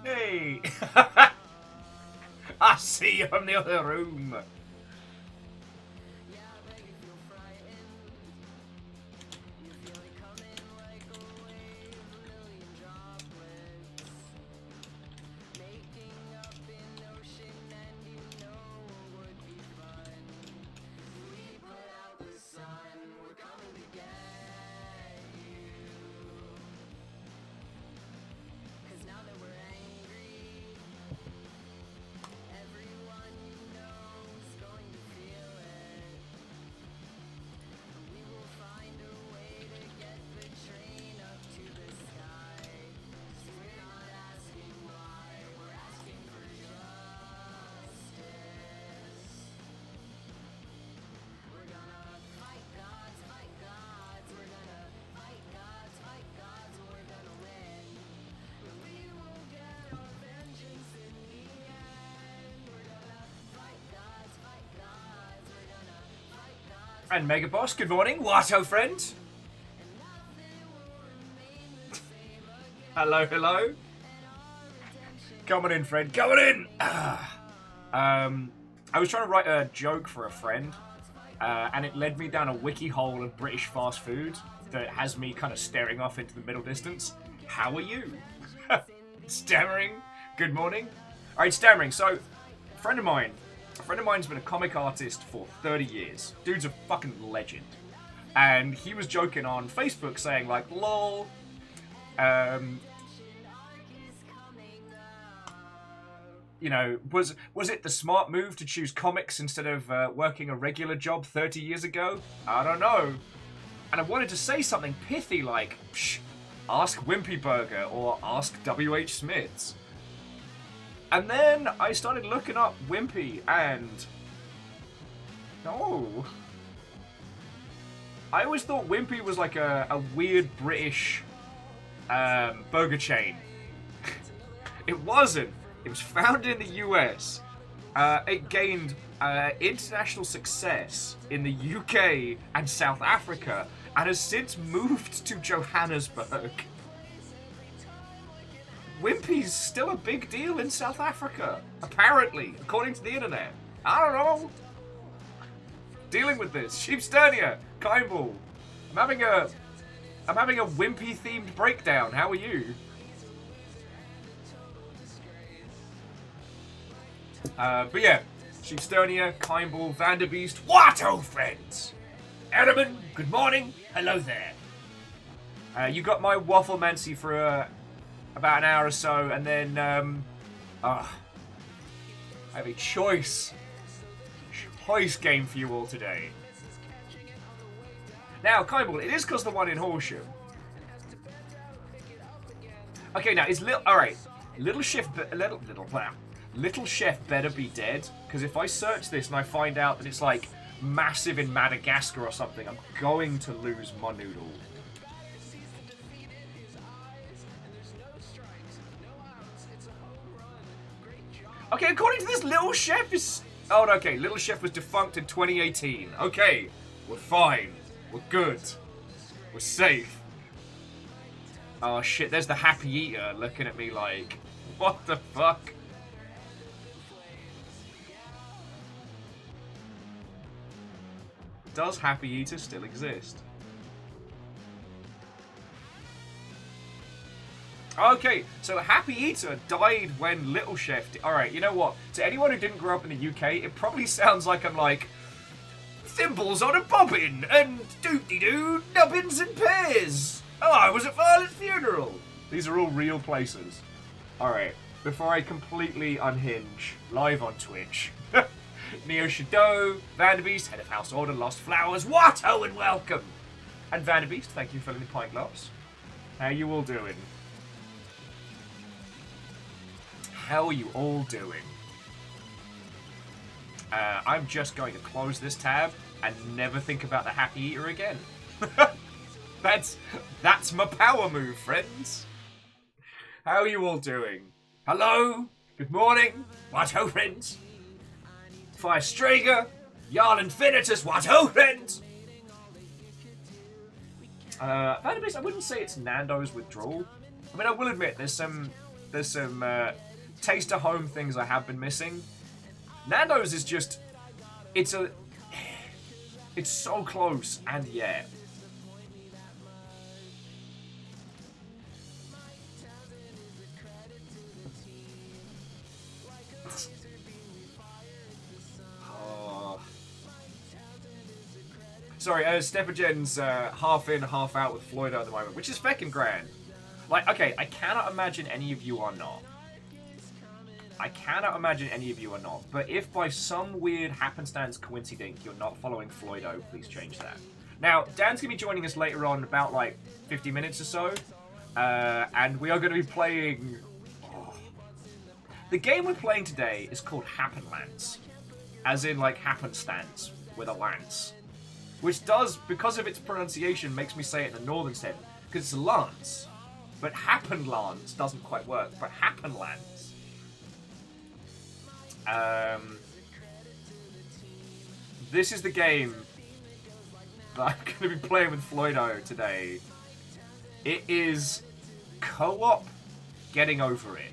Hey! I see you from the other room. And Mega Boss, good morning. Watto friend. Hello, hello. Coming in, friend. Coming in. I was trying to write a joke for a friend, and it led me down a wiki hole of British fast food that has me kind of staring off into the middle distance. How are you? Stammering. Good morning. All right, stammering. So, a friend of mine's been a comic artist for 30 years. Dude's a fucking legend. And he was joking on Facebook saying, like, lol, you know, was it the smart move to choose comics instead of working a regular job 30 years ago? I don't know. And I wanted to say something pithy like, psh, ask Wimpy Burger or ask W.H. Smiths. And then I started looking up Wimpy and... no. I always thought Wimpy was like a weird British burger chain. It wasn't. It was founded in the US. It gained international success in the UK and South Africa and has since moved to Johannesburg. Wimpy's still a big deal in South Africa, apparently, according to the internet. I don't know. Dealing with this. Sheepsternia, Kindball. I'm having a Wimpy themed breakdown. How are you? But yeah, Sheepsternia, Kindball, Vanderbeest, Watto friends. Edelman, good morning. Hello there. You got my Wafflemancy for about an hour or so, and then I have a choice game for you all today. Now, Kindball, it is because the one in Horsham. Okay, now it's alright. Little Chef better be dead, because if I search this and I find out that it's like massive in Madagascar or something, I'm going to lose my noodle. Okay, according to this, Little Chef is... oh, okay, Little Chef was defunct in 2018. Okay, we're fine. We're good. We're safe. Oh, shit, there's the Happy Eater looking at me like... what the fuck? Does Happy Eater still exist? Okay, so Happy Eater died when Little Chef... alright, you know what? To anyone who didn't grow up in the UK, it probably sounds like I'm like... thimbles on a bobbin, and doop-de-doo, nubbins and pears. Oh, I was at Violet's funeral. These are all real places. Alright, before I completely unhinge, live on Twitch. Neo Shadow, Vanderbeest, Head of House Order, Lost Flowers, Watto and welcome! And Vanderbeest, thank you for filling the pint glass. How you all doing? How are you all doing? I'm just going to close this tab and never think about the Happy Eater again. That's my power move, friends. How are you all doing? Hello? Good morning? Watto friends? Fire Strager? Jarl Infinitus? Watto friends? Vanderbeest, I wouldn't say it's Nando's withdrawal. I mean, I will admit, there's some There's some taste of home things I have been missing. Nando's is just, it's so close, and yeah. Sorry, Stepagen's half in, half out with FLOYDO at the moment, which is feckin' grand. Like, okay, I cannot imagine any of you are not. I cannot imagine any of you are not. But if by some weird happenstance coincidence you're not following FLOYDO, please change that. Now, Dan's going to be joining us later on, about like 50 minutes or so. And we are going to be playing... Oh. The game we're playing today is called Happenlance. As in, like, happenstance with a lance. Which does, because of its pronunciation, makes me say it in the northern sense. Because it's a lance. But Happenlance doesn't quite work. But Happenlance. This is the game that I'm going to be playing with FLOYDO today. It is co-op getting over it.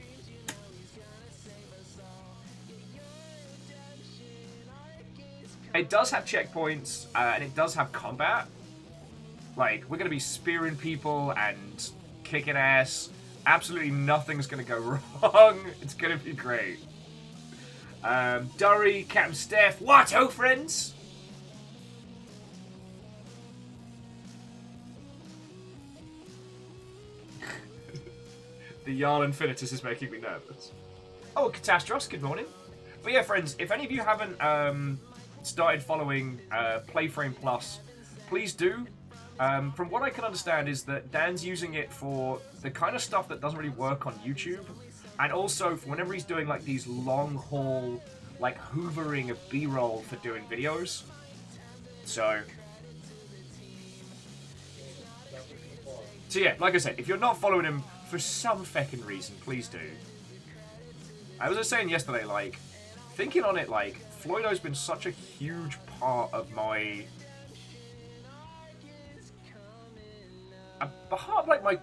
It does have checkpoints, and it does have combat. Like, we're going to be spearing people and kicking ass. Absolutely nothing's going to go wrong. It's going to be great. Durry, Captain Steph, Watto, friends! The Jarl Infinitus is making me nervous. Oh, Catastros, good morning. But yeah, friends, if any of you haven't started following Playframe Plus, please do. From what I can understand is that Dan's using it for the kind of stuff that doesn't really work on YouTube. And also, for whenever he's doing like these long haul, like hoovering of B-roll for doing videos. So yeah, like I said, if you're not following him for some feckin' reason, please do. I was just saying yesterday, like, thinking on it, like, FLOYDO's been such a huge part of my... part of, like, my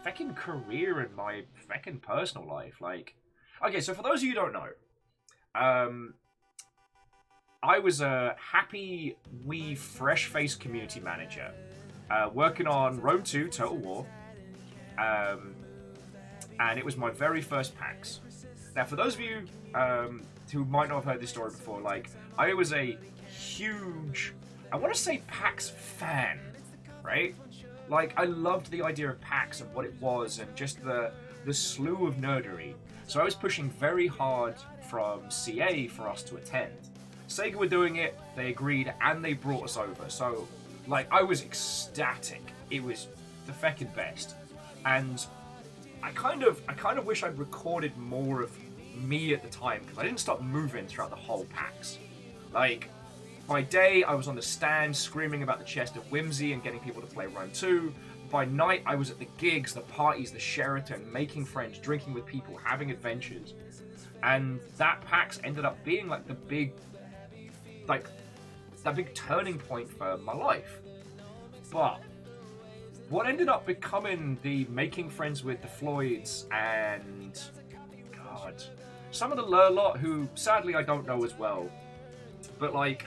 feckin' career and my feckin' personal life. Like, okay, so for those of you who don't know, I was a happy, wee, fresh-faced community manager, working on Rome 2 Total War, and it was my very first PAX. Now, for those of you who might not have heard this story before, like, I was a huge, I want to say PAX fan, right? Like, I loved the idea of PAX and what it was and just the slew of nerdery. So I was pushing very hard from CA for us to attend. Sega were doing it, they agreed, and they brought us over. So, like, I was ecstatic. It was the feckin' best. And I kind of wish I'd recorded more of me at the time, because I didn't stop moving throughout the whole PAX. Like, by day, I was on the stand screaming about the chest of whimsy and getting people to play Rome 2. By night, I was at the gigs, the parties, the Sheraton, making friends, drinking with people, having adventures. And that PAX ended up being like the big, like, that big turning point for my life. But what ended up becoming the making friends with the Floyds and, God, some of the Lur lot who sadly I don't know as well. But like,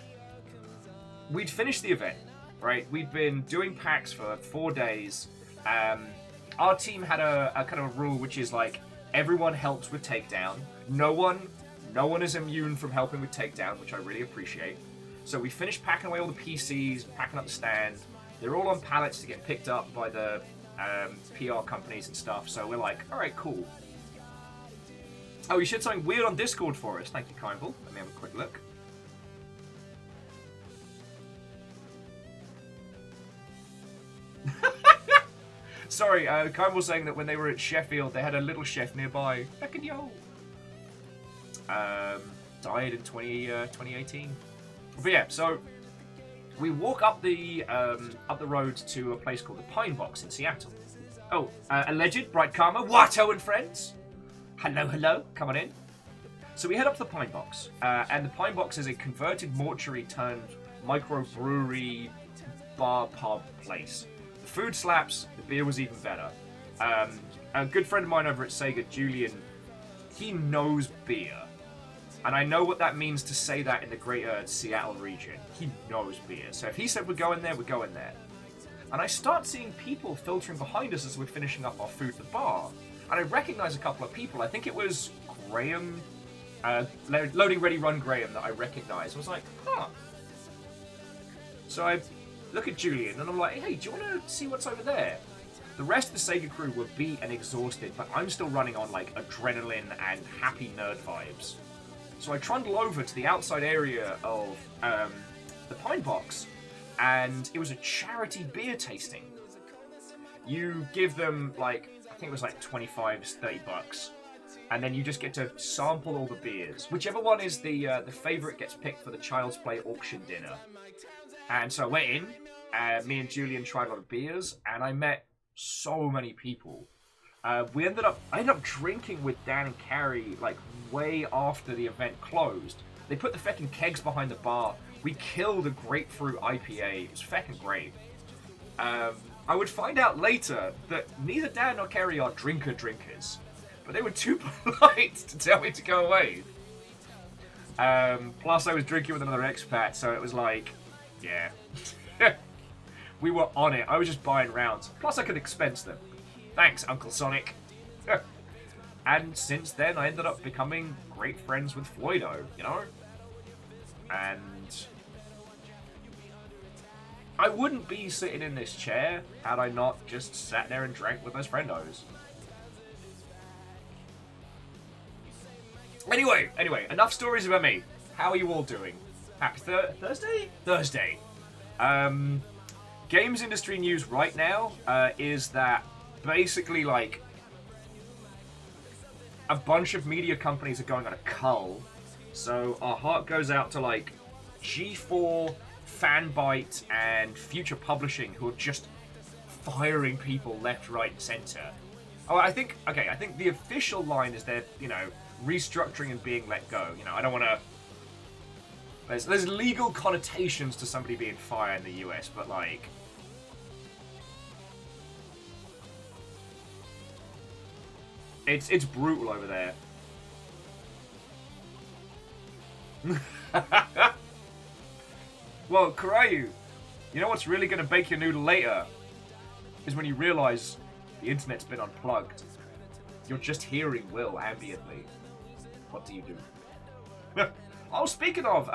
we'd finished the event, right? We'd been doing PAX for 4 days. Our team had a kind of a rule, which is like, everyone helps with takedown. No one is immune from helping with takedown, which I really appreciate. So we finished packing away all the PCs, packing up the stand. They're all on pallets to get picked up by the PR companies and stuff. So we're like, all right, cool. Oh, you shared something weird on Discord for us. Thank you, Kindle. Let me have a quick look. Sorry, Kyle was saying that when they were at Sheffield, they had a little chef nearby. Heckin' yo! Died in 2018. But yeah, so we walk up the road to a place called the Pine Box in Seattle. Oh, alleged Bright Karma, Watto and friends. Hello, hello, come on in. So we head up to the Pine Box, and the Pine Box is a converted mortuary turned microbrewery bar pub place. The food slaps, the beer was even better. A good friend of mine over at Sega, Julian, he knows beer. And I know what that means to say that in the greater Seattle region. He knows beer. So if he said we're going there, we're going there. And I start seeing people filtering behind us as we're finishing up our food at the bar. And I recognize a couple of people. I think it was Graham, Loading Ready Run Graham that I recognized. I was like, huh. So I look at Julian and I'm like, hey, do you want to see what's over there? The rest of the Sega crew were beat and exhausted, but I'm still running on like adrenaline and happy nerd vibes. So I trundle over to the outside area of the Pine Box, and it was a charity beer tasting. You give them like, I think it was like 25, 30 bucks, and then you just get to sample all the beers. Whichever one is the favorite gets picked for the Child's Play auction dinner. And so I went in, me and Julian tried a lot of beers, and I met so many people. I ended up drinking with Dan and Carrie like way after the event closed. They put the feckin' kegs behind the bar. We killed a grapefruit IPA. It was feckin' great. I would find out later that neither Dan nor Carrie are drinkers, but they were too polite to tell me to go away. Plus I was drinking with another expat, so it was like, yeah. We were on it. I was just buying rounds. Plus I could expense them. Thanks, Uncle Sonic. And since then, I ended up becoming great friends with Floydo, you know? And I wouldn't be sitting in this chair had I not just sat there and drank with those friendos. Anyway, enough stories about me. How are you all doing? Happy Thursday? Thursday. Games industry news right now is that basically, like, a bunch of media companies are going on a cull. So our heart goes out to, like, G4, Fanbyte, and Future Publishing, who are just firing people left, right, and center. Oh, I think the official line is they're, you know, restructuring and being let go. You know, I don't want to... There's legal connotations to somebody being fired in the US, but, like... It's brutal over there. Well, Karayu, you know what's really going to bake your noodle later? Is when you realise the internet's been unplugged. You're just hearing Will ambiently. What do you do? Oh, speaking of,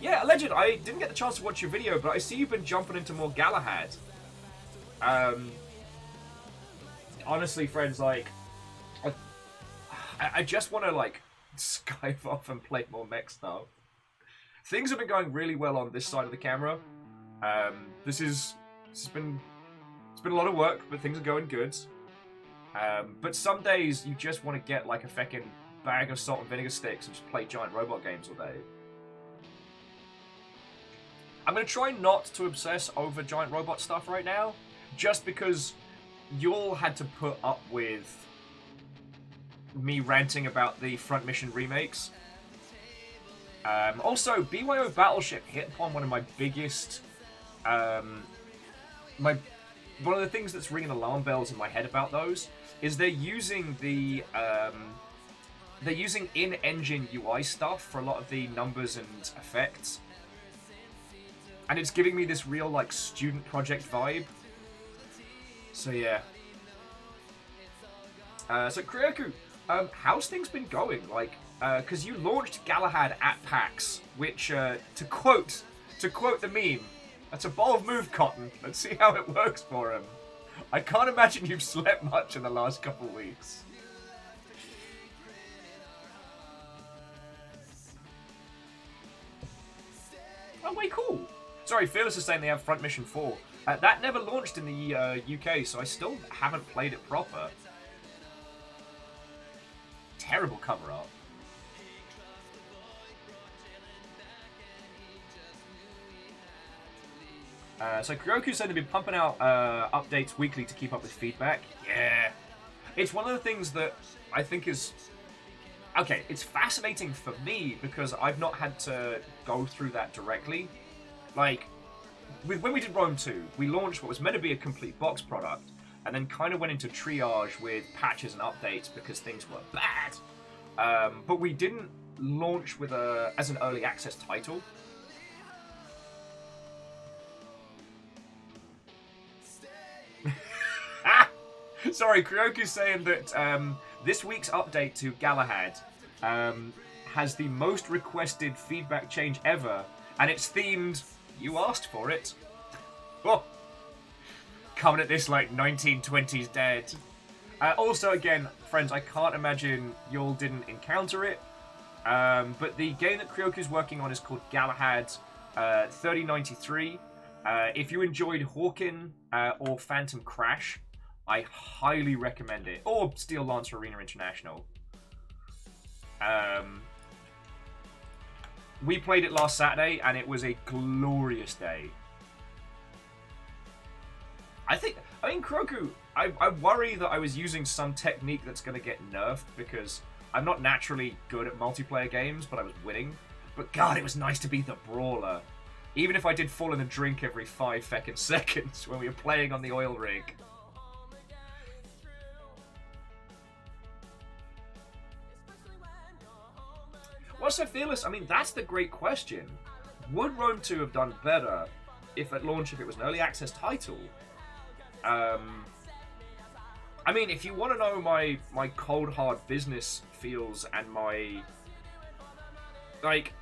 yeah, Legend, I didn't get the chance to watch your video, but I see you've been jumping into more Galahad. Honestly, friends, like, I just want to, like, Skype off and play more mech stuff. Things have been going really well on this side of the camera. It's been a lot of work, but things are going good. But some days you just want to get like a feckin' bag of salt and vinegar sticks and just play giant robot games all day. I'm going to try not to obsess over giant robot stuff right now, just because you all had to put up with me ranting about the Front Mission remakes. Also, BYO Battleship hit upon one of my biggest... one of the things that's ringing alarm bells in my head about those is they're using the... they're using in-engine UI stuff for a lot of the numbers and effects. And it's giving me this real, like, student project vibe. So, yeah. So, Kryoku, how's things been going? Like, because you launched Galahad at PAX, which, to quote the meme, that's a bold move, Cotton. Let's see how it works for him. I can't imagine you've slept much in the last couple of weeks. Oh, way cool. Sorry, Fearless is saying they have Front Mission 4. That never launched in the UK, so I still haven't played it proper. Terrible cover art. So Kuryoku said they've been pumping out updates weekly to keep up with feedback. Yeah. It's one of the things that I think is... Okay, it's fascinating for me because I've not had to go through that directly. Like, when we did Rome 2, we launched what was meant to be a complete box product, and then kind of went into triage with patches and updates because things were bad. But we didn't launch with as an early access title. Sorry, Kryoku's saying that this week's update to Galahad has the most requested feedback change ever, and it's themed, you asked for it. Oh, coming at this like 1920s dead. Also, again, friends, I can't imagine y'all didn't encounter it, but the game that Kryoku's working on is called Galahad 3093. If you enjoyed Hawken or Phantom Crash, I highly recommend it. Or Steel Lancer Arena International. We played it last Saturday, and it was a glorious day. I mean, Kroku, I worry that I was using some technique that's going to get nerfed, because I'm not naturally good at multiplayer games, but I was winning. But God, it was nice to be the brawler. Even if I did fall in a drink every 5 fucking seconds when we were playing on the oil rig. What's so fearless? I mean, that's the great question. Would Rome 2 have done better if at launch, if it was an early access title? I mean, if you want to know my cold hard business feels and my... Like,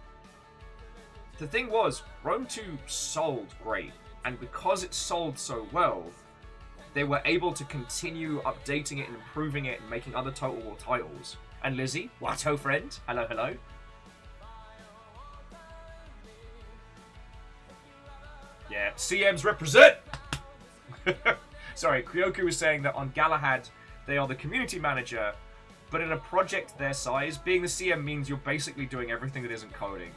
the thing was, Rome 2 sold great. And because it sold so well, they were able to continue updating it and improving it and making other Total War titles. And Lizzie, Watto friend, hello, hello. Yeah, CMs represent! Sorry, Kryoku was saying that on Galahad, they are the community manager, but in a project their size, being the CM means you're basically doing everything that isn't coding.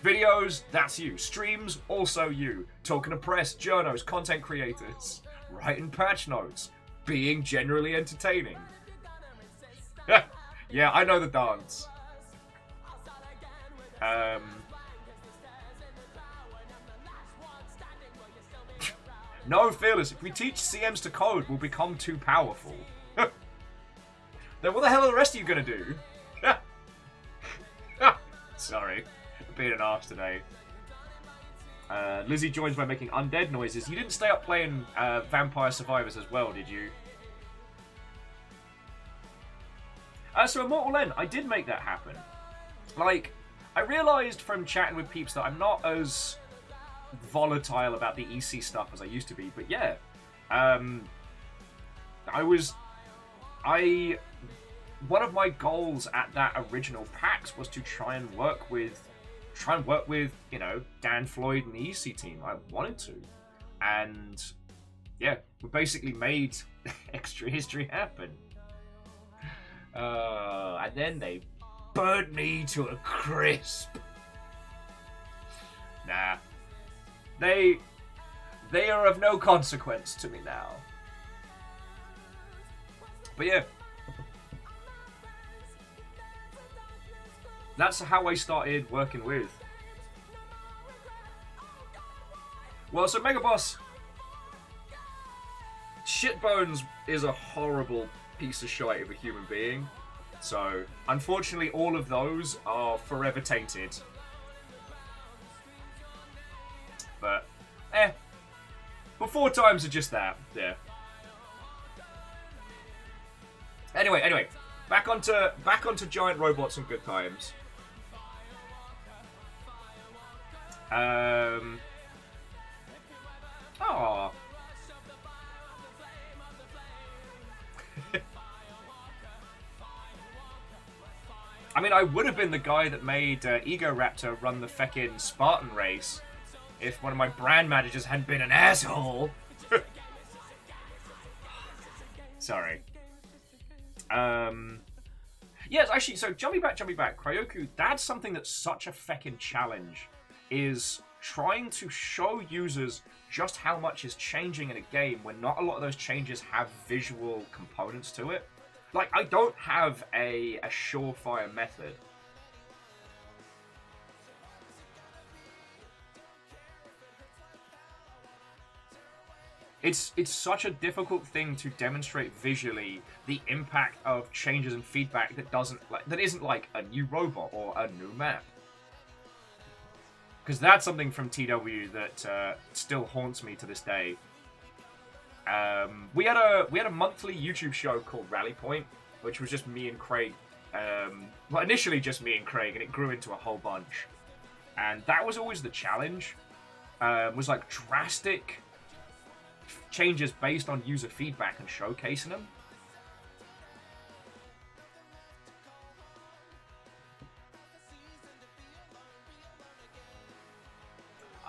Videos, that's you. Streams, also you. Talking to press, journos, content creators. Writing patch notes. Being generally entertaining. Yeah, I know the dance. No, Fearless, if we teach CMs to code, we'll become too powerful. Then what the hell are the rest of you gonna do? Sorry, I'm being an arse today. Lizzie joins by making undead noises. You didn't stay up playing Vampire Survivors as well, did you? So Immortal End, I did make that happen. Like, I realised from chatting with peeps that I'm not as volatile about the EC stuff as I used to be, but yeah. One of my goals at that original PAX was to try and work with, you know, Dan, Floyd, and the EC team. I wanted to. And, yeah, we basically made extra history happen. And then they burnt me to a crisp. Nah. They are of no consequence to me now. But yeah. That's how I started working with. Well, so Mega Boss Shitbones is a horrible piece of shite of a human being. So, unfortunately, all of those are forever tainted. But, But 4 times are just that. Yeah. Anyway, back onto giant robots and good times. Aww. I mean, I would have been the guy that made Ego Raptor run the feckin' Spartan race if one of my brand managers hadn't been an asshole. Sorry. Yes, actually, so jumping back. Kryoku, that's something that's such a feckin' challenge, is trying to show users just how much is changing in a game when not a lot of those changes have visual components to it. Like, I don't have a surefire method. It's such a difficult thing to demonstrate visually the impact of changes and feedback that isn't like a new robot or a new map. Because that's something from TW that still haunts me to this day. We had a monthly YouTube show called Rally Point, which was just me and Craig. Well, initially just me and Craig, and it grew into a whole bunch. And that was always the challenge. Was like drastic changes based on user feedback and showcasing them.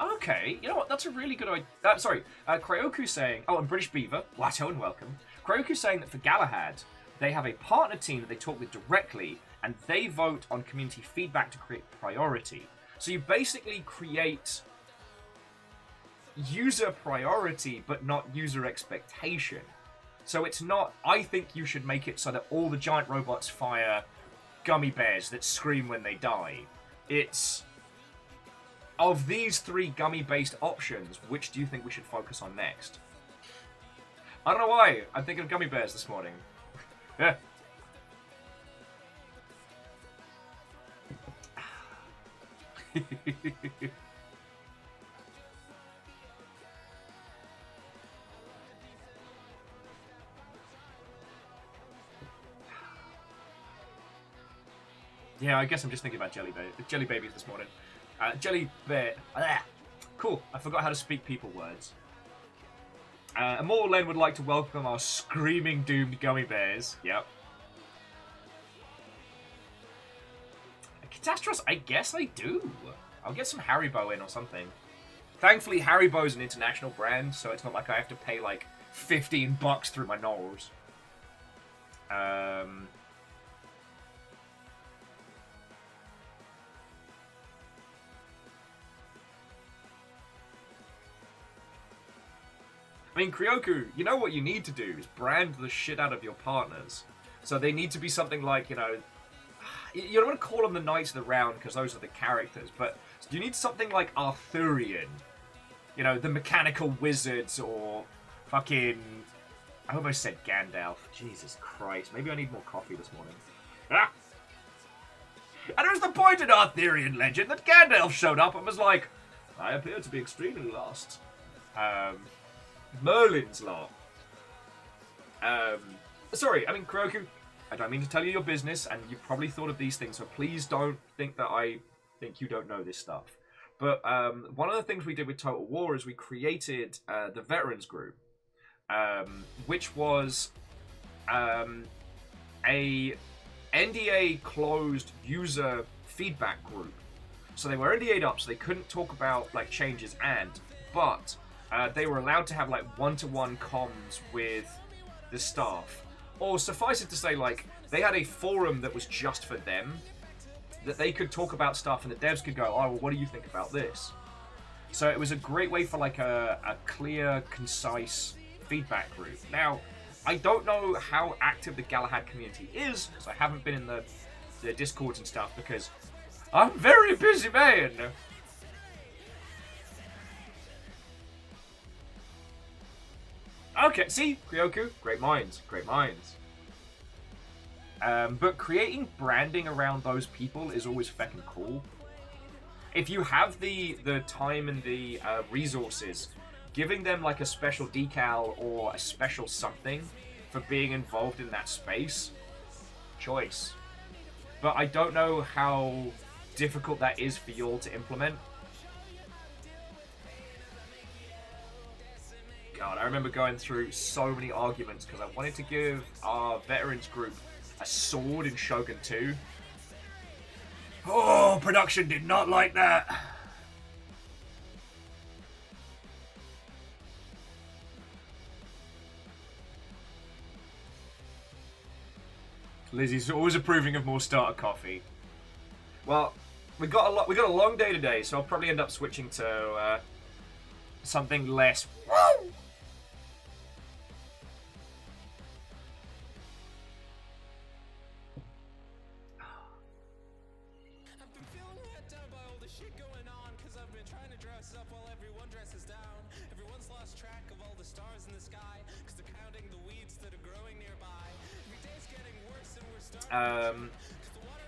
Okay, you know what? That's a really good idea. Sorry, Kryoku saying... Oh, and British Beaver, Watto and welcome. Kryoku saying that for Galahad, they have a partner team that they talk with directly, and they vote on community feedback to create priority. So you basically create user priority, but not user expectation. So it's not, I think you should make it so that all the giant robots fire gummy bears that scream when they die. It's... Of these 3 gummy-based options, which do you think we should focus on next? I don't know why. I'm thinking of gummy bears this morning. Yeah. Yeah, I guess I'm just thinking about jelly babies this morning. Jelly bear. Cool. I forgot how to speak people words. Immortal Len would like to welcome our screaming doomed gummy bears. Yep. Catastros, I guess I do. I'll get some Haribo in or something. Thankfully, Haribo's an international brand, so it's not like I have to pay like $15 through my nose. I mean, Kryoku, you know what you need to do is brand the shit out of your partners. So they need to be something like, you don't want to call them the Knights of the Round because those are the characters, but you need something like Arthurian. You know, the Mechanical Wizards or fucking... I almost said Gandalf. Jesus Christ. Maybe I need more coffee this morning. Ah! And it was the point in Arthurian legend that Gandalf showed up and was like, I appear to be extremely lost. Merlin's Law. Sorry, I mean, Kuroku, I don't mean to tell you your business, and you've probably thought of these things, so please don't think that I think you don't know this stuff. But one of the things we did with Total War is we created the Veterans Group, which was a NDA closed user feedback group. So they were NDA'd up, so they couldn't talk about like changes but they were allowed to have like one-to-one comms with the staff. Or suffice it to say, like, they had a forum that was just for them, that they could talk about stuff and the devs could go, oh, well, what do you think about this? So it was a great way for like a clear, concise feedback group. Now, I don't know how active the Galahad community is, because I haven't been in the Discords and stuff, because I'm a very busy man. Okay, see? Kryoku, great minds, great minds. But creating branding around those people is always feckin' cool. If you have the time and the resources, giving them like a special decal or a special something for being involved in that space, choice. But I don't know how difficult that is for you all to implement. God, I remember going through so many arguments because I wanted to give our veterans group a sword in Shogun 2. Oh, production did not like that. Lizzie's always approving of more starter coffee. Well, we got a long day today, so I'll probably end up switching to something less. Woo!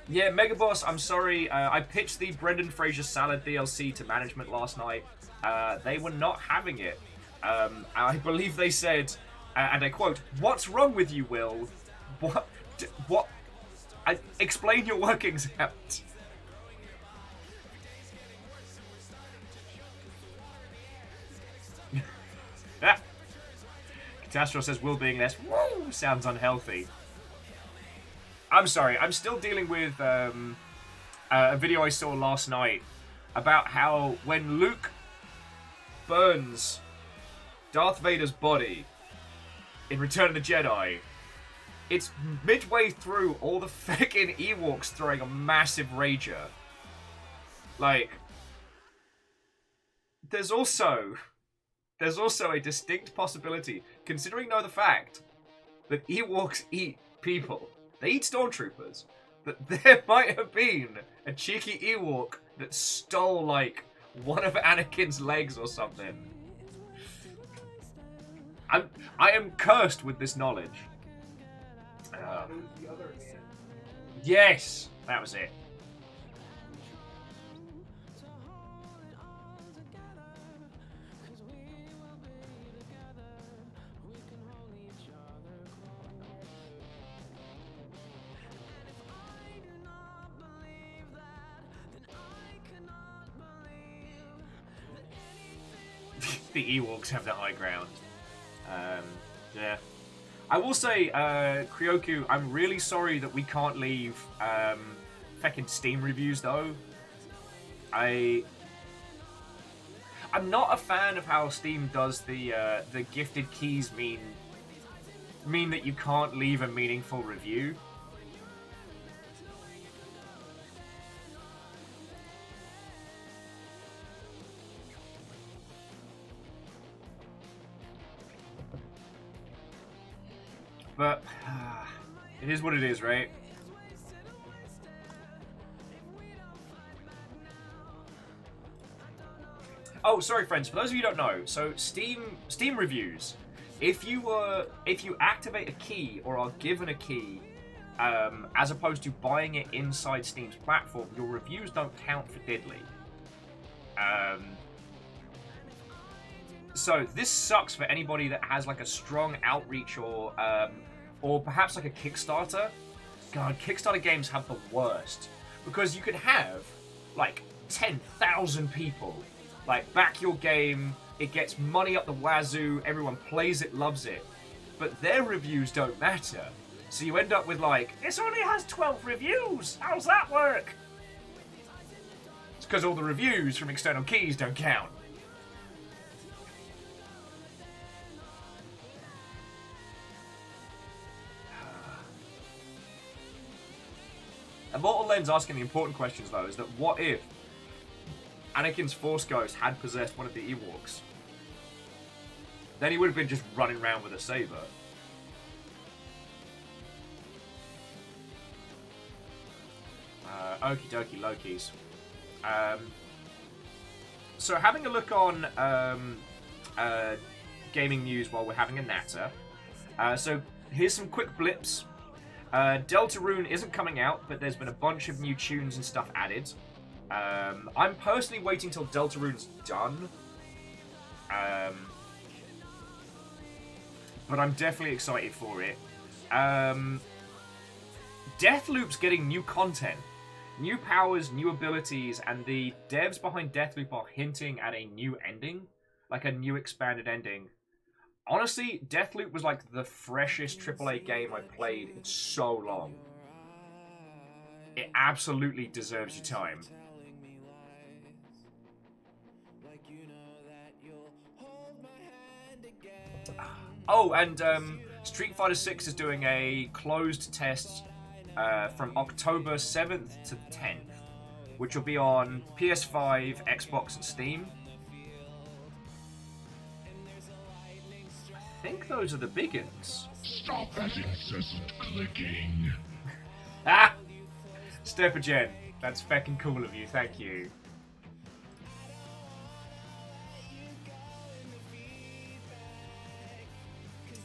Yeah, Megaboss, I'm sorry. I pitched the Brendan Fraser Salad DLC to management last night. They were not having it. I believe they said, and I quote, "What's wrong with you, Will? What? Explain your workings out." Catastro says Will being less woo sounds unhealthy. I'm sorry, I'm still dealing with a video I saw last night about how when Luke burns Darth Vader's body in Return of the Jedi, it's midway through all the fucking Ewoks throwing a massive rager. Like, there's also a distinct possibility, considering the fact that Ewoks eat people. They eat stormtroopers. That there might have been a cheeky Ewok that stole, like, one of Anakin's legs or something. I am cursed with this knowledge. Yes, that was it. The Ewoks have the high ground. Yeah. I will say, Kryoku, I'm really sorry that we can't leave feckin' Steam reviews, though. I'm not a fan of how Steam does the gifted keys mean that you can't leave a meaningful review. But it is what it is, right? Oh, sorry, friends. For those of you who don't know, so Steam reviews. If you activate a key or are given a key, as opposed to buying it inside Steam's platform, your reviews don't count for diddly. So this sucks for anybody that has like a strong outreach or perhaps like a Kickstarter. God, Kickstarter games have the worst because you could have like 10,000 people like back your game. It gets money up the wazoo. Everyone plays it, loves it, but their reviews don't matter. So you end up with like, this only has 12 reviews. How's that work? It's because all the reviews from external keys don't count. Immortal Lens asking the important questions, though, is that what if Anakin's Force Ghost had possessed one of the Ewoks? Then he would have been just running around with a saber. Okie dokie Lokis. So having a look on gaming news while we're having a natter. So here's some quick blips. Deltarune isn't coming out, but there's been a bunch of new tunes and stuff added. I'm personally waiting till Deltarune's done. But I'm definitely excited for it. Deathloop's getting new content. New powers, new abilities, and the devs behind Deathloop are hinting at a new ending. Like a new expanded ending. Honestly, Deathloop was like the freshest AAA game I've played in so long. It absolutely deserves your time. Oh, and Street Fighter 6 is doing a closed test from October 7th to 10th, which will be on PS5, Xbox, and Steam. I think those are the big ones. Stop that incessant clicking. Ah! Steppergen, that's feckin' cool of you, thank you.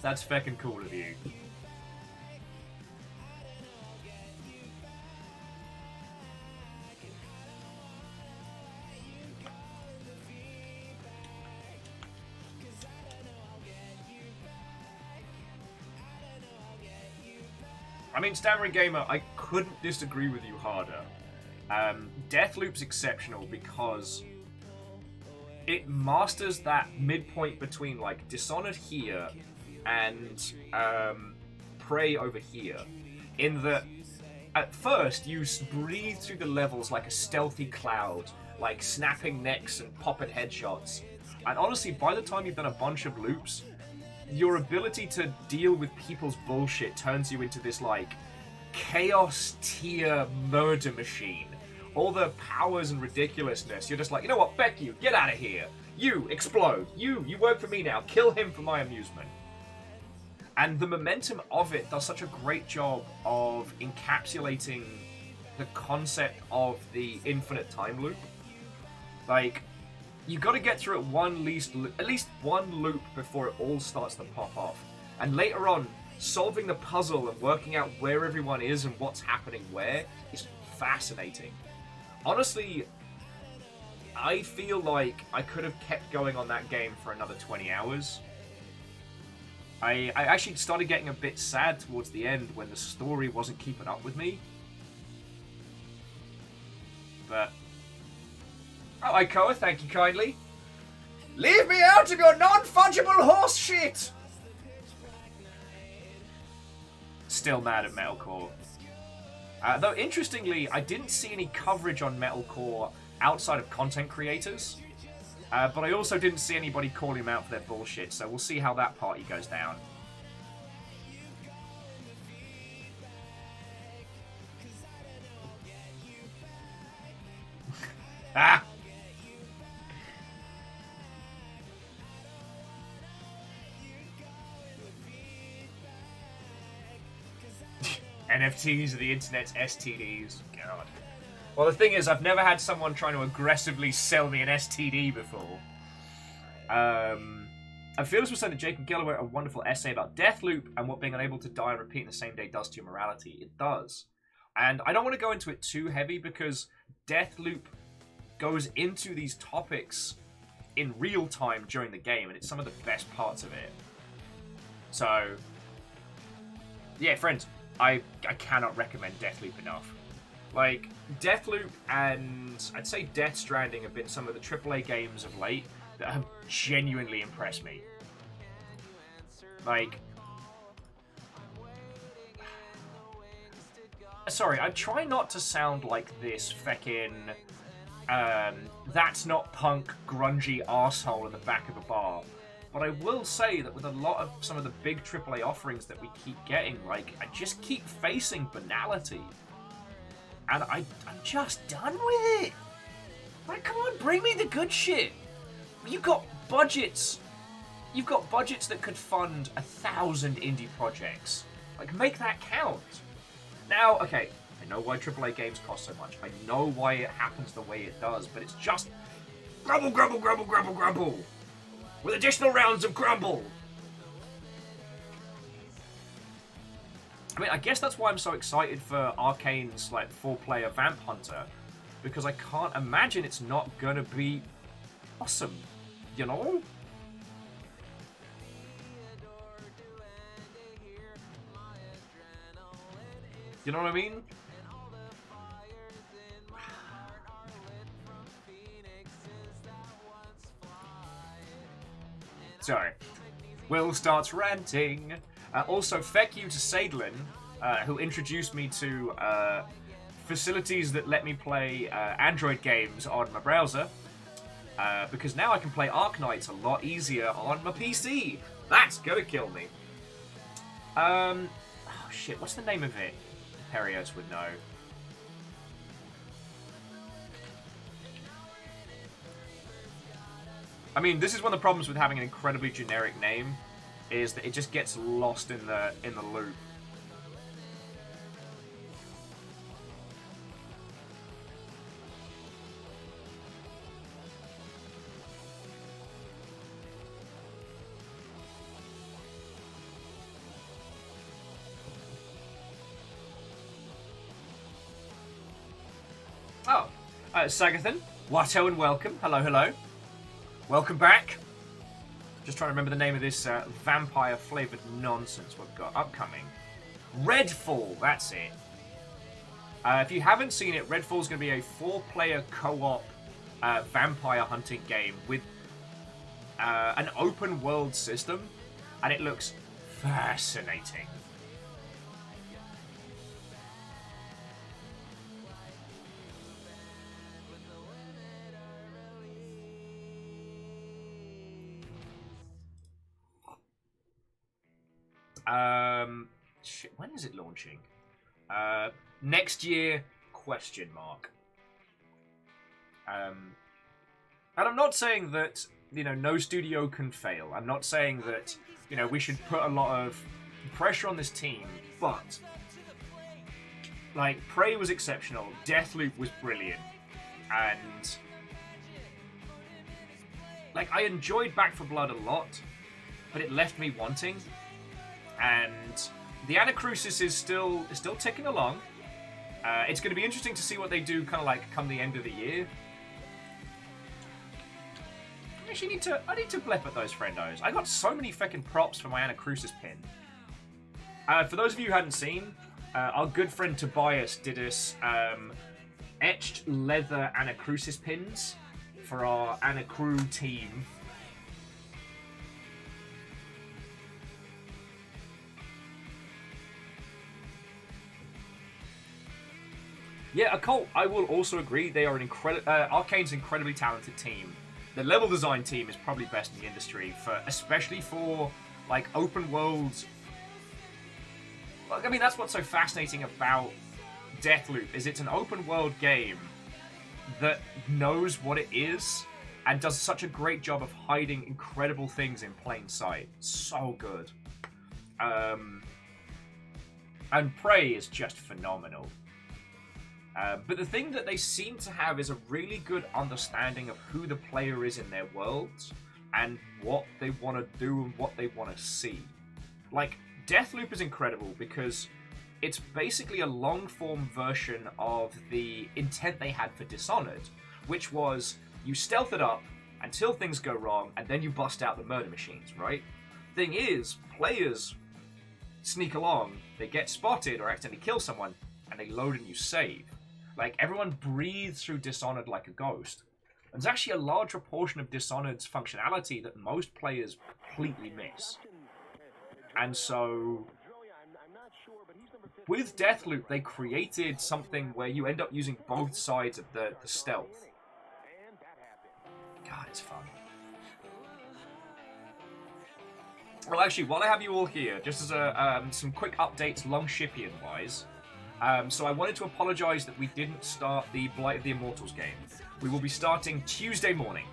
That's feckin' cool of you. I mean, Stammering Gamer, I couldn't disagree with you harder. Deathloop's exceptional because it masters that midpoint between, like, Dishonored here and Prey over here. In that, at first, you breathe through the levels like a stealthy cloud, like snapping necks and popping headshots. And honestly, by the time you've done a bunch of loops, your ability to deal with people's bullshit turns you into this, like, chaos tier murder machine. All the powers and ridiculousness, you're just like, you know what, Beck you, get out of here. You, explode. You work for me now. Kill him for my amusement. And the momentum of it does such a great job of encapsulating the concept of the infinite time loop. Like, you got to get through it at least one loop before it all starts to pop off. And later on, solving the puzzle and working out where everyone is and what's happening where is fascinating. Honestly, I feel like I could have kept going on that game for another 20 hours. I actually started getting a bit sad towards the end when the story wasn't keeping up with me. But... oh, Ikoa, thank you kindly. Leave me out of your non-fungible horse shit! Still mad at Metalcore. Though, interestingly, I didn't see any coverage on Metalcore outside of content creators. But I also didn't see anybody calling him out for their bullshit, so we'll see how that party goes down. Ah! NFTs are the internet's STDs. God. Well, the thing is, I've never had someone trying to aggressively sell me an STD before. I feel this was sent to Jacob Galloway, a wonderful essay about Deathloop and what being unable to die and repeat in the same day does to your morality. It does. And I don't want to go into it too heavy because Deathloop goes into these topics in real time during the game, and it's some of the best parts of it. So, yeah, friends, I cannot recommend Deathloop enough. Like, Deathloop and I'd say Death Stranding have been some of the AAA games of late that have genuinely impressed me. Like... sorry, I try not to sound like this feckin'... that's not punk, grungy arsehole in the back of a bar. But I will say that with a lot of some of the big AAA offerings that we keep getting, like, I just keep facing banality. And I'm just done with it. Like, come on, bring me the good shit. You've got budgets. You've got budgets that could fund 1,000 indie projects. Like, make that count. Now, okay, I know why AAA games cost so much. I know why it happens the way it does, but it's just grumble, grumble, grumble, grumble, grumble. With additional rounds of grumble. I mean, I guess that's why I'm so excited for Arcane's, like, 4-player Vamp Hunter. Because I can't imagine it's not gonna be awesome, you know? You know what I mean? Sorry. Will starts ranting. Also, feck you to Sadlin, who introduced me to facilities that let me play Android games on my browser. Because now I can play Arknights a lot easier on my PC. That's gonna kill me. Oh shit, what's the name of it? Perios would know. I mean, this is one of the problems with having an incredibly generic name, is that it just gets lost in the loop. Sagathan, Watto and welcome. Hello, hello. Welcome back. Just trying to remember the name of this vampire-flavoured nonsense we've got upcoming. Redfall, that's it. If you haven't seen it, Redfall's going to be a 4-player co-op vampire hunting game with an open-world system, and it looks fascinating. Shit, when is it launching? Next year, question mark. And I'm not saying that, you know, no studio can fail. I'm not saying that, you know, we should put a lot of pressure on this team, but, like, Prey was exceptional, Deathloop was brilliant, and, like, I enjoyed Back 4 Blood a lot, but it left me wanting. And the Anacrusis is still ticking along. It's going to be interesting to see what they do, kind of like come the end of the year. I actually need to blep at those friendos. I got so many fucking props for my Anacrusis pin. For those of you who hadn't seen, our good friend Tobias did us etched leather Anacrusis pins for our Anacru team. Yeah, Occult, I will also agree. They are an Arcane's incredibly talented team. The level design team is probably best in the industry, especially for like open worlds. Like, I mean, that's what's so fascinating about Deathloop is it's an open world game that knows what it is and does such a great job of hiding incredible things in plain sight. So good. And Prey is just phenomenal. But the thing that they seem to have is a really good understanding of who the player is in their worlds and what they want to do and what they want to see. Like, Deathloop is incredible because it's basically a long-form version of the intent they had for Dishonored, which was you stealth it up until things go wrong and then you bust out the murder machines, right? Thing is, players sneak along, they get spotted or accidentally kill someone, and they load a new save. Like, everyone breathes through Dishonored like a ghost. And there's actually a large proportion of Dishonored's functionality that most players completely miss. And so, with Deathloop, they created something where you end up using both sides of the stealth. God, it's fun. Well, actually, while I have you all here, just as some quick updates, Longshipian-wise. So I wanted to apologise that we didn't start the Blight of the Immortals game. We will be starting Tuesday morning.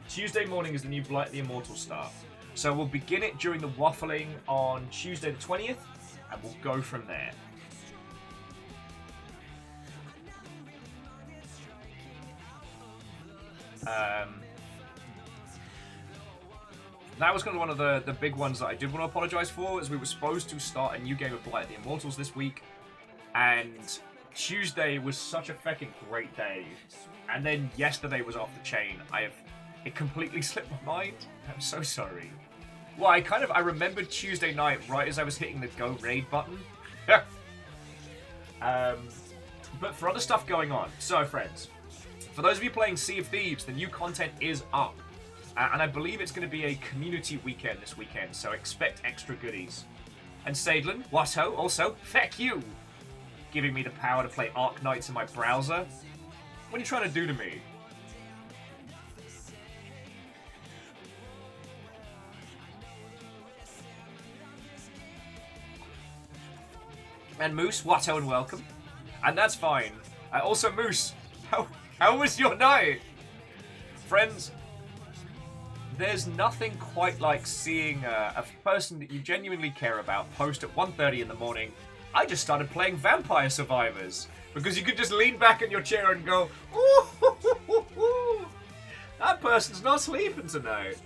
Tuesday morning is the new Blight of the Immortals start. So we'll begin it during the Waffling on Tuesday the 20th, and we'll go from there. That was kind of one of the big ones that I did want to apologise for, as we were supposed to start a new game of Blight of the Immortals this week. And Tuesday was such a fucking great day. And then yesterday was off the chain. It completely slipped my mind. I'm so sorry. Well, I remembered Tuesday night right as I was hitting the Go Raid button. But for other stuff going on. So, friends, for those of you playing Sea of Thieves, the new content is up. And I believe it's going to be a community weekend this weekend, so expect extra goodies. And Sadlin, Watto, also, feck you! Giving me the power to play Arc Knights in my browser? What are you trying to do to me? And Moose, Watto and welcome. And that's fine. Also, Moose, how was your night? Friends, there's nothing quite like seeing a person that you genuinely care about post at 1:30 in the morning, I just started playing Vampire Survivors. Because you could just lean back in your chair and go, ooh, that person's not sleeping tonight.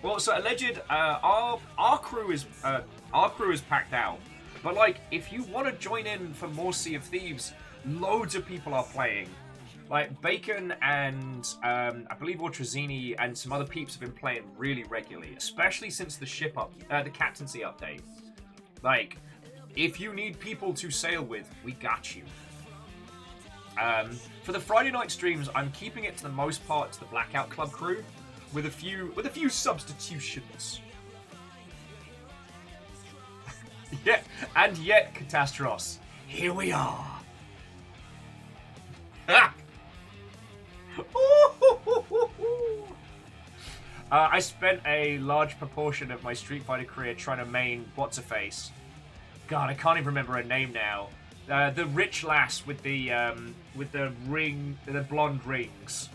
Well, so alleged, our crew is packed out. But like, if you want to join in for more Sea of Thieves, loads of people are playing. Like Bacon and I believe Ortrazini and some other peeps have been playing really regularly, especially since the the captaincy update. Like, if you need people to sail with, we got you. For the Friday night streams, I'm keeping it to the most part to the Blackout Club crew, with a few substitutions. Yet, Catastros, here we are. I spent a large proportion of my Street Fighter career trying to main what's-her-face. God, I can't even remember her name now. The rich lass with the blonde rings.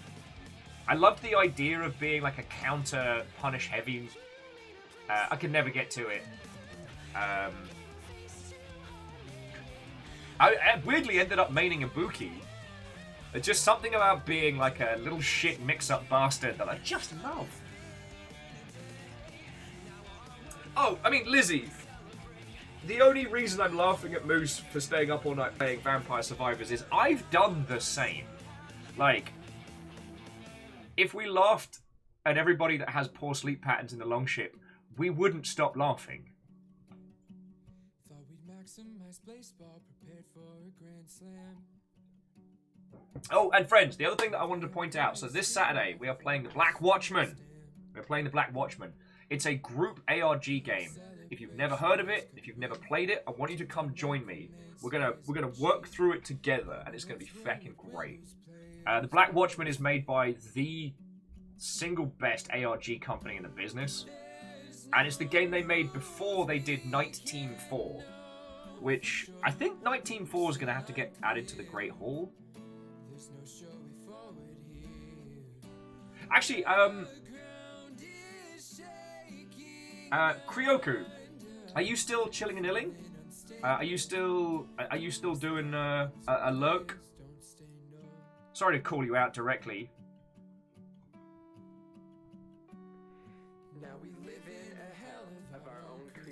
I loved the idea of being like a counter punish heavy. I could never get to it. I weirdly ended up maining Ibuki. Just something about being like a little shit mix-up bastard that I just love. Oh, I mean, Lizzie. The only reason I'm laughing at Moose for staying up all night playing Vampire Survivors is I've done the same. Like, if we laughed at everybody that has poor sleep patterns in the Longship, we wouldn't stop laughing. Oh, and friends, the other thing that I wanted to point out, so this Saturday we are playing the Black Watchman. We're playing the Black Watchman. It's a group ARG game. If you've never heard of it, if you've never played it, I want you to come join me. We're gonna work through it together, and it's gonna be feckin' great. The Black Watchman is made by the single best ARG company in the business, and it's the game they made before they did Night Team 4, which I think Night Team 4 is gonna have to get added to the Great Hall. Actually, Kryoku, are you still chilling and illing? Are you still doing a lurk? Sorry to call you out directly.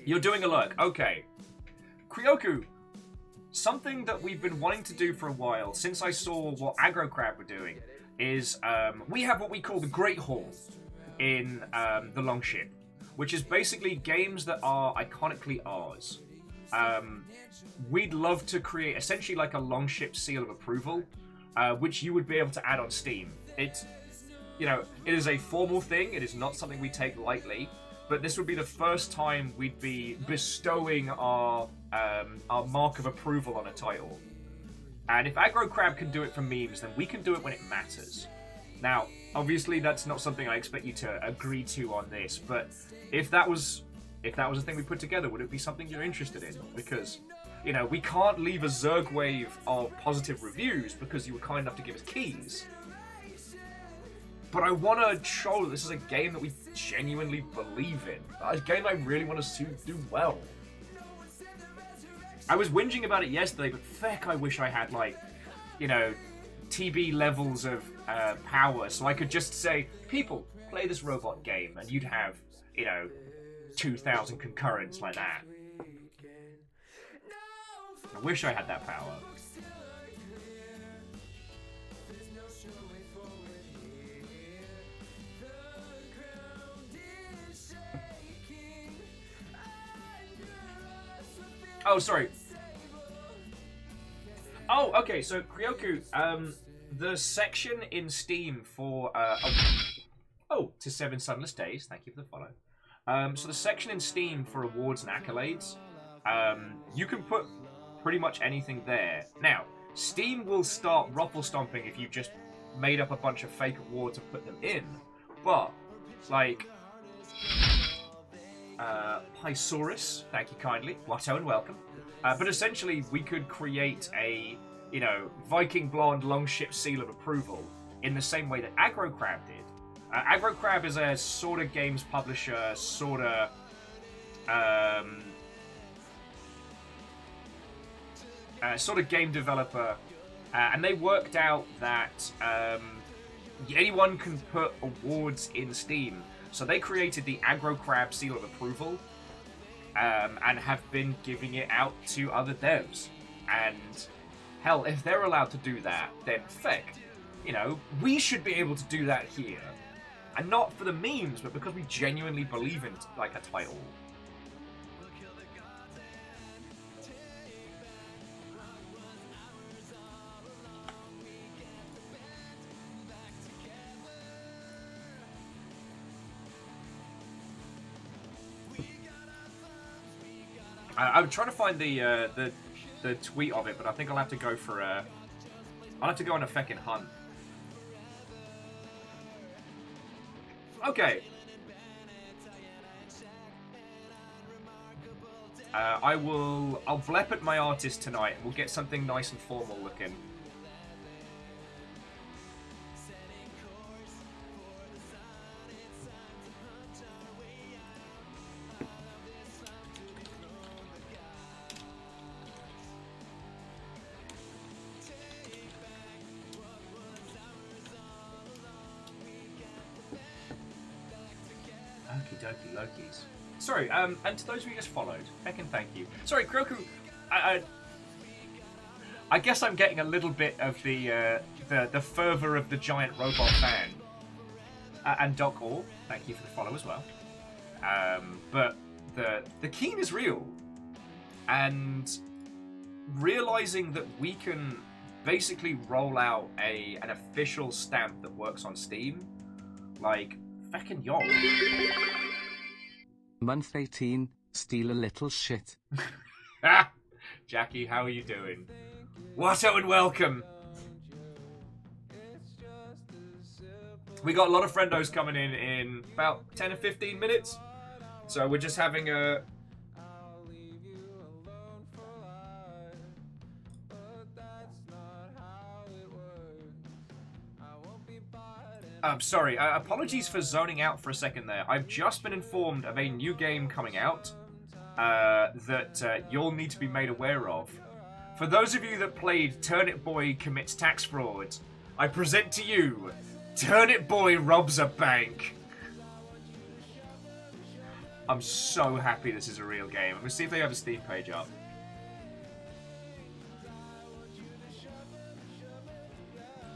You're doing a lurk, okay. Kryoku, something that we've been wanting to do for a while, since I saw what Aggro Crab were doing, is we have what we call the Great Hall in the Longship, which is basically games that are iconically ours. We'd love to create essentially like a Longship seal of approval, which you would be able to add on Steam. It is a formal thing. It is not something we take lightly, but this would be the first time we'd be bestowing our mark of approval on a title. And if Aggro Crab can do it for memes, then we can do it when it matters. Now, obviously, that's not something I expect you to agree to on this, but if that was a thing we put together, would it be something you're interested in? Because, we can't leave a Zerg wave of positive reviews because you were kind enough to give us keys. But I want to show that this is a game that we genuinely believe in. A game I really want us to do well. I was whinging about it yesterday, but feck, I wish I had, TB levels of power, so I could just say, people, play this robot game, and you'd have, 2,000 concurrents like that. I wish I had that power. Oh, sorry. Oh, okay, so Kryoku, the section in Steam for, to 7 Sunless Days, thank you for the follow. So the section in Steam for awards and accolades, you can put pretty much anything there. Now, Steam will start ruffle stomping if you've just made up a bunch of fake awards and put them in, but, Pysaurus, thank you kindly, Watto and welcome. But essentially, we could create a, Viking Blonde Longship seal of approval in the same way that Aggro Crab did. Aggro Crab is a sort of games publisher, sort of game developer, and they worked out that anyone can put awards in Steam. So they created the Aggro Crab seal of approval, and have been giving it out to other devs. And hell, if they're allowed to do that, then feck, you know, we should be able to do that here. And not for the memes, but because we genuinely believe in, like, a title. I'm trying to find the tweet of it, but I think I'll have to go for a... I'll have to go on a feckin' hunt. Okay. I'll blep at my artist tonight, and we'll get something nice and formal looking. Okie dokie Lokis. Sorry, and to those of you just followed, heckin' thank you. Sorry, Kroku, I guess I'm getting a little bit of the fervour of the giant robot fan. And Doc Orr, thank you for the follow as well. But the keen is real. And realising that we can basically roll out an official stamp that works on Steam, like, feckin' yo. Month 18, steal a little shit. Jackie, how are you doing? Watto and welcome. We got a lot of friendos coming in about 10 or 15 minutes. So we're just having a... I'm sorry, apologies for zoning out for a second there. I've just been informed of a new game coming out that you'll need to be made aware of. For those of you that played Turnip Boy Commits Tax Fraud, I present to you Turnip Boy Robs a Bank. I'm so happy this is a real game. I'm going to see if they have a Steam page up.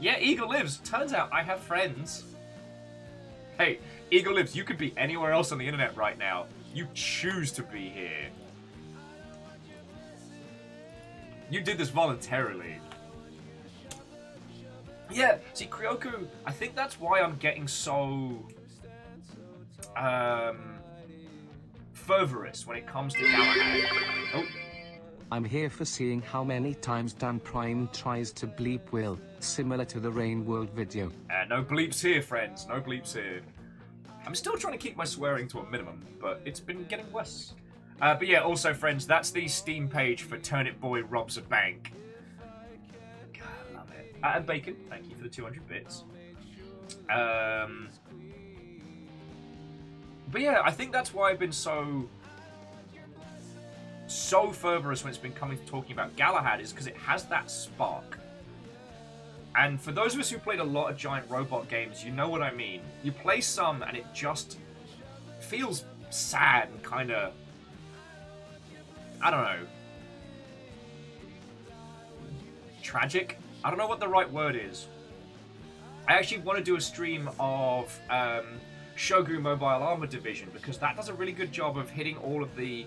Yeah, Eagle Lives. Turns out I have friends. Hey, Eagle Lives, you could be anywhere else on the internet right now. You choose to be here. You did this voluntarily. Yeah, see, Kryoku, I think that's why I'm getting so... fervorous when it comes to Galahad. Oh. I'm here for seeing how many times Dan Prime tries to bleep Will, similar to the Rain World video. No bleeps here, friends. No bleeps here. I'm still trying to keep my swearing to a minimum, but it's been getting worse. But yeah, also, friends, that's the Steam page for Turnip Boy Robs a Bank. God, I love it. And Bacon, thank you for the 200 bits. But yeah, I think that's why I've been so fervorous when it's been talking about Galahad, is because it has that spark. And for those of us who played a lot of giant robot games, you know what I mean. You play some and it just feels sad and kind of, I don't know, tragic? I don't know what the right word is. I actually want to do a stream of Shogu Mobile Armor Division, because that does a really good job of hitting all of the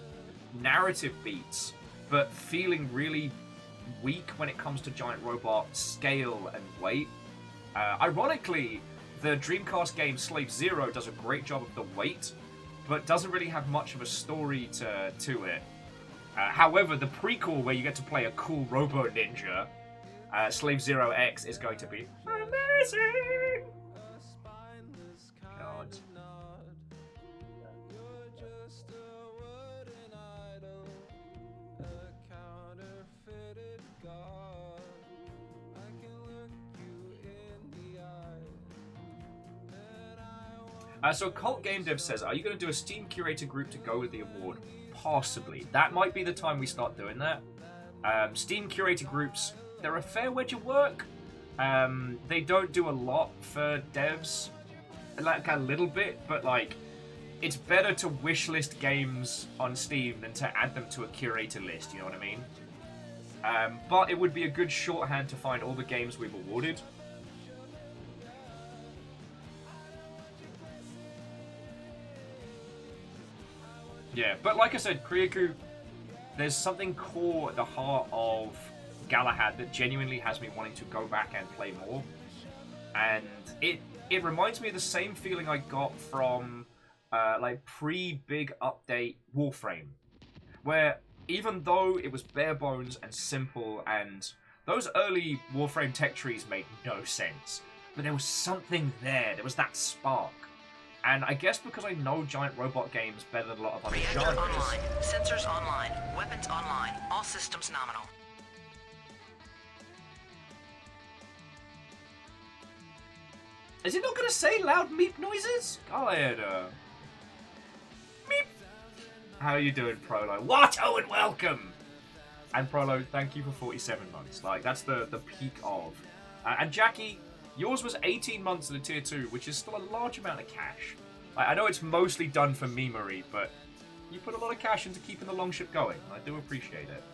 narrative beats, but feeling really weak when it comes to giant robot scale and weight. Ironically, the Dreamcast game Slave Zero does a great job of the weight, but doesn't really have much of a story to it. However, the prequel, where you get to play a cool robo ninja, Slave Zero X, is going to be amazing! God. So Cult Game Dev says, are you going to do a Steam curator group to go with the award? Possibly. That might be the time we start doing that. Steam curator groups, they're a fair wedge of work. They don't do a lot for devs. Like a little bit, but like, it's better to wishlist games on Steam than to add them to a curator list, you know what I mean? But it would be a good shorthand to find all the games we've awarded. Yeah, but like I said, Kriyaku, there's something core at the heart of Galahad that genuinely has me wanting to go back and play more. And it reminds me of the same feeling I got from like pre-big update Warframe, where even though it was bare bones and simple, and those early Warframe tech trees made no sense, but there was something there. There was that spark. And I guess because I know giant robot games better than a lot of other Reactor genres. online, sensors online, weapons online, all systems nominal. Is it not going to say loud meep noises? Go ahead, meep. How are you doing, Prolo? What? Oh, and welcome! And Prolo, thank you for 47 months. Like, that's the peak of. And Jackie, yours was 18 months at a tier 2, which is still a large amount of cash. I know it's mostly done for memery, but you put a lot of cash into keeping the Longship going. I do appreciate it.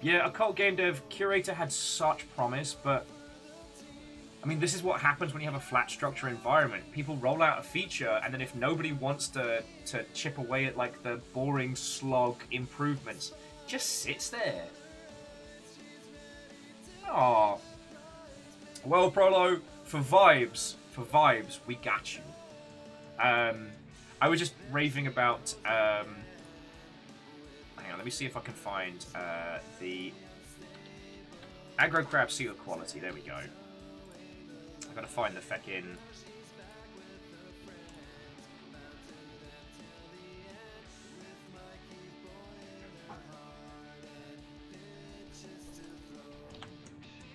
Yeah, Occult Game Dev Curator had such promise, but I mean, this is what happens when you have a flat structure environment. People roll out a feature, and then if nobody wants to chip away at like the boring slog improvements, it just sits there. Aww. Well, Prolo, for vibes, we got you. I was just raving about. Hang on, let me see if I can find the aggro crab seal quality. There we go. I've got to find the feckin'.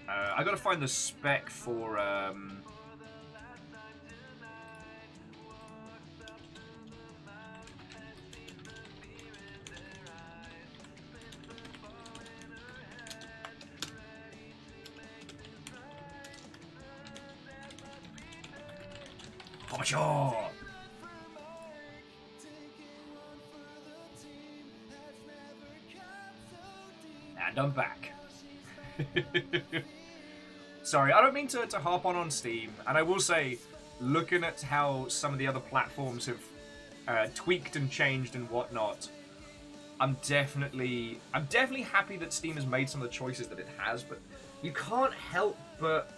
I got to find the spec for. For sure. And I'm back. Sorry, I don't mean to harp on Steam, and I will say, looking at how some of the other platforms have tweaked and changed and whatnot, I'm definitely happy that Steam has made some of the choices that it has, but you can't help but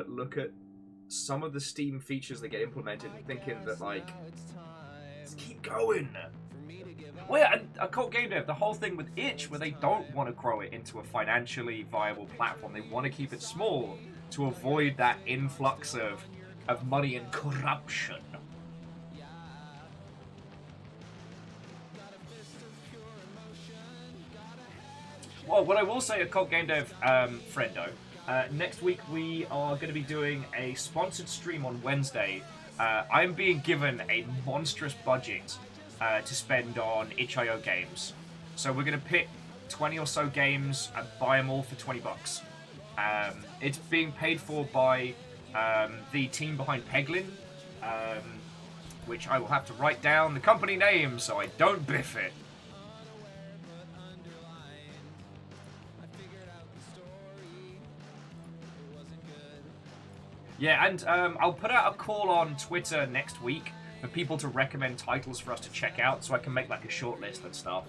look at some of the Steam features that get implemented and thinking that, like, let's keep going. Well, yeah, and Occult Game Dev, the whole thing with Itch, where they don't want to grow it into a financially viable platform. They want to keep it small to avoid that influx of money and corruption. Well, what I will say, Occult Game Dev, friendo, next week we are going to be doing a sponsored stream on Wednesday. I'm being given a monstrous budget to spend on itch.io games. So we're going to pick 20 or so games and buy them all for $20. It's being paid for by the team behind Peglin, which I will have to write down the company name so I don't biff it. Yeah, and I'll put out a call on Twitter next week for people to recommend titles for us to check out, so I can make like a short list and stuff.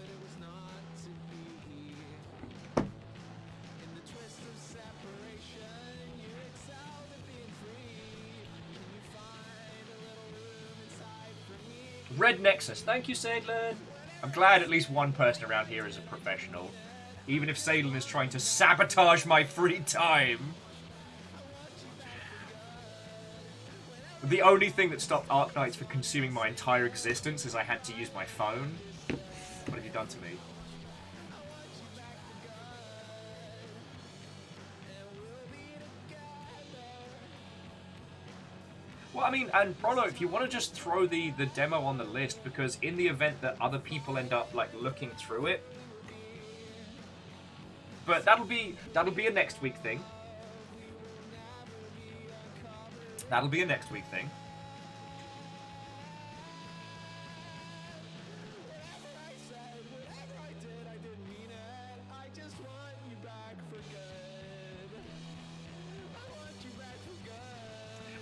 Red Nexus, thank you, Sadlin. I'm glad at least one person around here is a professional, even if Sadlin is trying to sabotage my free time. The only thing that stopped Arknights from consuming my entire existence is I had to use my phone. What have you done to me? Well, I mean, and Prolo, if you want to just throw the demo on the list, because in the event that other people end up like looking through it, but that'll be a next week thing. That'll be a next week thing.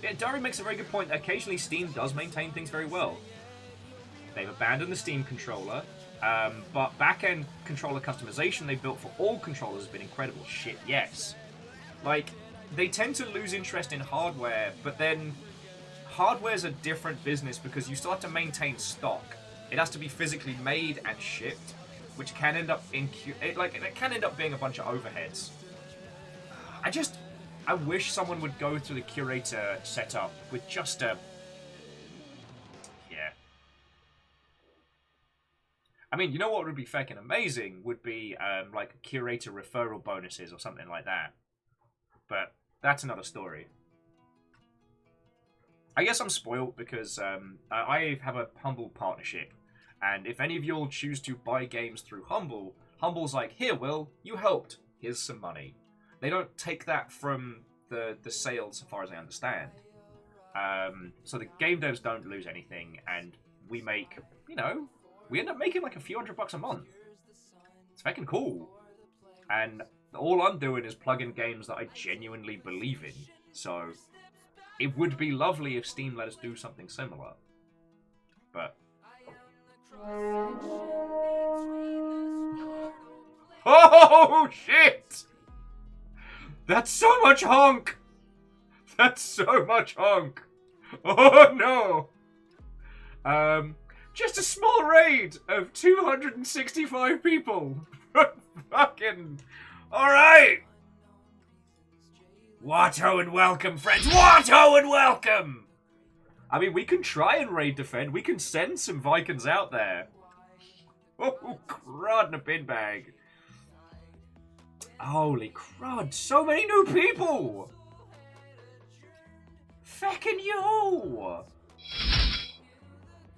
Yeah, Dari makes a very good point. Occasionally, Steam does maintain things very well. They've abandoned the Steam controller, but back-end controller customization they built for all controllers has been incredible. Shit, yes. Like, they tend to lose interest in hardware, but then hardware's a different business because you still have to maintain stock. It has to be physically made and shipped, which can end up it can end up being a bunch of overheads. I wish someone would go through the curator setup with just a... Yeah. I mean, you know what would be fucking amazing? Would be, like, curator referral bonuses or something like that. But that's another story. I guess I'm spoiled because I have a Humble partnership. And if any of you all choose to buy games through Humble, Humble's like, here, Will, you helped. Here's some money. They don't take that from the sales, so far as I understand. So the game devs don't lose anything, and we make, you know, we end up making like a few $100 a month. It's fucking cool. And all I'm doing is plugging games that I genuinely believe in. So it would be lovely if Steam let us do something similar. But... Oh, shit! That's so much honk! That's so much honk! Oh no! Just a small raid of 265 people! Fucking... Alright! Watto and welcome, friends! Watto and welcome! I mean, we can try and raid defend. We can send some Vikings out there. Oh, crud in a bin bag. Holy crud, so many new people! Feckin' you!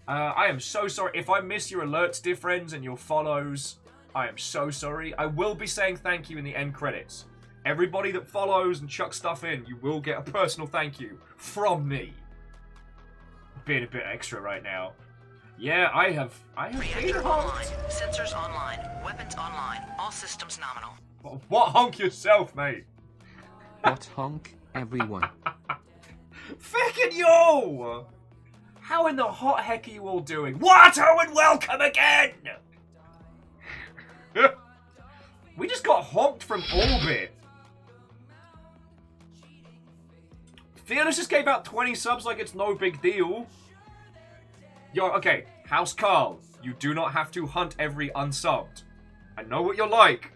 I am so sorry. If I miss your alerts, dear friends, and your follows, I am so sorry. I will be saying thank you in the end credits. Everybody that follows and chucks stuff in, you will get a personal thank you from me. Being a bit extra right now. Yeah, I have Reactor online. Sensors online. Weapons online. All systems nominal. What honk yourself, mate? What honk, everyone? Feckin' yo! How in the hot heck are you all doing? Watto and welcome again! We just got honked from orbit. Fearless just gave out 20 subs like it's no big deal. Yo, okay, House Carl, you do not have to hunt every unsubbed. I know what you're like,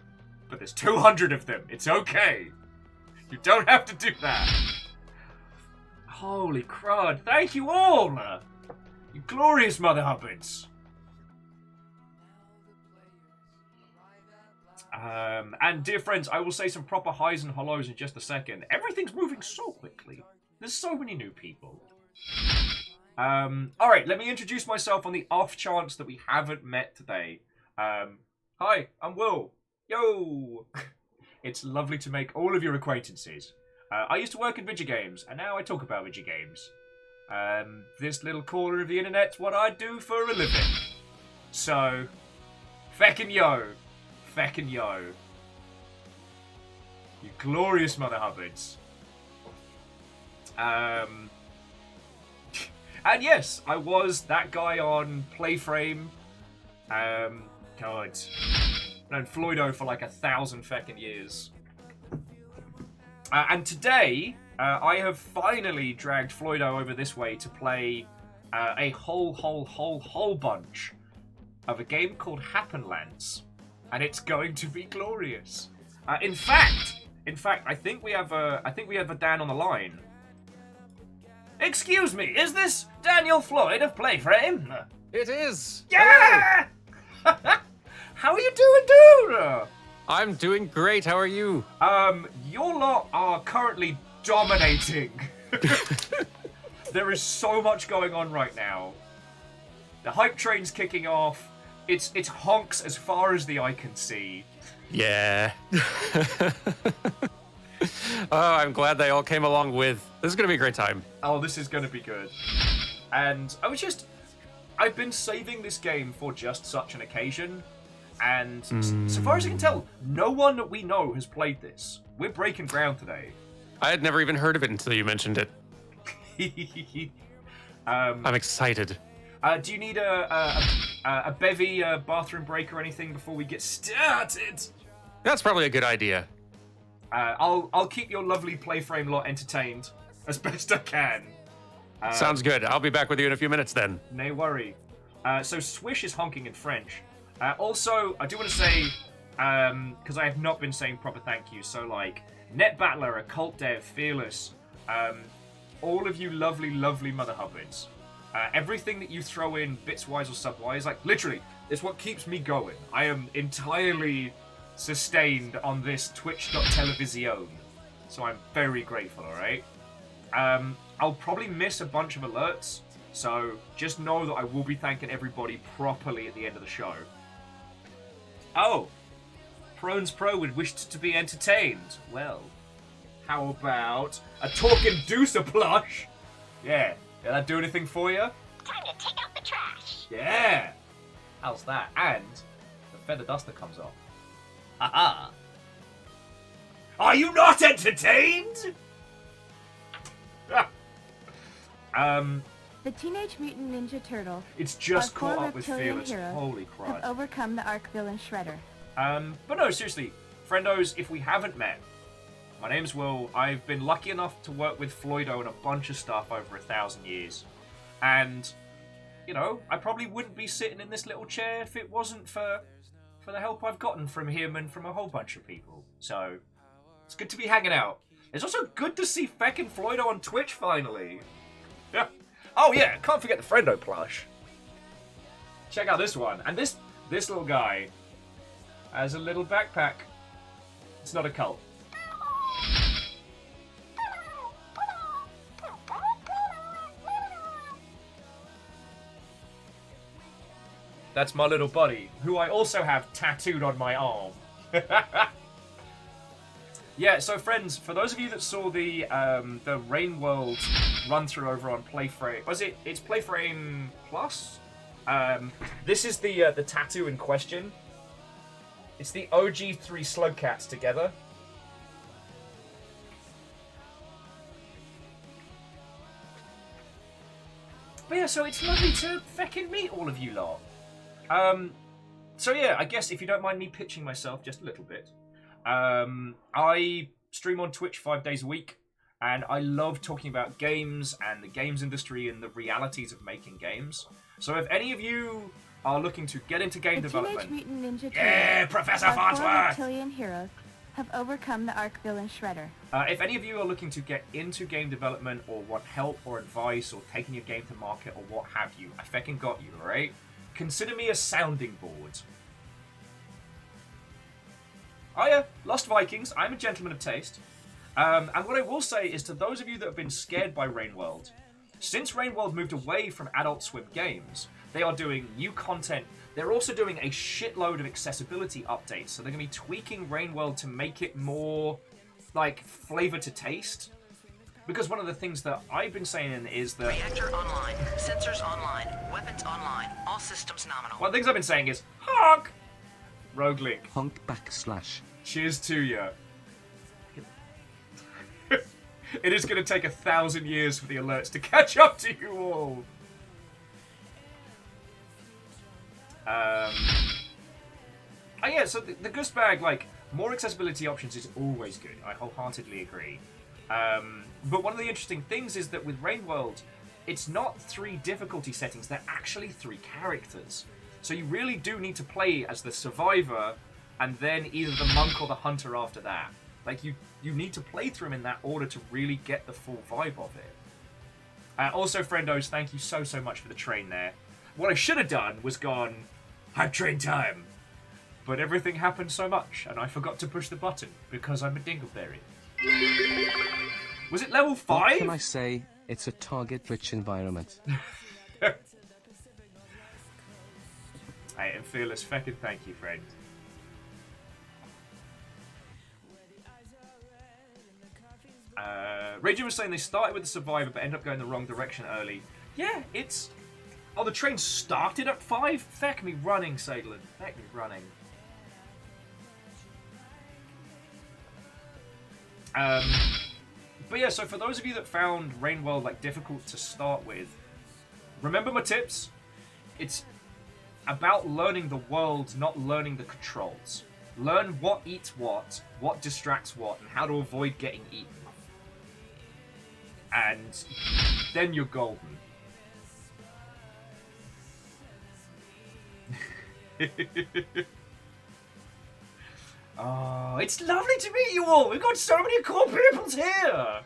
but there's 200 of them. It's okay. You don't have to do that. Holy crud. Thank you all. You glorious mother hubbards. And dear friends, I will say some proper highs and hellos in just a second. Everything's moving so quickly. There's so many new people. Alright, let me introduce myself on the off chance that we haven't met today. Hi, I'm Will. Yo! It's lovely to make all of your acquaintances. I used to work in video games, and now I talk about video games. This little corner of the internet's what I do for a living. So, feckin' yo. Feckin' yo. You glorious mother hubbards. And yes, I was that guy on Playframe. God. Known FLOYDO for like 1,000 feckin' years. And today, I have finally dragged FLOYDO over this way to play a whole bunch of a game called Happenlance. And it's going to be glorious. In fact, I think we have a Dan on the line. Excuse me, is this Daniel Floyd of Playframe? It is! Yeah! How are you doing, dude? I'm doing great, how are you? Your lot are currently dominating. There is so much going on right now. The hype train's kicking off. It's honks as far as the eye can see. Yeah. Oh, I'm glad they all came along with. This is going to be a great time. Oh, this is going to be good. And I've been saving this game for just such an occasion. And so far as I can tell, no one that we know has played this. We're breaking ground today. I had never even heard of it until you mentioned it. I'm excited. Do you need a bevy bathroom break or anything before we get started? That's probably a good idea. I'll keep your lovely playframe lot entertained as best I can. Sounds good. I'll be back with you in a few minutes then. No worry. So Swish is honking in French. Also, I do want to say, because I have not been saying proper thank you, so like Net Battler, Occult Dev, Fearless, all of you lovely, lovely mother hubbards. Everything that you throw in bits-wise or sub-wise, like literally, it's what keeps me going. I am entirely sustained on this twitch.television. So I'm very grateful, alright? I'll probably miss a bunch of alerts, so just know that I will be thanking everybody properly at the end of the show. Oh, Prones Pro would wish to be entertained. Well, how about a talking deucer plush? Yeah, did that do anything for you? Time to take out the trash. Yeah! How's that? And the feather duster comes off. Haha! Are you not entertained? The Teenage Mutant Ninja Turtle. It's just our caught four up with reptilian Fearless. heroes Holy have crap. overcome the Arc-Villain Shredder. But no, seriously, friendos, if we haven't met, my name's Will. I've been lucky enough to work with Floydo and a bunch of stuff over 1,000 years. And, you know, I probably wouldn't be sitting in this little chair if it wasn't for the help I've gotten from him and from a whole bunch of people. So, it's good to be hanging out. It's also good to see feckin' Floydo on Twitch finally. Yeah. Oh yeah, can't forget the Friendo plush. Check out this one. And this little guy has a little backpack. It's not a cult. That's my little buddy, who I also have tattooed on my arm. Yeah, so friends, for those of you that saw the Rain World run through over on Playframe, it's Playframe Plus? This is the tattoo in question. It's the OG 3 Slowcats together. But yeah, so it's lovely to feckin' meet all of you lot. So yeah, I guess if you don't mind me pitching myself just a little bit. I stream on Twitch 5 days a week, and I love talking about games and the games industry and the realities of making games. So if any of you are looking to get into game development... Teenage Mutant Ninja Turtles. Yeah, Professor our Farnsworth! four reptilian heroes have overcome the Arc-Villain Shredder. If any of you are looking to get into game development or want help or advice or taking your game to market or what have you, I feckin' got you, alright? Consider me a sounding board. Oh yeah, Lost Vikings, I'm a gentleman of taste. And what I will say is to those of you that have been scared by Rain World, since Rain World moved away from Adult Swim games, they are doing new content. They're also doing a shitload of accessibility updates, so they're going to be tweaking Rain World to make it more, like, flavor to taste. Because one of the things that I've been saying is that... Reactor online. Sensors online. Weapons online. All systems nominal. One of the things I've been saying is, honk! Rogue Link. Honk /. Cheers to you. It is going to take 1,000 years for the alerts to catch up to you all. Oh yeah, so the Goose Bag, like, more accessibility options is always good. I wholeheartedly agree. But one of the interesting things is that with Rain World, it's not 3 difficulty settings, they're actually 3 characters. So you really do need to play as the survivor, and then either the monk or the hunter after that. Like, you need to play through them in that order to really get the full vibe of it. Also, friendos, thank you so much for the train there. What I should have done was gone, hype train time. But everything happened so much, and I forgot to push the button, because I'm a dingleberry. Was it level 5? What can I say? It's a target-rich environment. Hey, and Fearless, feckin' thank you, friend. Raging was saying they started with the Survivor but ended up going the wrong direction early. Yeah, it's... Oh, the train started at 5? Feck me running, Sadlin. Feck me running. But yeah, so for those of you that found Rain World like difficult to start with, remember my tips? It's about learning the world, not learning the controls. Learn what eats what distracts what, and how to avoid getting eaten. And then you're golden. Oh, it's lovely to meet you all! We've got so many cool people here!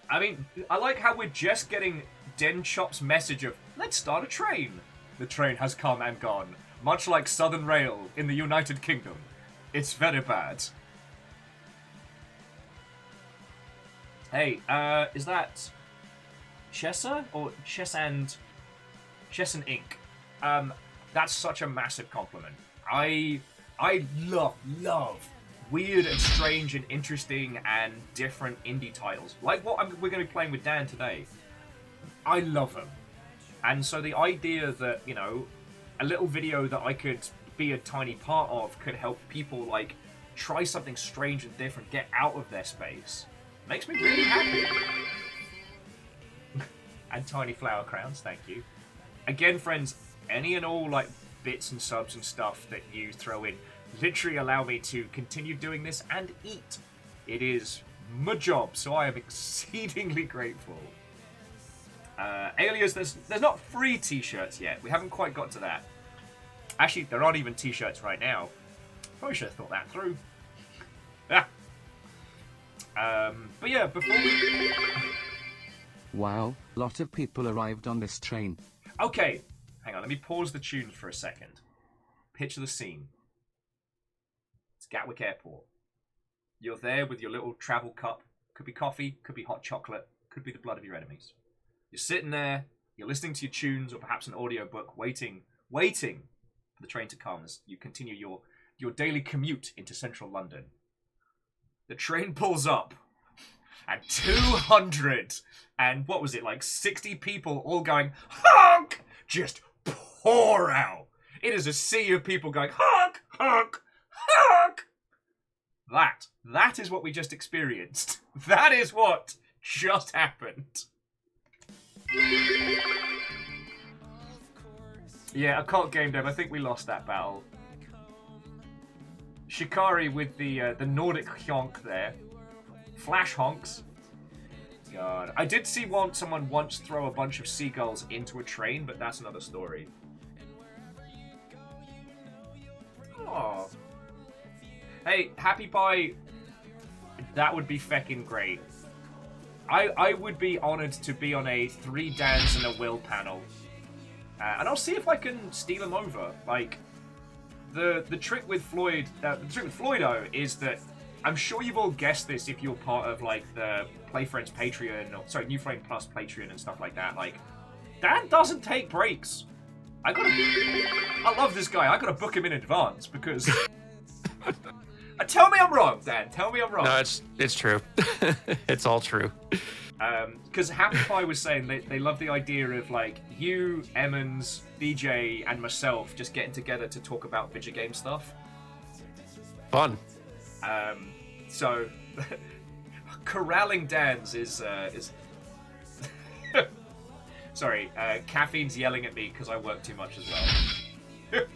I mean, I like how we're just getting Den Chop's message of, let's start a train. The train has come and gone, much like Southern Rail in the United Kingdom. It's very bad. Hey, is that Chessa or Chessan Inc? That's such a massive compliment. I love weird and strange and interesting and different indie titles, like what we're going to be playing with Dan today. I love them, and so the idea that, you know, a little video that I could be a tiny part of could help people like try something strange and different, get out of their space, makes me really happy. And tiny flower crowns, thank you. Again, friends, any and all like bits and subs and stuff that you throw in literally allow me to continue doing this and eat. It is my job, so I am exceedingly grateful. Alias, there's not free t-shirts yet. We haven't quite got to that. Actually, there aren't even t-shirts right now. Probably should have thought that through. But yeah, before we... Wow, lot of people arrived on this train. Okay, hang on, let me pause the tune for a second. Picture the scene. It's Gatwick Airport. You're there with your little travel cup. Could be coffee, could be hot chocolate, could be the blood of your enemies. You're sitting there, you're listening to your tunes or perhaps an audiobook, waiting for the train to come as you continue your daily commute into central London. The train pulls up, and 200 and what was it, like 60 people all going, honk, just pour out. It is a sea of people going, honk, honk, honk. That is what we just experienced. That is what just happened. Yeah, a cult game dev. I think we lost that battle. Shikari with the Nordic honk there. Flash honks. God. I did see someone once throw a bunch of seagulls into a train, but that's another story. Oh. Hey, Happy Pie. That would be feckin' great. I would be honoured to be on a 3 Dans and a Will panel. And I'll see if I can steal him over. Like, the trick with Floyd, the trick with FLOYDO is that I'm sure you've all guessed this if you're part of like the Play Friends Patreon, or sorry, New Flame Plus Patreon and stuff like that. Like, Dan doesn't take breaks. I love this guy. I gotta book him in advance because. Tell me I'm wrong, Dan. Tell me I'm wrong. No, it's true. It's all true. Because Happy Pie was saying they love the idea of like you, Emmons, DJ, and myself just getting together to talk about video game stuff. Fun. So corralling Dan's is sorry, caffeine's yelling at me because I work too much as well.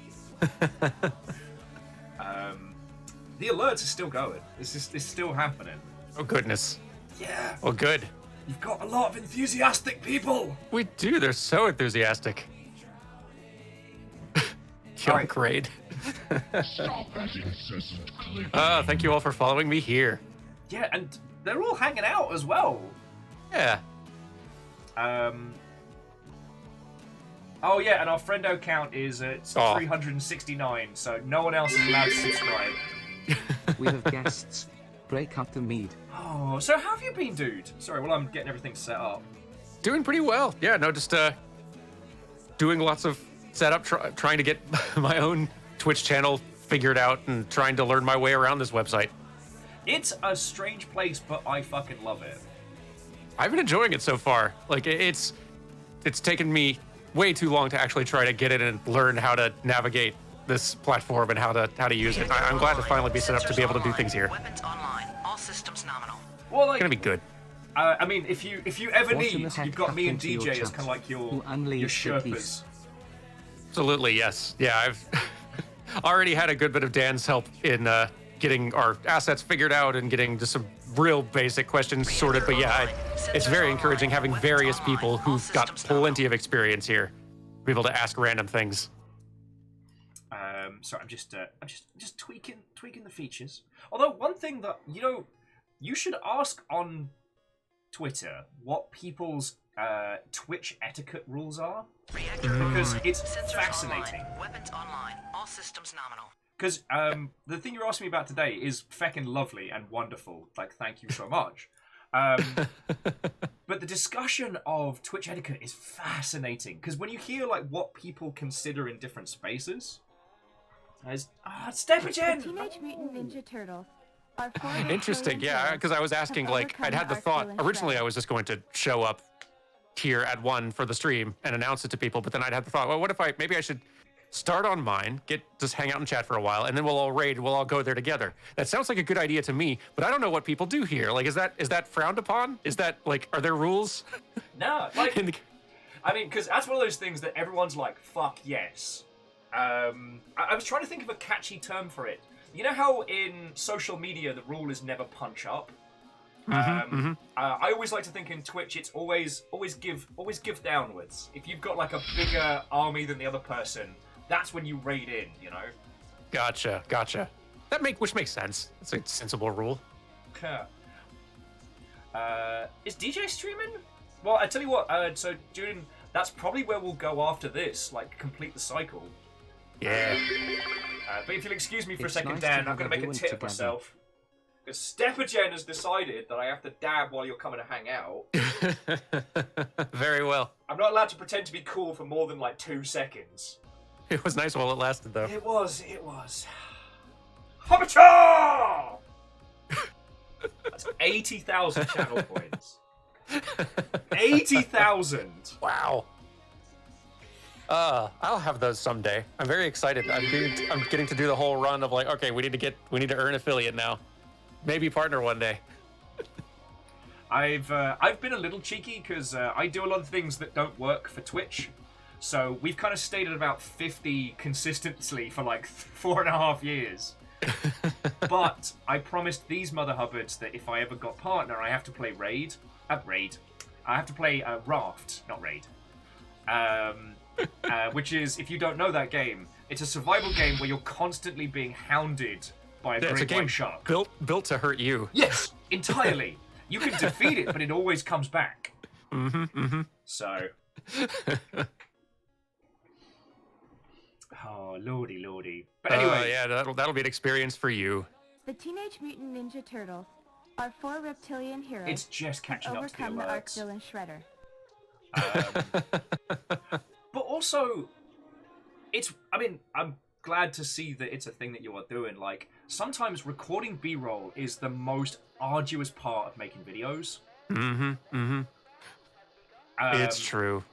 The alerts are still going. It's still happening. Oh goodness. Yeah. Oh good. You've got a lot of enthusiastic people. We do. They're so enthusiastic. You're great. Stop that incessant clicking. Thank you all for following me here. Yeah, and they're all hanging out as well. Yeah. Oh yeah, and our friendo count is at 369, so no one else is allowed to subscribe. We have guests. Break up the mead. Oh, so how have you been, dude? Sorry, well, I'm getting everything set up. Doing pretty well. Yeah, no, just doing lots of setup, trying to get my own Twitch channel figured out and trying to learn my way around this website. It's a strange place, but I fucking love it. I've been enjoying it so far. Like, it's taken me way too long to actually try to get it and learn how to navigate this platform and how to use it. I'm glad to finally be set up to be able to do things here. Weapons online. All systems nominal. Well, like, It's gonna be good. I mean, if you ever What in need, the heck you've got me and happened to your DJ as chat? kind of like your Who unleashed the Sherpas. beast? Absolutely, yes. Yeah, I've already had a good bit of Dan's help in getting our assets figured out and getting just some real basic questions sorted. But yeah, it's very encouraging having various people who've got plenty of experience here be able to ask random things. Sorry, I'm just tweaking the features. Although one thing that you should ask on Twitter what people's Twitch etiquette rules are, because it's fascinating. Weapons online. All systems nominal. Because the thing you're asking me about today is feckin' lovely and wonderful. Like, thank you so much. But the discussion of Twitch etiquette is fascinating, because when you hear like what people consider in different spaces, step The again. Teenage Mutant Ninja Turtles are four Interesting, yeah, because I was asking, like, I'd had the thought, originally I was just going to show up here at 1 for the stream and announce it to people, but then I'd had the thought, well, what if maybe I should start on mine, just hang out and chat for a while, and then we'll all raid, we'll all go there together. That sounds like a good idea to me, but I don't know what people do here. Like, is that frowned upon? Is that, like, are there rules? No, like, I mean, because that's one of those things that everyone's like, fuck yes. I was trying to think of a catchy term for it. You know how in social media the rule is never punch up? I always like to think in Twitch it's always give downwards. If you've got like a bigger army than the other person, that's when you raid in, you know? Gotcha. Which makes sense. It's a sensible rule. Is DJ streaming? Well, I tell you what, so June, that's probably where we'll go after this, like complete the cycle. Yeah. But if you'll excuse me for a It's second, nice Dan, to I'm going have to make a everyone tit of together. myself. Because Steppagen has decided that I have to dab while you're coming to hang out. Very well. I'm not allowed to pretend to be cool for more than like 2 seconds. It was nice while it lasted, though. It was. Habacha! That's 80,000 channel points. 80,000! Wow. I'll have those someday. I'm very excited. I'm getting to do the whole run of like, okay, we need to earn affiliate now. Maybe partner one day. I've been a little cheeky because I do a lot of things that don't work for Twitch. So we've kind of stayed at about 50 consistently for like 4.5 years. But I promised these mother hubbards that if I ever got partner, I have to play Raid. I have to play Raft, not Raid. Which is, if you don't know that game, it's a survival game where you're constantly being hounded by a It's a great game white shark. built to hurt you. Yes, entirely. You can defeat it, but it always comes back. So. Oh, lordy. But anyway. Yeah, that'll be an experience for you. The Teenage Mutant Ninja Turtles are four reptilian heroes It's just who catching up to the overcome the arch alerts. villain Shredder. But also, I'm glad to see that it's a thing that you are doing. Like, sometimes recording B-roll is the most arduous part of making videos. It's true.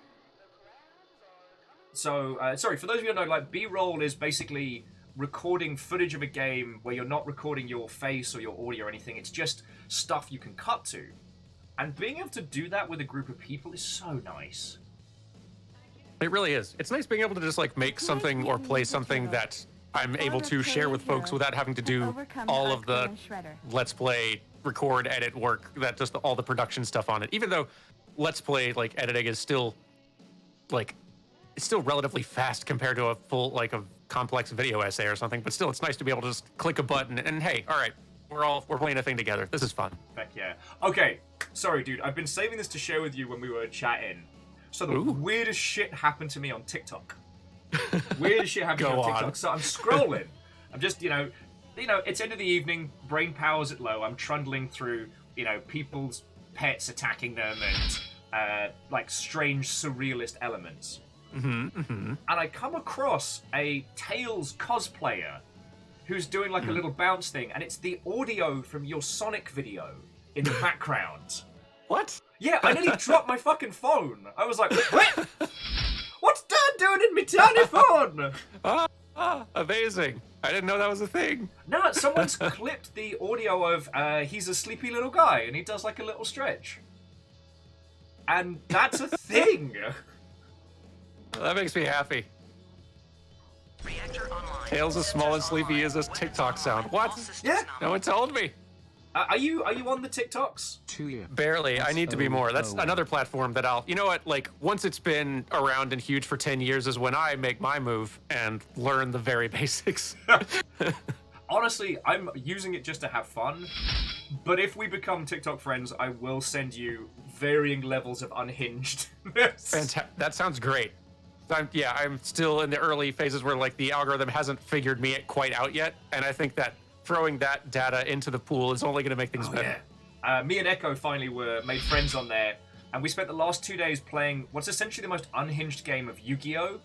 So, sorry, for those of you who don't know, like, B-roll is basically recording footage of a game where you're not recording your face or your audio or anything. It's just stuff you can cut to. And being able to do that with a group of people is so nice. It really is. It's nice being able to just like make something or play something that I'm able to share with folks without having to do all of the Let's Play, record, edit work, that just all the production stuff on it. Even though Let's Play like editing is still like, it's still relatively fast compared to a full like a complex video essay or something, but still it's nice to be able to just click a button and hey, all right, we're playing a thing together. This is fun. Heck yeah. Okay, sorry dude, I've been saving this to share with you when we were chatting. So the Ooh. weirdest shit happened to me on TikTok. Weirdest shit happened to me Go on TikTok. on. So I'm scrolling. I'm just, it's end of the evening, brain power's at low. I'm trundling through, people's pets attacking them and like strange surrealist elements. And I come across a Tails cosplayer who's doing like a little bounce thing, and it's the audio from your Sonic video in the background. What? Yeah, I nearly dropped my fucking phone. I was like, what? What's Dad doing in my tiny phone? Amazing. I didn't know that was a thing. No, someone's clipped the audio of he's a sleepy little guy and he does like a little stretch. And that's a thing. That makes me happy. Reactor online. Tails as small and sleepy as this TikTok sound. What? Yeah. No one told me. Are you on the TikToks? 2 years. Barely. I need to be more. That's another platform that I'll... You know what? Like, once it's been around and huge for 10 years is when I make my move and learn the very basics. Honestly, I'm using it just to have fun. But if we become TikTok friends, I will send you varying levels of unhinged. That sounds great. I'm still in the early phases where, like, the algorithm hasn't figured me quite out yet. And I think that throwing that data into the pool is only going to make things better. Yeah. Me and Echo finally made friends on there, and we spent the last 2 days playing what's essentially the most unhinged game of Yu-Gi-Oh!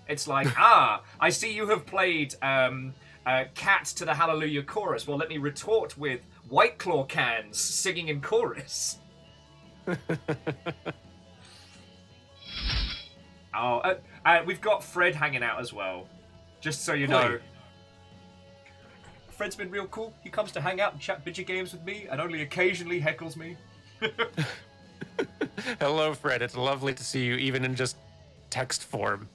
It's like, I see you have played Cat to the Hallelujah chorus. Well, let me retort with White Claw cans singing in chorus. We've got Fred hanging out as well, just so you know. Fred's been real cool. He comes to hang out and chat video games with me, and only occasionally heckles me. Hello, Fred. It's lovely to see you, even in just text form.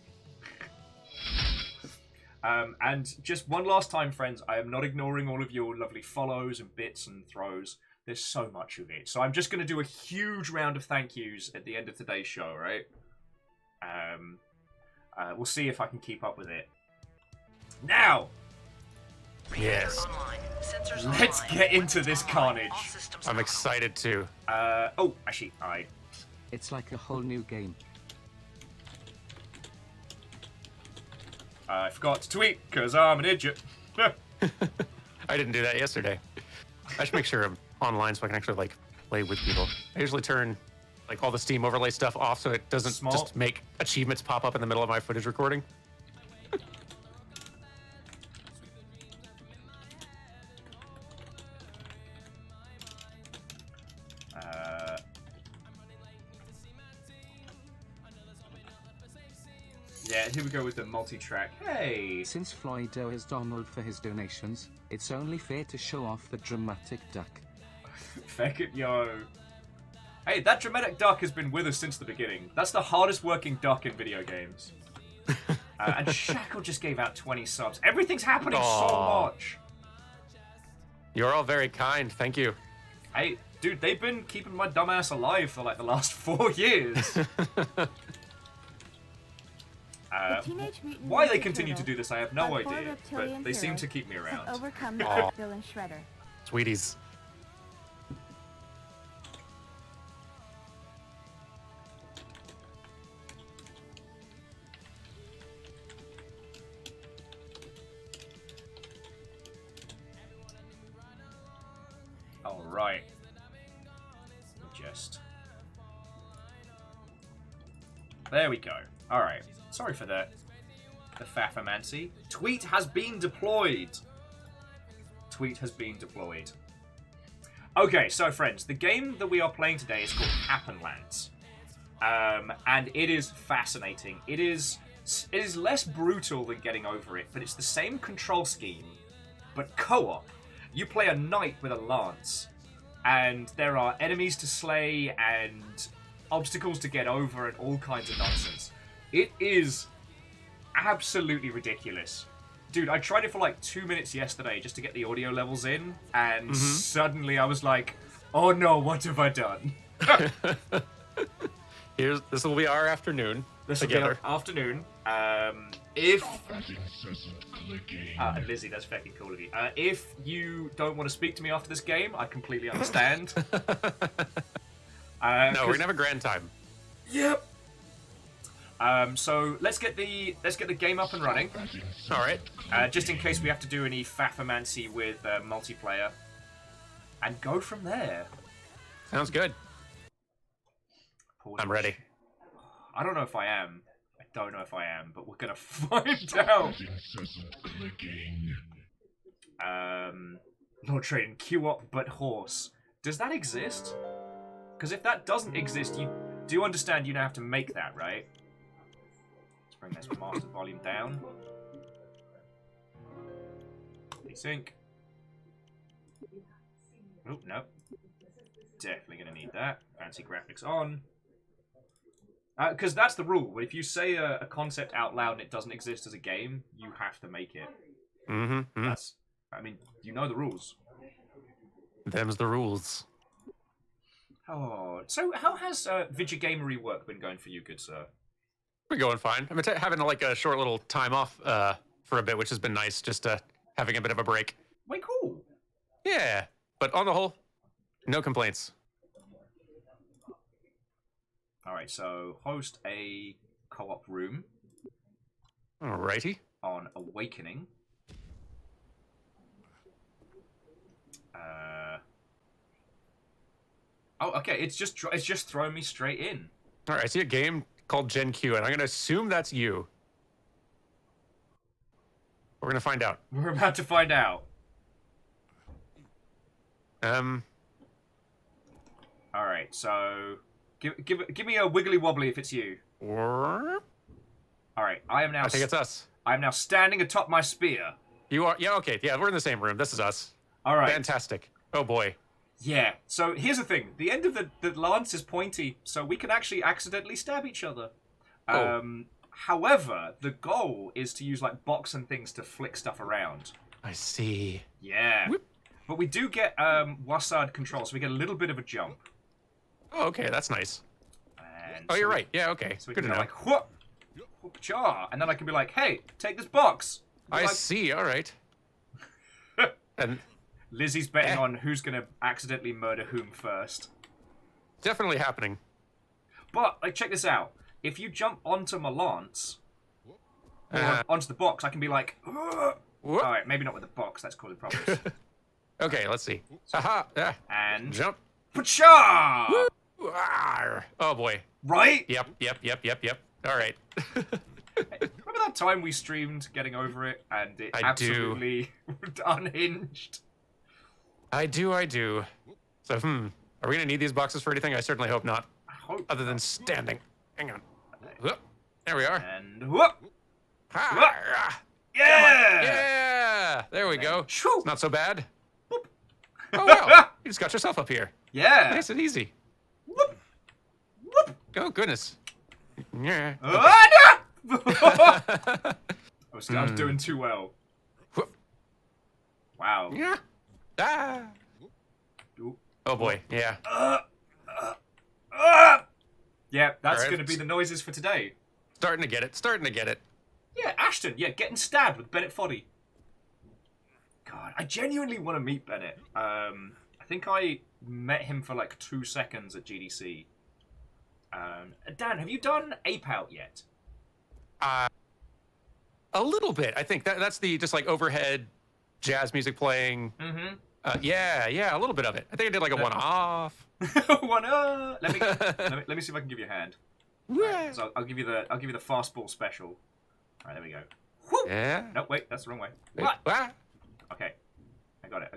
And just one last time, friends, I am not ignoring all of your lovely follows and bits and throws. There's so much of it. So I'm just going to do a huge round of thank yous at the end of today's show, right? We'll see if I can keep up with it. Now! Yes. Let's get into this carnage. I'm excited too. Actually, It's like a whole new game. I forgot to tweet, because I'm an idiot. I didn't do that yesterday. I should make sure I'm online so I can actually, like, play with people. I usually turn, like, all the Steam overlay stuff off so it doesn't just make achievements pop up in the middle of my footage recording. Yeah, here we go with the multi-track. Hey! Since Floydo has Donald for his donations, it's only fair to show off the dramatic duck. Feck it, yo. Hey, that dramatic duck has been with us since the beginning. That's the hardest working duck in video games. And Shackle just gave out 20 subs. Everything's happening so much. You're all very kind. Thank you. Hey, dude, they've been keeping my dumbass alive for like the last 4 years. Why they continue to do this, I have no idea. But they seem to keep me around. Overcome the Arc Villain Shredder. Sweeties. Alright. Just. There we go. Alright. Sorry for that. The Faffamancy. Tweet has been deployed. Tweet has been deployed. Okay, so friends, the game that we are playing today is called Happenlance. And it is fascinating. It is less brutal than Getting Over It, but it's the same control scheme, but co-op. You play a knight with a lance, and there are enemies to slay and obstacles to get over and all kinds of nonsense. It is absolutely ridiculous. Dude, I tried it for like 2 minutes yesterday just to get the audio levels in, and suddenly I was like, oh no, what have I done? This will be our afternoon. This will together. be our afternoon. If... That incessant clicking. and Lizzie, that's fucking cool of you. If you don't want to speak to me after this game, I completely understand. No, we're gonna have a grand time. Yep. So let's get the game up and running. All right. Just in case we have to do any faffermancy with multiplayer, and go from there. Sounds good. I'm ready. I don't know if I am. I don't know if I am, but we're gonna find out. Lord Trading, QOP but horse. Does that exist? Because if that doesn't exist, you do understand you now have to make that, right? Let's bring this master volume down. Desync. Oh, no. Definitely gonna need that. Fancy graphics on. Because that's the rule. If you say a concept out loud and it doesn't exist as a game, you have to make it. Mm-hmm. That's, I mean, you know the rules. Them's the rules. Oh, so how has Vigigamery work been going for you, good sir? We're going fine. I'm having like a short little time off for a bit, which has been nice. Just having a bit of a break. Way cool. Yeah, but on the whole, no complaints. All right, so host a co-op room. Alrighty. On Awakening. Oh, okay. It's just throwing me straight in. All right, I see a game called Gen Q, and I'm gonna assume that's you. We're gonna find out. We're about to find out. Um. All right, so give me a wiggly wobbly if it's you. Or. All right, I think it's us. I am now standing atop my spear. You are. Yeah. Okay. Yeah, we're in the same room. This is us. All right. Fantastic. Oh boy. Yeah. So here's the thing: the end of the lance is pointy, so we can actually accidentally stab each other. Oh. However, the goal is to use like box and things to flick stuff around. I see. Yeah. Whoop. But we do get Wasad control, so we get a little bit of a jump. Oh, okay, that's nice. And oh, you're right. Yeah, okay. So we Good can to go know. like, whoop, whoop, cha, and then I can be like, hey, take this box. I like, see. All right. And Lizzie's betting on who's going to accidentally murder whom first. definitely happening. But, like, check this out. If you jump onto my lance, or onto the box, I can be like, alright, maybe not with the box, that's causing problems. Okay, let's see. Haha. Yeah. And Jump. Pacha! Oh boy. Right? Yep. All right. Remember that time we streamed Getting Over It and it I absolutely unhinged? I do. So, are we gonna need these boxes for anything? I certainly hope not. I hope Other than standing. Hang on. Whoop. There we are. And whoop! Ha! Yeah! Yeah! There we go. Shoo! It's not so bad. Oh wow! You just got yourself up here. Yeah! Nice and easy. Whoop! Whoop! Oh goodness. Yeah. Ah, no! I was doing too well. Whoop. Wow. Yeah. Ah. Ooh. Oh boy. Yeah. Yeah, that's Alright. going to be the noises for today. Starting to get it. Yeah, Ashton. Yeah, getting stabbed with Bennett Foddy. God, I genuinely want to meet Bennett. I think I met him for like 2 seconds at GDC. Dan, have you done Ape Out yet? A little bit. I think that's the just like overhead jazz music playing. Mm-hmm. Yeah, a little bit of it. I think I did like a one-off. Let me see if I can give you a hand. Right, so I'll give you the fastball special. All right, there we go. Woo! Yeah. No, wait, that's the wrong way. Wait, What? ah. Okay, I got it.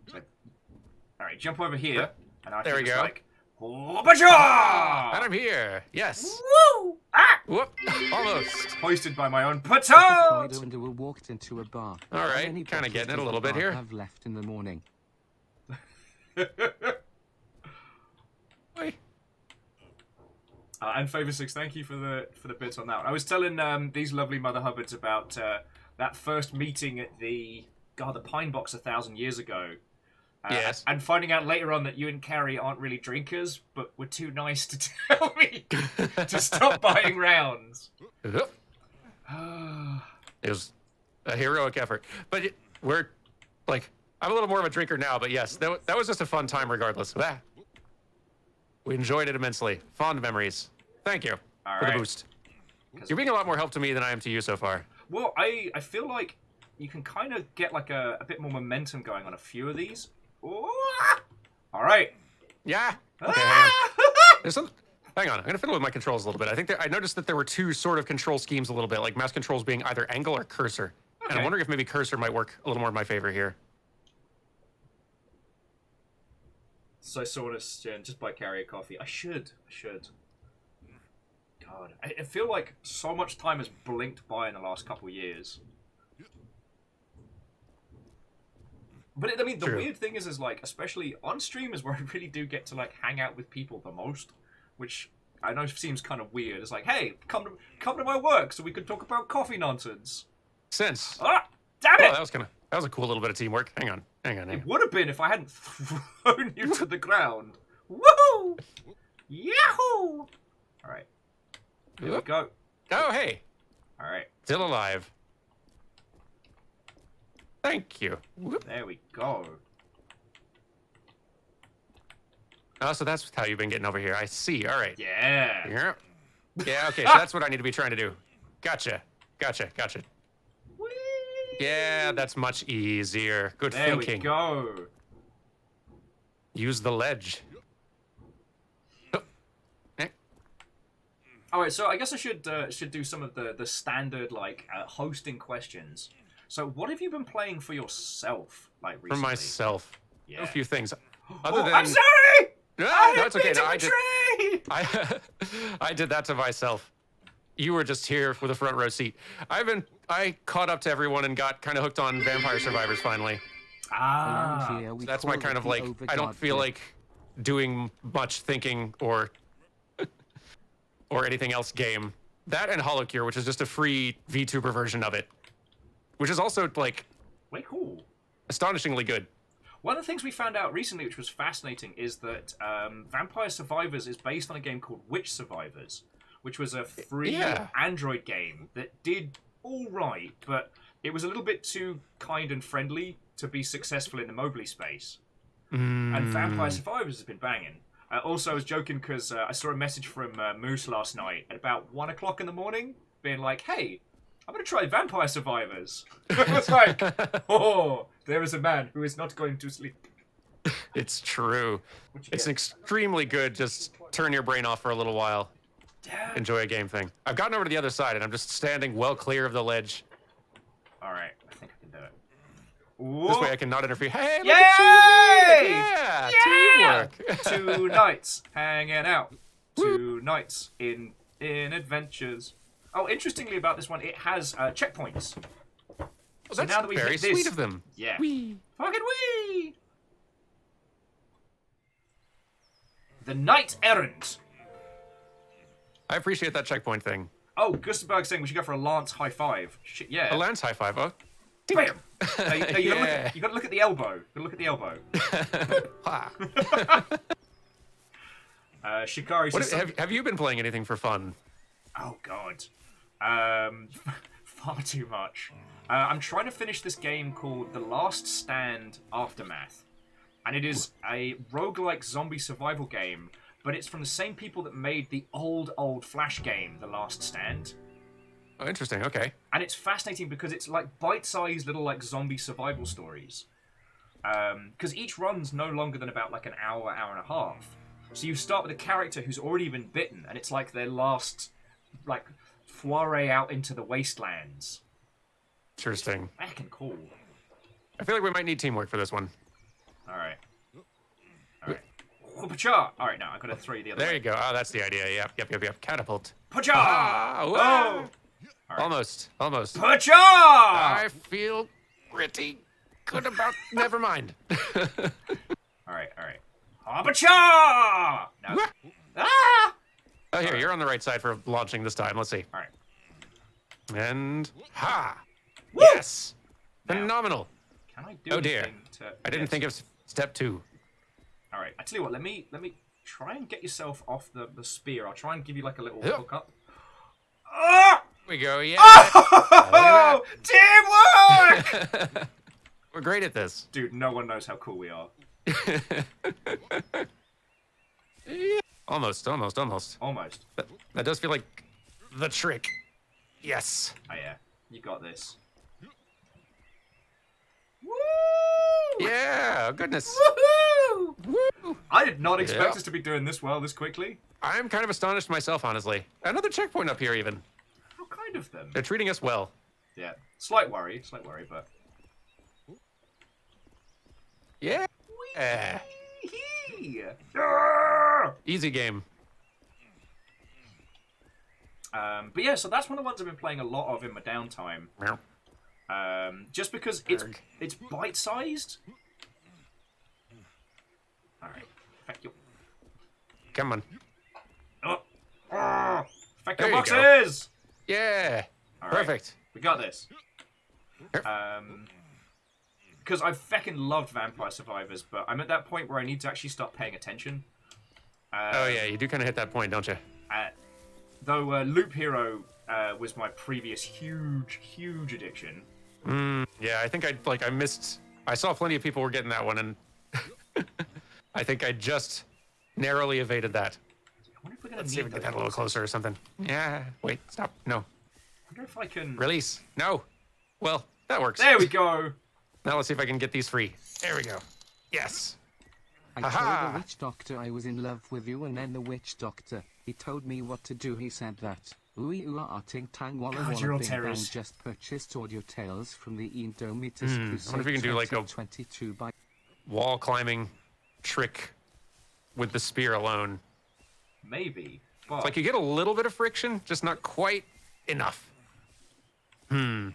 So, all right, jump over here, and I There we just go. like, Whoop-a-cha! And I'm here. Yes. Woo! Ah! Whoop. Almost. Hoisted by my own FLOYDO petard. and Will walked into a bar. All How right, many kinda bottles getting it a does little the bit bar here. Have left in the morning. Wait. And Favor 6, thank you for the bits on that one. I was telling these lovely Mother Hubbards about that first meeting at the Pine Box 1,000 years ago. Yes. And finding out later on that you and Carrie aren't really drinkers, but were too nice to tell me to stop buying rounds. It was a heroic effort. But we're, like, I'm a little more of a drinker now, but yes, that was just a fun time regardless. We enjoyed it immensely. Fond memories. Thank you All for the right. boost. You're being a lot more help to me than I am to you so far. Well, I feel like you can kind of get like a bit more momentum going on a few of these. All right. Yeah. Okay, hang on. There's some. Hang on. I'm gonna fiddle with my controls a little bit. I think I noticed that there were two sort of control schemes a little bit, like mouse controls being either angle or cursor. And I'm wondering if maybe cursor might work a little more in my favor here. So sawdust just buy carrier coffee. I should. God, I feel like so much time has blinked by in the last couple of years. But I mean, the weird thing is like, especially on stream is where I really do get to like hang out with people the most, which I know seems kind of weird. It's like, hey, come to my work so we can talk about coffee nonsense. Since. Ah, damn it! That was a cool little bit of teamwork. Hang on. It would have been if I hadn't thrown you to the ground. Woohoo! Yahoo! All right. Here we go. Oh, hey. All right. Still alive. Thank you. Whoop. There we go. Oh, so that's how you've been getting over here. I see. All right. Yeah. Yeah, okay. So that's what I need to be trying to do. Gotcha. Whee! Yeah, that's much easier. Good there thinking. There we go. Use the ledge. All right, so I guess I should do some of the standard like hosting questions. So, what have you been playing for yourself, like recently? For myself, a few things. Other than I'm sorry. No, it's okay. No, I did that to myself. You were just here with a front row seat. I caught up to everyone and got kind of hooked on Vampire Survivors finally. Ah, so that's my kind of like. I don't feel like doing much thinking or anything else game. That and HoloCure, which is just a free VTuber version of it, which is also like way cool, astonishingly good. One of the things we found out recently, which was fascinating, is that Vampire Survivors is based on a game called Witch Survivors, which was a free Android game that did all right, but it was a little bit too kind and friendly to be successful in the mobile space. And Vampire Survivors has been banging. Also, I was joking because I saw a message from Moose last night at about 1 o'clock in the morning, being like, hey, I'm going to try Vampire Survivors. I was like, oh, there is a man who is not going to sleep. It's true. It's extremely good. Just turn your brain off for a little while. Damn. Enjoy a game thing. I've gotten over to the other side, and I'm just standing well clear of the ledge. All right, I think I can do it. This way I can not interfere. Hey, Yay! Yeah! Teamwork. 2 nights hanging out. 2 nights in adventures. Oh, interestingly about this one, it has checkpoints. Oh, so that's now that we very hit this, sweet of them. Yeah. Whee. Fucking wee! The Knight Errant. I appreciate that checkpoint thing. Oh, Gustenberg saying we should go for a Lance high five. Shit, yeah. A Lance high five, oh. Bam! No, you gotta look at the elbow. You gotta look at the elbow. Shikari says... Have you been playing anything for fun? Oh, God. Far too much. I'm trying to finish this game called The Last Stand Aftermath. And it is a roguelike zombie survival game, but it's from the same people that made the old Flash game, The Last Stand. Oh, interesting. Okay. And it's fascinating because it's like bite-sized little like zombie survival stories. Because each run's no longer than about like an hour and a half. So you start with a character who's already been bitten, and it's like their last like foray out into the wastelands. Interesting. Fucking cool. I feel like we might need teamwork for this one. All right. Whoop-a-cha! All right, now I've got to throw you the other way. There you go. Oh, that's the idea. Yep. Catapult. Pacha! Oh! Right. Almost. Pacha! I feel pretty good about... Never mind. All right. Pacha! Now... Ah! Oh, here, you're on the right side for launching this time. Let's see. All right. And... Ha! Woo! Yes! Now, phenomenal. Can I do anything to... I didn't think of step 2. All right. I tell you what. Let me try and get yourself off the spear. I'll try and give you like a little hook up. Ah! Here we go. Yeah. Oh! Teamwork! We're great at this. Dude, no one knows how cool we are. Yeah. Almost. Almost. That does feel like the trick. Yes. Oh yeah, you got this. Woo! Yeah, goodness. Woohoo! Woo! I did not expect Yeah. us to be doing this well this quickly. I'm kind of astonished myself, honestly. Another checkpoint up here, even. How kind of them. They're treating us well. Yeah, slight worry, but. Yeah. Whee! Ah! Easy game. But yeah, so that's one of the ones I've been playing a lot of in my downtime. Meow. Just because it's bite-sized. All right, thank you. Come on. Thank There your you go. boxes. Yeah. All right, Perfect. we got this. Here. Because I feckin' loved Vampire Survivors, but I'm at that point where I need to actually start paying attention. Oh, yeah, you do kind of hit that point, don't you? Though Loop Hero was my previous huge addiction. Yeah, I think I missed... I saw plenty of people were getting that one, and I think I just narrowly evaded that. I wonder if we're gonna Let's need see if we get those that a little boxes. closer or something. Yeah, wait, stop. No. I wonder if I can... Release. No. Well, that works. There we go. Now let's see if I can get these free. There we go. Yes. I Aha! told the witch doctor I was in love with you, and then the witch doctor, he told me what to do. He said that, ooey ooh ah ting tang walla God, walla you're all bing bang, terrorists. just purchased audio tales from the Indomitus I wonder if you can do like a 22 by wall climbing trick with the spear alone. Maybe. But It's like you get a little bit of friction, just not quite enough. Alright,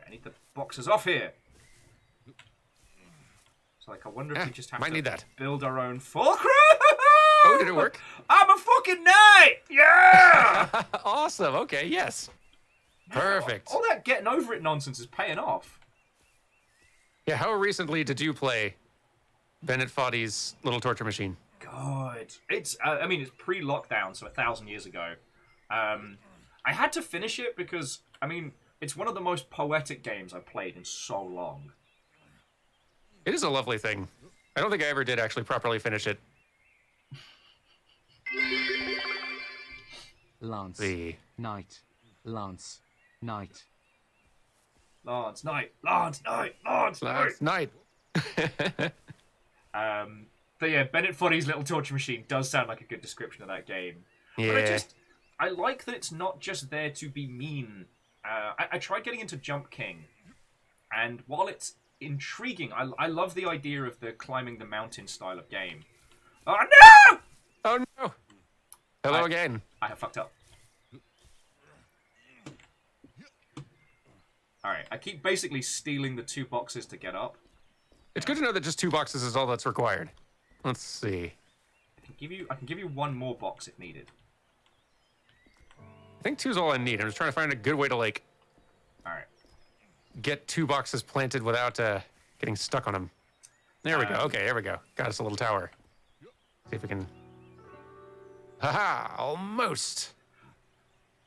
I need the boxes off here. So like, I wonder if we just have might to need that. build our own fulcrum. Oh, did it work? I'm a fucking knight! Yeah! Awesome. Okay, yes. Perfect. All that getting over it nonsense is paying off. Yeah, how recently did you play Bennett Foddy's Little Torture Machine? God. It's, I mean, it's pre-lockdown, so 1,000 years ago. I had to finish it because, I mean, it's one of the most poetic games I've played in so long. It is a lovely thing. I don't think I ever did actually properly finish it. Lance, The Knight, Lance, Knight. Lance, knight, Lance, knight, Lance, knight. last night. But yeah, Bennett Foddy's Little Torture Machine does sound like a good description of that game. Yeah. But I like that it's not just there to be mean. I tried getting into Jump King, and while it's intriguing, I love the idea of the climbing the mountain style of game. Oh no! Oh no. Hello again. I have fucked up. Alright, I keep basically stealing the 2 boxes to get up. It's good to know that just 2 boxes is all that's required. Let's see. I can give you 1 more box if needed. I think 2 is all I need. I'm just trying to find a good way to like Alright. get 2 boxes planted without getting stuck on them. There we go. Okay, there we go. Got us a little tower. See if we can. Haha! Almost.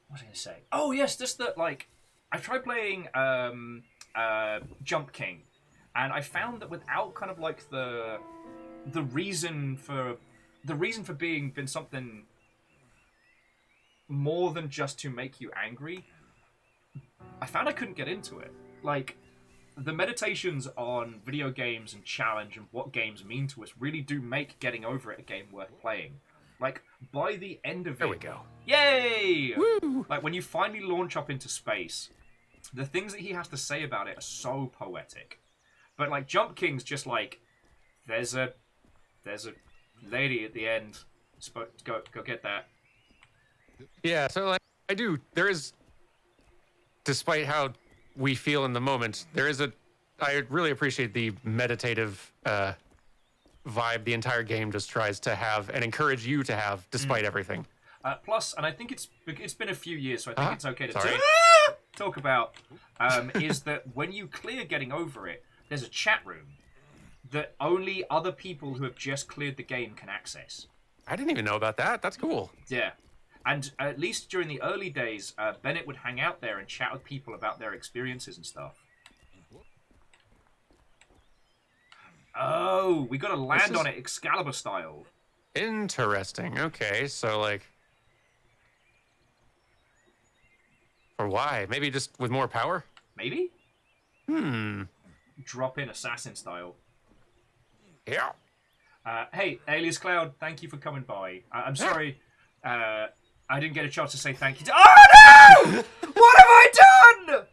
What was I going to say? Oh, yes, just that, like, I tried playing Jump King, and I found that without kind of like the reason for being something more than just to make you angry, I found I couldn't get into it. Like, the meditations on video games and challenge and what games mean to us really do make getting over it a game worth playing. Like, by the end of it... There we go. Yay! Woo! Like, when you finally launch up into space, the things that he has to say about it are so poetic. But, like, Jump King's just like, there's a lady at the end. Go get that. Yeah, so like I do. There is, despite how we feel in the moment, there is I really appreciate the meditative vibe the entire game just tries to have and encourage you to have, despite everything. Plus, and I think it's been a few years, so I think it's okay to Sorry. talk about, is that when you clear getting over it, there's a chat room that only other people who have just cleared the game can access. I didn't even know about that. That's cool. Yeah. And at least during the early days, Bennett would hang out there and chat with people about their experiences and stuff. Oh, we got to land on it Excalibur style. Interesting. Okay, so like, Or why? Maybe just with more power? Maybe? Drop in assassin style. Yeah. Hey, Alias Cloud, thank you for coming by. I'm sorry, I didn't get a chance to say thank you to— Oh no! What have I done?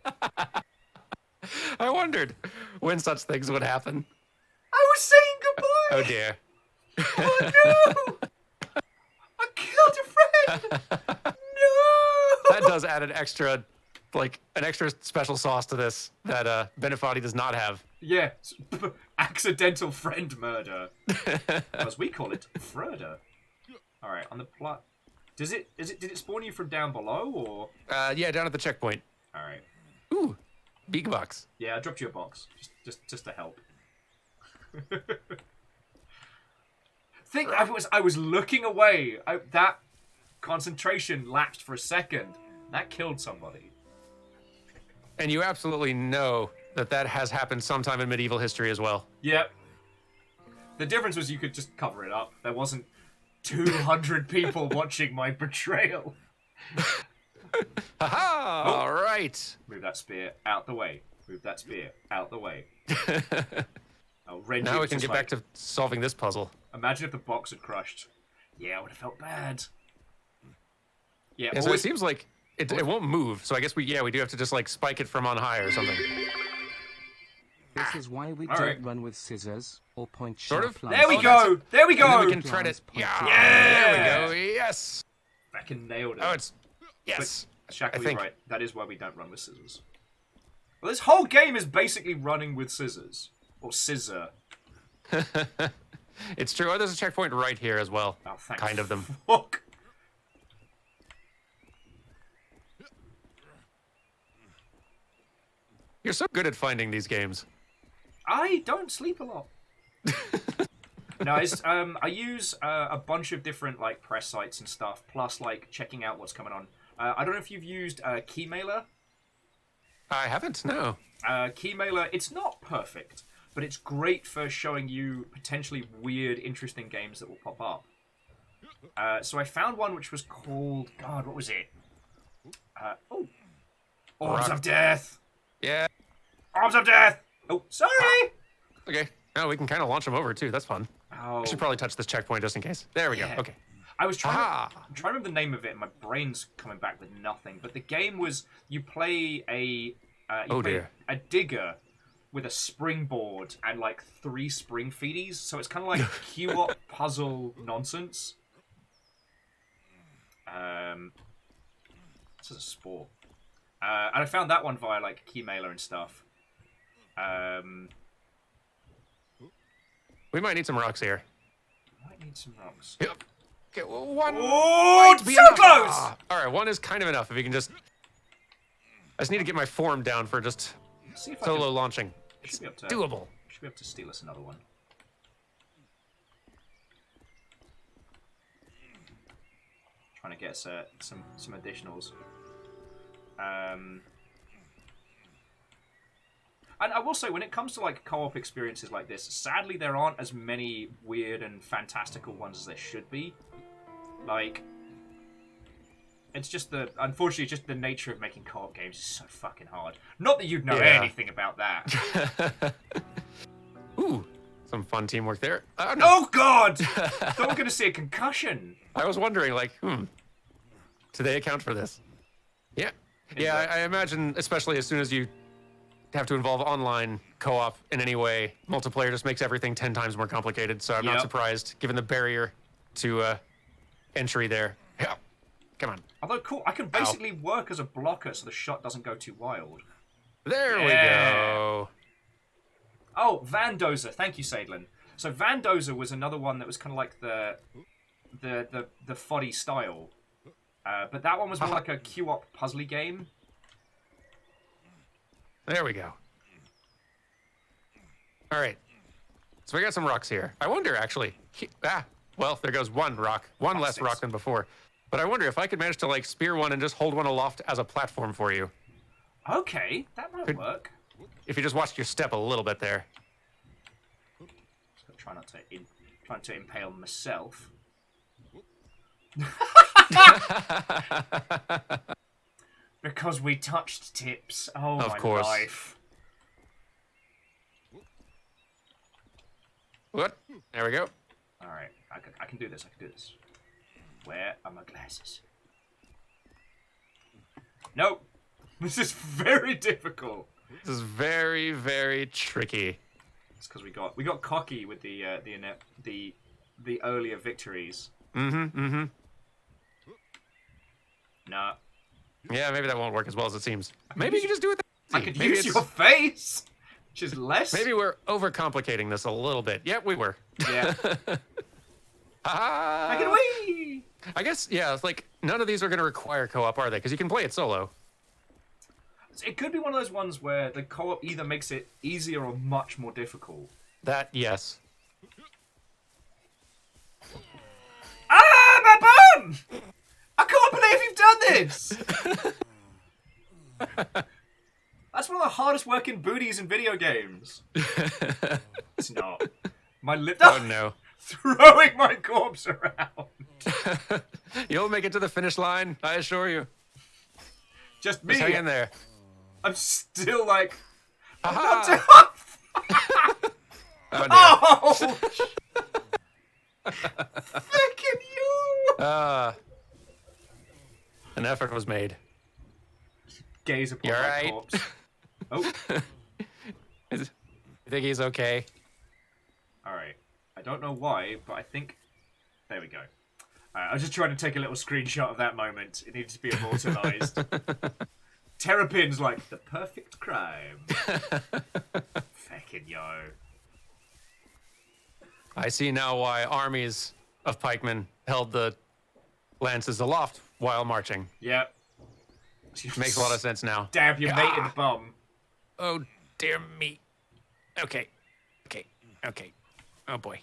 I wondered when such things would happen. I was saying goodbye! Oh dear. Oh no! I killed a friend! No! That does add an extra special sauce to this that Benefati does not have. Yeah, accidental friend murder. As we call it, Frodo. Alright, on the plot. Did it spawn you from down below, or? Yeah, down at the checkpoint. Alright. Ooh, big box. Yeah, I dropped you a box. Just to help. I was looking away. That concentration lapsed for a second. That killed somebody. And you absolutely know that has happened sometime in medieval history as well. Yep. The difference was you could just cover it up. There wasn't 200 people watching my betrayal. Haha! Oh. All right. Move that spear out the way. Move that spear out the way. Oh, Renji Now we was can just get back to solving this puzzle. Imagine if the box had crushed. Yeah, I would have felt bad. Yeah, And so it seems like it won't move. So I guess we do have to just like spike it from on high or something. This is why we All don't right. run with scissors or point Sort sharp of. lines. There we go! There we And then go! we can tread it. Yeah. Yeah! There we go. Yes. Fucking nailed it. Oh, it's yes. Shackle, I think- you're right. That is why we don't run with scissors. Well, this whole game is basically running with scissors. Or scissor. It's true. Oh, there's a checkpoint right here as well. Oh, thank Kind of them. Fuck. You're so good at finding these games. I don't sleep a lot. No, I use a bunch of different like press sites and stuff, plus like checking out what's coming on. I don't know if you've used Keymailer. I haven't. No. Keymailer, it's not perfect, but it's great for showing you potentially weird, interesting games that will pop up. So I found one which was called, God, what was it? Orbs of Death. Yeah. Orbs of Death. Oh, sorry. Okay. Oh, we can kind of launch them over too. That's fun. Oh, I should probably touch this checkpoint just in case. There we Yeah. go. Okay. I was trying. Aha. I'm trying to remember the name of it, and my brain's coming back with nothing. But the game was you play a a digger with a springboard and like 3 spring feedies, so it's kind of like QWOP puzzle nonsense. This is a sport, and I found that one via like Keymailer and stuff. We might need some rocks here. Might need some rocks. Yep. Okay, well, one. Oh, might be so enough. close! Ah, all right, one is kind of enough. If you can just, I just need to get my form down for just See if I solo can, launching. should be able to, Doable. Should be able to steal us another one. Trying to get us some additionals. And I will say, when it comes to like co-op experiences like this, sadly there aren't as many weird and fantastical ones as there should be. Like, it's just unfortunately, just the nature of making co-op games is so fucking hard. Not that you'd know anything about that. Ooh, some fun teamwork there. No. Oh God! Thought we were gonna see a concussion. I was wondering, like, do they account for this? Yeah. Yeah, I imagine, especially as soon as you have to involve online co-op in any way, multiplayer just makes everything 10 times more complicated. So I'm not surprised, given the barrier to entry there. Yeah. Come on. Although, cool, I can basically work as a blocker so the shot doesn't go too wild. There we go. Oh, Van Dozer. Thank you, Sadlin. So Van Dozer was another one that was kind of like the foddy style. But that one was more like a QWOP puzzly game. There we go. All right. So we got some rocks here. I wonder, actually. Well, there goes one rock. One less rock than before. But I wonder if I could manage to, like, spear one and just hold one aloft as a platform for you. Okay, that might work. If you just watched your step a little bit there. Just try not to impale myself. Because we touched tips. Oh, Of my course. life. What? There we go. Alright, I can do this, I can do this. Where are my glasses? Nope. This is very difficult. This is very, very tricky. It's because we got cocky with the earlier victories. Mm-hmm. Nah. Yeah, maybe that won't work as well as it seems. Maybe you can just do it. I could maybe use your face, which is less. Maybe we're overcomplicating this a little bit. Yep, we were. Yeah. I can wee. I guess, yeah, it's like, none of these are going to require co-op, are they? Because you can play it solo. It could be one of those ones where the co-op either makes it easier or much more difficult. That, yes. Ah, my bum! I can't believe you've done this! That's one of the hardest working booties in video games. It's not. My lip. Oh, no. Throwing my corpse around. You'll make it to the finish line, I assure you. Just me. Just hang in there. I'm still like. Aha! Oh, no. Oh! Fucking you! An effort was made. Gaze upon You my alright? corpse. Oh. You think he's okay? Alright. I don't know why, but I think... There we go. I was just trying to take a little screenshot of that moment. It needs to be immortalized. Terrapin's like, the perfect crime. Fucking yo. I see now why armies of pikemen held the lances aloft while marching. Yep. Makes a lot of sense now. Dab your mate in the bum. Oh, dear me. Okay. Oh, boy.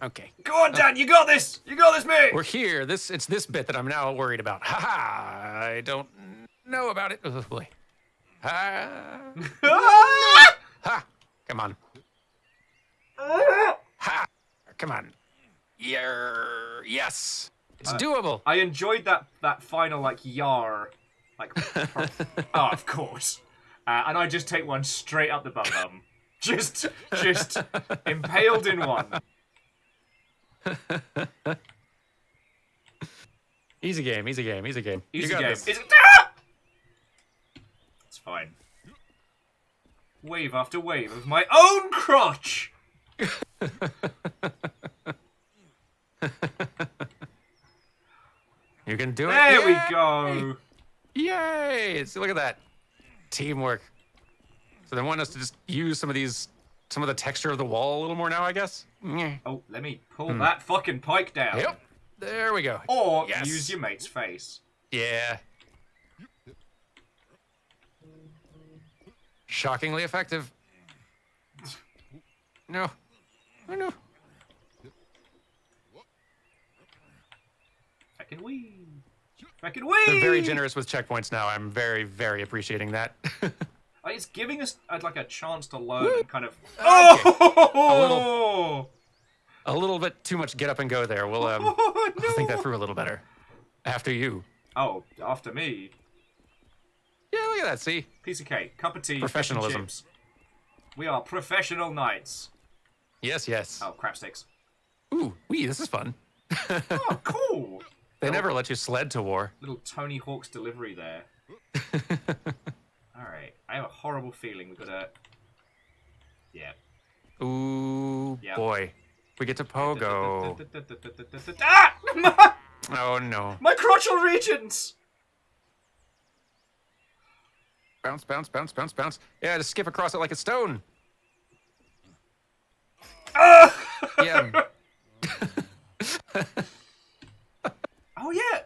Okay. Go on, Dan, you got this! You got this, mate! We're here. It's this bit that I'm now worried about. Ha! I don't know about it. Oh, boy. Ha! Ha! Come on. Ha! Come on. Yes! It's doable. I enjoyed that final, like, yar. Like, oh, of course. And I just take one straight up the bum. Just impaled in one. Easy game. Easy game. This. It's fine. Wave after wave of my own crotch! You can do it. There we Yay! go. Yay! See, look at that. Teamwork. So they want us to just use some of the texture of the wall a little more now, I guess? Oh, let me pull that fucking pike down. Yep. There we go. Or Yes. use your mate's face. Yeah. Shockingly effective. No. Oh, no. Fucking wee. Fucking wee! They're very generous with checkpoints now. I'm very, very appreciating that. It's giving us like a chance to learn and kind of. Okay. Oh! A little bit too much get up and go there. We'll Oh, I'll think that through a little better. After you. Oh, after me. Yeah, look at that. See? Piece of cake, cup of tea, Professionalism. fish and chips. We are professional knights. Yes. Oh, crap sticks. Ooh, this is fun. Oh, cool. They never let you sled to war. Little Tony Hawk's delivery there. Alright, I have a horrible feeling we've got to... Yeah. Ooh, Yep. boy. We get to pogo. Ah! Oh, no. My crotchal regions! Bounce. Yeah, just skip across it like a stone. Yeah. Oh, yeah.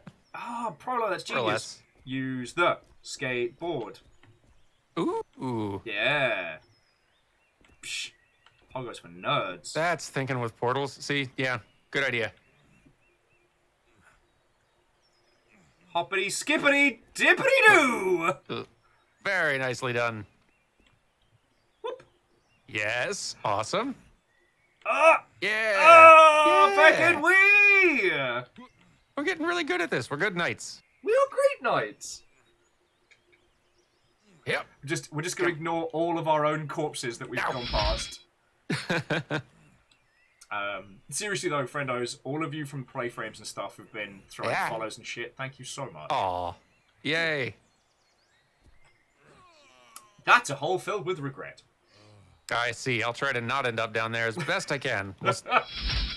Prolo, that's More or genius. less. Use the skateboard. Ooh. Yeah. Psh. Pogo's for nerds. That's thinking with portals. See? Yeah. Good idea. Hoppity skippity dippity doo! Very nicely done. Whoop. Yes. Awesome. Ah! Yeah. Oh, Yeah. fucking wee! We're getting really good at this. We're good knights. We are great knights. Yep. We're just going to ignore all of our own corpses that we've gone past. Seriously though, friendos, all of you from Play Frames and stuff have been throwing follows and shit. Thank you so much. Aw. Yay. That's a hole filled with regret. I see. I'll try to not end up down there as best I can. We'll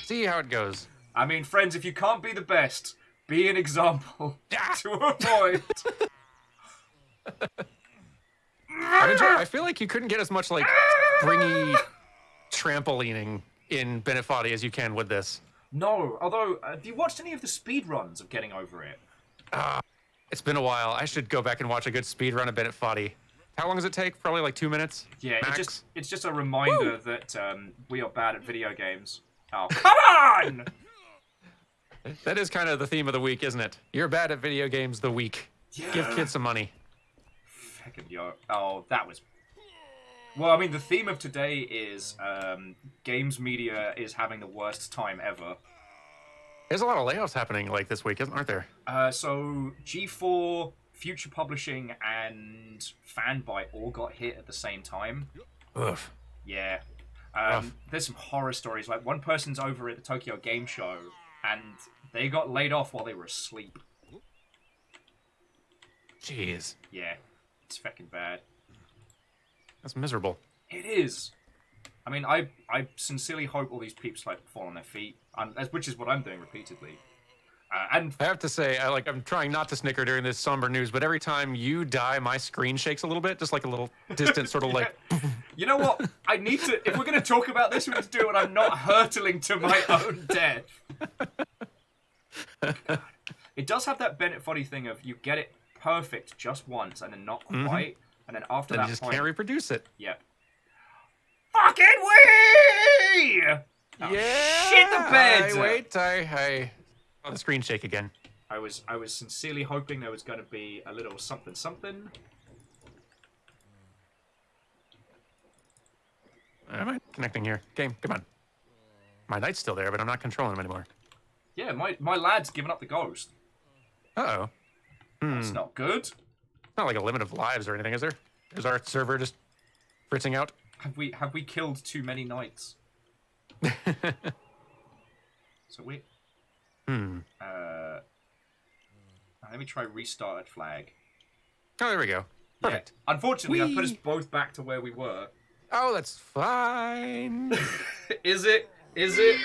see how it goes. I mean, friends, if you can't be the best, be an example to avoid. I feel like you couldn't get as much like springy trampolining in Benefati as you can with this. No, although, have you watched any of the speed runs of getting over it? It's been a while. I should go back and watch a good speed run of Benefati. How long does it take? Probably like 2 minutes. Yeah, max. it's just a reminder that we are bad at video games. Oh, come on! That is kind of the theme of the week, isn't it? You're bad at video games the week. Yeah. Give kids some money. Fucking yo. Oh, that was... Well, I mean, the theme of today is games media is having the worst time ever. There's a lot of layoffs happening like this week, aren't there? So G4, Future Publishing, and Fanbyte all got hit at the same time. Oof. Yeah. There's some horror stories. Like, one person's over at the Tokyo Game Show, and they got laid off while they were asleep. Jeez. Yeah. It's fucking bad. That's miserable. It is. I mean, I sincerely hope all these peeps, like, fall on their feet, which is what I'm doing repeatedly. And I have to say, I'm trying not to snicker during this somber news, but every time you die, my screen shakes a little bit, just like a little distant sort of like... You know what? I need to... If we're going to talk about this, we need to do it when I'm not hurtling to my own death. It does have that Bennett Foddy thing of you get it perfect just once, and then not quite, and then after Then that you just point... can't reproduce it. Yep. Fucking wee! Oh, Yeah! shit the bed! I oh, the screen shake again. I was sincerely hoping there was going to be a little something something. Am I connecting here? Game, come on. My knight's still there, but I'm not controlling him anymore. Yeah, my lad's given up the ghost. Uh-oh. That's not good. It's not like a limit of lives or anything, is there? Is our server just fritzing out? Have we killed too many knights? So we... let me try restart at flag. Oh, there we go. Perfect. Yeah. Unfortunately, Whee! I put us both back to where we were. Oh, that's fine. Is it? Is it?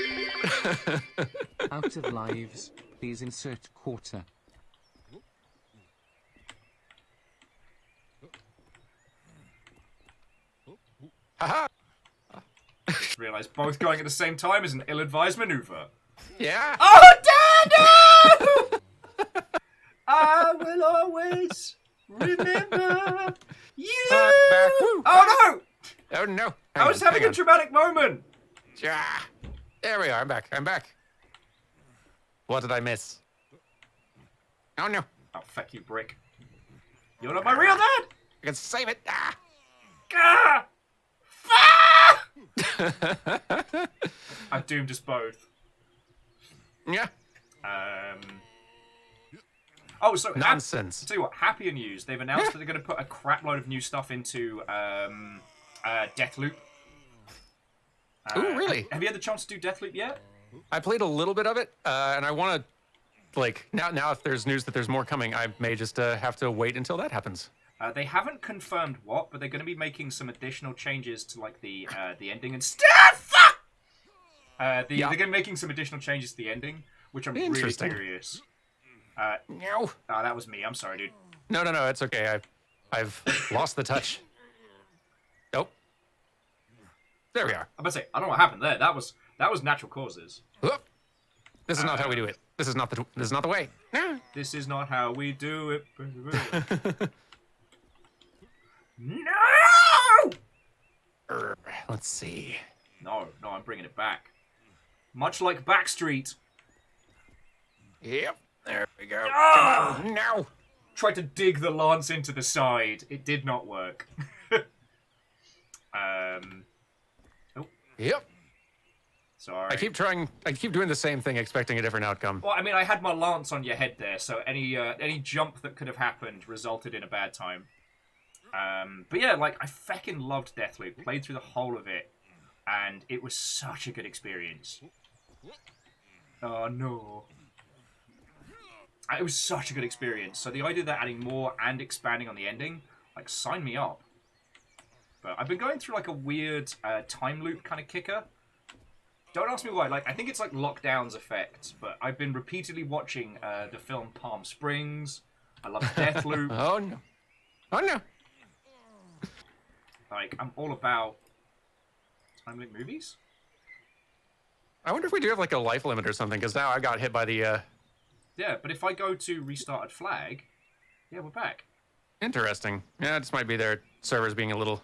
Out of lives, please insert quarter. Haha. Realize both going at the same time is an ill-advised maneuver. Yeah. Oh, Dad! I will always remember you. Back. Oh no! Oh no. I was having a dramatic moment. Yeah. There we are. I'm back. I'm back. What did I miss? Oh no. Oh, fuck you, Brick. You're not my real dad! I can save it. Ah. Ah! Ah! I've doomed us both. Yeah. Oh, so Nonsense. I'll tell you what, happier news. They've announced that they're going to put a crap load of new stuff into Deathloop. Ooh, really? Have you had the chance to do Deathloop yet? I played a little bit of it, and I want to, like, now if there's news that there's more coming, I may just have to wait until that happens. They haven't confirmed what, but they're going to be making some additional changes to, like, the ending and stuff. They're going to be making some additional changes to the ending, which I'm really curious. No. Oh, that was me. I'm sorry, dude. No, it's okay. I've lost the touch. Nope. There we are. I'm about to say, I don't know what happened there. That was natural causes. Whoop. This is not how we do it. This is not the way. This is not how we do it. No! Let's see. No, I'm bringing it back. Much like Backstreet. Yep. There we go. Ah! Come on, no. Tried to dig the lance into the side. It did not work. Oh. Yep. Sorry. I keep doing the same thing, expecting a different outcome. Well, I mean, I had my lance on your head there, so any jump that could have happened resulted in a bad time. But yeah, like, I feckin' loved Deathloop. Played through the whole of it, and it was such a good experience. Oh, no. It was such a good experience. So the idea that adding more and expanding on the ending, like, sign me up. But I've been going through, like, a weird time loop kind of kicker. Don't ask me why. Like, I think it's, like, Lockdown's effect, but I've been repeatedly watching the film Palm Springs. I love Deathloop. Oh, no. Oh, no. Like, I'm all about time loop movies. I wonder if we do have, like, a life limit or something, because now I got hit by the, Yeah, but if I go to restarted flag, yeah, we're back. Interesting. Yeah, this might be their servers being a little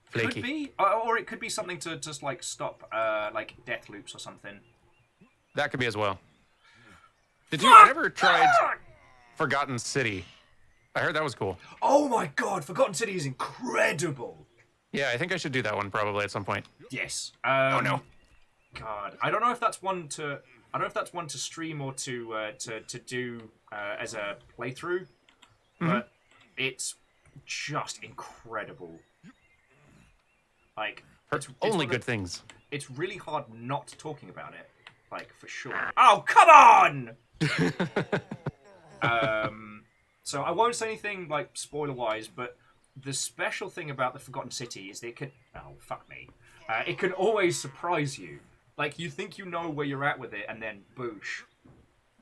flaky. Could be, or it could be something to just, like, stop, like, death loops or something. That could be as well. Did you ever tried Forgotten City? I heard that was cool. Oh my god, Forgotten City is incredible. Yeah, I think I should do that one probably at some point. Yes. Oh no. God, I don't know if that's one to. I don't know if that's one to stream or to do as a playthrough, but it's just incredible. Like, it's Only good things. It's really hard not talking about it, like, for sure. Oh, come on! So I won't say anything, like, spoiler-wise, but the special thing about the Forgotten City is that it can... Oh, fuck me. It can always surprise you. Like, you think you know where you're at with it, and then boosh.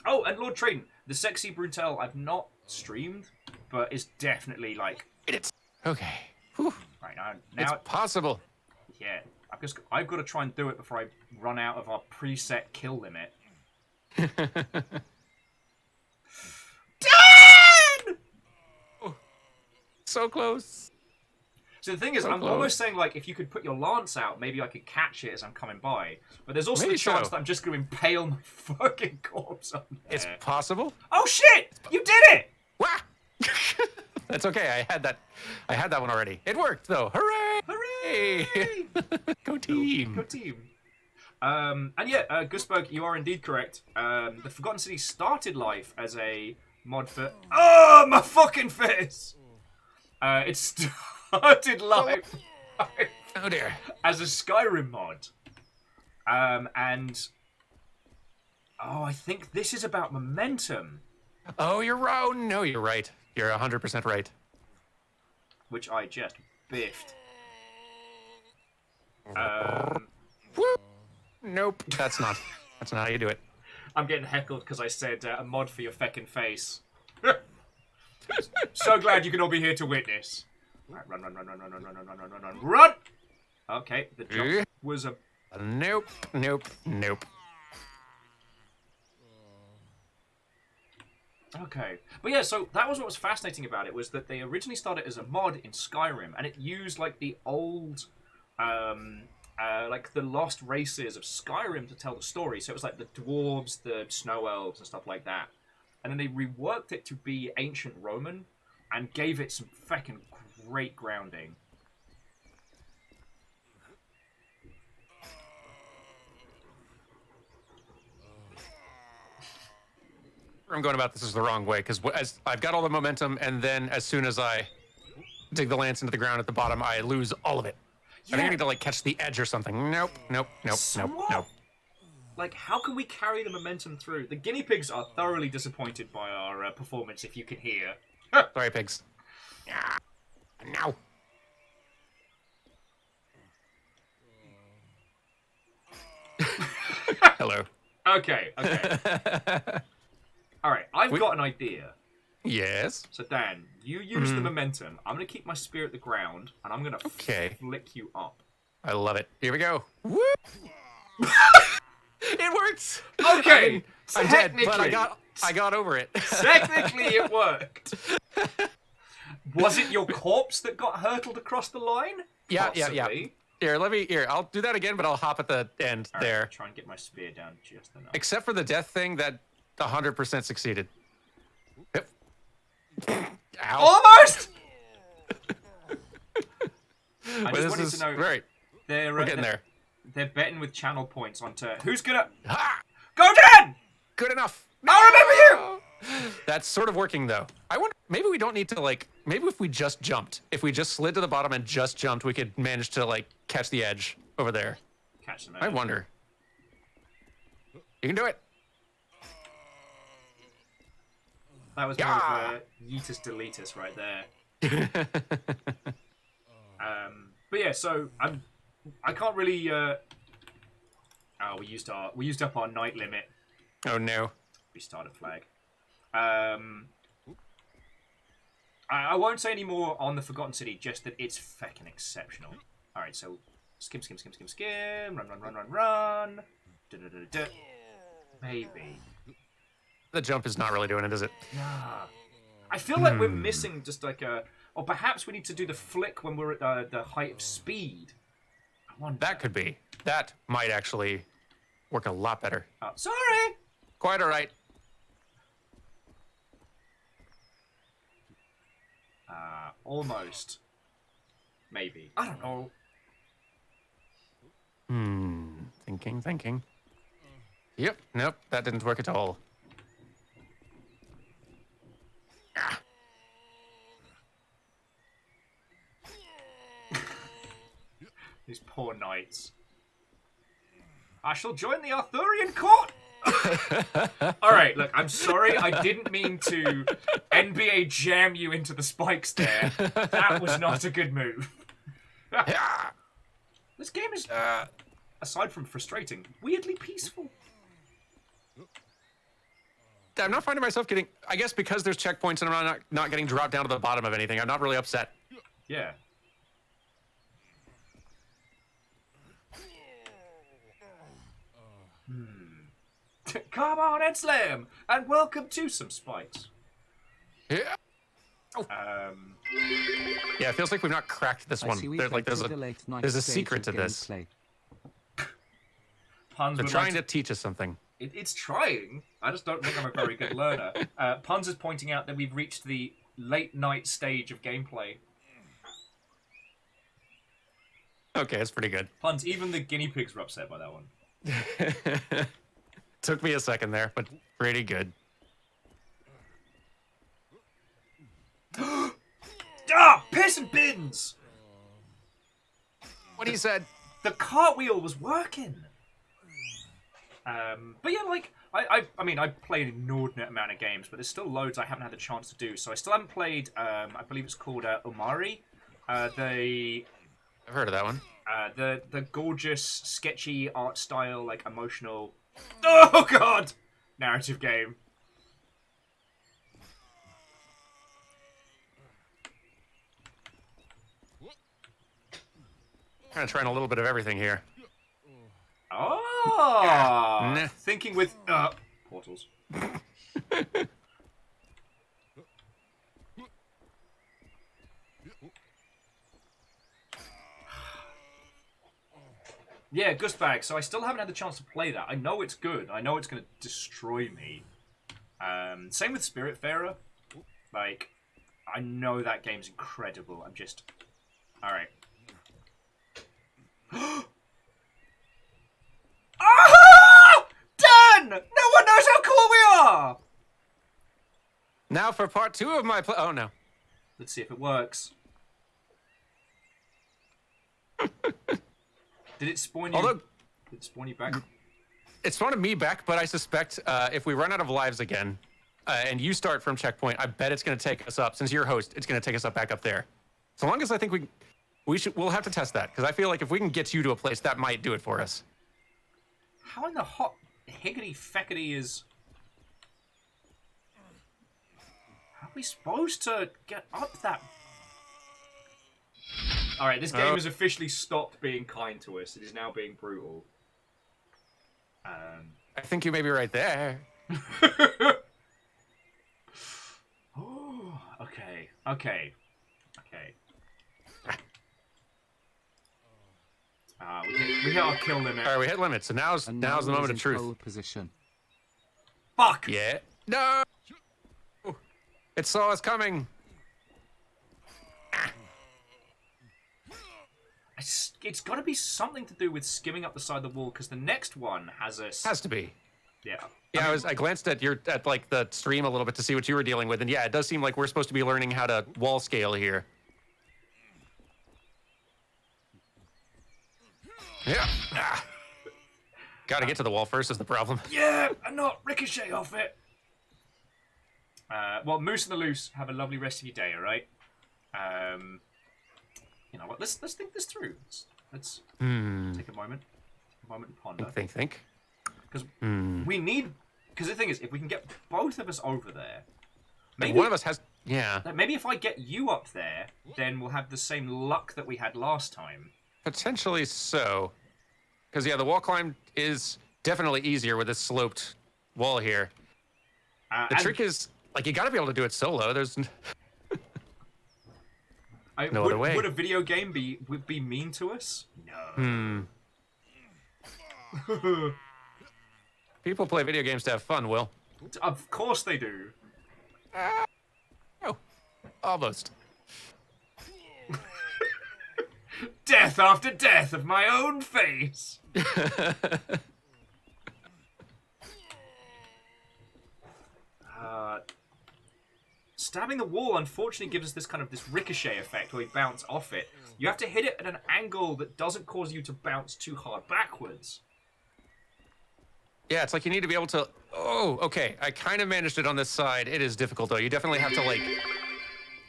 Oh, and Lord Trayton, the Sexy Brutal, I've not streamed, but it's definitely, like... It's... Okay. Whew. Right, now It's possible. Yeah, I've got to try and do it before I run out of our preset kill limit. Dan! So close. So the thing is, I'm almost saying, like, if you could put your lance out, maybe I could catch it as I'm coming by. But there's also the chance that I'm just going to impale my fucking corpse on there. It's possible. Oh shit! You did it! Wah! That's okay. I had that one already. It worked though. Hooray! Hooray! Go team! Go team! And yeah, Gusberg, you are indeed correct. The Forgotten City started life as a mod for... Oh, my fucking face! It started life Oh dear. as a Skyrim mod. And... Oh, I think this is about momentum. Oh, you're right. Oh, no, you're right. You're 100% right. Which I just biffed. Nope. That's not how you do it. I'm getting heckled because I said a mod for your feckin' face. So glad you can all be here to witness. Right, run. Run! Okay, the jump was a... Nope. Okay. But yeah, so that was what was fascinating about it, was that they originally started as a mod in Skyrim, and it used, like, the old... like, the lost races of Skyrim to tell the story. So it was, like, the dwarves, the snow elves, and stuff like that. And then they reworked it to be ancient Roman, and gave it some feckin' great grounding. I'm going about this is the wrong way, because as I've got all the momentum, and then as soon as I dig the lance into the ground at the bottom, I lose all of it. Yeah. I think I need to, like, catch the edge or something. Nope. Like, how can we carry the momentum through? The guinea pigs are thoroughly disappointed by our performance, if you can hear. Sorry, pigs. No. Hello. Okay. Alright, I've got an idea. Yes? So, Dan, you use the momentum. I'm going to keep my spear at the ground, and I'm going to flick you up. I love it. Here we go. Woo! It works! Okay! I'm dead, but I got over it. Technically, it worked. Was it your corpse that got hurtled across the line? Yeah. Possibly. Here, I'll do that again, but I'll hop at the end there. Right, try and get my spear down just enough. Except for the death thing, that 100% succeeded. Yep. Ow. Almost! I just wanted to know... Right. We're getting there. They're betting with channel points onto... Who's gonna... Ha! Go, Dan! Good enough. I remember you! That's sort of working though. I wonder, maybe we don't need to like, maybe if we just jumped, if we just slid to the bottom and just jumped, we could manage to like catch the edge over there. Catch them. I wonder. You can do it. That was more of a yeetus deletus right there. But yeah, so I can't really. Oh, we used up our night limit. Oh no. Restarted flag. I won't say any more on the Forgotten City, just that it's fucking exceptional. All right, so skim, run. Da-da-da-da. Maybe. The jump is not really doing it, is it? Nah. I feel like we're missing just like a... Or perhaps we need to do the flick when we're at the height of speed. I wonder. That could be. That might actually work a lot better. Oh, sorry! Quite all right. Almost. Maybe. I don't know. Thinking. Yep, nope, that didn't work at all. Ah. These poor knights. I shall join the Arthurian court! Alright, look, I'm sorry, I didn't mean to NBA jam you into the spikes there. That was not a good move. This game is, aside from frustrating, weirdly peaceful. I'm not finding myself getting... I guess because there's checkpoints and I'm not getting dropped down to the bottom of anything, I'm not really upset. Yeah. Come on and slam! And welcome to some spikes. Yeah. Yeah, it feels like we've not cracked this one. There's a secret to this. Puns They're trying to teach us something. It's trying. I just don't think I'm a very good learner. Puns is pointing out that we've reached the late night stage of gameplay. Okay, that's pretty good. Puns, even the guinea pigs were upset by that one. Took me a second there, but pretty good. Piss and bins! What he said. The cartwheel was working. But yeah, like, I mean, I played an inordinate amount of games, but there's still loads I haven't had the chance to do. So I still haven't played, I believe it's called Omari. I've heard of that one. The gorgeous, sketchy art style, like, emotional... Oh, God! Narrative game. Kind of trying a little bit of everything here. Oh! Nah. Thinking with portals. Yeah, Gustbag. So I still haven't had the chance to play that. I know it's good. I know it's going to destroy me. Same with Spiritfarer. Like, I know that game's incredible. I'm just... Alright. Ah! Done! No one knows how cool we are! Now for part 2 of my oh no. Let's see if it works. Did it spawn you? Did it spawn you back? It spawned me back, but I suspect if we run out of lives again, and you start from checkpoint, I bet it's going to take us up. Since you're host, it's going to take us up back up there. So long as I think we'll have to test that, because I feel like if we can get you to a place, that might do it for us. How in the hot higgity feckity is... How are we supposed to get up that... Alright, this game has officially stopped being kind to us. It is now being brutal. I think you may be right there. Oh, okay. We hit our kill limit. Alright, we hit limit, so now's the moment of truth. Position. Fuck! Yeah. No! It saw us coming. It's got to be something to do with skimming up the side of the wall, because the next one has a... Has to be. Yeah. Yeah, I glanced at like the stream a little bit to see what you were dealing with, and yeah, it does seem like we're supposed to be learning how to wall scale here. Yeah. Got to get to the wall first is the problem. Yeah, and not ricochet off it. Well, Moose and the Loose, have a lovely rest of your day, all right? You know what? Let's think this through. Let's take a moment and ponder. Think. Because we need. Because the thing is, if we can get both of us over there, maybe one of us has. Yeah. Maybe if I get you up there, then we'll have the same luck that we had last time. Potentially so. Because, yeah, the wall climb is definitely easier with this sloped wall here. The trick is, like, you got to be able to do it solo. There's no other way. Would a video game would be mean to us? No. People play video games to have fun, Will. Of course they do. Oh, almost. Death after death of my own face. Stabbing the wall, unfortunately, gives us this kind of this ricochet effect where we bounce off it. You have to hit it at an angle that doesn't cause you to bounce too hard backwards. Yeah, it's like you need to be able to... Oh, okay. I kind of managed it on this side. It is difficult, though. You definitely have to, like...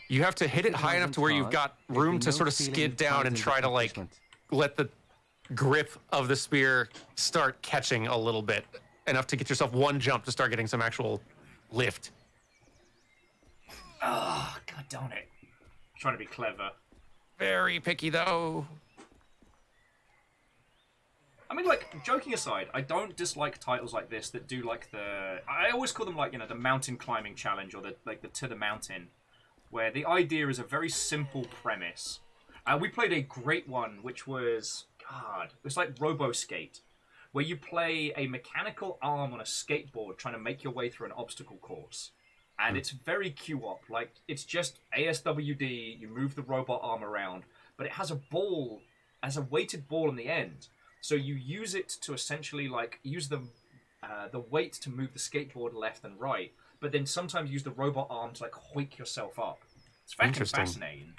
You have to hit it high enough to where you've got room to sort of skid down and try to, like, let the grip of the spear start catching a little bit. Enough to get yourself one jump to start getting some actual lift. Oh, god darn it. I'm trying to be clever. Very picky, though. I mean, like, joking aside, I don't dislike titles like this that do, like, I always call them, like, you know, the mountain climbing challenge or the To the Mountain, where the idea is a very simple premise. We played a great one, which was, it was like Robo-Skate, where you play a mechanical arm on a skateboard trying to make your way through an obstacle course. And it's very QOP. Like, it's just ASWD, you move the robot arm around, but it has a ball, as a weighted ball in the end. So you use it to essentially, like, use the weight to move the skateboard left and right, but then sometimes use the robot arm to, like, hoik yourself up. It's fucking fascinating.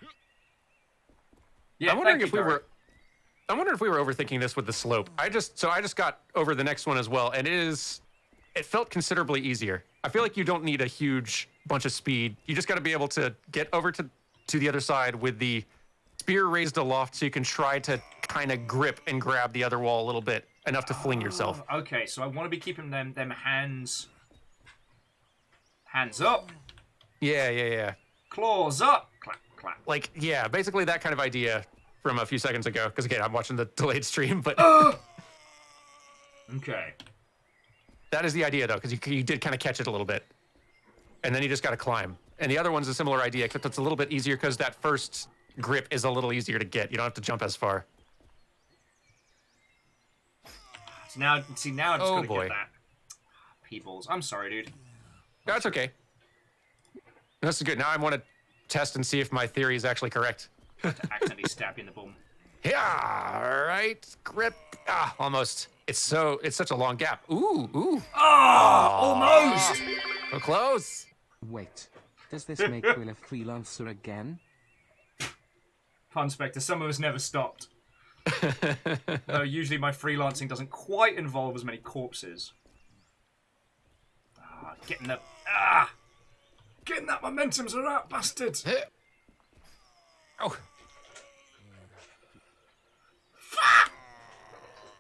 Yeah, I'm wondering if we were overthinking this with the slope. I just got over the next one as well, and it felt considerably easier. I feel like you don't need a huge bunch of speed. You just got to be able to get over to the other side with the spear raised aloft so you can try to kind of grip and grab the other wall a little bit, enough to fling yourself. Okay, so I want to be keeping them hands up. Yeah. Claws up. Clap, clap. Like, yeah, basically that kind of idea from a few seconds ago. Because, again, I'm watching the delayed stream, but... Okay. That is the idea, though, because you did kind of catch it a little bit. And then you just got to climb. And the other one's a similar idea, except it's a little bit easier because that first grip is a little easier to get. You don't have to jump as far. So now I just got to get that. Peoples. I'm sorry, dude. No, it's okay. This is good. Now I want to test and see if my theory is actually correct. To accidentally stab you in the bum. Yeah, right. Grip. Almost. It's such a long gap. Ooh. Almost. So close. Wait, does this make Will a freelancer again? Pun Spectre, some of us never stopped. Though usually my freelancing doesn't quite involve as many corpses. Getting that momentum's a rat bastard. Oh. Fuck!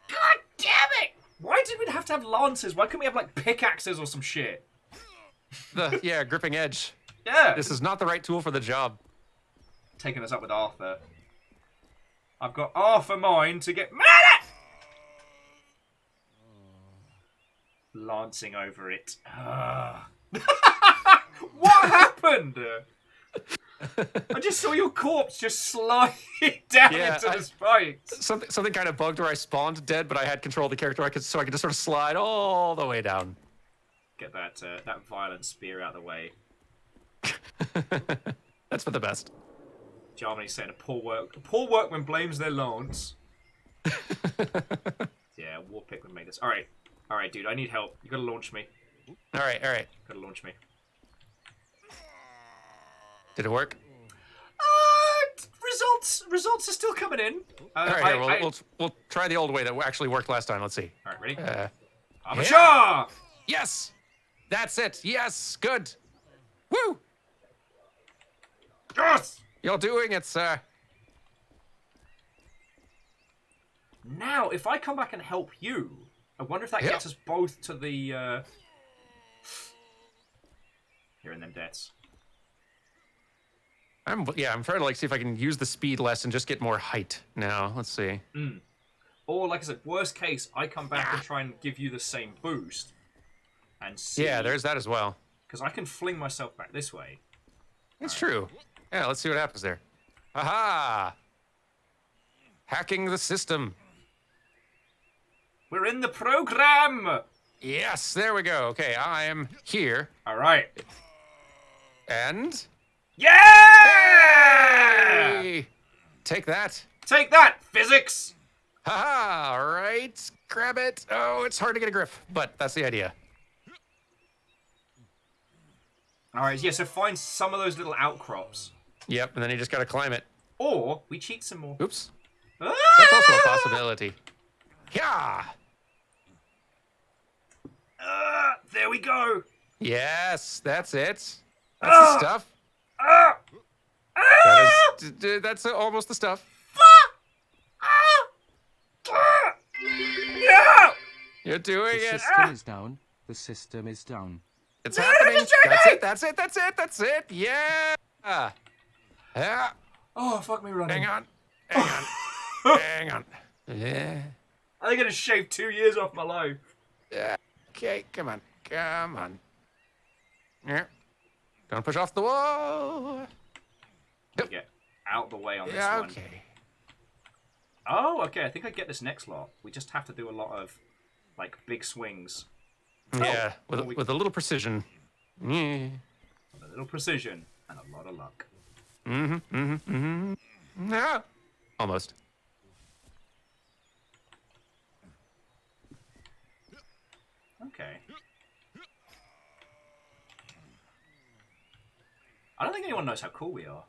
God damn it! Why did we have to have lances? Why couldn't we have, like, pickaxes or some shit? Gripping edge. Yeah. This is not the right tool for the job. Taking us up with Arthur. I've got half a mind to get mad at! Lancing over it. What happened? I just saw your corpse just slide down into the spikes. Something kind of bugged where I spawned dead, but I had control of the character, so I could just sort of slide all the way down. Get that violent spear out of the way. That's for the best. Germany's saying a poor workman blames their lance. Yeah, War Pikmin made this. All right, Alright, dude, I need help. You gotta launch me. All right. Gotta launch me. Did it work? Results are still coming in. All right, we'll try the old way that actually worked last time. Let's see. Alright, ready? Yeah. Yes! That's it. Yes, good. Woo! Yes! You're doing it, sir. Now, if I come back and help you, I wonder if that gets us both to the, hearing them deaths. I'm trying to like see if I can use the speed less and just get more height now. Let's see. Or, like I said, worst case, I come back and try and give you the same boost. And see. Yeah, there's that as well. Because I can fling myself back this way. That's true. Yeah, let's see what happens there. Aha! Hacking the system. We're in the program! Yes, there we go. Okay, I am here. Alright. And... Yeah! Hey! Take that. Take that, physics! Haha, all right. Grab it. Oh, it's hard to get a grip, but that's the idea. Alright, yeah, so find some of those little outcrops. Yep, and then you just gotta climb it. Or, we cheat some more. Oops. Ah! That's also a possibility. Yeah! There we go! Yes, that's it. That's the stuff. That's almost the stuff. No! You're doing The it. system is down. The system is down. It's happening. That's it. Yeah. Yeah. Oh, fuck me running. Hang on. Yeah. I'm gonna shave 2 years off my life. Yeah. Okay, come on. Yeah. Don't push off the wall. Get out the way on this Yeah, one. okay. Oh, okay, I think I get this next lot. We just have to do a lot of, like, big swings. Yeah, with a little precision. Yeah. With a little precision and a lot of luck. No. Almost. Okay. I don't think anyone knows how cool we are.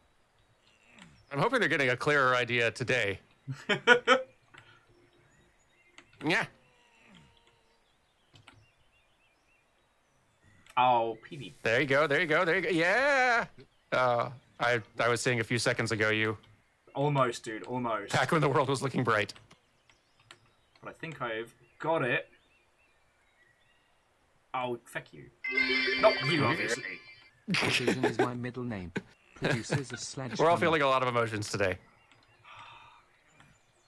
I'm hoping they're getting a clearer idea today. Yeah. Oh, PB. There you go. Yeah. I was saying a few seconds ago, you Almost, dude, almost. back when the world was looking bright. But I think I've got it. Oh, fuck you. Not you, obviously. Precision is my middle name. Produces a sledgehammer. We're all feeling a lot of emotions today.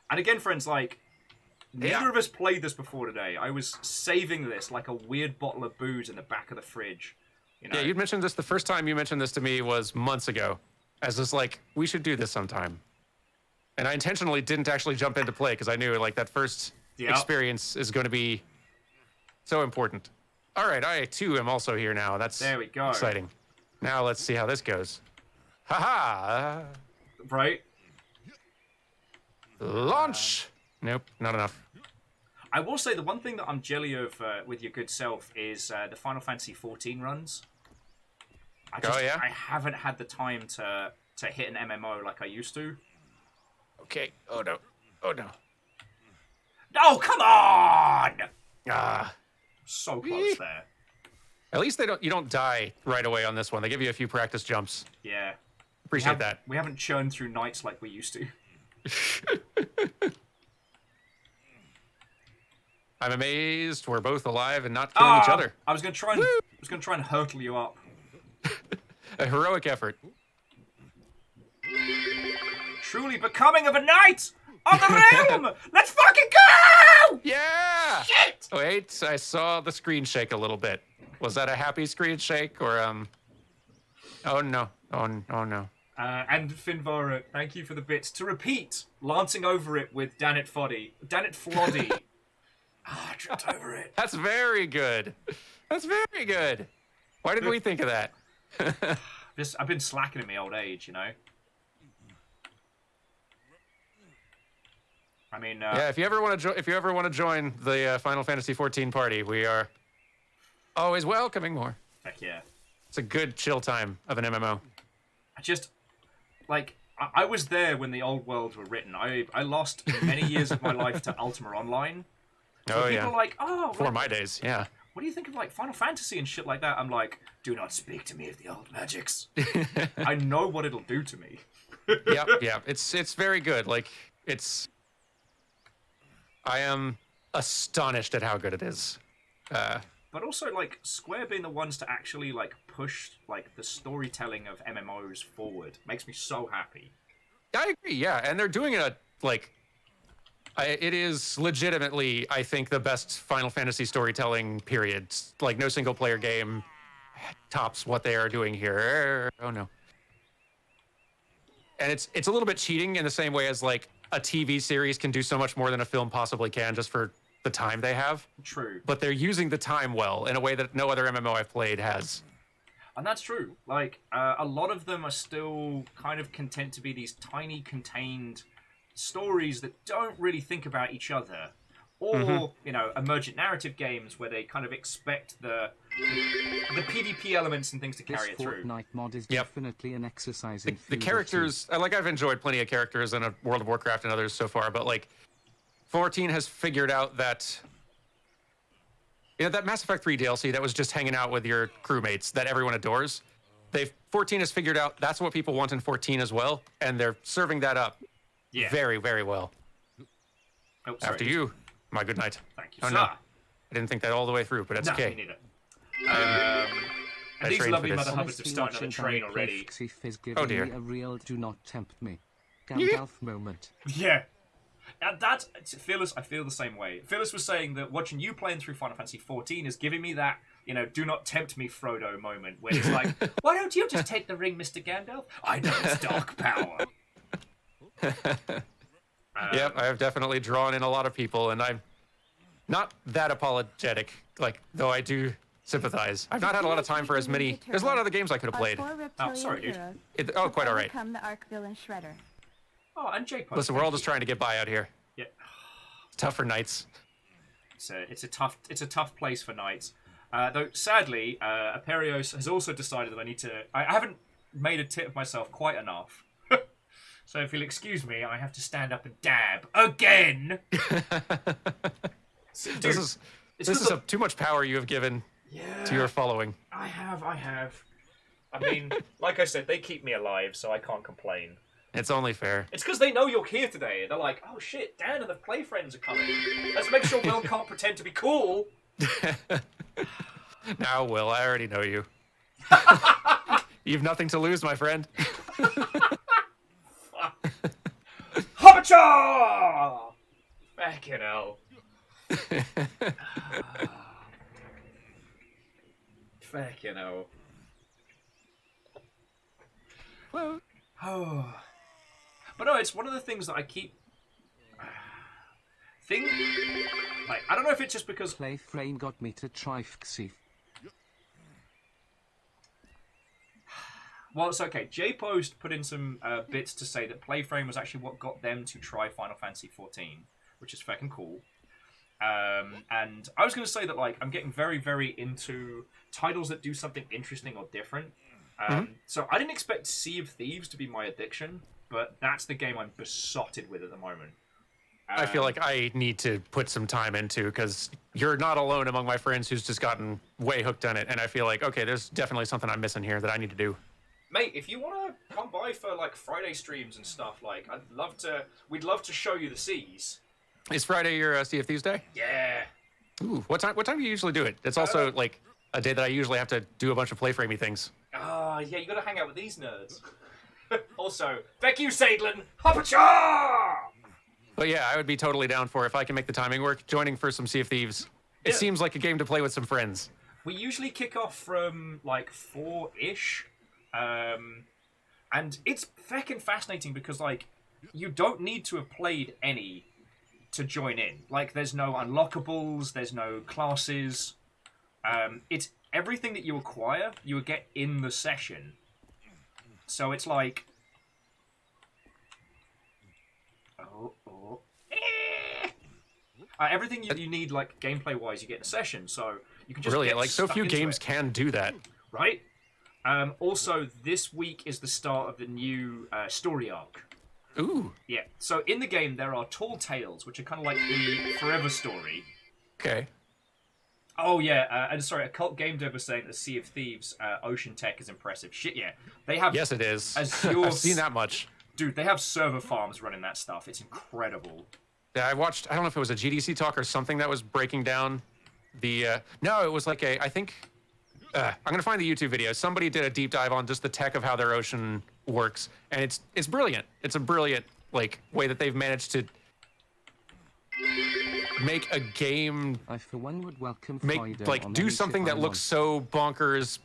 And again, friends, like, neither of us played this before today. I was saving this like a weird bottle of booze in the back of the fridge. You know? Yeah, you'd mentioned this. The first time you mentioned this to me was months ago. As just like, we should do this sometime. And I intentionally didn't actually jump into play because I knew like that first experience is going to be so important. All right, I too am also here now. That's there we go. Exciting. Now let's see how this goes. Haha! Right? Launch! Nope, not enough. I will say the one thing that I'm jelly of with your good self is the Final Fantasy XIV runs. I haven't had the time to hit an MMO like I used to. Okay. Oh no. Oh no. Oh, come on! Ah. So close there. At least you don't die right away on this one. They give you a few practice jumps. Yeah. Appreciate that. We haven't churned through nights like we used to. I'm amazed we're both alive and not killing each other. I was gonna try and hurtle you up. A heroic effort. Truly becoming of a knight of the realm! Let's fucking go! Yeah! Shit! Wait, I saw the screen shake a little bit. Was that a happy screen shake or Oh no. Oh no. And Finvara, thank you for the bits. To repeat, lancing over it with Dan it Floddy. I tripped over it. That's very good. That's very good. Why didn't we think of that? I've been slacking in my old age, you know. I mean, yeah, if you ever want to join the Final Fantasy 14 party, we are always welcoming more. heck yeah. It's a good chill time of an MMO. I just, like, I was there when the old worlds were written. I lost many years of my life to Ultima Online. So people are like, oh, before like, my days, yeah. what do you think of, like, Final Fantasy and shit like that? I'm like, do not speak to me of the old magics. I know what it'll do to me. Yeah. It's very good. Like, I am astonished at how good it is. But also, like, Square being the ones to actually, like, push, like, the storytelling of MMOs forward makes me so happy. I agree, yeah. And they're doing it, like, it is legitimately, I think, the best Final Fantasy storytelling period. Like, no single player game tops what they are doing here. Oh, no. And it's a little bit cheating in the same way as, like, a TV series can do so much more than a film possibly can just for the time they have. True. But they're using the time well in a way that no other MMO I've played has. And that's true. Like, a lot of them are still kind of content to be these tiny, contained stories that don't really think about each other. Or, you know, emergent narrative games where they kind of expect the PvP elements and things to carry it This through. Fortnite mod is definitely an exercise in The characters, I've enjoyed plenty of characters in World of Warcraft and others so far, but, like, 14 has figured out that, you know, that Mass Effect 3 DLC that was just hanging out with your crewmates that everyone adores. 14 has figured out that's what people want in 14 as well, and they're serving that up very, very well. Oh, sorry. After you, my good night. Thank you, Oh, sir. no. I didn't think that all the way through, but that's No, okay. me neither. I And these trained lovely for this. mother hubbers have started another train already. Oh, dear. A real do not tempt me Gandalf moment. Yeah. And that's Phyllis. I feel the same way. Phyllis was saying that watching you playing through Final Fantasy 14 is giving me that, you know, do not tempt me, Frodo moment, where it's like, why don't you just take the ring, Mr. Gandalf? I know it's dark power. Yep, I have definitely drawn in a lot of people, and I'm not that apologetic, like, though I do sympathize. I've not had a lot of time for as many. There's a lot of other games I could have played. Oh, sorry, dude. Quite all right. Become the arc villain Shredder. Oh, and Jake. Listen, we're all just trying to get by out here. Yeah. It's tough for knights. It's a tough place for knights. Though sadly, Aperios has also decided that I haven't made a tit of myself quite enough. So if you'll excuse me, I have to stand up and dab again. Dude, This is too much power you have given to your following. I have. I mean, like I said, they keep me alive, so I can't complain. It's only fair. It's because they know you're here today. They're like, oh shit, Dan and the play friends are coming. Let's make sure Will can't pretend to be cool. Now, Will, I already know you. You've nothing to lose, my friend. Hoppachaw! Fucking hell. Fucking hell. Oh. But no, it's one of the things that I keep... I don't know if it's just because... Play frame got me to try Xif. Well, it's okay. J-Post put in some bits to say that Playframe was actually what got them to try Final Fantasy 14, which is fucking cool. And I was going to say that, like, I'm getting very, very into titles that do something interesting or different. So I didn't expect Sea of Thieves to be my addiction, but that's the game I'm besotted with at the moment. I feel like I need to put some time into, because you're not alone among my friends who's just gotten way hooked on it, and I feel like, okay, there's definitely something I'm missing here that I need to do. Mate, if you want to come by for, like, Friday streams and stuff, like, we'd love to show you the seas. Is Friday your Sea of Thieves day? Yeah. Ooh, what time do you usually do it? It's also, like, a day that I usually have to do a bunch of Playframey things. Yeah, you gotta hang out with these nerds. Also, thank you, Sadlin! Hoppachaw! But yeah, I would be totally down for, if I can make the timing work, joining for some Sea of Thieves. It seems like a game to play with some friends. We usually kick off from, like, 4-ish. And it's feckin' fascinating because, like, you don't need to have played any to join in. Like, there's no unlockables, there's no classes. It's everything that you acquire, you would get in the session. So it's like... Everything you need, like gameplay-wise, you get in a session, so you can just Brilliant. get Like, so stuck few into games it, can do that. right? Also, this week is the start of the new story arc. Ooh. Yeah. So in the game, there are tall tales, which are kind of like the forever story. Okay. Oh yeah, and sorry, a cult game dev was saying that Sea of Thieves ocean tech is impressive. Shit, yeah, they have. Yes, it is. Azure I've seen that much. Dude, they have server farms running that stuff. It's incredible. Yeah, I watched. I don't know if it was a GDC talk or something that was breaking down the. No, it was like a. I think. I'm gonna find the YouTube video. Somebody did a deep dive on just the tech of how their ocean works, and it's brilliant. It's a brilliant like way that they've managed to make a game. I for one would welcome Make FLOYDO like on do any something ship that I looks so bonkers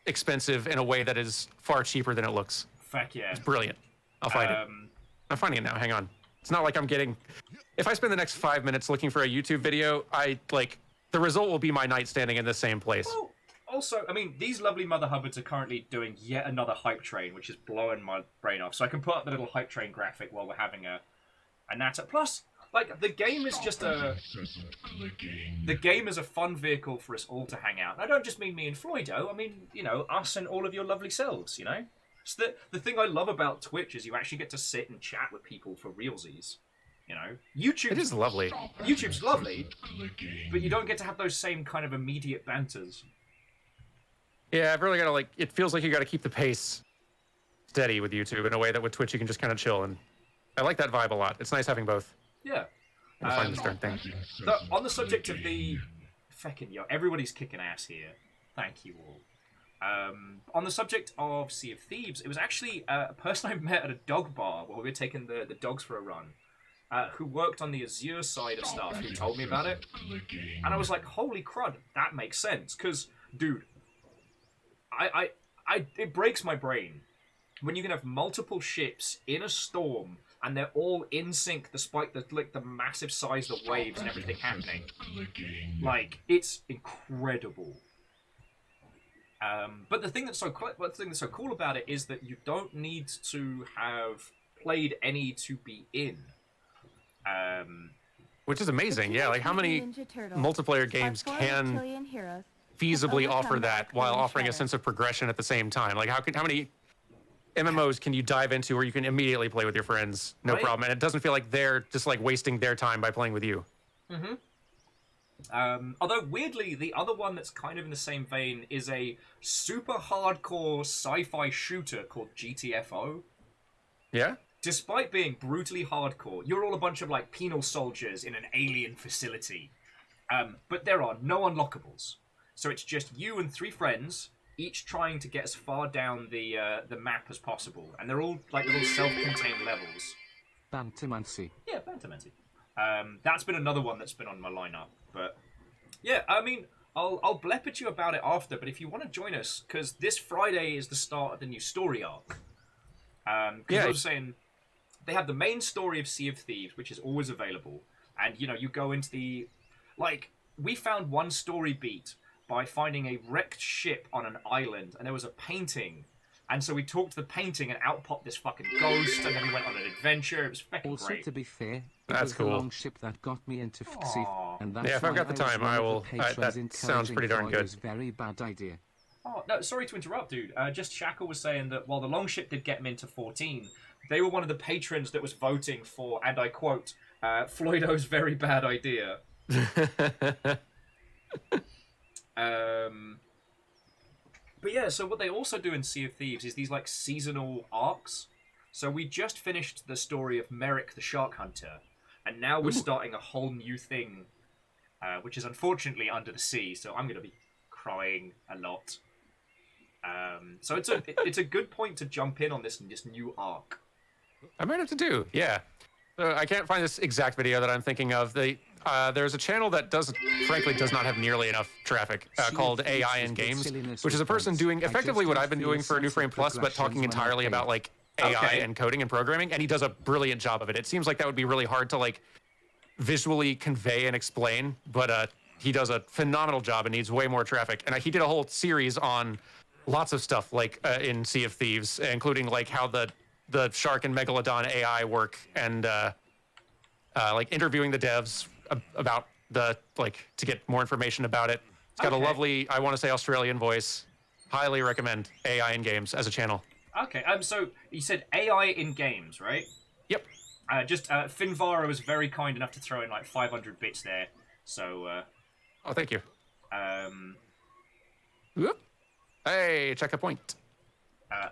expensive in a way that is far cheaper than it looks. Fuck yeah. Brilliant. I'll find it. I'm finding it now. Hang on. It's not like I'm getting. If I spend the next 5 minutes looking for a YouTube video, the result will be my night standing in the same place. Well, also, I mean, these lovely Mother Hubbards are currently doing yet another hype train, which is blowing my brain off. So I can put up the little hype train graphic while we're having a natter. Plus, like, the game is just a... The game is a fun vehicle for us all to hang out. And I don't just mean me and FLOYDO. I mean, you know, us and all of your lovely selves, you know? It's the thing I love about Twitch is you actually get to sit and chat with people for realsies. You know, YouTube. It is lovely. YouTube's lovely, but you don't get to have those same kind of immediate banters. Yeah, I've really got to it feels like you got to keep the pace steady with YouTube in a way that with Twitch you can just kind of chill. And I like that vibe a lot. It's nice having both. Yeah. I'll find this darn thing. So, on the subject of the... Feckin' yo, everybody's kicking ass here. Thank you all. On the subject of Sea of Thieves, it was actually a person I met at a dog bar while we were taking the dogs for a run, who worked on the Azure side of stuff, who told me about it. And I was like, holy crud, that makes sense. Because, dude, it breaks my brain when you can have multiple ships in a storm and they're all in sync despite the massive size of the waves and everything happening. Like, it's incredible. But the thing that's so cool about it is that you don't need to have played any to be in. Which is amazing. Yeah, like how many multiplayer games can feasibly offer that while offering a sense of progression at the same time? Like how many MMOs can you dive into where you can immediately play with your friends, no problem, and it doesn't feel like they're just like wasting their time by playing with you. Mm-hmm. Although weirdly, the other one that's kind of in the same vein is a super hardcore sci-fi shooter called GTFO. Yeah. Despite being brutally hardcore, you're all a bunch of like penal soldiers in an alien facility. But there are no unlockables. So it's just you and 3 friends, each trying to get as far down the map as possible. And they're all like little self-contained levels. Bantamancy. Yeah, Bantamancy. That's been another one that's been on my lineup. But yeah, I mean, I'll blep at you about it after, but if you want to join us, because this Friday is the start of the new story arc. Because I was saying, they have the main story of Sea of Thieves, which is always available. And, you know, you go into the... Like, we found one story beat by finding a wrecked ship on an island, and there was a painting. And so we talked to the painting, and out popped this fucking ghost, and then we went on an adventure. It was fucking Also, great. to be fair, it That's was cool. the long ship that got me into Sea, and that's Yeah, if I've got the why time, was one I of the will. patrons That sounds pretty darn encouraging good. FLOYDO's very bad idea. Oh, no, sorry to interrupt, dude. Just Shackle was saying that while the long ship did get him into 14, they were one of the patrons that was voting for, and I quote, FLOYDO's very bad idea. But yeah, so what they also do in Sea of Thieves is these like seasonal arcs. So we just finished the story of Merrick the Shark Hunter, and now we're starting a whole new thing, which is unfortunately under the sea, so I'm going to be crying a lot. So it's a good point to jump in on this new arc. I might have to do, yeah. So I can't find this exact video that I'm thinking of. There's a channel that frankly does not have nearly enough traffic called AI in Games, which is a person doing effectively what I've been doing for New Frame Plus, but talking entirely about like AI and coding and programming, and he does a brilliant job of it. It seems like that would be really hard to like visually convey and explain, but he does a phenomenal job and needs way more traffic. And he did a whole series on lots of stuff like in Sea of Thieves, including like how the shark and megalodon AI work, and like interviewing the devs about the to get more information about it. It's got a lovely, I want to say, Australian voice. Highly recommend AI in games as a channel. Okay. So you said AI in games, right? Yep. Finvara was very kind enough to throw in like 500 bits there. So. Oh, thank you. Whoop. Hey, check a point.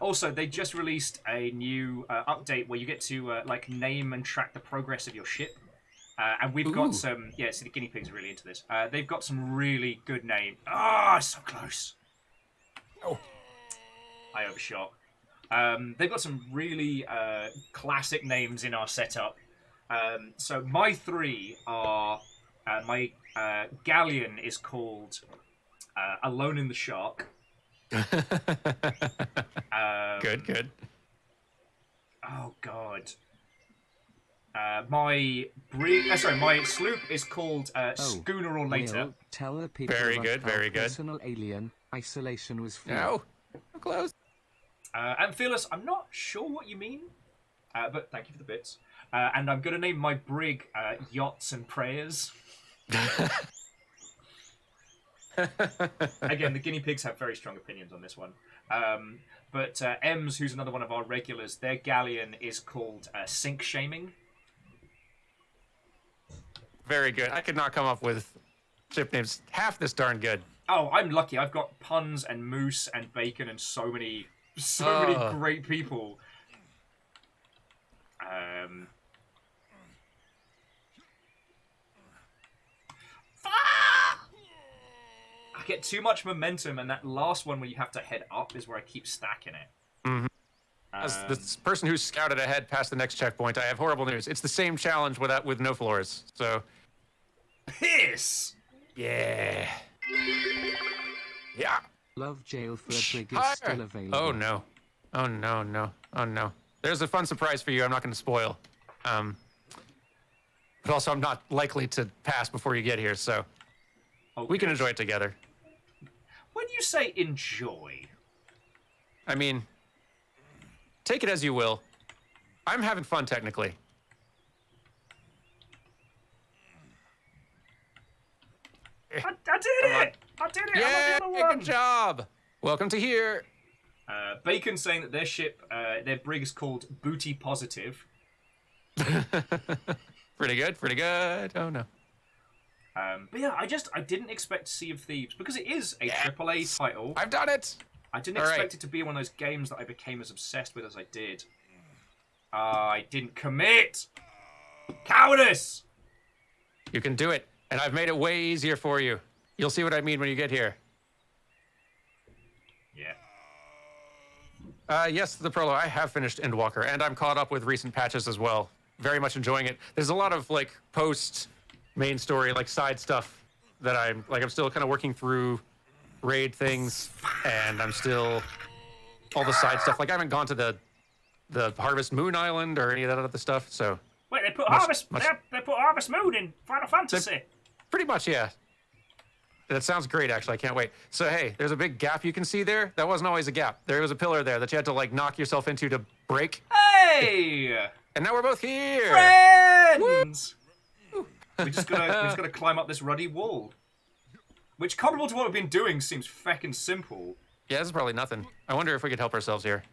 Also, they just released a new update where you get to name and track the progress of your ship. And we've got some... Yeah, so the guinea pigs are really into this. They've got some really good names. Ah, so close. Oh. I overshot. They've got some really classic names in our setup. So my three are... my galleon is called Alone in the Shark. Good. Oh God. My sloop is called Schooner or Later. Will, tell the people very about good. how personal alien isolation was free. No, I'm close. And Fearless, I'm not sure what you mean, but thank you for the bits. And I'm gonna name my brig Yachts and Prayers. Again, the guinea pigs have very strong opinions on this one. But Ems, who's another one of our regulars, their galleon is called Sink Shaming. Very good. I could not come up with ship names half this darn good. Oh, I'm lucky. I've got puns and moose and bacon and so many great people. I get too much momentum, and that last one where you have to head up is where I keep stacking it. Mm-hmm. As the person who scouted ahead past the next checkpoint, I have horrible news. It's the same challenge with no floors. So, piss. Yeah. Yeah. Love jail for a brig is still available. Oh no. Oh no. There's a fun surprise for you. I'm not going to spoil. But also, I'm not likely to pass before you get here, so we can enjoy it together. When you say enjoy, I mean, take it as you will. I'm having fun, technically. I did it! Yeah, I'm the one. good job. Welcome to here. Bacon saying that their ship, their brig is called Booty Positive. Pretty good. Oh no. But yeah, I didn't expect Sea of Thieves because it is a AAA title. I've done it. I didn't expect it to be one of those games that I became as obsessed with as I did. I didn't commit. Cowardice. You can do it, and I've made it way easier for you. You'll see what I mean when you get here. Yeah. Yes, the prologue. I have finished Endwalker, and I'm caught up with recent patches as well. Very much enjoying it. There's a lot of post main story, side stuff that I'm still kind of working through raid things, and I'm still all the side stuff. I haven't gone to the Harvest Moon Island or any of that other stuff. So wait, they put Harvest Moon in Final Fantasy. Pretty much, yeah. That sounds great, actually. I can't wait. So, hey, there's a big gap you can see there. That wasn't always a gap. There was a pillar there that you had to, knock yourself into to break. Hey! And now we're both here! Friends! We just gotta climb up this ruddy wall. Which, comparable to what we've been doing, seems feckin' simple. Yeah, this is probably nothing. I wonder if we could help ourselves here.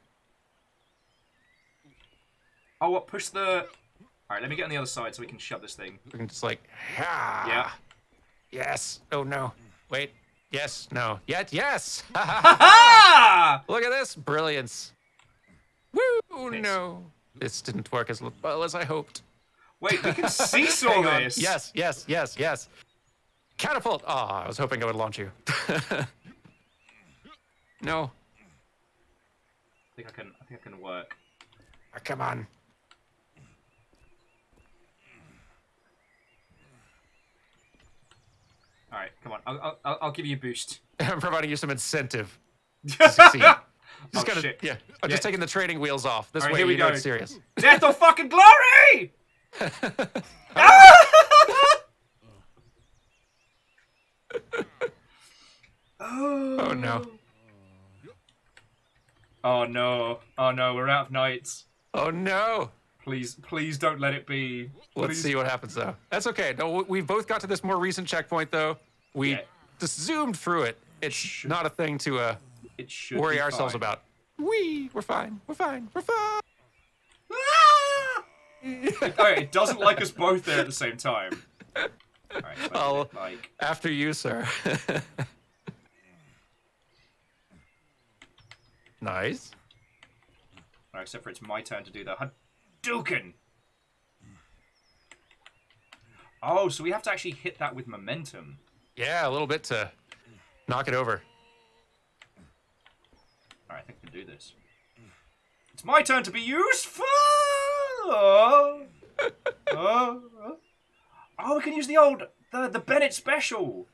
Oh, what? Push the... Alright, let me get on the other side so we can shove this thing. We can just, Yeah. Yes. Oh, no. Wait. Yes. No. Yet. Yes. Ha! Look at this. Brilliance. Woo! No. This didn't work as well as I hoped. Wait, we can seesaw this. Yes. Catapult. Oh, I was hoping I would launch you. No. I think I can work. Oh, come on. All right, come on. I'll give you a boost. I'm providing you some incentive to succeed. Shit. Yeah. I'm just taking the trading wheels off. This way, here we you know go. it's serious. Death or fucking glory! Oh no. Oh no. Oh no, we're out of knights. Oh no. Please don't let it be. Let's see what happens, though. That's okay. No, we've both got to this more recent checkpoint, though. We just zoomed through it. It's not a thing to worry ourselves about. We're fine. We're fine. We're fine. It doesn't like us both there at the same time. All right, so after you, sir. Nice. All right, except for it's my turn to do the Hadouken. Oh, so we have to actually hit that with momentum. Yeah, a little bit to knock it over. All right, I think we can do this. It's my turn to be useful. Oh, we can use the Bennett special,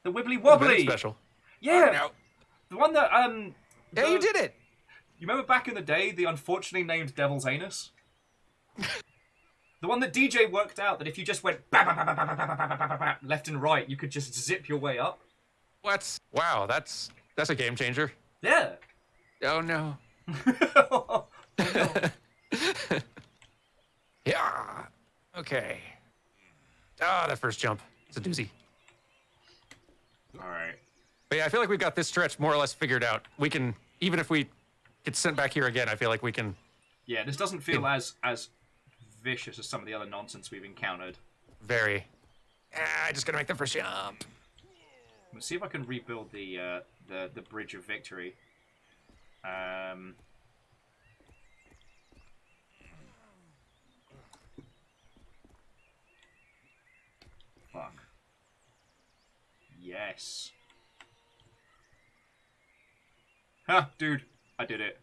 the Wibbly Wobbly The Bennett special. Yeah, no. The one that Yeah, you did it. You remember back in the day, the unfortunately named Devil's Anus? The one that DJ worked out that if you just went left and right, you could just zip your way up. What? Wow, that's a game changer. Yeah. Oh no. Oh, no. Yeah. Okay. That first jump. It's a doozy. All right. But yeah, I feel like we've got this stretch more or less figured out. We can, even if we get sent back here again, I feel like we can. Yeah, this doesn't feel as vicious as some of the other nonsense we've encountered. Very. I just gotta make the first jump. Let's see if I can rebuild the Bridge of Victory. Fuck. Yes. Ha, dude, I did it.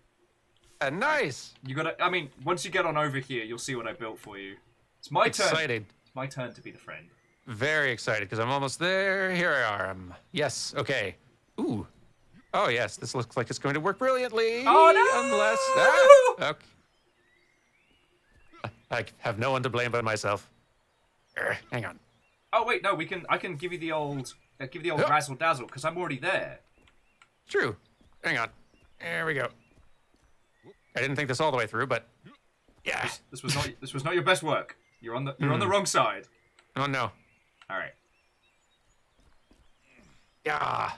Nice. You gotta. I mean, once you get on over here, you'll see what I built for you. It's my turn. Excited. It's my turn to be the friend. Very excited because I'm almost there. Here I am. Yes. Okay. Ooh. Oh yes. This looks like it's going to work brilliantly. Oh no! Okay. I have no one to blame but myself. Hang on. Oh wait, no. I can give you the old razzle dazzle because I'm already there. True. Hang on. There we go. I didn't think this all the way through, but yeah. This was not your best work. You're on the wrong side. Oh no. All right. Yeah.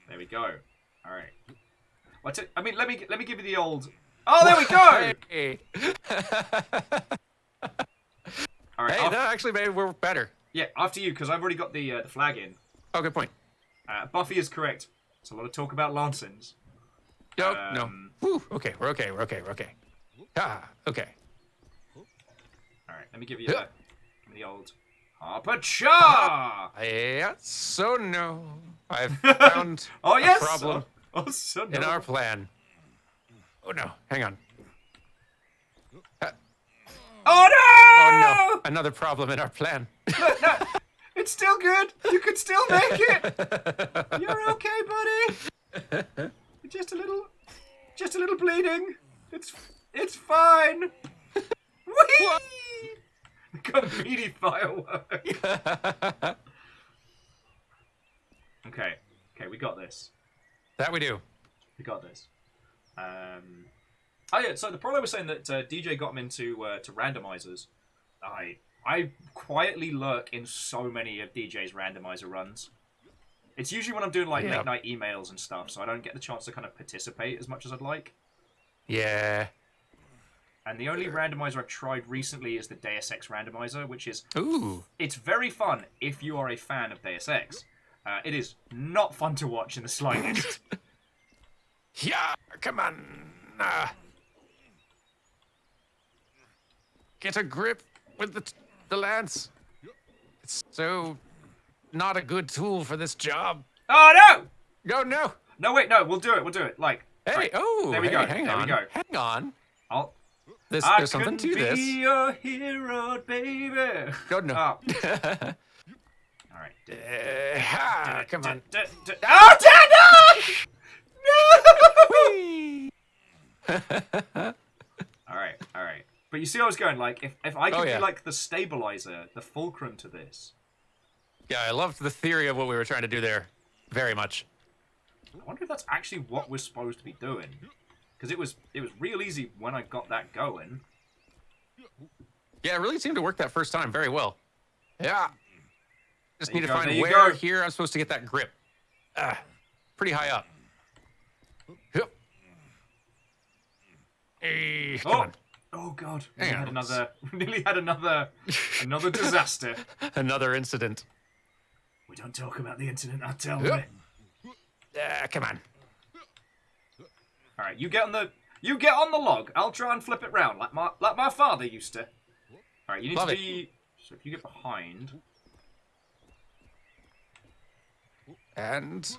There we go. All right. I mean, let me give you the old. Oh, there we go. Hey. All right. Hey, that actually made it work better. Yeah, after you, because I've already got the flag in. Oh, good point. Buffy is correct. There's a lot of talk about Lansons. No. Whew. Okay, we're okay. Okay. All right, let me give you the old Harper-cha! Yeah, so no. I've found a problem in our plan. Oh no, hang on. Oh no! Oh no, another problem in our plan. No, it's still good. You can still make it. You're okay, buddy. Just a little bleeding. It's fine. Whee! Comedy firework. Okay, we got this. That we do. We got this. Oh yeah. So the problem I was saying that DJ got him into to randomizers. I quietly lurk in so many of DJ's randomizer runs. It's usually when I'm doing like late night emails and stuff, so I don't get the chance to kind of participate as much as I'd like. Yeah. And the only randomizer I've tried recently is the Deus Ex randomizer, which is... Ooh. It's very fun if you are a fan of Deus Ex. It is not fun to watch in the slightest. Yeah, come on. Get a grip with the lance. It's so not a good tool for this job. Oh, no! No. No, wait, no, we'll do it. Like, hey, right. There we go. Hang on. There's something to this. I can be your hero, baby. God, no. Oh. All right. Come on. Oh, no! All right. But you see, I was going like, if I could be like the stabilizer, the fulcrum to this. Yeah, I loved the theory of what we were trying to do there, very much. I wonder if that's actually what we're supposed to be doing, because it was real easy when I got that going. Yeah, it really seemed to work that first time very well. Yeah. Just need to find there where here I'm supposed to get that grip. Pretty high up. Yep. Hey, come on. Oh God! Hang on. Nearly had another disaster. Another incident. We don't talk about the incident. I tell Yep. me. Come on. All right, you get on the log. I'll try and flip it round like my father used to. All right, you need Love to it. be. So if you get behind. And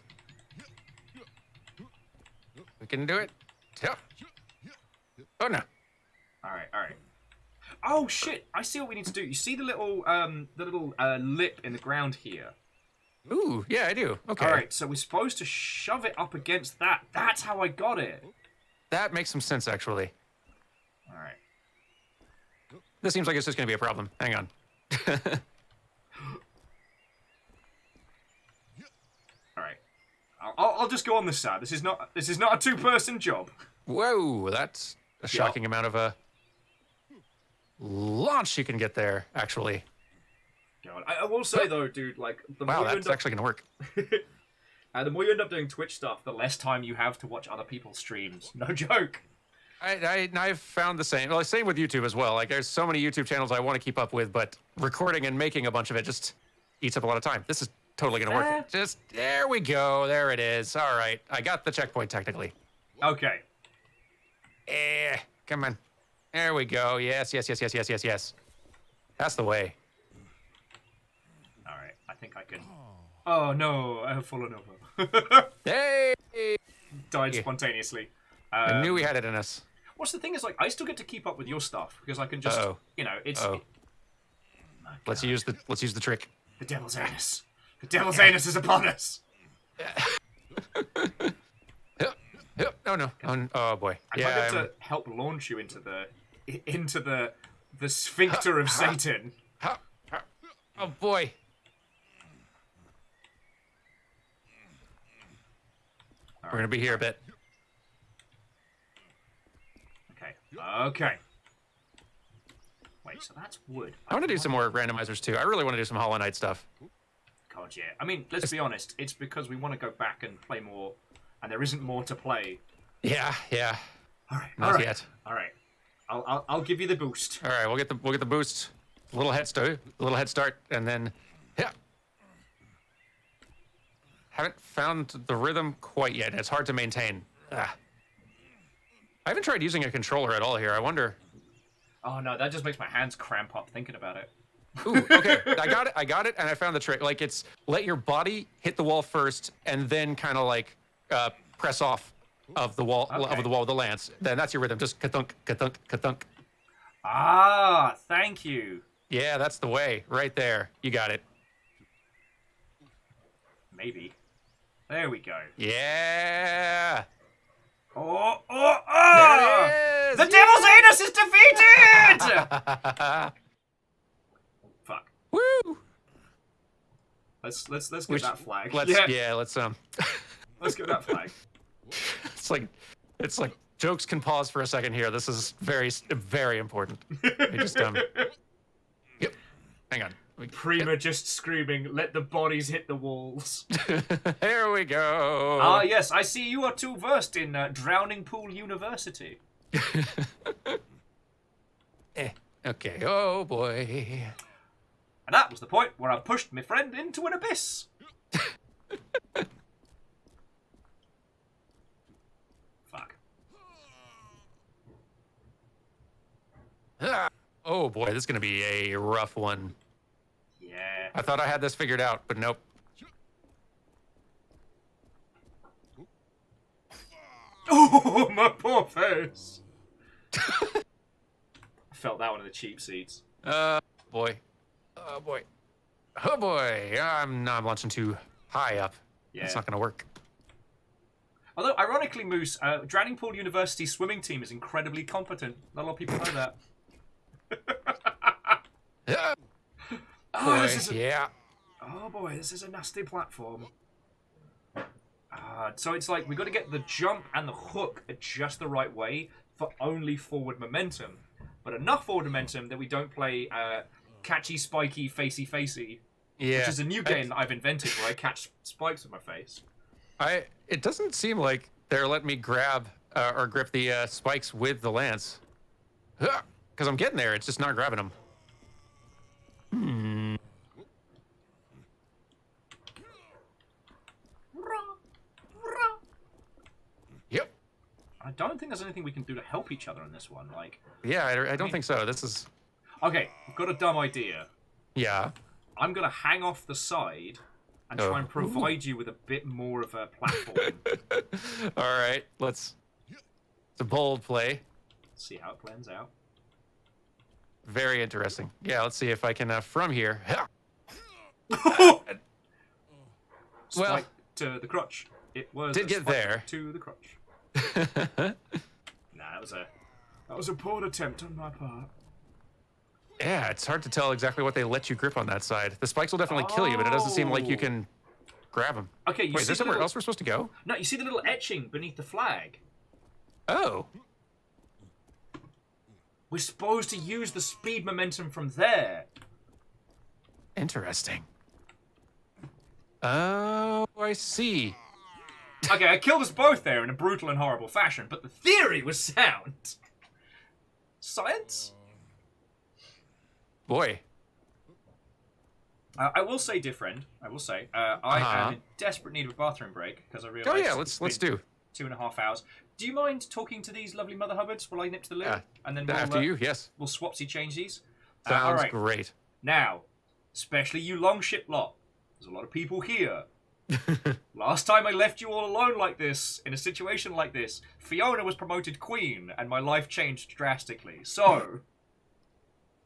we can do it. Yep. Oh no. All right. Oh shit! I see what we need to do. You see the little lip in the ground here. Ooh, yeah, I do. Okay. All right, so we're supposed to shove it up against that. That's how I got it. That makes some sense, actually. All right. This seems like it's just going to be a problem. Hang on. All right. I'll just go on this side. This is not a two-person job. Whoa, that's a shocking amount of a launch you can get there, actually. God, I will say though, dude, like the Wow, more you that's end up, actually going to work. the more you end up doing Twitch stuff, the less time you have to watch other people's streams. No joke. I've found the same. Well, same with YouTube as well. Like, there's so many YouTube channels I want to keep up with, but recording and making a bunch of it just eats up a lot of time. This is totally going to work. Just, there we go. There it is. All right. I got the checkpoint, technically. Okay. Come on. There we go. Yes. That's the way. All right. I think I can. Oh no! I have fallen over. Hey! Died spontaneously. I knew we had it in us. What's the thing is, like, I still get to keep up with your stuff because I can just, it's. Let's use the trick. The devil's anus. The devil's anus is upon us. Yep. Oh no. Oh boy. I might have to help launch you into the sphincter of Satan. Oh boy. We're gonna be here a bit. Okay. Wait, so that's wood. I want to do some more randomizers too. I really want to do some Hollow Knight stuff. God, yeah. I mean, let's be honest. It's because we want to go back and play more, and there isn't more to play. Yeah. All right. Not yet. All right. I'll give you the boost. All right, we'll get the boost. A little head start, and then haven't found the rhythm quite yet. It's hard to maintain. I haven't tried using a controller at all here. I wonder. Oh no, that just makes my hands cramp up thinking about it. Ooh, okay. I got it, and I found the trick. Like, it's let your body hit the wall first, and then kind of like press off of the wall with the lance. Then that's your rhythm. Just ka-thunk, ka-thunk, ka-thunk. Ah, thank you. Yeah, that's the way. Right there. You got it. Maybe. There we go. Yeah. Oh! There it is. The devil's anus is defeated! Fuck. Woo! Let's get that flag. Let's Let's get that flag. It's like jokes can pause for a second here. This is very, very important. We just Yep. Hang on. Prima just screaming, "Let the bodies hit the walls." There we go. Ah, yes, I see you are too versed in Drowning Pool University. Okay. Oh boy. And that was the point where I pushed my friend into an abyss. Fuck. Oh boy, this is gonna be a rough one. Yeah. I thought I had this figured out, but nope. Oh, my poor face. I felt that one in the cheap seats. Boy. Oh boy. Oh boy. I'm launching too high up. Yeah. It's not gonna work. Although, ironically, Moose, Drowning Pool University swimming team is incredibly competent. Not a lot of people know that. Boy, Oh boy, this is a nasty platform. So it's like, we've got to get the jump and the hook at just the right way for only forward momentum. but enough forward momentum that we don't play catchy, spiky, facey, Yeah. which is a new game that I've invented where I catch spikes with my face. It doesn't seem like they're letting me grab or grip the spikes with the lance. Because I'm getting there, it's just not grabbing them. Yep. I don't think there's anything we can do to help each other on this one. Like, Yeah, I don't think so. This is... okay, I've got a dumb idea. Yeah. I'm gonna hang off the side and try and provide you with a bit more of a platform. All right, it's a bold play. See how it plans out. Very interesting. Yeah, let's see if I can, from here... Spike to the crotch. It was Did a get spike there. to the crotch. Nah, that was a poor attempt on my part. Yeah, it's hard to tell exactly what they let you grip on that side. The spikes will definitely kill you, but it doesn't seem like you can grab them. Okay, you Wait, see is there the somewhere little- else we're supposed to go? No, you see the little etching beneath the flag? Oh. We're supposed to use the speed momentum from there. Interesting. Oh, I see. Okay, I killed us both there in a brutal and horrible fashion, but the theory was sound. Science? Boy. I will say, dear friend, I will say, I am in desperate need of a bathroom break because I realised. Oh yeah, it's let's been do. 2.5 hours. Do you mind talking to these lovely mother hubbards while I nip to the loo? And then we'll, After you, yes. We'll swapsy change these. Sounds all right. great. Now, especially you long ship lot. There's a lot of people here. Last time I left you all alone like this, in a situation like this, Fiona was promoted queen, and my life changed drastically. So,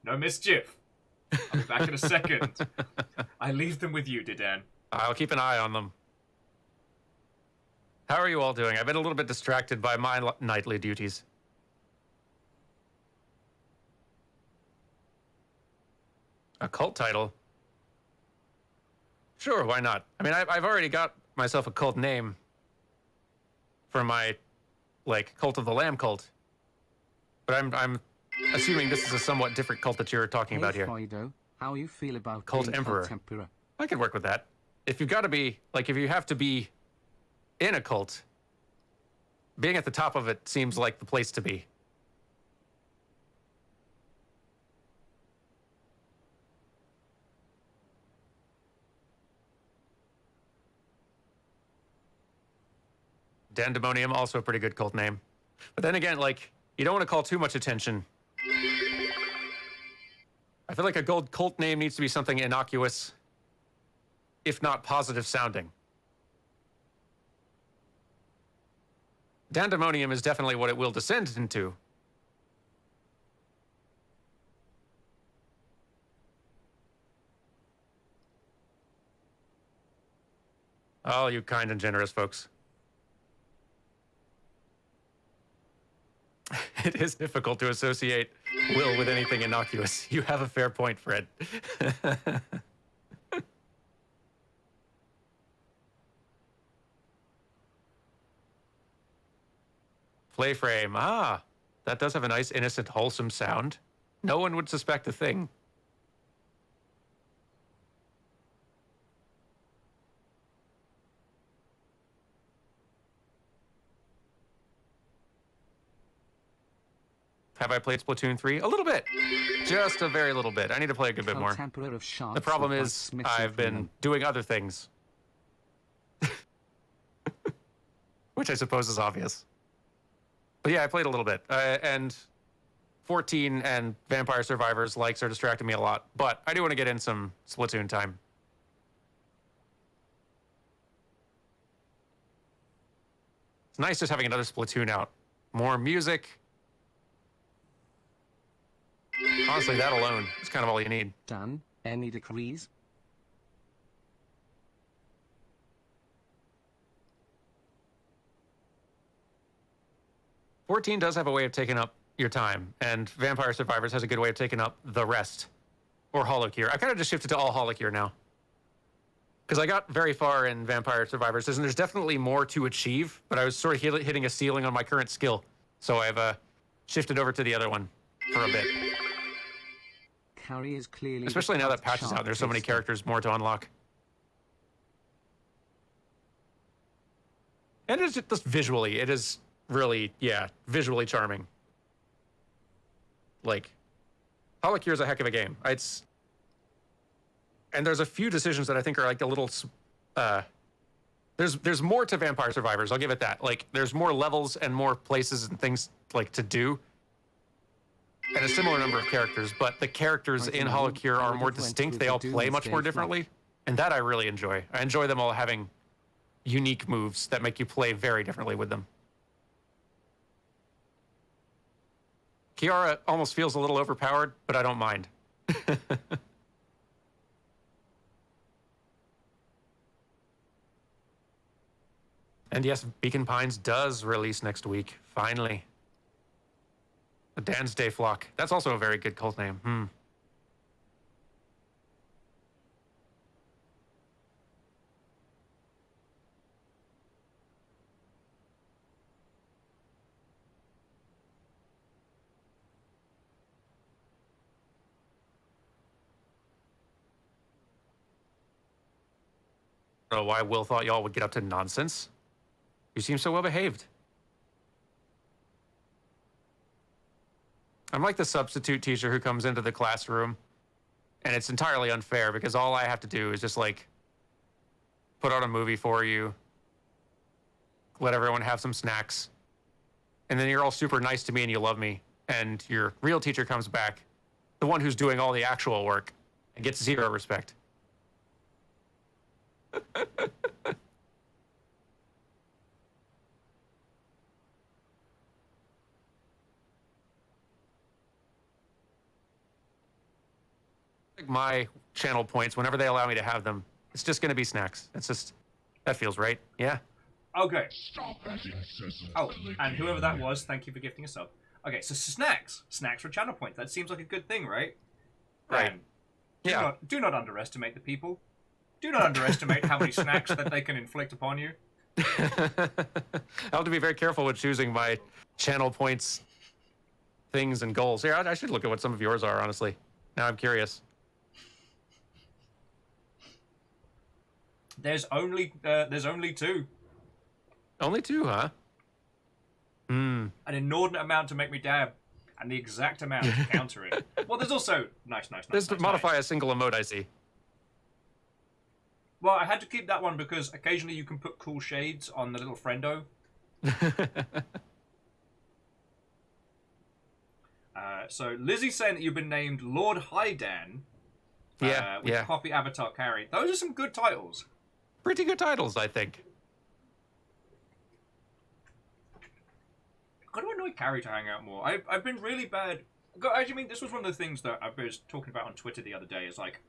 no mischief. I'll be back in a second. I leave them with you, Didan. I'll keep an eye on them. How are you all doing? I've been a little bit distracted by my nightly duties. A cult title? Sure, why not? I mean, I've already got myself a cult name for my, like, Cult of the Lamb cult. But I'm assuming this is a somewhat different cult that you're talking about here. FLOYDO, how you feel about Cult being Emperor. Emperor? I could work with that. If you've got to be, like, if you have to be in a cult, being at the top of it seems like the place to be. Dandemonium, also a pretty good cult name. But then again, like, you don't want to call too much attention. I feel like a gold cult name needs to be something innocuous, if not positive sounding. Dandemonium is definitely what it will descend into. Oh, you kind and generous folks. It is difficult to associate Will with anything innocuous. You have a fair point, Fred. Play frame. Ah, that does have a nice, innocent, wholesome sound. No one would suspect a thing. Have I played Splatoon 3? A little bit. Just a very little bit. I need to play a good bit more. Emperor of Sharks The problem or is Blacksmiths I've of been Venom? doing other things. Which I suppose is obvious. But yeah, I played a little bit. And 14 and Vampire Survivors likes are distracting me a lot. But I do want to get in some Splatoon time. It's nice just having another Splatoon out. More music. Honestly, that alone is kind of all you need. Dan, any decrees? '14 does have a way of taking up your time, and Vampire Survivors has a good way of taking up the rest. Or Hollow-Gear. I kind of just shifted to all Hollow-Gear now. Because I got very far in Vampire Survivors, and there's definitely more to achieve, but I was sort of hitting a ceiling on my current skill. So I've shifted over to the other one. for a bit. Carrie is clearly Especially now that the patch is out, there's so many characters more to unlock. And it's just visually, it is really, yeah, visually charming. Like, Holocure is a heck of a game. It's, and there's a few decisions that I think are like a little, there's more to Vampire Survivors, I'll give it that. Like, there's more levels and more places and things like to do. And a similar number of characters, but the characters in Holocure are more distinct. They all play much more differently. And that I really enjoy. I enjoy them all having unique moves that make you play very differently with them. Kiara almost feels a little overpowered, but I don't mind. And yes, Beacon Pines does release next week, finally. The Dan's Day Flock. That's also a very good cult name. I don't know why Will thought y'all would get up to nonsense. You seem so well behaved. I'm like the substitute teacher who comes into the classroom, and it's entirely unfair because all I have to do is just like put on a movie for you, let everyone have some snacks, and then you're all super nice to me and you love me, and your real teacher comes back, the one who's doing all the actual work, and gets zero respect. My channel points, whenever they allow me to have them, it's just going to be snacks. It's just, that feels right. Yeah. Okay. Stop that incessant Oh, clicking. and whoever that was, thank you for gifting a sub. Okay, so snacks. Snacks for channel points. That seems like a good thing, right? Right. Yeah. Do not underestimate the people. Do not underestimate how many snacks that they can inflict upon you. I have to be very careful with choosing my channel points, things, and goals. Here, I should look at what some of yours are, honestly. Now I'm curious. There's only two. Only two, huh? An inordinate amount to make me dab, and the exact amount to counter it. Well, there's also nice. There's to modify a single emote, I see. Well, I had to keep that one because occasionally you can put cool shades on the little friendo. So Lizzie's saying that you've been named Lord Hydan. With Poppy Avatar Carry. Those are some good titles. Pretty good titles, I think. I don't annoy Carrie to hang out more. I've been really bad. I mean, this was one of the things that I was talking about on Twitter the other day. Is like,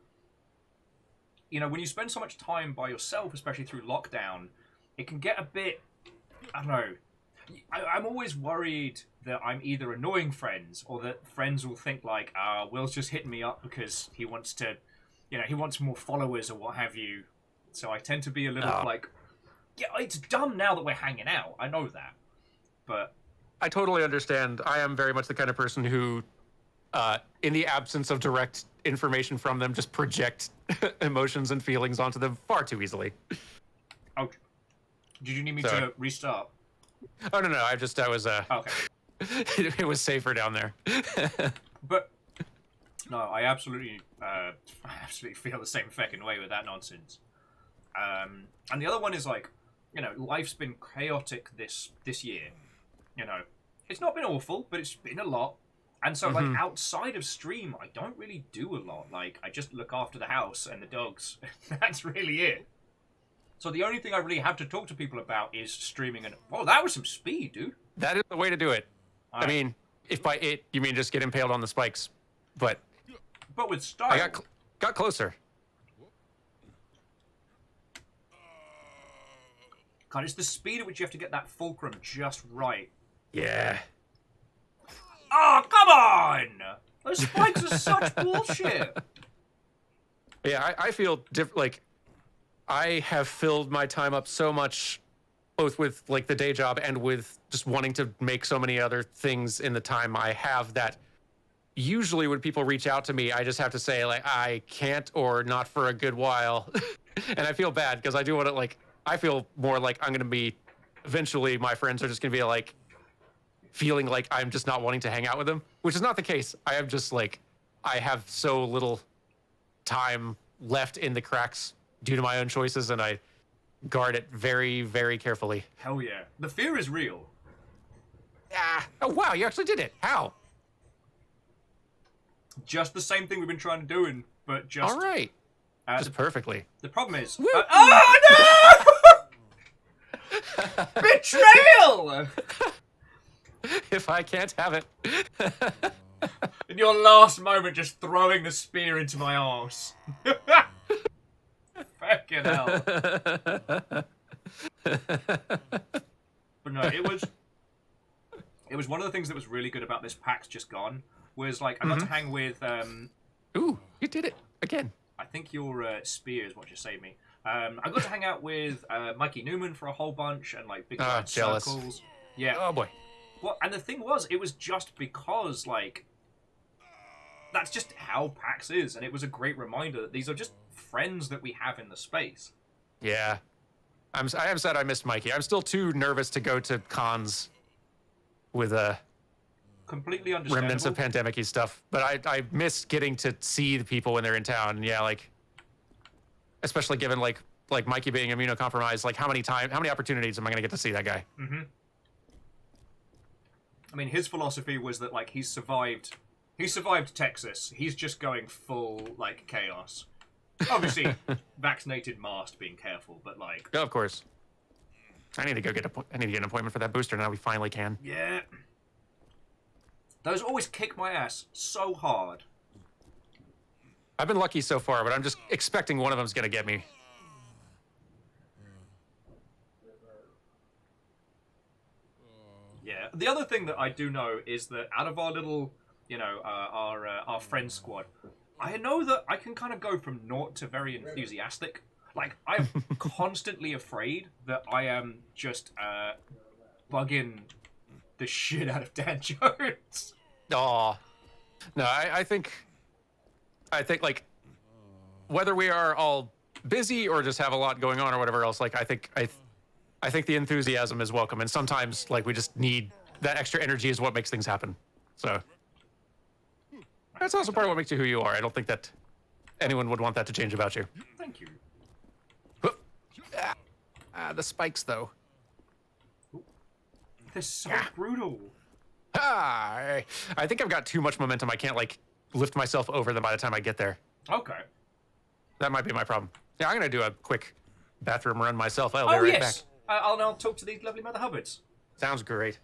you know, when you spend so much time by yourself, especially through lockdown, it can get a bit, I don't know. I'm always worried that I'm either annoying friends or that friends will think like, Will's just hitting me up because he wants to, you know, he wants more followers or what have you. So I tend to be a little like, yeah, it's dumb now that we're hanging out. I know that. But I totally understand. I am very much the kind of person who, in the absence of direct information from them, just project emotions and feelings onto them far too easily. Oh, did you need me to restart? Oh, no. I was, okay. It was safer down there. But, no, I absolutely feel the same fucking way with that nonsense. And the other one is like, you know, life's been chaotic this year. You know, it's not been awful, but it's been a lot. And so, like, outside of stream, I don't really do a lot. Like, I just look after the house and the dogs. That's really it. So the only thing I really have to talk to people about is streaming. And oh, that was some speed, dude. That is the way to do it. I mean, if by it you mean just get impaled on the spikes, but with style. I got closer. God, it's the speed at which you have to get that fulcrum just right. Yeah. Oh, come on! Those spikes are such bullshit. Yeah, I feel like I have filled my time up so much, both with like the day job and with just wanting to make so many other things in the time I have, that usually when people reach out to me, I just have to say like I can't or not for a good while, and I feel bad because I do want to like. I feel more like I'm gonna be. Eventually, my friends are just gonna be like, feeling like I'm just not wanting to hang out with them, which is not the case. I am just like, I have so little time left in the cracks due to my own choices, and I guard it very, very carefully. Hell yeah. The fear is real. Ah, oh wow, you actually did it. How? Just the same thing we've been trying to do, but just... All right. Just perfectly. The problem is... oh, no! Betrayal! If I can't have it. In your last moment, just throwing the spear into my arse. Fucking hell. But no, it was one of the things that was really good about this PAX just gone, was like, I got to hang with... Ooh, you did it again. I think your spear is what just saved me. I got to hang out with Mikey Newman for a whole bunch, and like big jealous. circles. Yeah. Oh boy. Well, and the thing was, it was just because, like, that's just how PAX is, and it was a great reminder that these are just friends that we have in the space. Yeah. I am sad I missed Mikey. I'm still too nervous to go to cons with Completely understandable. remnants of pandemic-y stuff, but I miss getting to see the people when they're in town. And yeah, like, especially given like Mikey being immunocompromised, like how many opportunities am I going to get to see that guy? Mm-hmm. I mean, his philosophy was that like he survived Texas. He's just going full like chaos. Obviously, vaccinated, masked, being careful, but like. Oh, of course. I need to go get an appointment for that booster now. We finally can. Yeah. Those always kick my ass so hard. I've been lucky so far, but I'm just expecting one of them's gonna get me. Yeah. The other thing that I do know is that out of our little, our friend squad, I know that I can kind of go from naught to very enthusiastic. Like, I'm constantly afraid that I am just bugging the shit out of Dan Jones. Aw. No, I think like whether we are all busy or just have a lot going on or whatever else, like I think the enthusiasm is welcome, and sometimes like we just need that extra energy is what makes things happen. So that's also part of what makes you who you are. I don't think that anyone would want that to change about you. Thank you. The spikes though. They're so brutal. I think I've got too much momentum. I can't like lift myself over them by the time I get there. Okay. That might be my problem. Yeah, I'm gonna do a quick bathroom run myself. I'll be right back. I'll now talk to these lovely Mother Hubbards. Sounds great.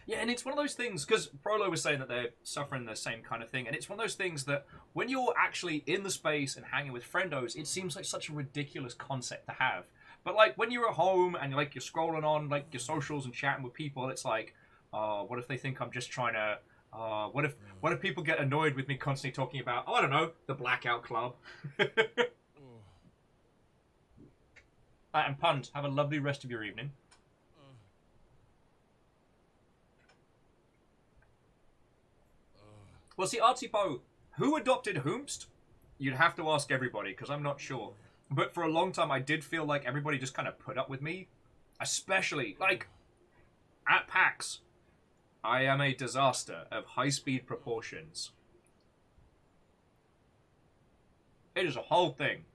Yeah, and it's one of those things, because Prolo was saying that they're suffering the same kind of thing, and it's one of those things that when you're actually in the space and hanging with friendos, it seems like such a ridiculous concept to have. But like when you're at home and you're scrolling on like your socials and chatting with people, it's like, what if they think I'm just trying to, what if people get annoyed with me constantly talking about, I don't know, the Blackout Club. And Punt, have a lovely rest of your evening. Well, see, Artsy Poe, who adopted Whomst? You'd have to ask everybody, because I'm not sure. But for a long time, I did feel like everybody just kind of put up with me. Especially, like, at PAX, I am a disaster of high-speed proportions. It is a whole thing.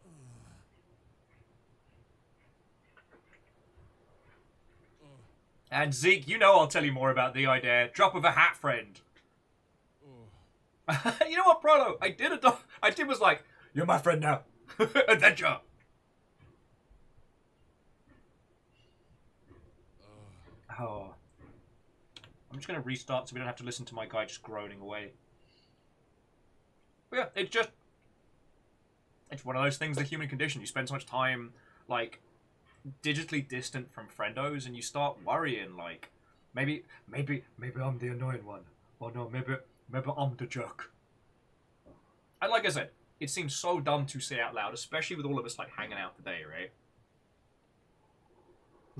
And Zeke, you know I'll tell you more about the idea. Drop of a hat, friend. You know what, Prolo? I did was like, you're my friend now. Adventure. Oh. I'm just going to restart so we don't have to listen to my guy just groaning away. But yeah, it's one of those things, the human condition. You spend so much time, like, digitally distant from friendos, and you start worrying, like, maybe I'm the annoying one. Or no, maybe I'm the jerk. And like I said, it seems so dumb to say out loud, especially with all of us like hanging out today,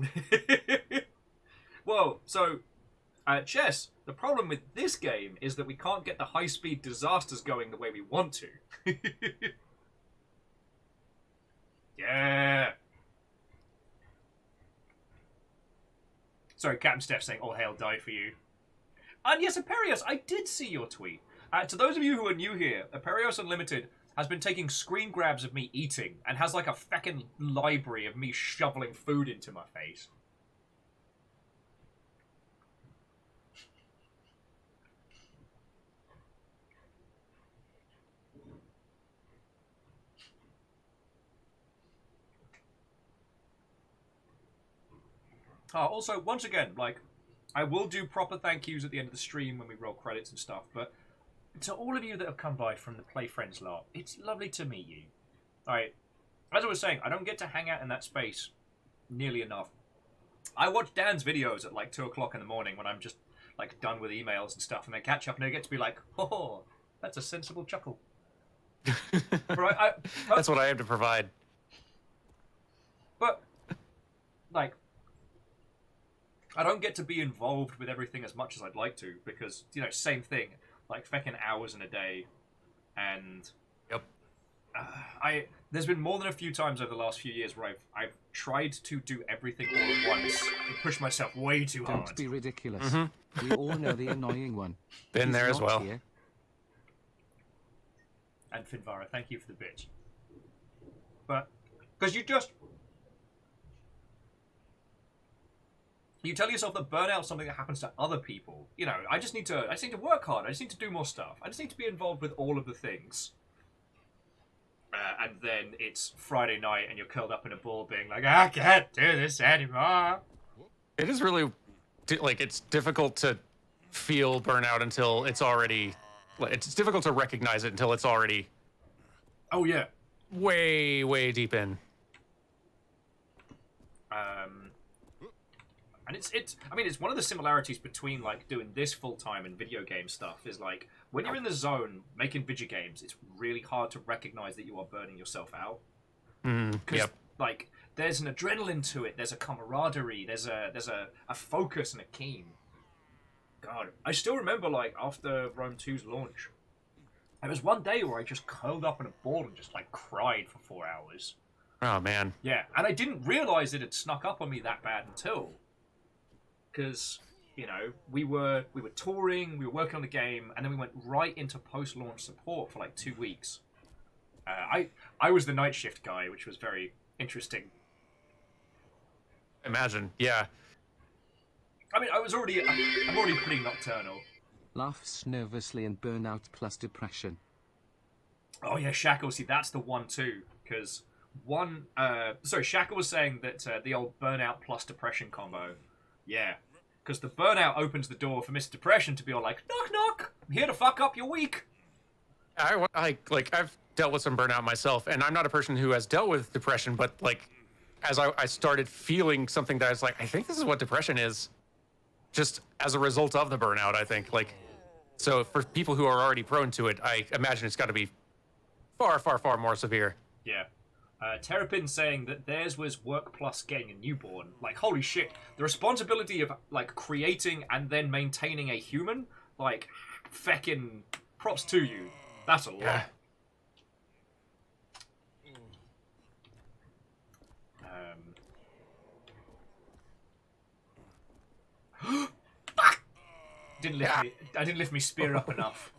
right? Whoa, so Chess, the problem with this game is that we can't get the high-speed disasters going the way we want to. Yeah. Sorry, Captain Steph saying, all hail die for you. And yes, Aperios, I did see your tweet. To those of you who are new here, Aperios Unlimited has been taking screen grabs of me eating and has like a feckin' library of me shoveling food into my face. Also, once again, like, I will do proper thank yous at the end of the stream when we roll credits and stuff, but to all of you that have come by from the Play Friends lot, it's lovely to meet you. Alright, as I was saying, I don't get to hang out in that space nearly enough. I watch Dan's videos at like 2 o'clock in the morning when I'm just like done with emails and stuff, and then catch up and I get to be like, oh, that's a sensible chuckle. Right, That's what I have to provide. But, like, I don't get to be involved with everything as much as I'd like to because, you know, same thing, like feckin' hours in a day, and Yep. There's been more than a few times over the last few years where I've tried to do everything all at once and push myself way too hard. Don't be ridiculous. We all know the annoying one. Been He's there as not well. here. And Finvara, thank you for the bitch. But because you tell yourself that burnout's something that happens to other people. You know, I just need to work hard. I just need to do more stuff. I just need to be involved with all of the things. And then it's Friday night and you're curled up in a ball being like, I can't do this anymore. It is really, like, it's difficult to feel burnout until it's already, it's difficult to recognize it until it's already Oh, yeah. way, way deep in. And it's one of the similarities between like doing this full time and video game stuff is like when you're in the zone making video games, it's really hard to recognize that you are burning yourself out. Yep. Like there's an adrenaline to it, there's a camaraderie, there's a focus and a keen. God, I still remember like after Rome 2's launch, there was one day where I just curled up in a ball and just like cried for 4 hours. Oh man. Yeah, and I didn't realize it had snuck up on me that bad until. Because, you know, we were touring, we were working on the game, and then we went right into post-launch support for like 2 weeks. I was the night shift guy, which was very interesting. Imagine, yeah. I mean, I'm already pretty nocturnal. Laughs nervously and burnout plus depression. Oh yeah, Shackle, see, that's the one too. Because Shackle was saying that the old burnout plus depression combo. Yeah, because the burnout opens the door for Mr. Depression to be all like, knock knock, I'm here to fuck up your week. I've dealt with some burnout myself, and I'm not a person who has dealt with depression, but like, as I started feeling something that I was like, I think this is what depression is, just as a result of the burnout, I think. Like, so for people who are already prone to it, I imagine it's got to be far, far, far more severe. Yeah. Terrapin saying that theirs was work plus getting a newborn. Like, holy shit. The responsibility of, like, creating and then maintaining a human, like, feckin' props to you. That's a lot. Yeah. Fuck! I didn't lift me spear up enough.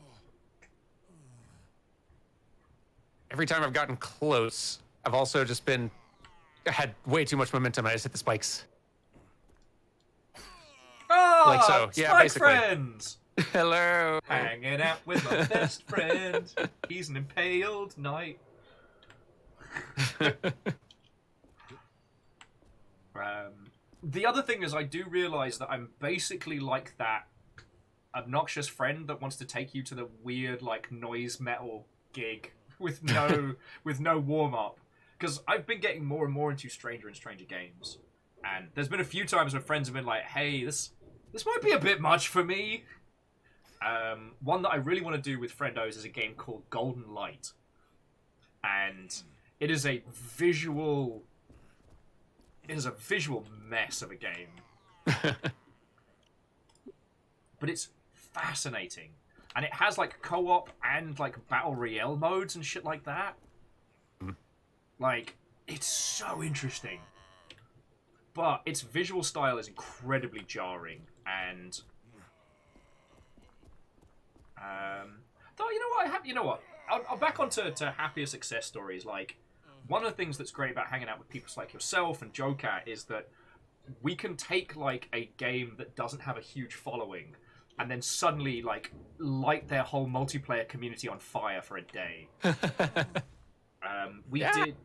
Every time I've gotten close, I've also just had way too much momentum. I just hit the spikes. Oh, Like so. Yeah, Spike basically. friends! Hello. Hanging out with my best friend. He's an impaled knight. The other thing is I do realise that I'm basically like that obnoxious friend that wants to take you to the weird, like, noise metal gig with no warm-up. Because I've been getting more and more into stranger and stranger games. And there's been a few times where friends have been like, hey, this might be a bit much for me. One that I really want to do with friendos is a game called Golden Light. And it is a visual mess of a game. but it's fascinating. And it has, like, co-op and, like, battle royale modes and shit like that. Like, it's so interesting. But its visual style is incredibly jarring, and... though, you know what? I'll back onto happier success stories. Like, one of the things that's great about hanging out with people like yourself and Joecat is that we can take, like, a game that doesn't have a huge following and then suddenly, like, light their whole multiplayer community on fire for a day. We did,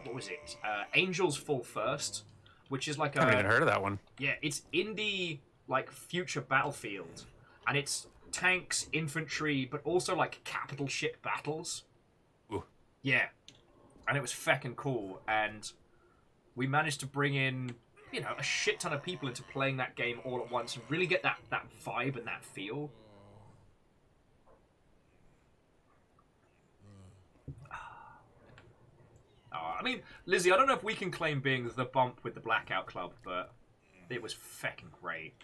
what was it? Angels Fall First, which is like I haven't even heard of that one. Yeah, it's indie, like, future Battlefield. And it's tanks, infantry, but also, like, capital ship battles. Ooh. Yeah. And it was feckin' cool. And we managed to bring in, you know, a shit ton of people into playing that game all at once and really get that vibe and that feel. I mean, Lizzie, I don't know if we can claim being the bump with the Blackout Club, but it was feckin' great.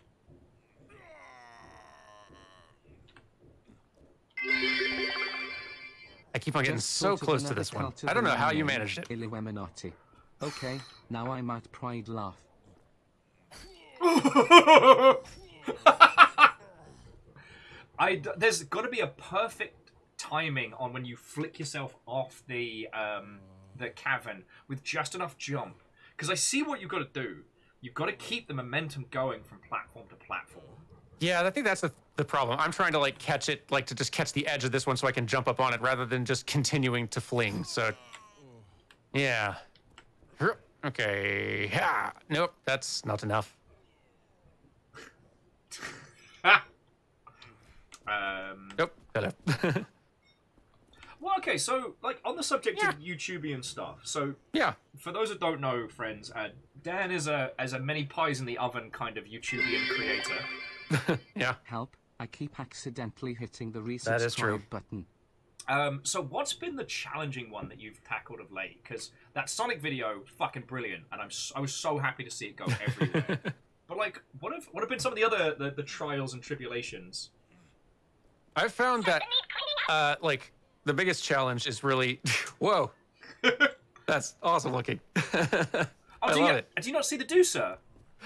I keep on getting so close to this one. I don't know how you managed it. Illuminati. Okay, now I might pride laugh. There's got to be a perfect timing on when you flick yourself off the cavern with just enough jump. Because I see what you've got to do. You've got to keep the momentum going from platform to platform. Yeah, I think that's the problem. I'm trying to, like, catch it, like, to just catch the edge of this one so I can jump up on it rather than just continuing to fling. So, yeah. Okay. Ha! Nope, that's not enough. Nope. Hello. Well, okay, so, like, on the subject of YouTubian stuff, so... Yeah. For those that don't know, friends, Dan is a many pies in the oven kind of YouTubian creator. Yeah. Help, I keep accidentally hitting the That is true. resubscribe button. So what's been the challenging one that you've tackled of late? Because that Sonic video, fucking brilliant, and I was so happy to see it go everywhere. But, like, what have been some of the other the trials and tribulations? I've found that, like, the biggest challenge is really... Whoa. That's awesome looking. I love it. Did you not see the Deucer?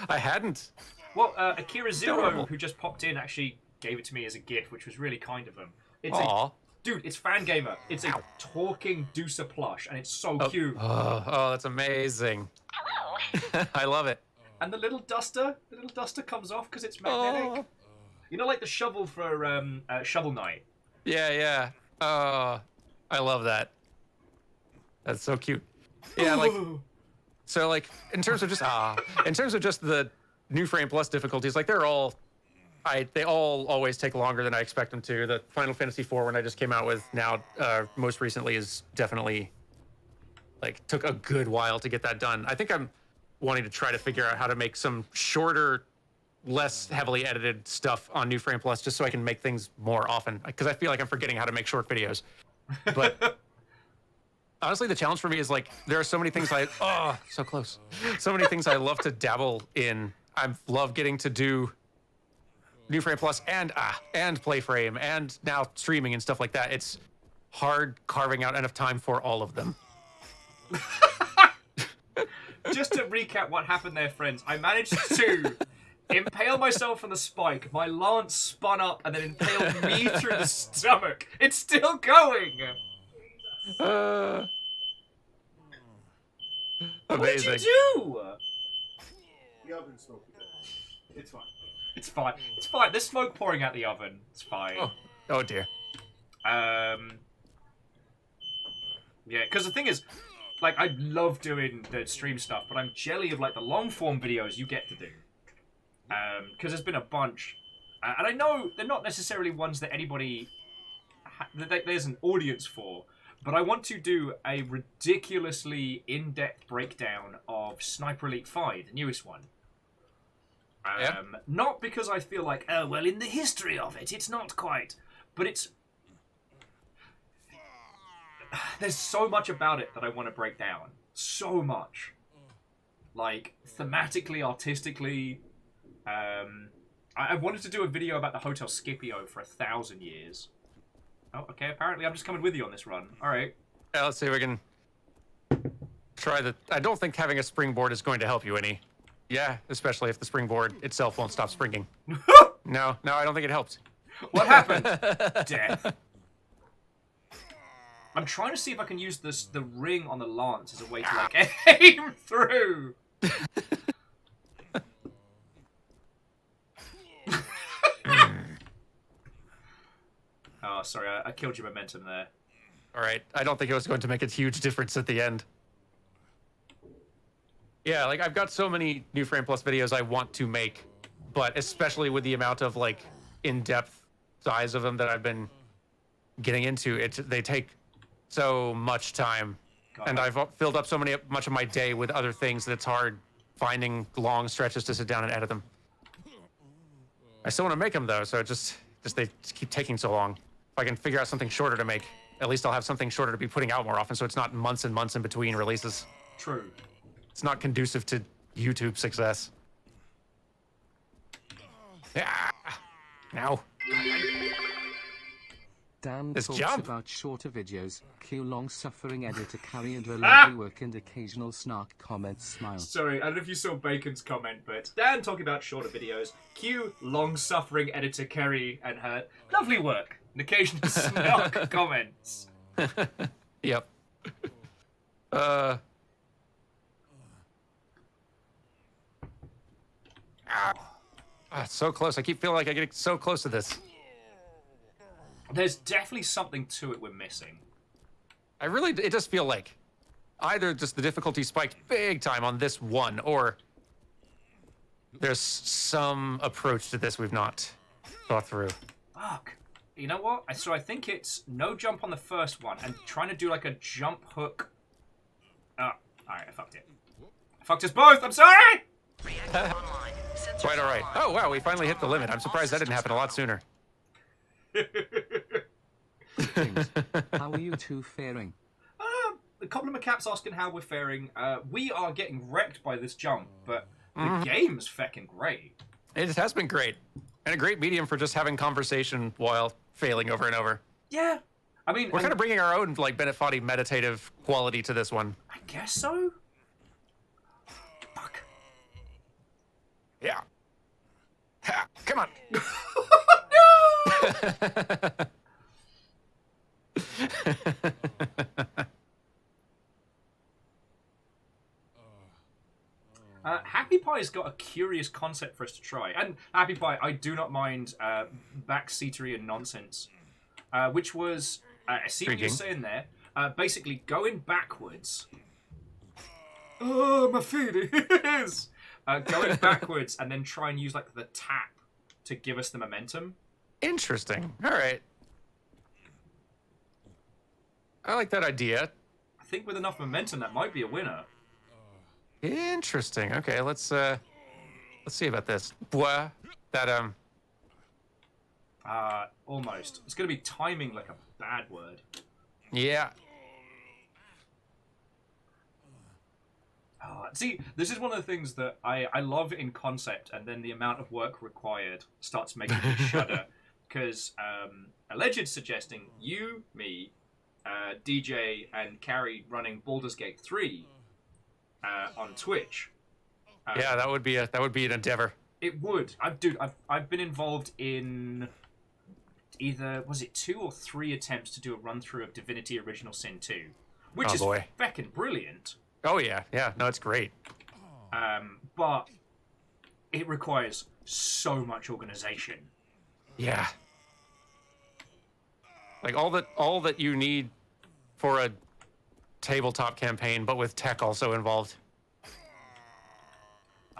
I hadn't. Well, Akira Zero, Adorable. who just popped in, actually gave it to me as a gift, which was really kind of him. Aww. Dude, it's Fangamer. It's a talking Deucer plush, and it's so cute. Oh, that's amazing. Hello. I love it. And the little duster comes off because it's magnetic. Oh. You know, like the shovel for Shovel Knight. Yeah. Oh, I love that. That's so cute. Yeah, like, so, like, in terms of just the New Frame Plus difficulties, like, they all always take longer than I expect them to. The Final Fantasy IV one I just came out with now, most recently, is definitely, like, took a good while to get that done. I think I'm wanting to try to figure out how to make some shorter, less heavily edited stuff on New Frame Plus, just so I can make things more often, because I feel like I'm forgetting how to make short videos. But honestly, the challenge for me is, like, there are so many things so close. So many things I love to dabble in. I love getting to do New Frame Plus and Playframe and now streaming and stuff like that. It's hard carving out enough time for all of them. Just to recap what happened there, friends, I managed to impale myself on the spike. My lance spun up and then impaled me through the stomach. It's still going. Amazing. What did you do? The oven smoked it. It's fine. It's fine. It's fine. There's smoke pouring out the oven. It's fine. Oh dear. Yeah, because the thing is, like, I love doing the stream stuff, but I'm jelly of, like, the long form videos you get to do. Because there's been a bunch, and I know they're not necessarily ones that anybody there's an audience for, but I want to do a ridiculously in-depth breakdown of Sniper Elite 5, the newest one. Not because I feel like, oh, well, in the history of it, it's not quite, but it's... There's so much about it that I want to break down. So much. Like, thematically, artistically, I wanted to do a video about the Hotel Scipio for 1,000 years. Oh, okay, apparently I'm just coming with you on this run. Alright. Yeah, let's see if we can try the... I don't think having a springboard is going to help you any. Yeah, especially if the springboard itself won't stop springing. No, I don't think it helped. What happened? Death. I'm trying to see if I can use the ring on the lance as a way to, like, aim through. Oh, sorry, I killed your momentum there. All right, I don't think it was going to make a huge difference at the end. Yeah, like, I've got so many New Frame Plus videos I want to make, but especially with the amount of, like, in-depth size of them that I've been getting into, they take so much time. And I've filled up much of my day with other things that it's hard finding long stretches to sit down and edit them. I still want to make them, though, so they keep taking so long. If I can figure out something shorter to make, at least I'll have something shorter to be putting out more often, so it's not months and months in between releases. True. It's not conducive to YouTube success. Yeah. Now. Dan This talks jump. about shorter videos, cue long-suffering editor carry and her lovely work and occasional snark comments smile. Sorry, I don't know if you saw Bacon's comment, but Dan talking about shorter videos, cue long-suffering editor Kerry and her lovely work, and occasional snark comments. Yep. So close. I keep feeling like I get so close to this. There's definitely something to it we're missing. It does feel like either just the difficulty spiked big time on this one, or there's some approach to this we've not thought through. Fuck. You know what? So I think it's no jump on the first one and trying to do like a jump hook. Oh, alright, I fucked it. I fucked us both, I'm sorry! Reactor online. Sensors Quite all right. online. Oh, wow, we finally hit the limit. I'm surprised that didn't happen a lot sooner. James, how are you two faring? A couple of my caps asking how we're faring. We are getting wrecked by this jump, but the game's feckin' great. It has been great. And a great medium for just having conversation while failing over and over. Yeah. I mean... We're kind of bringing our own, like, Bennett Foddy meditative quality to this one. I guess so? Fuck. Yeah. Ha, come on. Happy Pie's got a curious concept for us to try. And Happy Pie, I do not mind backseatery and nonsense. Which was, I see what you're saying there, basically going backwards. Oh, my feet is! Going backwards and then try and use like the tap to give us the momentum. Interesting. All right. I like that idea. I think with enough momentum, that might be a winner. Interesting. Okay, let's see about this. Blah. That Almost. It's going to be timing like a bad word. yeah. See, this is one of the things that I love in concept, and then the amount of work required starts making me shudder. Because Alleged suggesting you, me, DJ, and Carrie running Baldur's Gate 3 on Twitch. Yeah, that would be an endeavor. It would. I've been involved in either, was it 2 or 3 attempts to do a run through of Divinity Original Sin 2, which is feckin' brilliant. Oh yeah, no, it's great. But it requires so much organization. Yeah. Like all that you need for a tabletop campaign, but with tech also involved.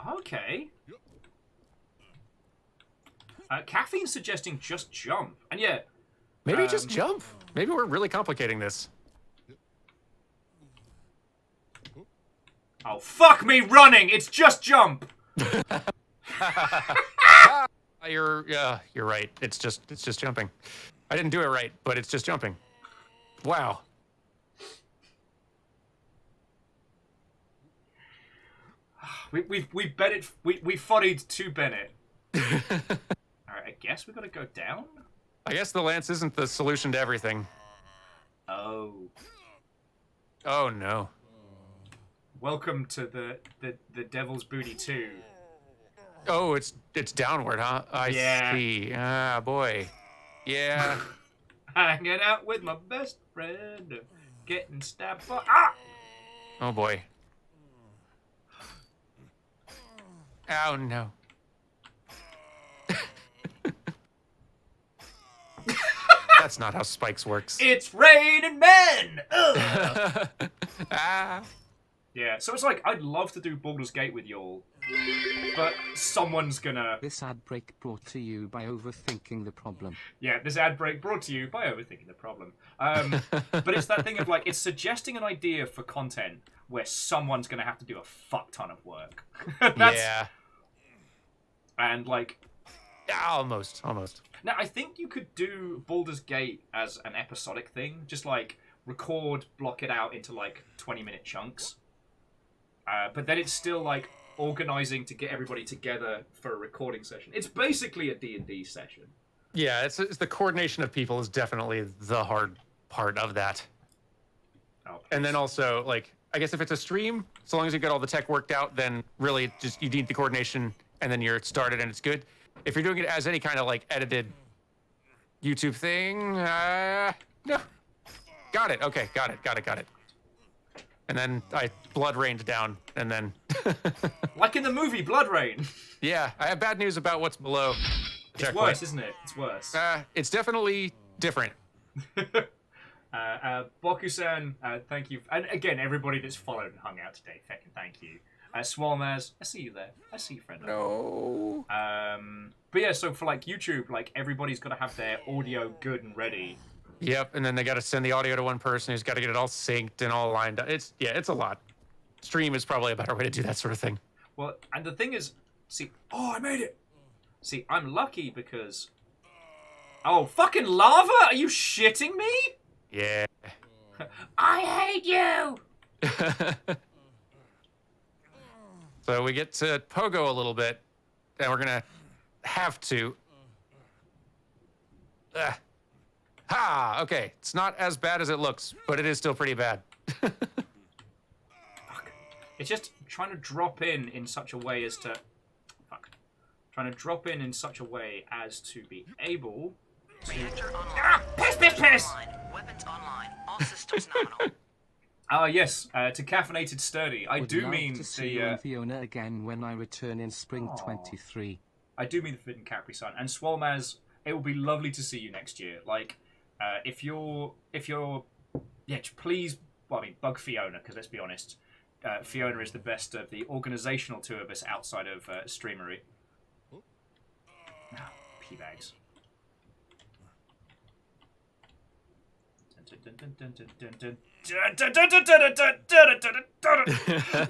Okay. Caffeine's suggesting just jump, and yeah. Maybe just jump. Maybe we're really complicating this. Oh, fuck me running! It's just jump! You're right. It's just jumping. I didn't do it right, but it's just jumping. Wow. We Bennett we foddied to Bennett. Alright, I guess we gotta go down? I guess the lance isn't the solution to everything. Oh. Oh no. Welcome to the Devil's Booty 2. Oh, it's downward, huh? I Yeah. see. Ah, boy. Yeah. Hanging out with my best friend. Getting stabbed for... Ah! Oh boy. Oh no. That's not how spikes works. It's raining men! Ugh. Ah. Yeah, so it's like, I'd love to do Baldur's Gate with y'all, but someone's gonna... This ad break brought to you by overthinking the problem. Yeah, this ad break brought to you by overthinking the problem. But it's that thing of like, it's suggesting an idea for content where someone's gonna have to do a fuck ton of work. Yeah. And like... Almost. Now, I think you could do Baldur's Gate as an episodic thing, just like record, block it out into like 20-minute chunks. But then it's still like organizing to get everybody together for a recording session. It's basically a D&D session. Yeah, it's the coordination of people is definitely the hard part of that. Oh, And then also, like, I guess if it's a stream, so long as you get all the tech worked out, then really just you need the coordination and then you're started and it's good. If you're doing it as any kind of like edited YouTube thing, no. Got it. Okay, got it. And then I blood rained down, and then... like in the movie Blood Rain. Yeah, I have bad news about what's below. It's worse, isn't it? It's worse. It's definitely different. Boku-san, thank you. And again, everybody that's followed and hung out today, thank you. Swalmaz, I see you there. I see you, friend. No. But yeah, so for like YouTube, like everybody's got to have their audio good and ready. Yep, and then they got to send the audio to one person who's got to get it all synced and all lined up. It's a lot. Stream is probably a better way to do that sort of thing. Well, and the thing is, see, oh, I made it. See, I'm lucky because... Oh, fucking lava? Are you shitting me? Yeah. I hate you! So we get to pogo a little bit, and we're gonna have to. Ha! Okay, it's not as bad as it looks, but it is still pretty bad. Fuck. It's just trying to drop in such a way as to... Fuck. Trying to drop in such a way as to be able to... Reactor online. Ah! Piss, piss, piss! Online. Weapons online. All systems nominal. Yes, to Caffeinated Sturdy. I Would do love mean to see you and Fiona again when I return in spring 23. I do mean the Forbidden Capri-Sun. And Swalmaz, it will be lovely to see you next year. Like, if you're, yeah, please, well, I mean, bug Fiona, because let's be honest, Fiona is the best of the organizational two of us outside of streamery. Oh, P-bags.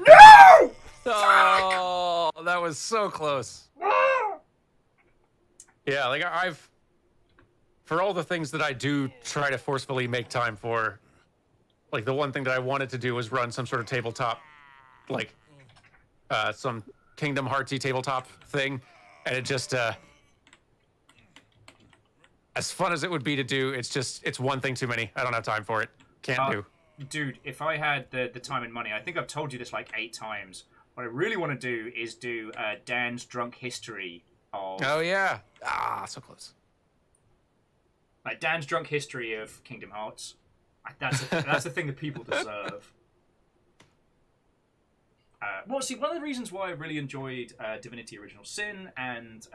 No! Oh, that was so close. Yeah, like I've, for all the things that I do try to forcefully make time for, like the one thing that I wanted to do was run some sort of tabletop, like some Kingdom Heartsy tabletop thing, and it just, as fun as it would be to do, it's one thing too many. I don't have time for it. Can't do. Dude, if I had the time and money, I think I've told you this like 8 times. What I really want to do is do Dan's drunk history of... Oh, yeah. Ah, so close. Like Dan's drunk history of Kingdom Hearts. That's the thing that people deserve. Well, see, one of the reasons why I really enjoyed Divinity Original Sin and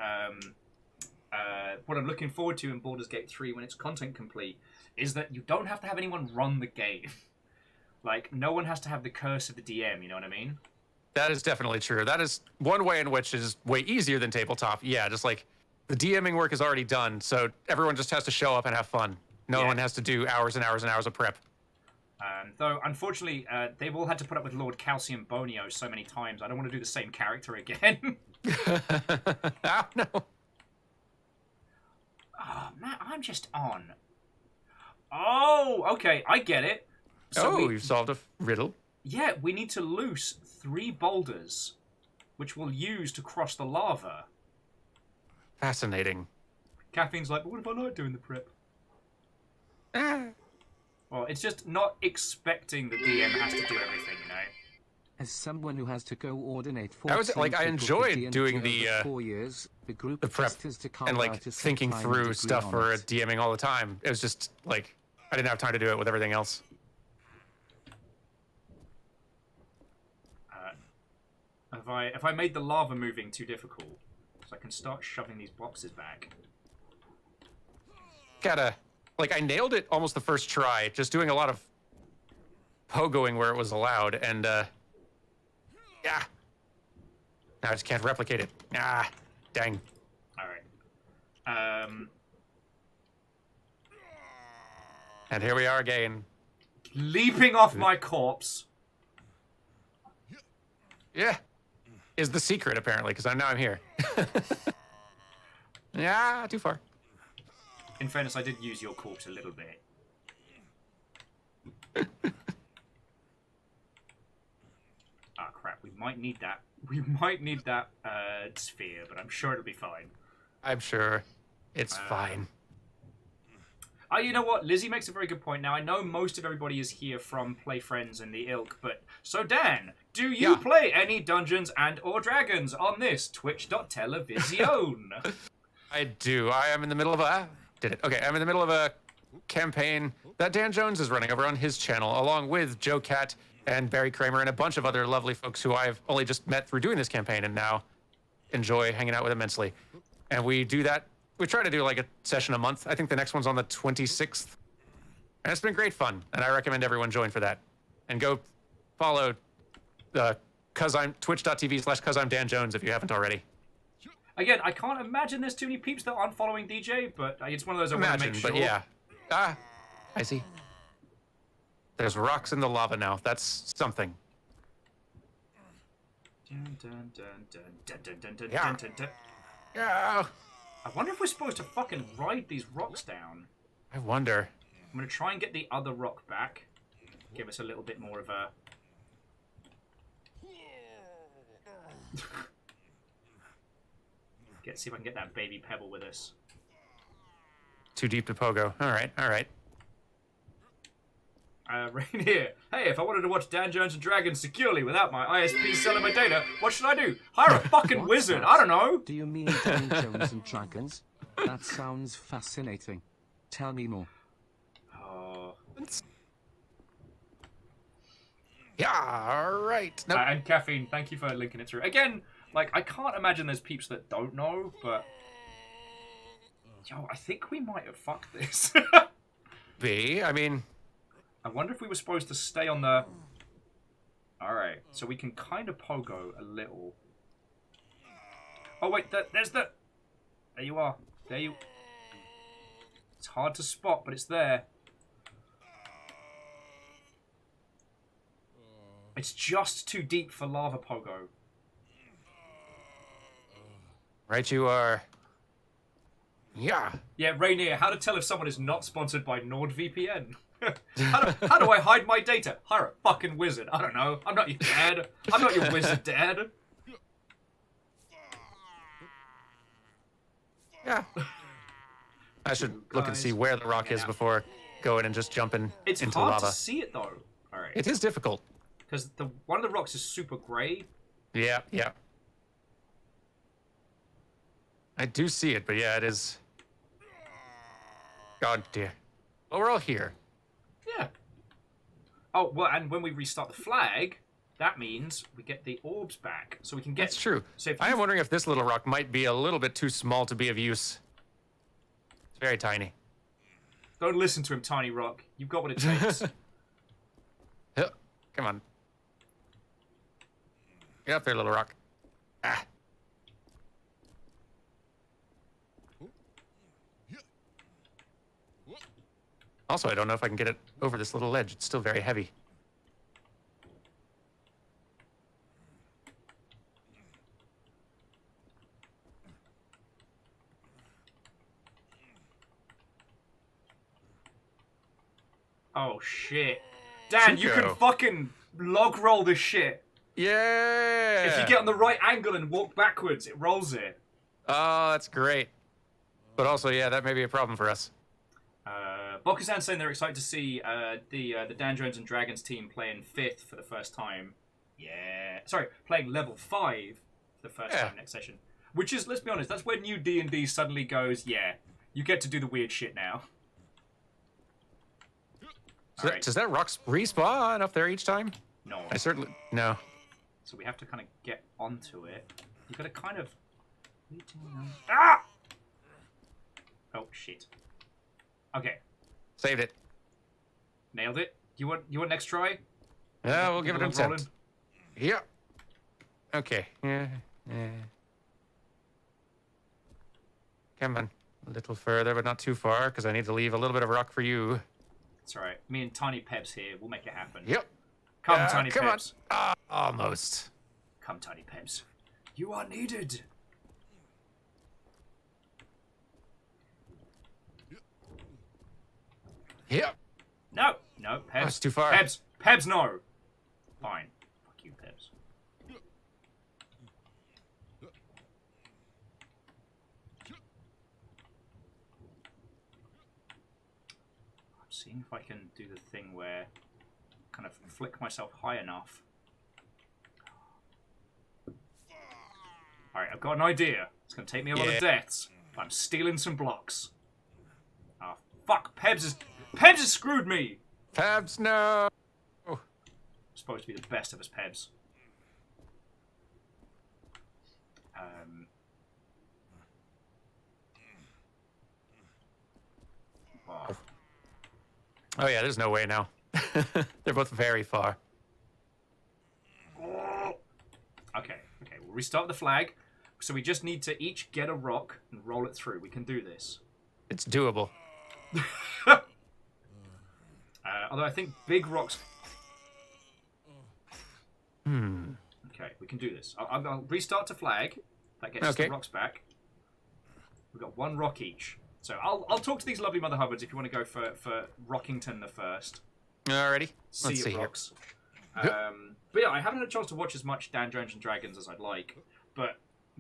what I'm looking forward to in Baldur's Gate 3 when it's content complete is that you don't have to have anyone run the game. Like, no one has to have the curse of the DM, you know what I mean? That is definitely true. That is one way in which is way easier than tabletop. Yeah, just like the DMing work is already done, so everyone just has to show up and have fun. No one has to do hours and hours and hours of prep. Though, unfortunately, they've all had to put up with Lord Calcium Bonio so many times. I don't want to do the same character again. Oh, no. Oh, man, I'm just on. Oh, okay, I get it. So you've solved a riddle. Yeah, we need to loose 3 boulders, which we'll use to cross the lava. Fascinating. Caffeine's like, but what if I like doing the prep? Ah. Well, it's just not expecting the DM has to do everything, you know? As someone who has to coordinate I was like, I enjoyed doing the 4 years, the group prep and like thinking through stuff for DMing all the time. It was just like I didn't have time to do it with everything else. Have I made the lava moving too difficult? So I can start shoving these boxes back. Gotta, like, I nailed it almost the first try, just doing a lot of pogoing where it was allowed, and yeah. Now I just can't replicate it. Ah, dang. All right. And here we are again. Leaping off my corpse. Yeah. Is the secret, apparently, because now I'm here. Yeah, too far. In fairness, I did use your corpse a little bit. Ah, crap. We might need that. We might need that sphere, but I'm sure it'll be fine. I'm sure it's fine. You know what? Lizzie makes a very good point. Now, I know most of everybody is here from Play Friends and the Ilk, but... So, Dan, do you play any Dungeons and or Dragons on this Twitch.television? I do. I am in the middle of a... Did it. Okay, I'm in the middle of a campaign that Dan Jones is running over on his channel, along with Joe Cat and Barry Kramer and a bunch of other lovely folks who I've only just met through doing this campaign and now enjoy hanging out with immensely. And we do that. We try to do like a session a month. I think the next one's on the 26th. And it's been great fun. And I recommend everyone join for that. And go follow twitch.tv/cause I'm Dan Jones if you haven't already. Again, I can't imagine there's too many peeps that aren't following DJ, but it's one of those I want to make sure. But yeah. Ah, I see. There's rocks in the lava now. That's something. Yeah. Yeah. I wonder if we're supposed to fucking ride these rocks down. I wonder. I'm going to try and get the other rock back. Give us a little bit more of a... See if I can get that baby pebble with us. Too deep to pogo. All right, all right. Right here. Hey, if I wanted to watch Dan Jones and Dragons securely without my ISP selling my data, what should I do? Hire a fucking wizard. I don't know. Do you mean Dan Jones and Dragons? That sounds fascinating. Tell me more. Oh. Yeah, all right. Nope. And Caffeine, thank you for linking it through. Again, like, I can't imagine there's peeps that don't know, but... Yo, I think we might have fucked this. I mean... I wonder if we were supposed to stay on the... Alright, so we can kind of pogo a little. Oh, wait, there's the... There you are. There you... It's hard to spot, but it's there. It's just too deep for lava pogo. Right you are. Yeah. Yeah, Rainier, how to tell if someone is not sponsored by NordVPN? how do I hide my data? Hire a fucking wizard. I don't know. I'm not your dad. I'm not your wizard dad. Yeah. I should look and see where the rock is before going and just jumping into lava. It's hard to see it, though. All right. It is difficult. Because one of the rocks is super grey. Yeah, yeah. I do see it, but yeah, it is... God dear. Well, we're all here. Yeah. Oh, well, and when we restart the flag, that means we get the orbs back. So we can get... That's true. So I am wondering if this little rock might be a little bit too small to be of use. It's very tiny. Don't listen to him, Tiny Rock. You've got what it takes. Come on. Get up there, little rock. Ah. Also, I don't know if I can get it over this little ledge. It's still very heavy. Oh, shit. Dan, Chico. you can fucking log roll this shit. Yeah! If you get on the right angle and walk backwards, it rolls it. Oh, that's great. But also, yeah, that may be a problem for us. Bokusan's saying they're excited to see the Dungeons and Dragons team playing 5th for the first time. Yeah. Sorry, playing level 5 for the first time next session. Which is, let's be honest, that's when new D&D suddenly goes, yeah, you get to do the weird shit now. Does that rock respawn up there each time? No. I certainly... No. So we have to kind of get onto it. You've got to kind of... Ah! Oh, shit. Okay. Saved it. Nailed it. You want next try? Yeah, we'll give it an attempt. Yeah. Okay. Yeah. Come on. A little further, but not too far, because I need to leave a little bit of rock for you. It's alright. Me and Tiny Peps here. We'll make it happen. Yep. Come, Tiny come Peps. On. Almost. Come, Tiny Peps. You are needed. Yep. No, Peps. Oh, it's too far. Peps, no. Fine. Fuck you, Peps. I'm seeing if I can do the thing where I kind of flick myself high enough. Alright, I've got an idea. It's going to take me a lot of deaths. But I'm stealing some blocks. Oh, fuck. Peps has screwed me! Pebs, no! I'm supposed to be the best of us, Pebs. Wow. Oh yeah, there's no way now. They're both very far. Okay, we'll restart the flag. So we just need to each get a rock and roll it through. We can do this. It's doable. Although I think big rocks... Okay, we can do this. I'll restart to flag. That gets us the rocks back. We've got 1 rock each. So I'll talk to these lovely Mother Hubbards if you want to go for Rockington the first. Alrighty. Let's see rocks. But yeah, I haven't had a chance to watch as much Dungeons and Dragons as I'd like. But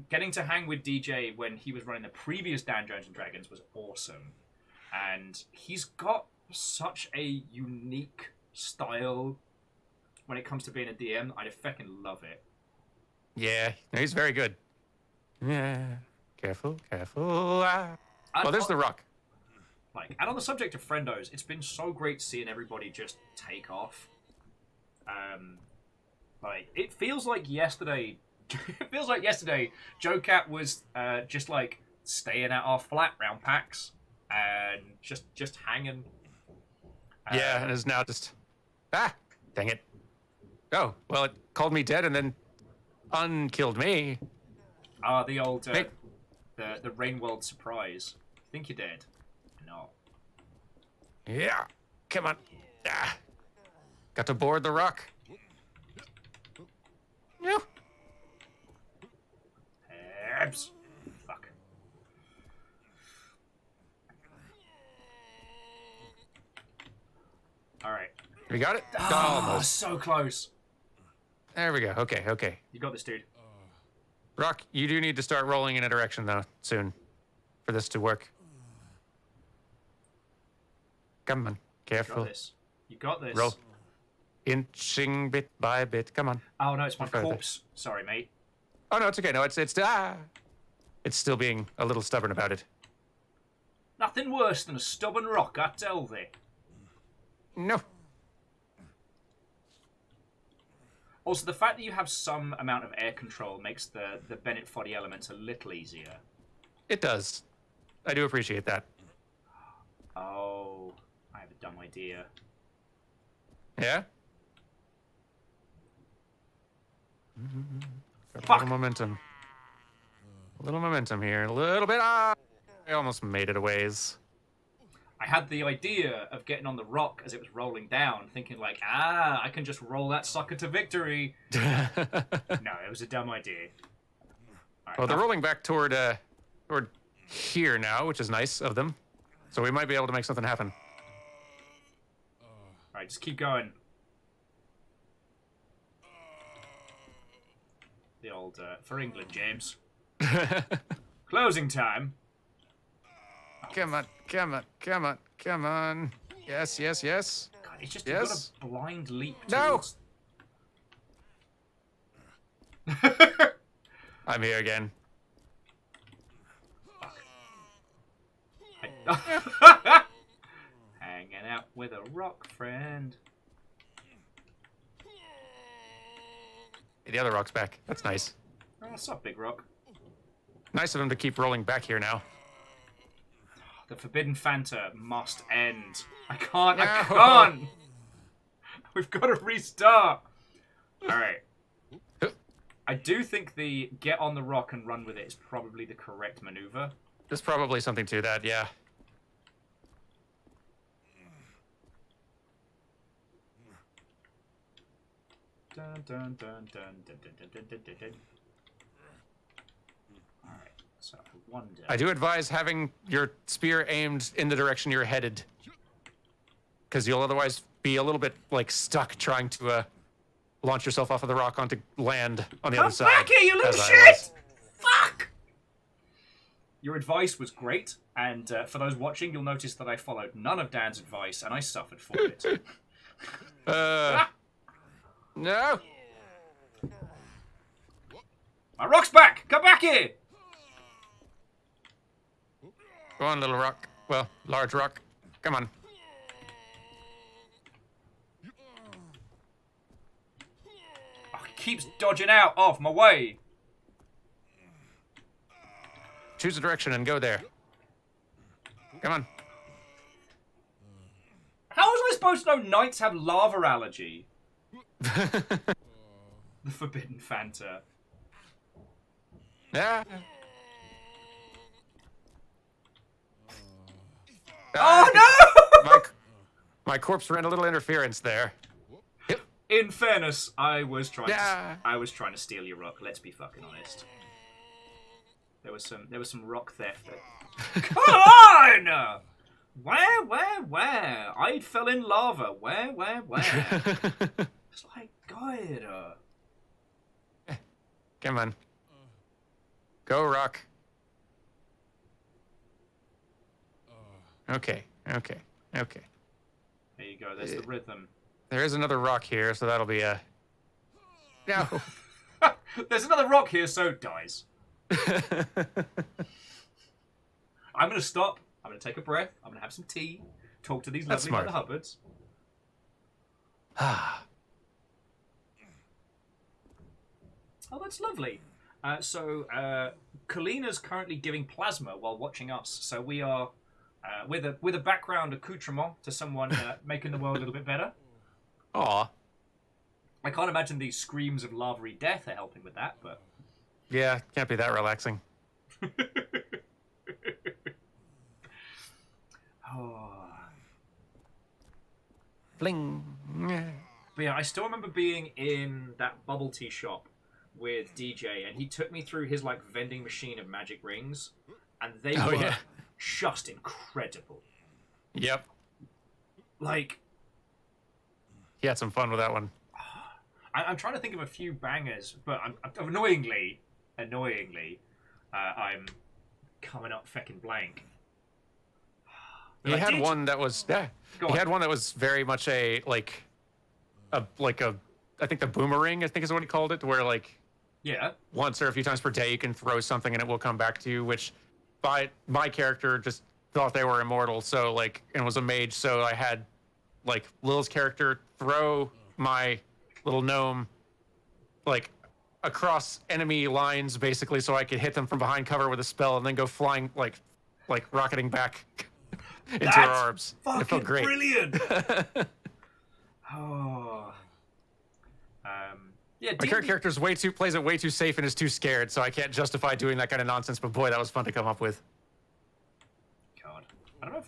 getting to hang with DJ when he was running the previous Dungeons and Dragons was awesome. And he's got such a unique style when it comes to being a DM. I fucking love it. Yeah, he's very good. Yeah. Careful. Oh, there's the rock. And on the subject of friendos, it's been so great seeing everybody just take off. It feels like yesterday. It feels like yesterday. Joe Cat was just staying at our flat round PAX and just hanging. Yeah, and is now just dang it. Oh, well, it called me dead and then unkilled me. The old the Rain World surprise. Think you're dead? No. Yeah, come on. Got to board the rock. No. Peps. Fuck. All right. We got it? Almost. So close. There we go. Okay. You got this, dude. Rock, you do need to start rolling in a direction, though, soon, for this to work. Come on. Careful. You got this. Roll. Inching bit by bit. Come on. Oh, no, it's my corpse. Sorry, mate. Oh, no, it's okay. No, it's still being a little stubborn about it. Nothing worse than a stubborn rock, I tell thee. No. Also, the fact that you have some amount of air control makes the Bennett Foddy elements a little easier. It does. I do appreciate that. Oh, I have a dumb idea. Yeah? Got Fuck. A little momentum here. A little bit. I almost made it a ways. I had the idea of getting on the rock as it was rolling down, thinking I can just roll that sucker to victory. No, it was a dumb idea. Right, well, they're rolling back toward here now, which is nice of them. So we might be able to make something happen. Alright, just keep going. The old, for England, James. Closing time. Come on, come on, come on, come on. Yes, yes, yes. God, it's just Yes. you've got a blind leap No! towards... I'm here again. Hanging out with a rock friend. Hey, the other rock's back. That's nice. Oh, what's up, Big Rock? Nice of him to keep rolling back here now. The Forbidden Fanta must end. I can't. No. I can't. We've got to restart. All right. I do think the get on the rock and run with it is probably the correct maneuver. There's probably something to that, yeah. Dun, dun, dun, dun, dun, dun, dun, dun, dun, dun. All right. So I wonder. I do advise having your spear aimed in the direction you're headed, because you'll otherwise be a little bit like stuck trying to launch yourself off of the rock onto land on the Come other side. back here, you little as I shit! was. Fuck! Your advice was great, and for those watching, you'll notice that I followed none of Dan's advice, and I suffered for it. No. My rock's back! Come back here! Go on, little rock. Well, large rock. Come on. Oh, he keeps dodging out of my way. Choose a direction and go there. Come on. How was I supposed to know knights have lava allergy? The Forbidden Fanta. Yeah. Oh no! My corpse ran a little interference there. In fairness, I was trying Yeah. to steal your rock. Let's be fucking honest. There was some rock theft. Come on! Where? I fell in lava. Where? It's like, God. Come on. Go, rock. Okay. There you go. There's the rhythm. There is another rock here, so that'll be a... No. There's another rock here, so dies. I'm going to stop. I'm going to take a breath. I'm going to have some tea. Talk to these That's lovely smart. Mother Hubbards. Oh, that's lovely. So Kalina's currently giving plasma while watching us. So we are with a background accoutrement to someone making the world a little bit better. Aw. I can't imagine the screams of lavery death are helping with that, but Yeah, can't be that relaxing. oh. Bling. But yeah, I still remember being in that bubble tea shop with DJ, and he took me through his like vending machine of magic rings, and they were yeah. just incredible. Yep. Like, He had some fun with that one. I'm trying to think of a few bangers, but annoyingly, I'm coming up feckin' blank. He had one that was He had one that was very much a I think the boomerang, I think is what he called it, where like Yeah. once or a few times per day you can throw something and it will come back to you, which my character just thought they were immortal, so like, and was a mage, so I had like Lil's character throw my little gnome like across enemy lines basically, so I could hit them from behind cover with a spell and then go flying like rocketing back into her arms. It felt great. Brilliant. Oh. Yeah, My current character plays it way too safe and is too scared, so I can't justify doing that kind of nonsense. But boy, that was fun to come up with. God, I don't know if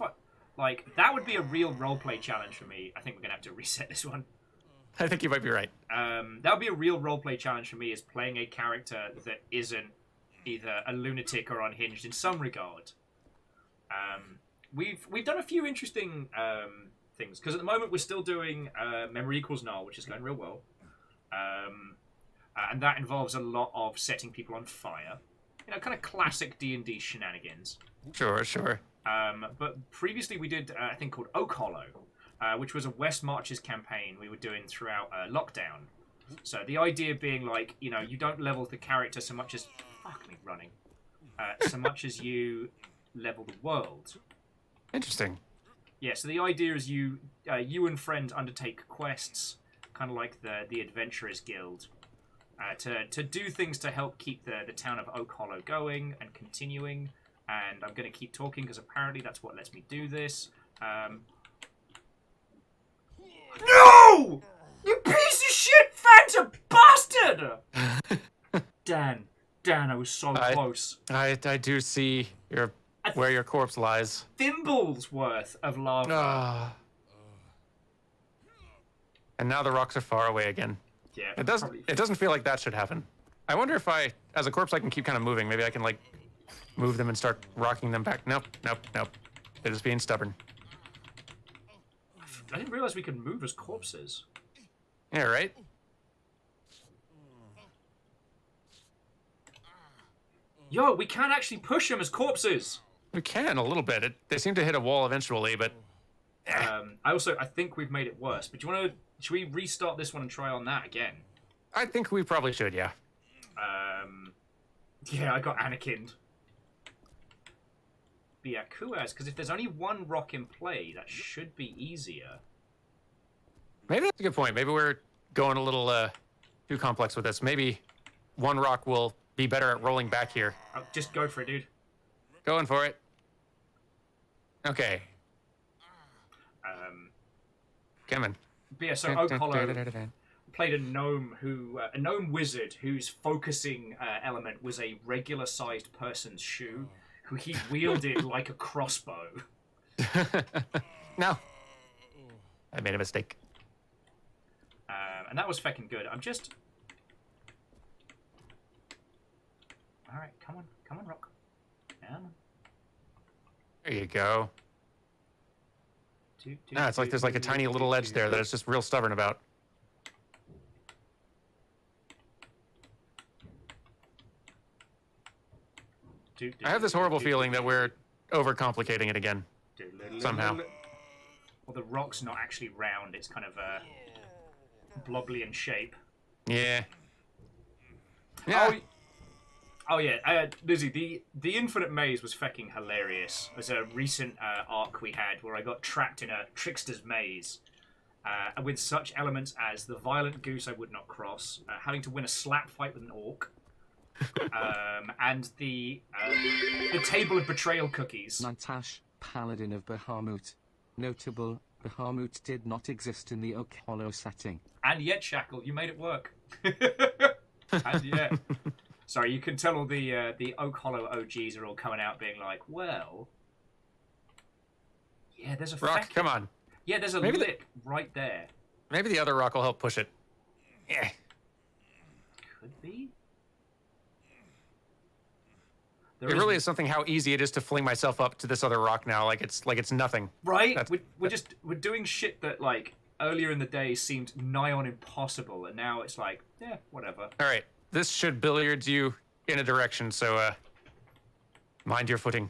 that would be a real roleplay challenge for me. I think we're gonna have to reset this one. I think you might be right. That would be a real roleplay challenge for me, is playing a character that isn't either a lunatic or unhinged in some regard. We've done a few interesting things, because at the moment we're still doing Memory Equals Null, which is going real well. And that involves a lot of setting people on fire. you know, kind of classic D&D shenanigans. Sure, sure. But previously we did a thing called Oak Hollow, which was a West Marches campaign we were doing throughout lockdown. So the idea being like, you know, you don't level the character so much as fuck me running, so much as you level the world. Interesting. Yeah. So the idea is you and friends undertake quests, kind of like the Adventurers Guild, to do things to help keep the town of Oak Hollow going and continuing. And I'm going to keep talking because apparently that's what lets me do this. No! You piece of shit, Phantom bastard! Dan, I was so close. I do see where your corpse lies. Thimbles worth of lava. And now the rocks are far away again. Yeah, It doesn't feel like that should happen. I wonder if as a corpse, I can keep kind of moving. Maybe I can, like, move them and start rocking them back. Nope. They're just being stubborn. I didn't realize we could move as corpses. Yeah, right? Yo, we can actually push them as corpses. We can, a little bit. They seem to hit a wall eventually, but... I think we've made it worse. But should we restart this one and try on that again? I think we probably should, yeah. Yeah, I got Anakin'd. But yeah, Kuaz, because if there's only one rock in play, that should be easier. Maybe that's a good point. Maybe we're going a little too complex with this. Maybe one rock will be better at rolling back here. Oh, just go for it, dude. Going for it. Okay. Come on. But yeah, so Oak Hollow played a gnome a gnome wizard whose focusing element was a regular-sized person's shoe, who he wielded like a crossbow. No. I made a mistake. And that was feckin' good. I'm just... Alright, come on, Rock. Come on. There you go. It's like there's like a tiny little edge there that it's just real stubborn about. I have this horrible feeling that we're overcomplicating it again. Somehow. Well, the rock's not actually round, it's kind of blobbly in shape. Yeah. Yeah. Oh yeah, Lizzie, the Infinite Maze was fecking hilarious. There's a recent arc we had where I got trapped in a trickster's maze with such elements as the violent goose I would not cross, having to win a slap fight with an orc, and the table of betrayal cookies. Nantash, Paladin of Bahamut. Notable, Bahamut did not exist in the Oak Hollow setting. And yet, Shackle, you made it work. And yet... Sorry, you can tell all the Oak Hollow OGs are all coming out being like, well... Yeah, there's a... Rock, come on. Yeah, there's a lip right there. Maybe the other rock will help push it. Yeah. Could be. It really is something how easy it is to fling myself up to this other rock now. Like it's nothing. Right? We're doing shit that, like, earlier in the day seemed nigh on impossible, and now it's like, yeah, whatever. All right. This should billiards you in a direction, so mind your footing.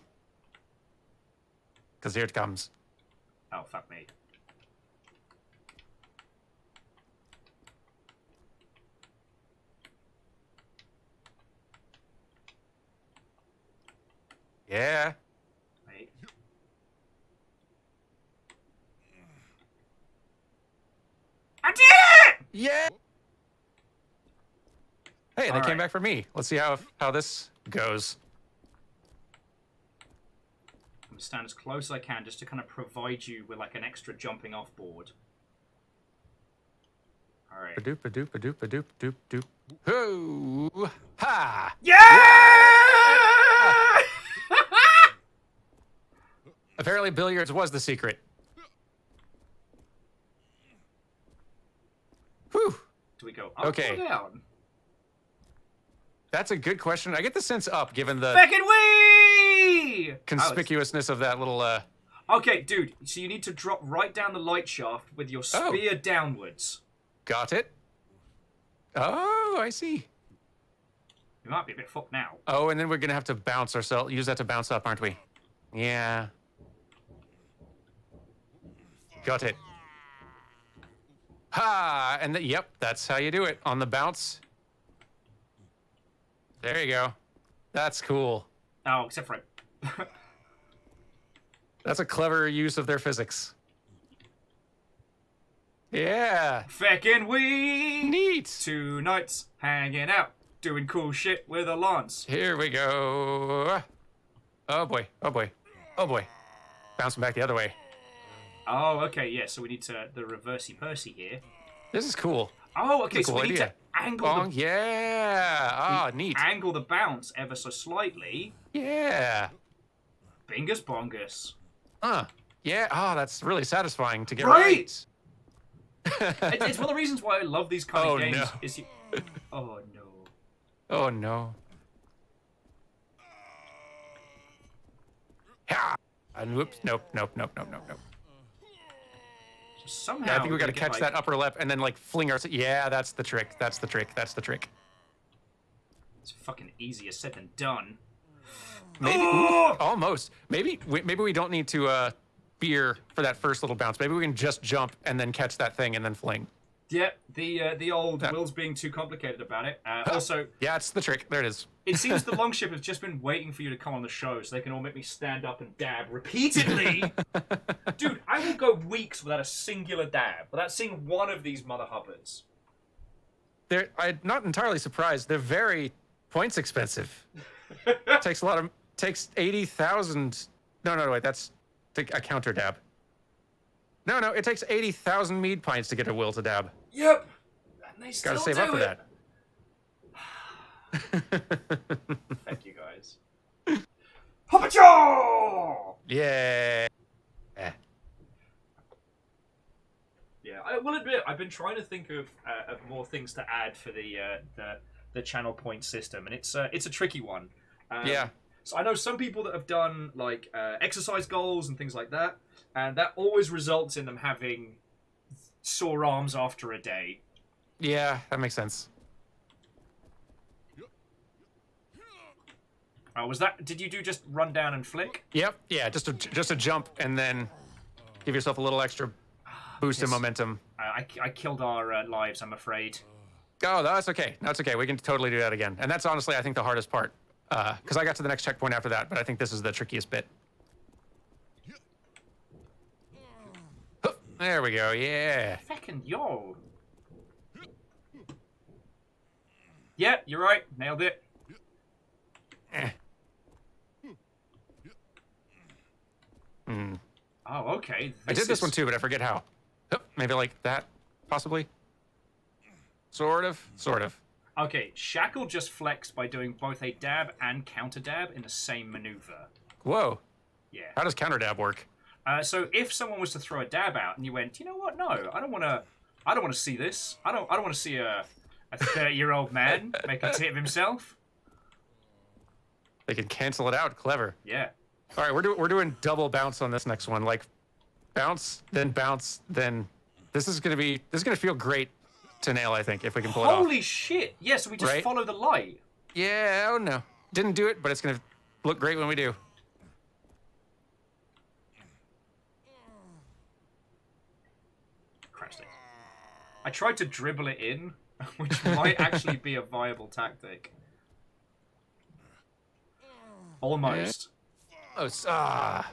Because here it comes. Oh, fuck me. Yeah. Wait. I did it! Yeah. Hey, they came back for me. Let's see how this goes. I'm going to stand as close as I can just to kind of provide you with like an extra jumping off board. All right. Ba-doop, ba-doop, ba-doop, ba-doop, doop, doop. Hoo! Ha! Yeah! Apparently billiards was the secret. Whew. Do we go up or down? That's a good question. I get the sense up, given the Feckin' wee! conspicuousness of that little. Okay, dude. So you need to drop right down the light shaft with your spear downwards. Got it. Oh, I see. We might be a bit fucked now. Oh, and then we're gonna have to bounce ourselves. Use that to bounce up, aren't we? Yeah. Got it. Ha! And yep, that's how you do it on the bounce. There you go. That's cool. Oh, except for it. That's a clever use of their physics. Yeah. Feckin' we Neat. 2 nights hanging out, doing cool shit with a lance. Here we go. Oh boy. Oh boy. Oh boy. Bouncing back the other way. Oh, okay, yeah. So we need to the reversey Percy here. This is cool. Oh, okay. That's a So cool we need to idea. angle Bong, the yeah. Ah, neat. angle the bounce ever so slightly. Yeah. Bingus bongus. Yeah. Oh, that's really satisfying to get Right. right. It's one of the reasons why I love these kind of Oh, games. no. Is you... Oh no. Oh no. Ha! And whoops. Nope. Somehow. Yeah, I think we got to get, catch like... that upper left and then like fling ourselves. Yeah, that's the trick. That's the trick. It's fucking easier said than done. Maybe Oh! almost. Maybe we don't need to beer for that first little bounce. Maybe we can just jump and then catch that thing and then fling. Yeah, the old Will's being too complicated about it. Also, Yeah, it's the trick. There it is. it seems the Longship has just been waiting for you to come on the show so they can all make me stand up and dab repeatedly. Dude, I will go weeks without a singular dab, without seeing one of these mother hubbers. I'm not entirely surprised. They're very points expensive. Takes 80,000. No, wait, that's a counter dab. No, it takes 80,000 mead pints to get a will to dab. Yep. And they still Gotta save do up for it. that. Thank you, guys. Hoppachaw! Yeah. Yeah, I will admit, I've been trying to think of more things to add for the channel point system, and it's a tricky one. Yeah. So I know some people that have done like exercise goals and things like that, and that always results in them having sore arms after a day. Yeah, that makes sense. Was that? Did you do just run down and flick? Yep. Yeah, just a jump and then give yourself a little extra boost in momentum. I killed our lives, I'm afraid. Oh, that's okay. That's okay. We can totally do that again. And that's honestly, I think, the hardest part. Because I got to the next checkpoint after that, but I think this is the trickiest bit. There we go. Yeah. Feckin' yo. Yeah, you're right. Nailed it. Oh, okay. I did this one too, but I forget how. Maybe like that, possibly. Sort of. Okay, Shackle just flexed by doing both a dab and counter dab in the same maneuver. Whoa. Yeah. How does counter dab work? So if someone was to throw a dab out and you went, you know what? No, I don't want to see this. I don't want to see a 30-year-old man make a tit of himself. They can cancel it out. Clever. Yeah. All right, we're doing double bounce on this next one. Like bounce, then this is gonna feel great to nail, I think, if we can pull it off. Holy shit! Yeah, so we just Right? follow the light. Yeah, oh no. Didn't do it, but it's gonna look great when we do. Crashed it. I tried to dribble it in, which might actually be a viable tactic. Almost. Oh, Now,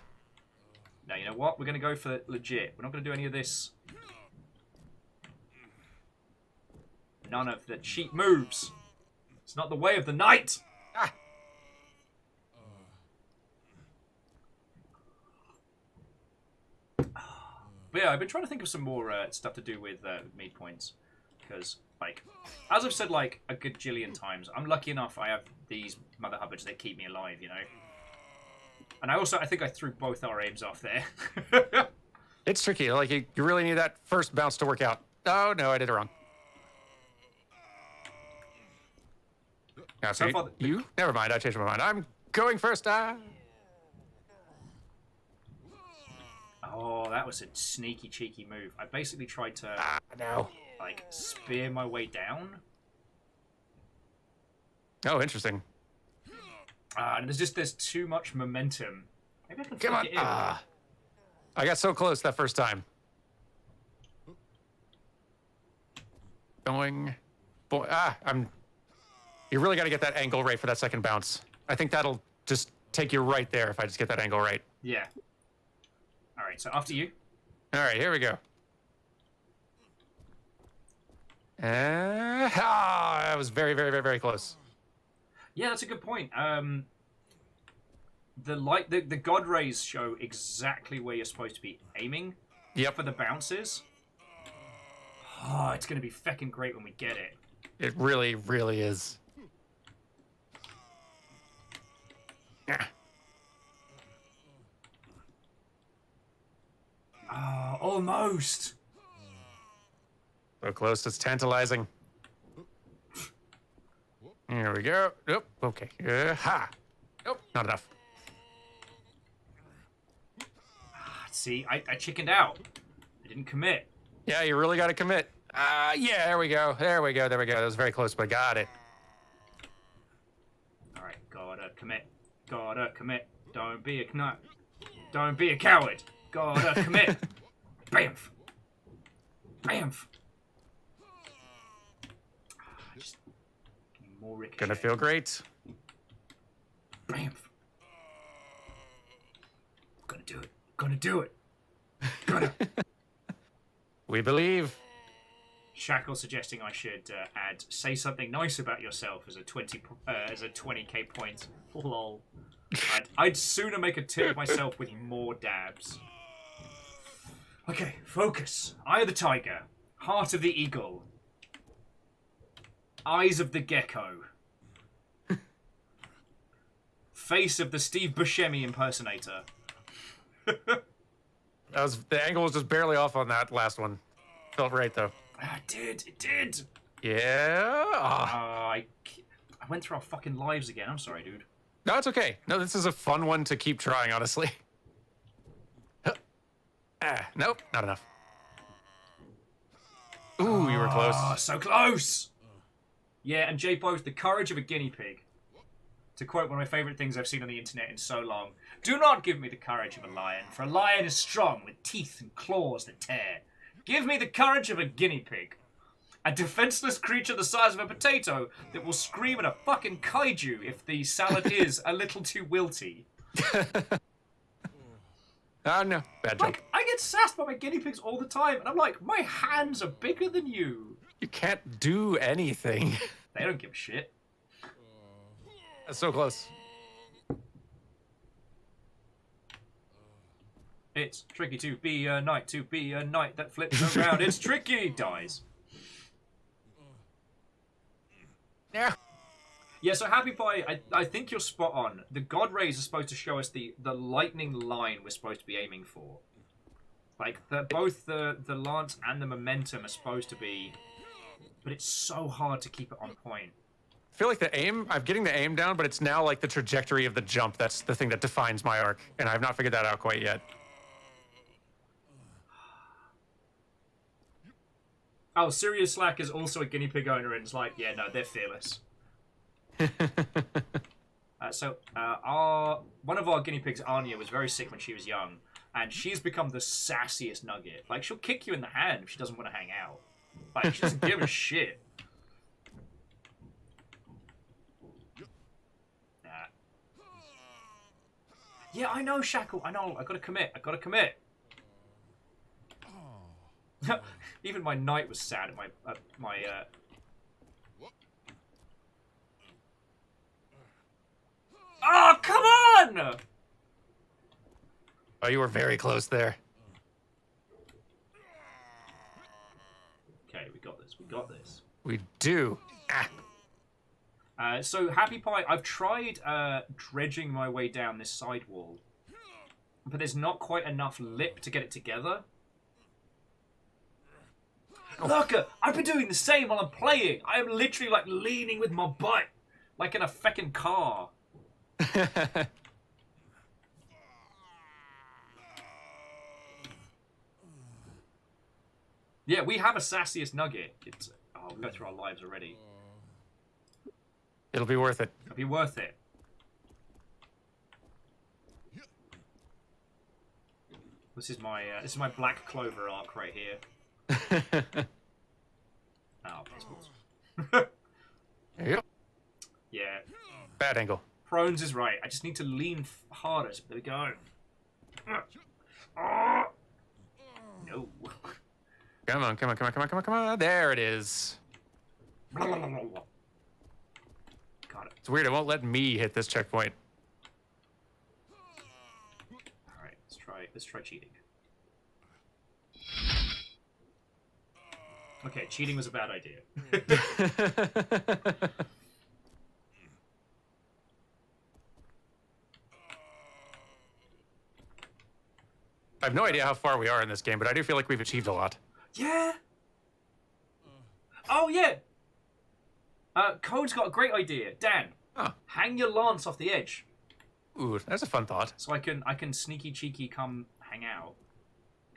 you know what? We're going to go for legit. We're not going to do any of this. None of the cheap moves. It's not the way of the knight. Ah. But yeah, I've been trying to think of some more stuff to do with mead points. Because, like, as I've said, like, a gajillion times, I'm lucky enough I have these mother hubbards that keep me alive, you know? And I think I threw both our aims off there. It's tricky. Like, you really need that first bounce to work out. Oh, no, I did it wrong. No, So so far, you? Never mind, I changed my mind. I'm going first. Oh, that was a sneaky, cheeky move. I basically tried to, No. like, spear my way down. Oh, interesting. And there's too much momentum. Maybe I can Come flick on. it in. I got so close that first time. Going. Boy, you really got to get that angle right for that second bounce. I think that'll just take you right there if I just get that angle right. Yeah. All right, so after you. All right, here we go. That was very, very, very, very close. Yeah, that's a good point. The God rays show exactly where you're supposed to be aiming. Yep. For the bounces. Oh, it's gonna be feckin' great when we get it. It really, really is. Oh, almost. So close, it's tantalizing. Here we go. Nope. Okay. Ha. Nope. Not enough. See, I chickened out. I didn't commit. Yeah, you really got to commit. Yeah, there we go. There we go. There we go. That was very close, but I got it. All right, gotta commit. Gotta commit. Don't be a nut. Don't be a coward. Gotta commit. Bamf. Bamf. Just give me more ricochet. Gonna feel great. Bamf. Gonna do it. Gonna do it. Gonna. We believe. Shackle suggesting I should add "say something nice about yourself" as a 20k point. Lol. I'd sooner make a tit of myself with more dabs. Okay, focus. Eye of the tiger, heart of the eagle, eyes of the gecko, face of the Steve Buscemi impersonator. The angle was just barely off on that last one. Felt right though. It did. Yeah. I went through our fucking lives again. I'm sorry, dude. No, it's okay. No, this is a fun one to keep trying, honestly. Nope, not enough. Ooh, you were close. Oh, so close. Yeah, and Jay both the courage of a guinea pig. To quote one of my favorite things I've seen on the internet in so long: "Do not give me the courage of a lion, for a lion is strong with teeth and claws that tear. Give me the courage of a guinea pig. A defenseless creature the size of a potato that will scream at a fucking kaiju if the salad is a little too wilty." Oh, no. Bad joke. Like, I get sassed by my guinea pigs all the time, and I'm like, my hands are bigger than you. You can't do anything. They don't give a shit. That's so close. It's tricky to be a knight that flips around. It's tricky. Dies. Yeah. Yeah, so Happy Pie, I think you're spot on. The God Rays are supposed to show us the lightning line we're supposed to be aiming for. Like, both the lance and the momentum are supposed to be... But it's so hard to keep it on point. I feel like I'm getting the aim down, but it's now like the trajectory of the jump. That's the thing that defines my arc, and I've not figured that out quite yet. Oh, Sirius Slack is also a guinea pig owner, and it's like, yeah, no, they're fearless. One of our guinea pigs, Anya, was very sick when she was young, and she's become the sassiest nugget. Like, she'll kick you in the hand if she doesn't want to hang out. Like, she doesn't give a shit. Nah. Yeah, I know, Shackle. I know. I gotta commit. Even my knight was sad at Oh, come on! Oh, you were very close there. Okay, we got this. We do. So, Happy Pie, I've tried dredging my way down this side wall, but there's not quite enough lip to get it together. Look, I've been doing the same while I'm playing. I am literally, like, leaning with my butt, like in a feckin' car. Yeah, we have a sassiest nugget. We'll go through our lives already. It'll be worth it. It'll be worth it. This is my Black Clover arc right here. Oh, balls. Yep. Yeah. Bad angle. Prones is right. I just need to lean harder. So there we go. No. Come on, come on, come on, come on, come on, come on. There it is. Got it. It's weird. It won't let me hit this checkpoint. All right. Let's try cheating. Okay, cheating was a bad idea. I have no idea how far we are in this game, but I do feel like we've achieved a lot. Yeah. Oh yeah. Code's got a great idea. Dan, hang your lance off the edge. Ooh, that's a fun thought. So I can sneaky cheeky come hang out.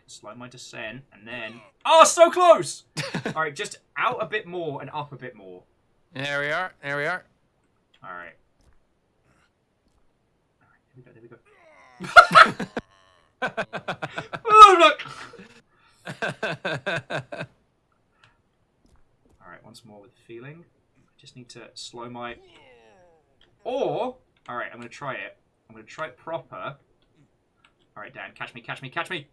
Slow my descent and then. Oh, so close! All right, just out a bit more and up a bit more. There we are. There we are. All right. There we go. Oh, look! Alright, once more with feeling. I just need to slow my... Or... Alright, I'm going to try it. I'm going to try it proper. Alright, Dan, catch me, catch me, catch me!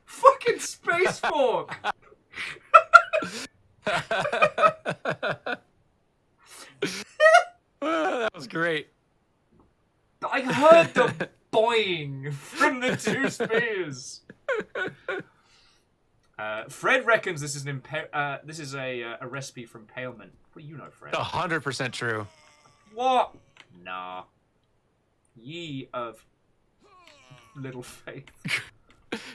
Fucking space fork! That was great. I heard the boing from the two spears. Fred reckons this is a recipe for impalement. What do you know, Fred? 100% true. What? Nah. Ye of little faith.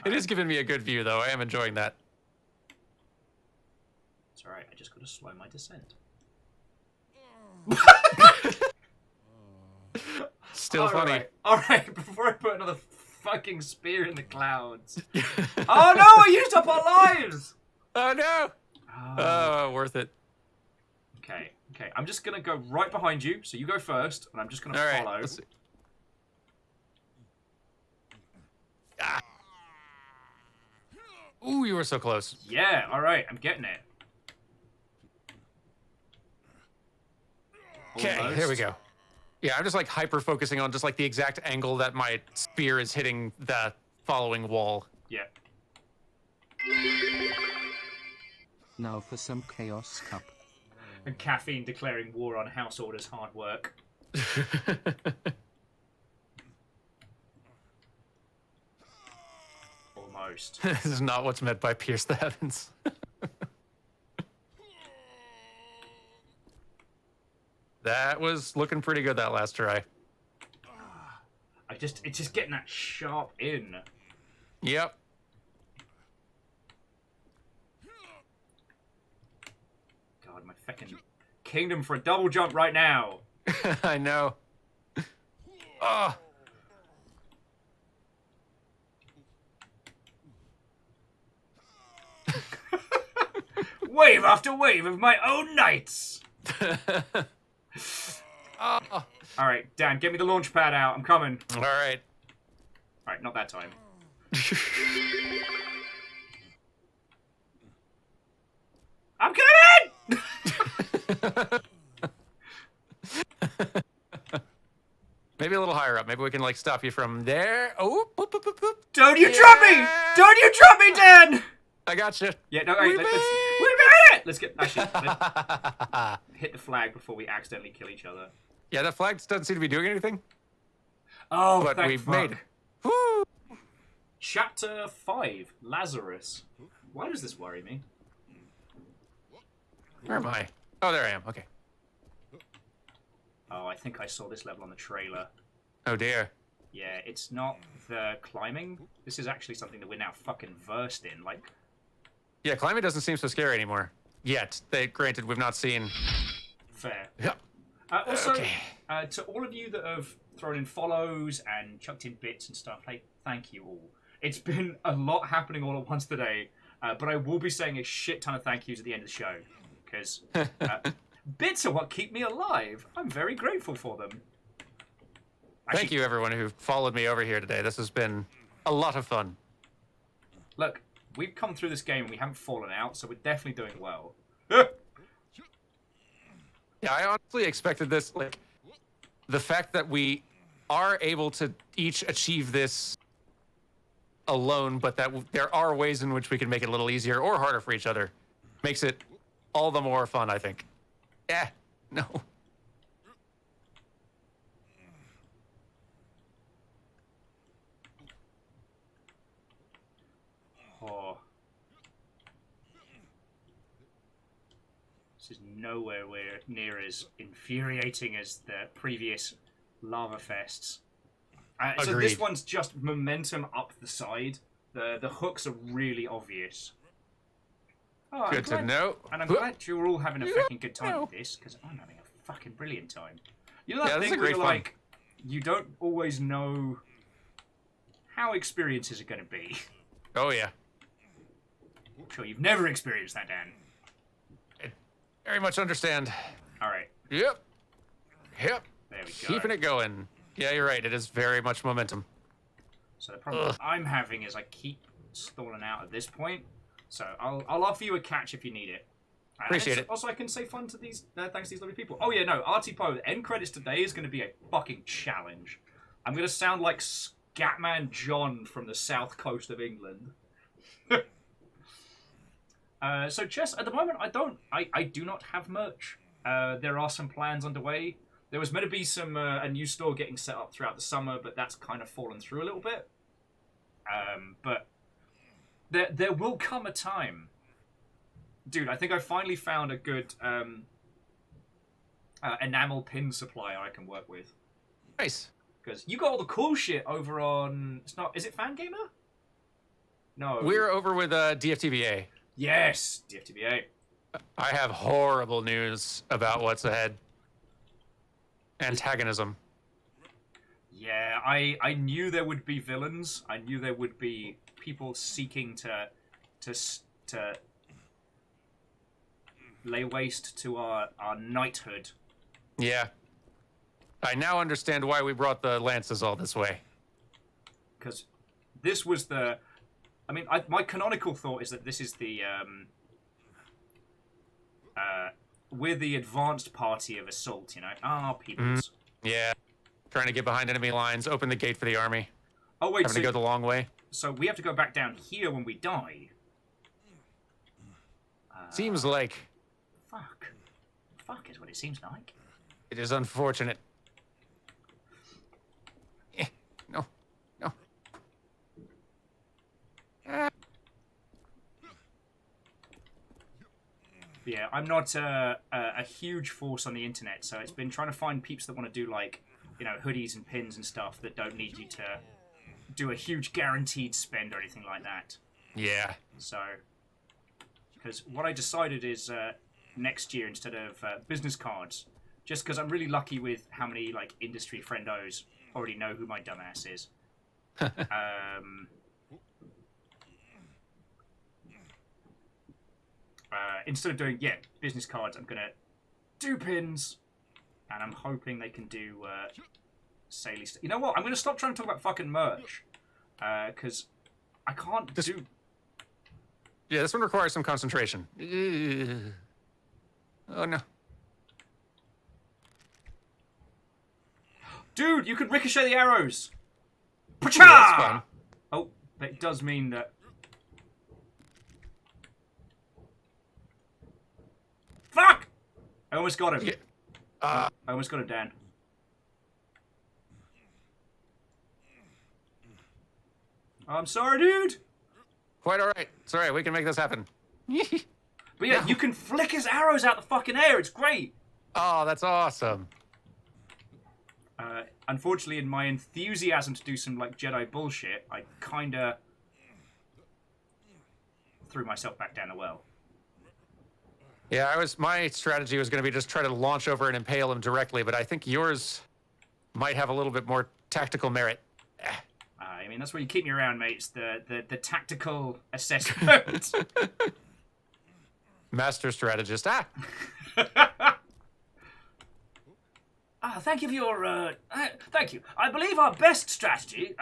It is giving me a good view, though. I am enjoying that. It's alright, I just gotta slow my descent. Still funny. Alright, before I put another fucking spear in the clouds. Oh no, I used up our lives! Oh no! Oh, worth it. Okay, I'm just gonna go right behind you, so you go first, and I'm just gonna follow. Let's see. Ah. Ooh, you were so close. Yeah, alright, I'm getting it. Okay, Almost. here we go. Yeah, I'm just like hyper focusing on just like the exact angle that my spear is hitting the following wall. Yeah. Now for some Chaos Cup. And caffeine declaring war on House Order's hard work. Almost. This is not what's meant by pierce the heavens. That was looking pretty good that last try. It's just getting that sharp in. Yep. God, my fucking kingdom for a double jump right now. I know. Oh. Wave after wave of my own knights. Oh. All right, Dan, get me the launch pad out. I'm coming. All right. All right, not that time. I'm coming! Maybe a little higher up. Maybe we can like stop you from there. Oh, boop, boop, boop, boop. Don't you drop me! Don't you drop me, Dan! I got you. Yeah, no, all right, let's get actually let's hit the flag before we accidentally kill each other. Yeah, that flag doesn't seem to be doing anything. Oh, But thank we've fuck. made it. Woo! Chapter 5, Lazarus. Why does this worry me? Where am I? Oh, there I am. Okay. Oh, I think I saw this level on the trailer. Oh dear. Yeah, it's not the climbing. This is actually something that we're now fucking versed in. Like, Yeah, climbing doesn't seem so scary anymore. Yet. Granted, we've not seen. fair. Yeah. Also, Okay. to all of you that have thrown in follows and chucked in bits and stuff, hey, thank you all. It's been a lot happening all at once today. But I will be saying a shit ton of thank yous at the end of the show. Because bits are what keep me alive. I'm very grateful for them. Thank you, everyone who followed me over here today. This has been a lot of fun. Look, we've come through this game and we haven't fallen out, so we're definitely doing well. Yeah, I honestly expected this. Like, the fact that we are able to each achieve this alone, but that there are ways in which we can make it a little easier or harder for each other, makes it all the more fun, I think. Yeah, no. Oh. This is nowhere near as infuriating as the previous lava fests. So this one's just momentum up the side. The hooks are really obvious. Oh, Good to know. And I'm glad you're all having a fucking good time with this, because I'm having a fucking brilliant time. You know that thing where you're like, you don't always know how experiences are going to be. Oh, yeah. Sure, you've never experienced that, Dan. I very much understand. All right. Yep. There we go. Keeping it going. Yeah, you're right. It is very much momentum. So the problem I'm having is I keep stalling out at this point. So I'll offer you a catch if you need it. Appreciate it. Also, I can say fun to these, thanks to these lovely people. Oh yeah, no, Artie Poe, the end credits today is going to be a fucking challenge. I'm going to sound like Scatman John from the south coast of England. So Chess, at the moment, I do not have merch. There are some plans underway. There was meant to be some a new store getting set up throughout the summer, but that's kind of fallen through a little bit. But there will come a time. Dude, I think I finally found a good enamel pin supplier I can work with. Nice. Because you got all the cool shit over on... Is it Fangamer? No. We're over with DFTBA. Yes, DFTBA. I have horrible news about what's ahead. Antagonism. Yeah, I knew there would be villains. I knew there would be people seeking to lay waste to our knighthood. Yeah. I now understand why we brought the lances all this way. Because this was the... I mean, my canonical thought is that this is the... we're the advanced party of assault, you know? Peoples. Yeah. Trying to get behind enemy lines, open the gate for the army. Oh, wait, Having to go the long way. So we have to go back down here when we die. Seems like... Fuck. Fuck is what it seems like. It is unfortunate. No. No. Yeah, I'm not a huge force on the internet, so it's been trying to find peeps that want to do, like, you know, hoodies and pins and stuff that don't need you to do a huge guaranteed spend or anything like that. Yeah. So, because what I decided is next year, instead of business cards, just because I'm really lucky with how many, like, industry friendos already know who my dumbass is. Instead of doing, business cards, I'm going to do pins, and I'm hoping they can do Saley stuff. You know what? I'm going to stop trying to talk about fucking merch, because I can't do... Yeah, this one requires some concentration. Oh, no. Dude, you could ricochet the arrows! Pacha! That's fun. Oh, that does mean that... Fuck! I almost got him. Yeah. I almost got him, Dan. I'm sorry, dude. Quite all right. It's all right. We can make this happen. But yeah, you can flick his arrows out the fucking air. It's great. Oh, that's awesome. Unfortunately, in my enthusiasm to do some, like, Jedi bullshit, I kind of threw myself back down the well. Yeah, my strategy was going to be just try to launch over and impale him directly, but I think yours might have a little bit more tactical merit. mean, that's where you keep me around, mates. The tactical assessment. Master strategist. Ah! Thank you for your, thank you. I believe our best strategy,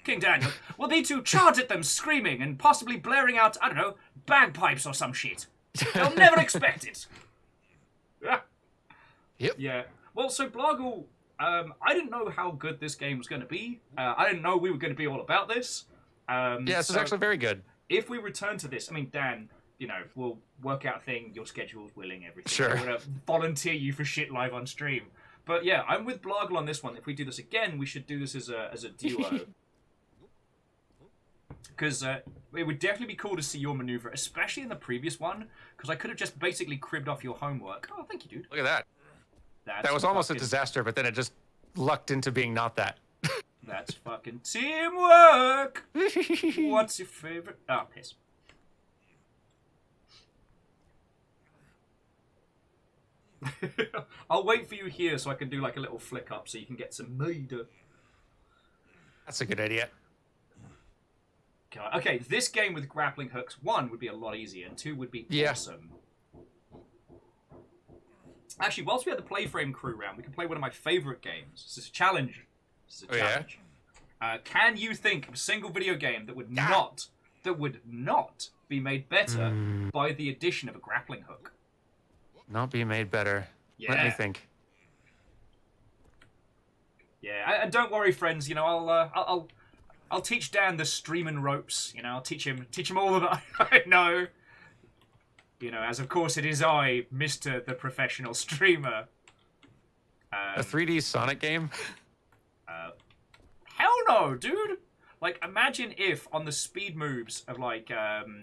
King Daniel, will be to charge at them screaming and possibly blaring out, I don't know, bagpipes or some shit. They'll never expect it. Yep. Yeah. Well, so Blargle, I didn't know how good this game was going to be. I didn't know we were going to be all about this. Yeah, this is actually very good. If we return to this, I mean, Dan, you know, we'll work out a thing, your schedule's willing, everything. Sure. I'm going to volunteer you for shit live on stream. But yeah, I'm with Blargle on this one. If we do this again, we should do this as a duo. Because it would definitely be cool to see your maneuver, especially in the previous one, because I could have just basically cribbed off your homework. Oh, thank you, dude. Look at that. That's That was almost a fucking- disaster, but then it just lucked into being not that. That's fucking teamwork! What's your favorite? Oh, piss. I'll wait for you here so I can do like a little flick up so you can get some meter. That's a good idea. God. Okay, this game with grappling hooks, 1 would be a lot easier, and 2 would be awesome. Actually, whilst we had the Playframe crew round, we can play one of my favourite games. This is a challenge. This is a challenge. Yeah? Can you think of a single video game that would not be made better by the addition of a grappling hook? Not be made better. Yeah. Let me think. Yeah, and don't worry, friends. You know, I'll teach Dan the streaming ropes. You know, I'll teach him all that I know. You know, as of course it is I, Mr. the Professional Streamer. A 3D Sonic game? Hell no, dude. Like, imagine if on the speed moves of like,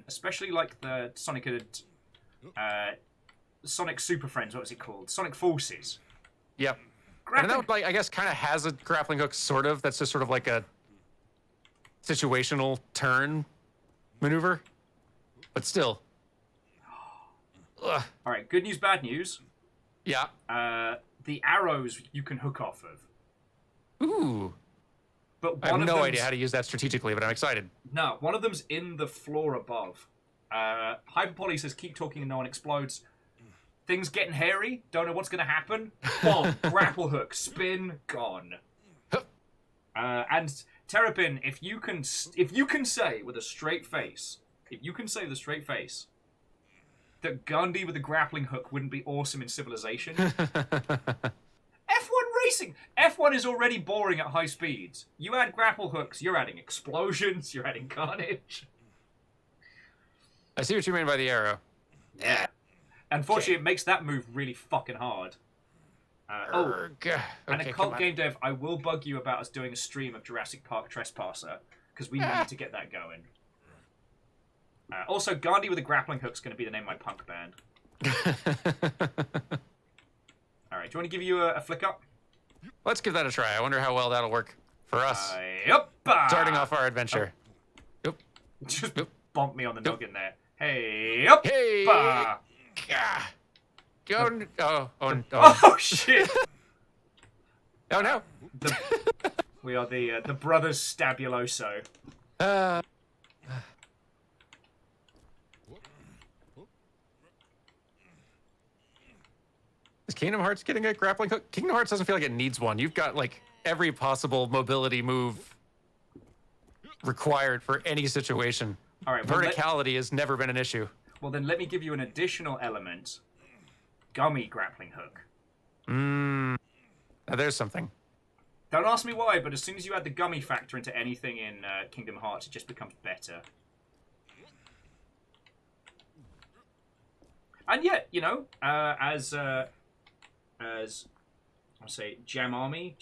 especially like the Sonic Super Friends, what was it called? Sonic Forces. Yep. Grappling... And that, like, I guess, kind of has a grappling hook, sort of. That's just sort of like a situational turn maneuver. But still. Ugh. All right, good news, bad news. Yeah. The arrows you can hook off of. Ooh. But I have no idea how to use that strategically, but I'm excited. No, one of them's in the floor above. Hyperpoly says, keep talking and no one explodes. Things getting hairy. Don't know what's going to happen. Bomb. Grapple hook. Spin. Gone. And Terrapin, if you can say with a straight face, that Gandhi with a grappling hook wouldn't be awesome in Civilization. F1 racing. F1 is already boring at high speeds. You add grapple hooks, you're adding explosions, you're adding carnage. I see what you mean by the arrow. Yeah. Unfortunately, it makes that move really fucking hard. And a cult game dev, I will bug you about us doing a stream of Jurassic Park Trespasser, because we need to get that going. Also, Gandhi with a grappling hook is going to be the name of my punk band. Alright, do you want to give you a flick up? Let's give that a try. I wonder how well that'll work for us. Starting off our adventure. Yep. Just bump me on the noggin there. Hey, up! Hey! Oh, shit! Oh, no. We are the brothers Stabuloso. Is Kingdom Hearts getting a grappling hook? Kingdom Hearts doesn't feel like it needs one. You've got, like, every possible mobility move required for any situation. All right, well, verticality has never been an issue. Well, then let me give you an additional element. Gummy grappling hook. Now there's something. Don't ask me why, but as soon as you add the gummy factor into anything in Kingdom Hearts, it just becomes better. And yet, you know, as I say, Jamari,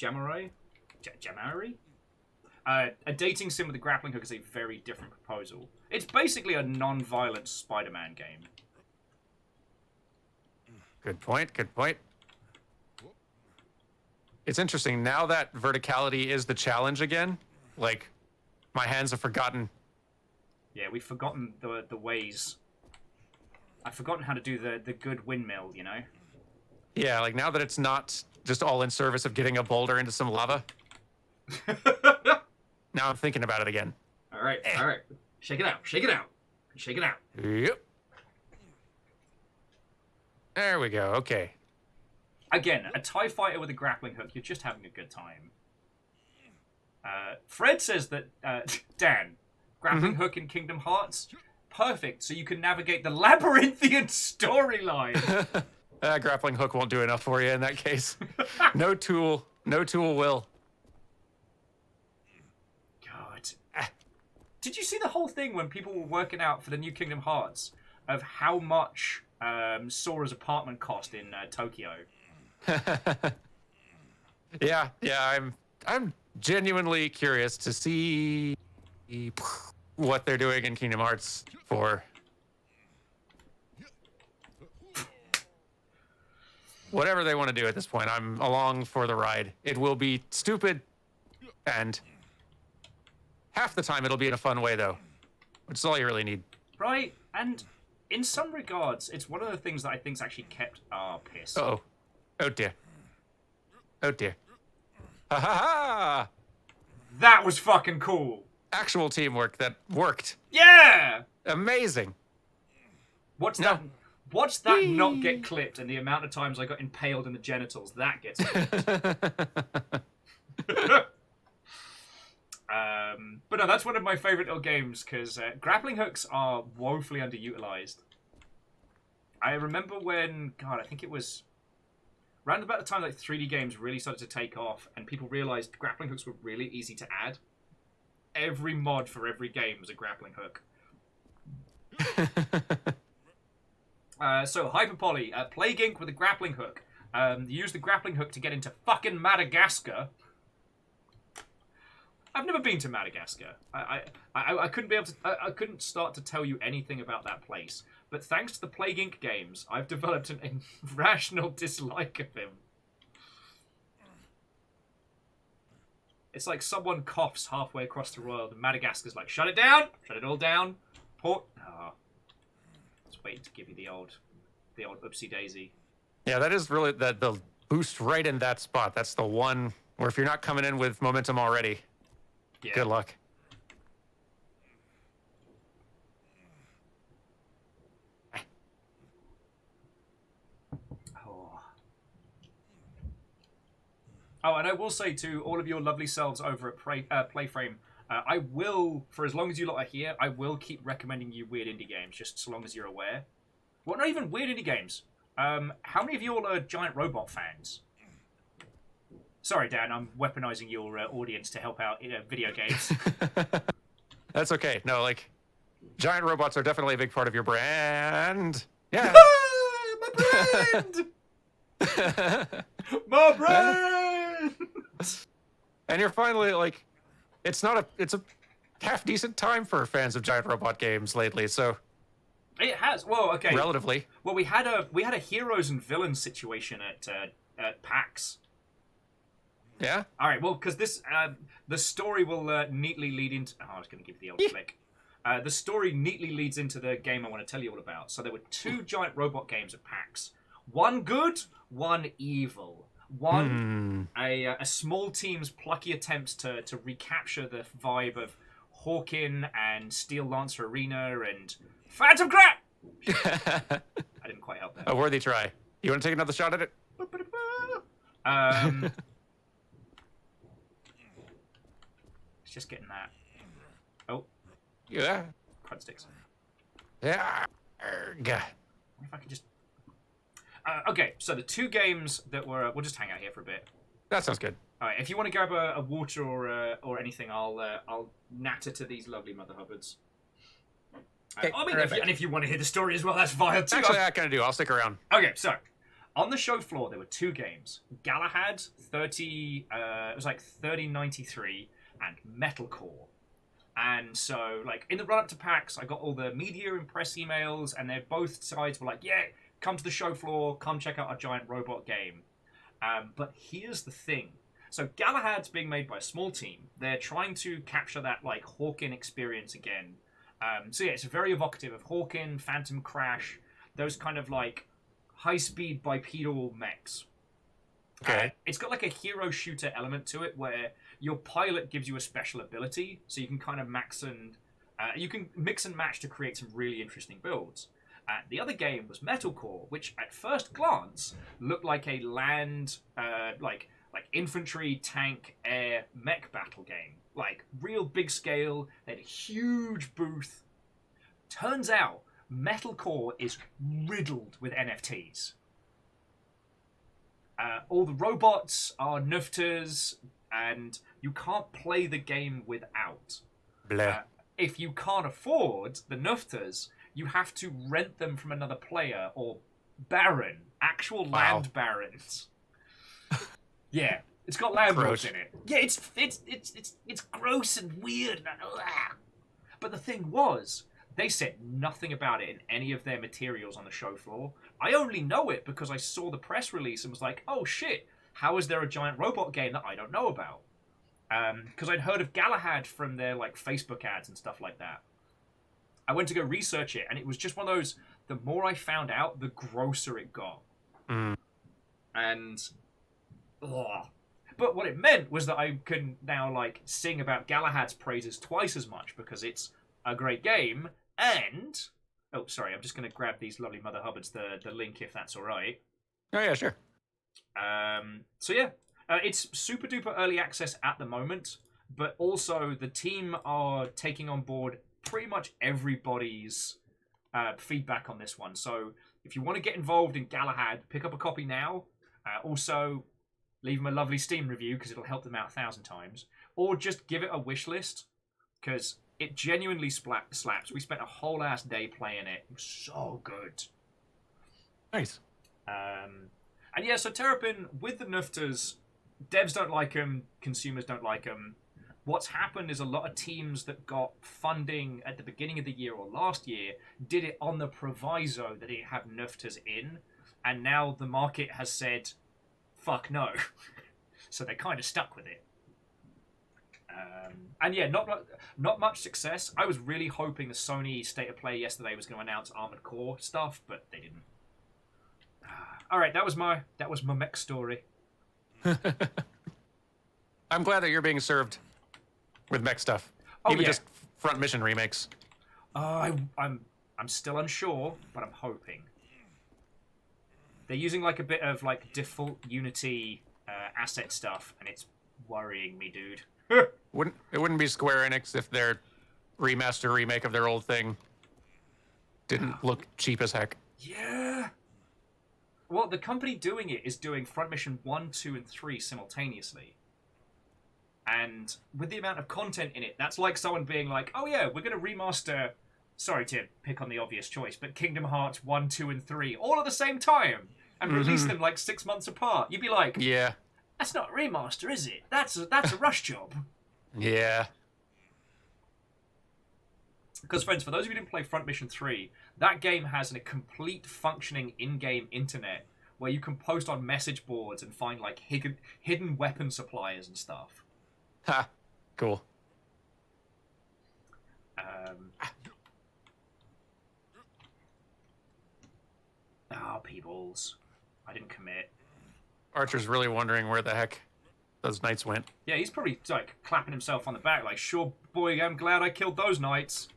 a dating sim with a grappling hook is a very different proposal. It's basically a non-violent Spider-Man game. Good point, good point. It's interesting, now that verticality is the challenge again, like, my hands have forgotten. Yeah, we've forgotten the ways. I've forgotten how to do the good windmill, you know? Yeah, like, now that it's not just all in service of getting a boulder into some lava. Now I'm thinking about it again. All right. Shake it out. Shake it out. Shake it out. Yep. There we go. Okay. Again, a TIE fighter with a grappling hook. You're just having a good time. Fred says that, Dan, grappling hook in Kingdom Hearts, perfect, so you can navigate the labyrinthian storyline. Grappling hook won't do enough for you in that case. No tool will. God. Did you see the whole thing when people were working out for the new Kingdom Hearts of how much Sora's apartment cost in Tokyo? Yeah, I'm genuinely curious to see what they're doing in Kingdom Hearts 4. Whatever they want to do at this point, I'm along for the ride. It will be stupid, and half the time it'll be in a fun way, though, which is all you really need. Right, and in some regards, it's one of the things that I think's actually kept our piss. Uh-oh. Oh, dear. Oh, dear. Ha ha ha! That was fucking cool. Actual teamwork that worked. Yeah! Amazing. Watch that not get clipped, and the amount of times I got impaled in the genitals, that gets clipped. But no, that's one of my favorite little games, because grappling hooks are woefully underutilized. I remember when, God, I think it was around about the time like 3D games really started to take off, and people realized grappling hooks were really easy to add. Every mod for every game was a grappling hook. So, Hyperpoly, Plague Inc. with a grappling hook. Use the grappling hook to get into fucking Madagascar. I've never been to Madagascar. I couldn't be able to. I couldn't start to tell you anything about that place. But thanks to the Plague Inc. games, I've developed an irrational dislike of him. It's like someone coughs halfway across the world, and Madagascar's like, shut it down, shut it all down. Port. Oh. Just waiting to give you the old oopsie daisy. Yeah, that is really the boost right in that spot. That's the one where if you're not coming in with momentum already, Yeah. good luck. Oh, and I will say to all of your lovely selves over at Playframe, I will, for as long as you lot are here, I will keep recommending you weird indie games, just so long as you're aware. Well, not even weird indie games. How many of you all are giant robot fans? Sorry, Dan, I'm weaponizing your audience to help out video games. That's okay. No, like, giant robots are definitely a big part of your brand. Yeah. My brand! My brand! And you're finally like, it's a half decent time for fans of giant robot games lately. So it has. Well, okay. Relatively. Well, we had a heroes and villains situation at PAX. Yeah. All right. Well, because this the story will neatly lead into. Oh, I was going to give you the old flick. The story neatly leads into the game I want to tell you all about. So there were 2 giant robot games at PAX. One good, one evil. One, a small team's plucky attempts to recapture the vibe of Hawkin and Steel Lancer Arena and Phantom Crap! I didn't quite help that. A worthy try. You want to take another shot at it? It's just getting that. Oh. Yeah. Crud sticks. Yeah. What if I could just... okay, so the 2 games that were... We'll just hang out here for a bit. That sounds good. All right, if you want to grab a water or anything, I'll natter to these lovely mother hubbards. Okay, I mean, if you want to hear the story as well, that's fine too. Actually, I kind of do. I'll stick around. Okay, so on the show floor there were 2 games: Galahad 30, it was like 3093, and Metalcore. And so, like in the run up to PAX, I got all the media and press emails, and they both sides were like, "Yeah, come to the show floor, come check out our giant robot game." But here's the thing. So Galahad's being made by a small team. They're trying to capture that like Hawkin experience again. So yeah, it's very evocative of Hawkin, Phantom Crash, those kind of like high-speed bipedal mechs. Okay. It's got like a hero shooter element to it where your pilot gives you a special ability, so you can kind of you can mix and match to create some really interesting builds. The other game was Metalcore, which at first glance looked like a land, like infantry, tank, air, mech battle game. Like, real big scale, they had a huge booth. Turns out, Metalcore is riddled with NFTs. All the robots are nufters, and you can't play the game without. If you can't afford the nufters, you have to rent them from another player or baron, actual land barons. Yeah, it's got landlords in it. Yeah, it's gross and weird. But the thing was, they said nothing about it in any of their materials on the show floor. I only know it because I saw the press release and was like, oh shit, how is there a giant robot game that I don't know about? Because I'd heard of Galahad from their like Facebook ads and stuff like that. I went to go research it, and it was just one of those, the more I found out, the grosser it got. And, but what it meant was that I can now like sing about Galahad's praises twice as much, because it's a great game. And oh, sorry, I'm just going to grab these lovely Mother Hubbards, the link, if that's all right. Oh yeah, sure. So yeah, it's super duper early access at the moment, but also the team are taking on board pretty much everybody's feedback on this one. So if you want to get involved in Galahad, pick up a copy now. Also, leave them a lovely Steam review because it'll help them out 1,000 times. Or just give it a wish list because it genuinely slaps. We spent a whole ass day playing it. It was so good. Nice. And yeah, so Terrapin, with the nufters, devs don't like them, consumers don't like them. What's happened is a lot of teams that got funding at the beginning of the year or last year did it on the proviso that they have nufters in, and now the market has said, fuck no. So they're kind of stuck with it. And yeah, not much success. I was really hoping the Sony State of Play yesterday was going to announce Armored Core stuff, but they didn't. All right, that was my mech story. I'm glad that you're being served with mech stuff. Oh, Even yeah. just front mission remakes. I'm still unsure, but I'm hoping. They're using like a bit of like default Unity asset stuff, and it's worrying me, dude. It wouldn't be Square Enix if their remaster remake of their old thing didn't look cheap as heck. Yeah. Well, the company doing it is doing Front Mission 1, 2, and 3 simultaneously. And with the amount of content in it, that's like someone being like, oh yeah, we're going to remaster, sorry to pick on the obvious choice, but Kingdom Hearts 1, 2, and 3 all at the same time and release them like 6 months apart. You'd be like, Yeah. that's not a remaster, is it? That's a rush job. Yeah. Because, friends, for those of you who didn't play Front Mission 3, that game has a complete functioning in-game internet where you can post on message boards and find like hidden weapon suppliers and stuff. Ha. Cool. Peoples. I didn't commit. Archer's really wondering where the heck those knights went. Yeah, he's probably like clapping himself on the back like, sure, boy, I'm glad I killed those knights.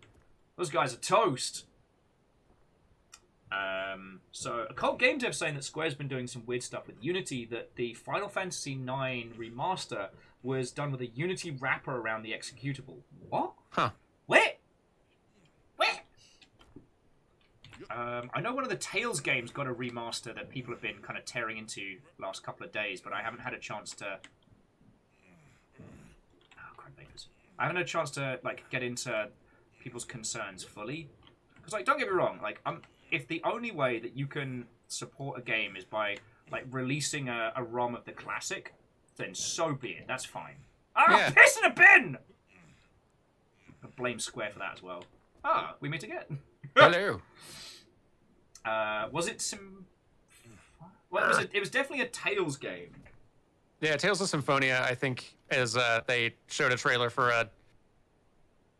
Those guys are toast. So, Occult Game Dev saying that Square's been doing some weird stuff with Unity, that the Final Fantasy IX remaster was done with a Unity wrapper around the executable. What? Huh. Where? I know one of the Tales games got a remaster that people have been kind of tearing into last couple of days, but I haven't had a chance to... Oh, crap, papers. I haven't had a chance to, like, get into people's concerns fully. Because, like, don't get me wrong, like, if the only way that you can support a game is by, like, releasing a ROM of the classic, then so be it. That's fine. Yeah. Piss in a bin! I blame Square for that as well. We meet again. Hello. Was it some... Well, it was definitely a Tales game. Yeah, Tales of Symphonia, I think, is they showed a trailer for a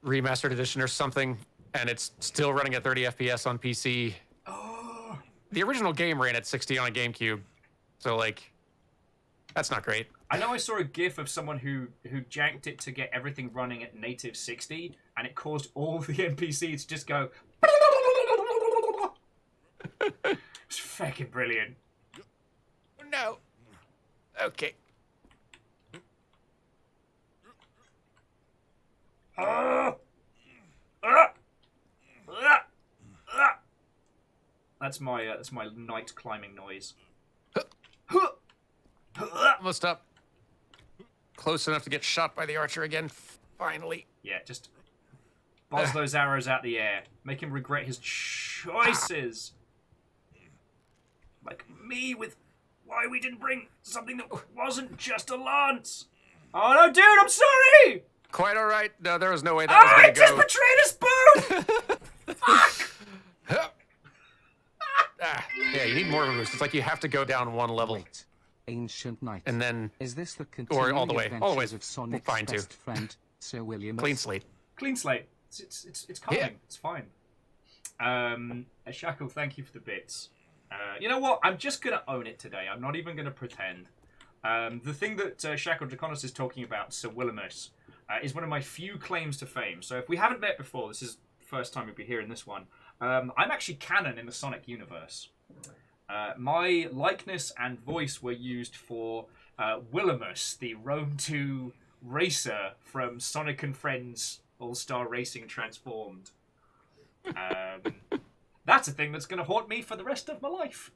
remastered edition or something, and it's still running at 30 FPS on PC. Oh. The original game ran at 60 on a GameCube, so, like, that's not great. I know I saw a GIF of someone who janked it to get everything running at native 60, and it caused all the NPCs to just go. It's fucking brilliant. No. Okay. That's my night climbing noise. Almost up. Close enough to get shot by the archer again. Finally. Yeah, just buzz those arrows out the air. Make him regret his choices. Like me with why we didn't bring something that wasn't just a lance. Oh no, dude, I'm sorry! Quite all right. No, there was no way that was I going to just go. betrayed us both! Fuck! Yeah, you need more of a boost. It's like you have to go down one level. Wait. Ancient Knight. And then... Is this the Or all the way. continuing All the way. adventures of Sonic's Fine, too. best friend, Sir William? Clean slate. Clean slate. It's coming. Yeah. It's fine. Shackle, thank you for the bits. You know what? I'm just going to own it today. I'm not even going to pretend. The thing that Shackle Draconis is talking about, Sir Willimus, is one of my few claims to fame. So if we haven't met before, this is the first time you'll be hearing this one. I'm actually canon in the Sonic universe. My likeness and voice were used for Willimus, the Rome 2 racer from Sonic and Friends All-Star Racing Transformed. That's a thing that's going to haunt me for the rest of my life.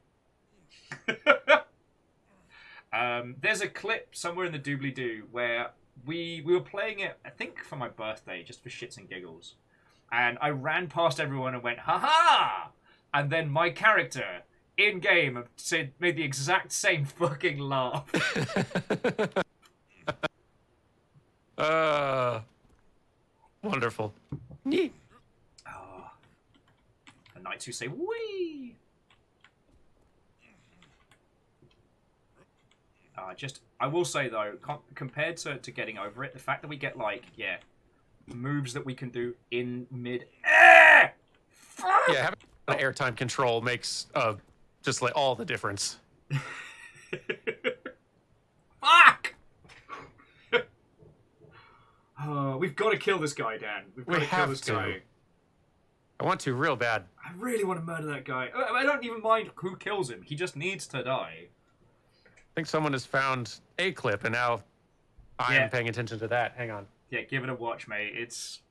There's a clip somewhere in the doobly-doo where we were playing it, I think for my birthday, just for shits and giggles. And I ran past everyone and went, ha-ha! And then my character, in-game, made the exact same fucking laugh. Wonderful. The knights who say, wee! I will say though, compared to getting over it, the fact that we get moves that we can do in mid-air! Yeah, having airtime control makes just like all the difference. Fuck! We've got to kill this guy, Dan. We've got to kill this guy. I want to real bad. I really want to murder that guy. I don't even mind who kills him. He just needs to die. I think someone has found a clip, and now I am paying attention to that. Hang on. Yeah, give it a watch, mate. It's...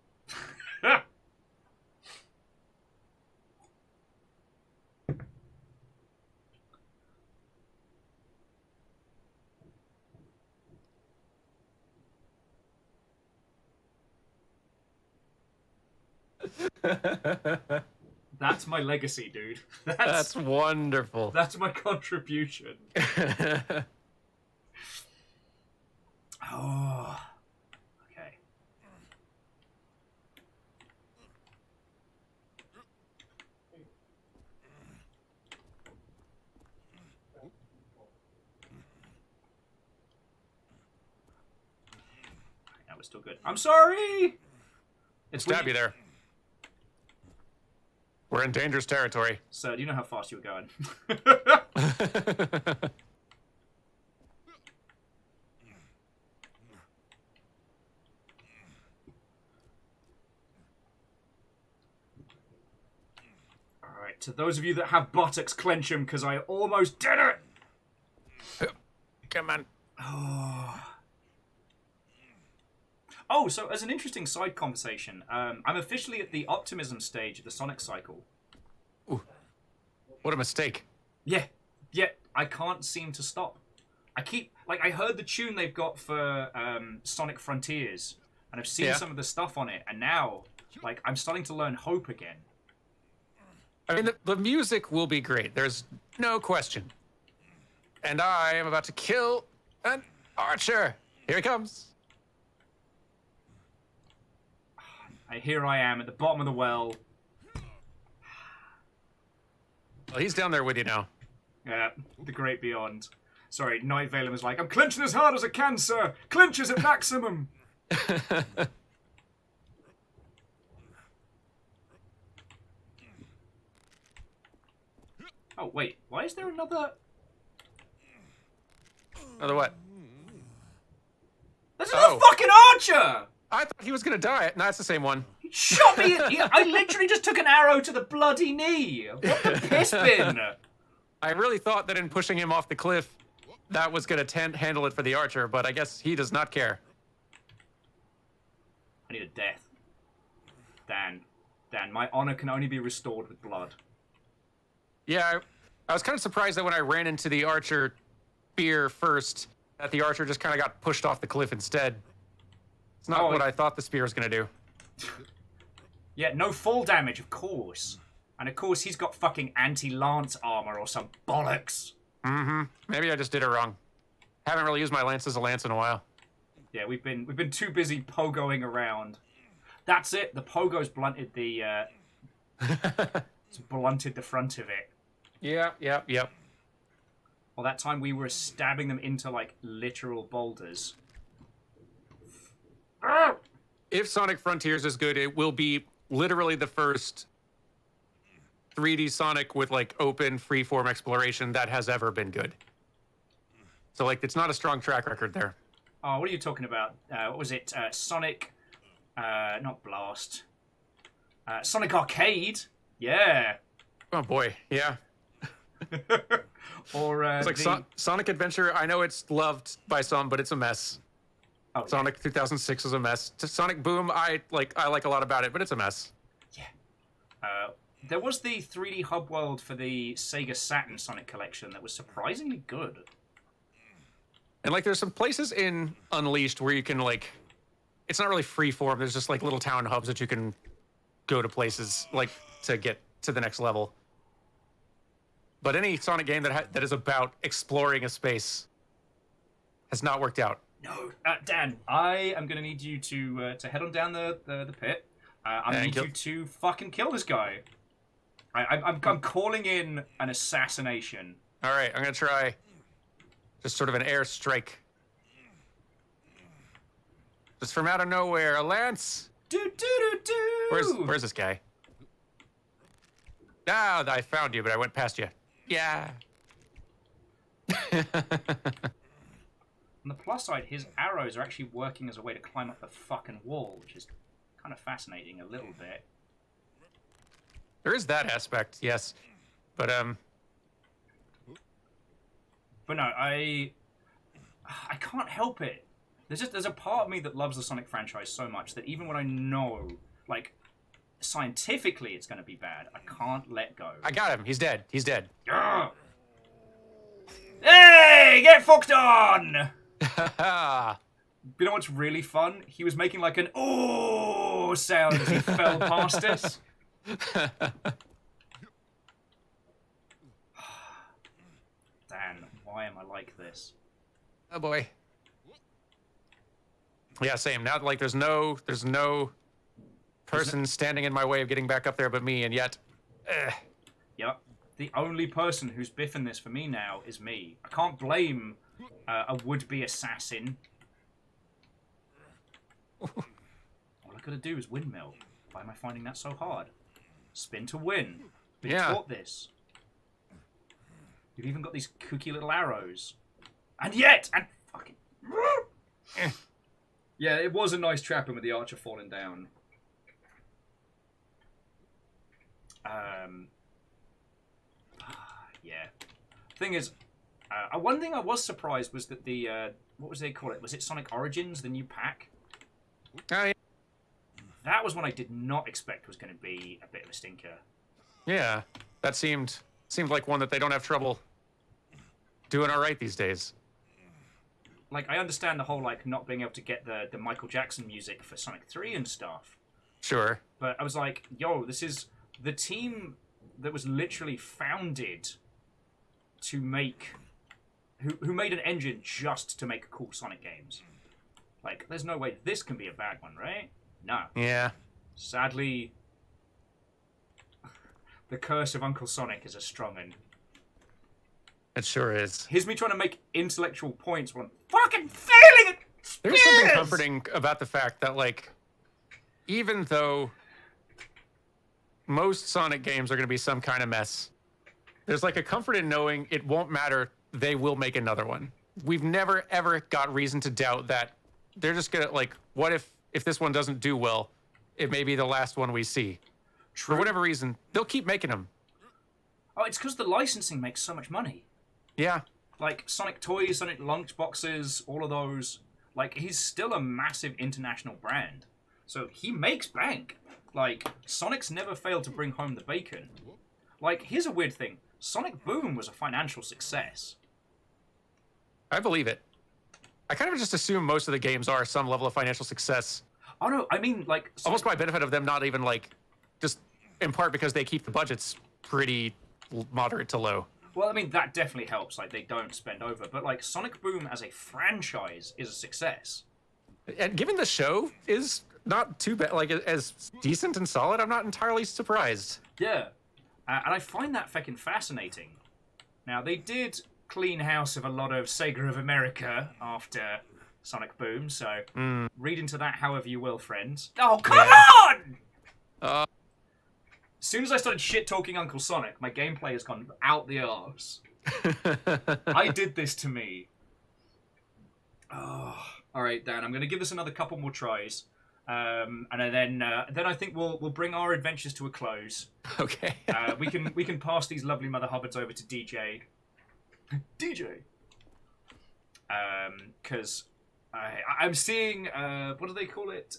That's my legacy, dude. That's wonderful. That's my contribution. Oh. Okay. That was still good. I'm sorry! Stab you there. We're in dangerous territory. Sir, do you know how fast you were going? Alright, to those of you that have buttocks, clench them, because I almost did it! Come on. Oh, so as an interesting side conversation, I'm officially at the optimism stage of the Sonic cycle. Ooh. What a mistake. Yeah, I can't seem to stop. I heard the tune they've got for Sonic Frontiers, and I've seen some of the stuff on it, and now, I'm starting to learn Hope again. I mean, the music will be great. There's no question. And I am about to kill an archer. Here he comes. Here I am at the bottom of the well. Well, he's down there with you now. Yeah, the great beyond. Sorry, Night Valen was like, I'm clenching as hard as I can, sir. Clenches at maximum. Oh, wait. Why is there another... Another what? This is a fucking archer! I thought he was gonna die. No, it's the same one. He shot me! I literally just took an arrow to the bloody knee! What the piss bin? I really thought that in pushing him off the cliff, that was gonna handle it for the archer, but I guess he does not care. I need a death. Dan, my honor can only be restored with blood. Yeah, I was kind of surprised that when I ran into the archer spear first, that the archer just kind of got pushed off the cliff instead. It's not what I thought the spear was going to do. Yeah, no fall damage, of course. And of course, he's got fucking anti-lance armor or some bollocks. Mm-hmm. Maybe I just did it wrong. Haven't really used my lance as a lance in a while. Yeah, we've been too busy pogoing around. That's it. The pogo's blunted the it's blunted the front of it. Yep. Well, that time we were stabbing them into like literal boulders. If Sonic Frontiers is good, it will be literally the first 3D Sonic with like open freeform exploration that has ever been good. So like it's not a strong track record there. Oh, what are you talking about? What was it? Sonic, not Blast. Sonic Arcade. Yeah. Oh boy, yeah. Or it's like Sonic Adventure. I know it's loved by some, but it's a mess. Oh, Sonic 2006 is a mess. Sonic Boom, I like a lot about it, but it's a mess. Yeah. There was the 3D hub world for the Sega Saturn Sonic collection that was surprisingly good. And like, there's some places in Unleashed where you can like, it's not really free form. There's just like little town hubs that you can go to places like to get to the next level. But any Sonic game that is about exploring a space has not worked out. No, Dan, I am going to need you to head on down the pit. I'm going to need you to fucking kill this guy. I'm calling in an assassination. All right, I'm going to try just sort of an air strike. Just from out of nowhere, a lance. Where's this guy? Ah, I found you, but I went past you. Yeah. On the plus side, his arrows are actually working as a way to climb up the fucking wall, which is kind of fascinating a little bit. There is that aspect, yes. But no, I can't help it. There's a part of me that loves the Sonic franchise so much that even when I know, like, scientifically it's going to be bad, I can't let go. I got him. He's dead. He's dead. Ugh. Hey, get fucked on! You know what's really fun? He was making like an "oh" sound as he fell past us. Dan, why am I like this? Oh boy. Yeah, same. Now, like, there's no person standing in my way of getting back up there but me, and yet, Yep. The only person who's biffing this for me now is me. I can't blame a would-be assassin. All I gotta do is windmill. Why am I finding that so hard? Spin to win. Been taught this. You've even got these kooky little arrows. And fucking... Yeah, it was a nice trapping with the archer falling down. Yeah. Thing is, one thing I was surprised was that the, what was they call it? Was it Sonic Origins, the new pack? Oh, yeah. That was one I did not expect was going to be a bit of a stinker. Yeah, that seemed like one that they don't have trouble doing all right these days. Like, I understand the whole, like, not being able to get the Michael Jackson music for Sonic 3 and stuff. Sure. But I was like, yo, this is the team that was literally founded to make... Who made an engine just to make cool Sonic games. Like, there's no way this can be a bad one, right? No. Yeah. Sadly, the curse of Uncle Sonic is a strong one. It sure is. Here's me trying to make intellectual points while I'm fucking failing at spears! There's something comforting about the fact that, like, even though most Sonic games are going to be some kind of mess, there's, like, a comfort in knowing it won't matter. They will make another one. We've never, ever got reason to doubt that they're just gonna like, what if this one doesn't do well, it may be the last one we see. True. For whatever reason, they'll keep making them. Oh, it's because the licensing makes so much money. Yeah. Like Sonic toys, Sonic lunchboxes, all of those. Like, he's still a massive international brand. So he makes bank. Like, Sonic's never failed to bring home the bacon. Like, here's a weird thing. Sonic Boom was a financial success. I believe it. I kind of just assume most of the games are some level of financial success. Oh, no, I mean, like... Almost by benefit of them not even, like, just in part because they keep the budgets pretty moderate to low. Well, I mean, that definitely helps. Like, they don't spend over. But, like, Sonic Boom as a franchise is a success. And given the show is not too bad, like, as decent and solid, I'm not entirely surprised. Yeah. And I find that fucking fascinating. Now, they did clean house of a lot of Sega of America after Sonic Boom, so read into that however you will, friends. Oh, come on! As soon as I started shit-talking Uncle Sonic, my gameplay has gone out the arse. I did this to me. Oh. Alright, Dan, I'm going to give this another couple more tries. And then I think we'll bring our adventures to a close. Okay. we can pass these lovely mother hubbards over to DJ. DJ. Because I'm seeing what do they call it?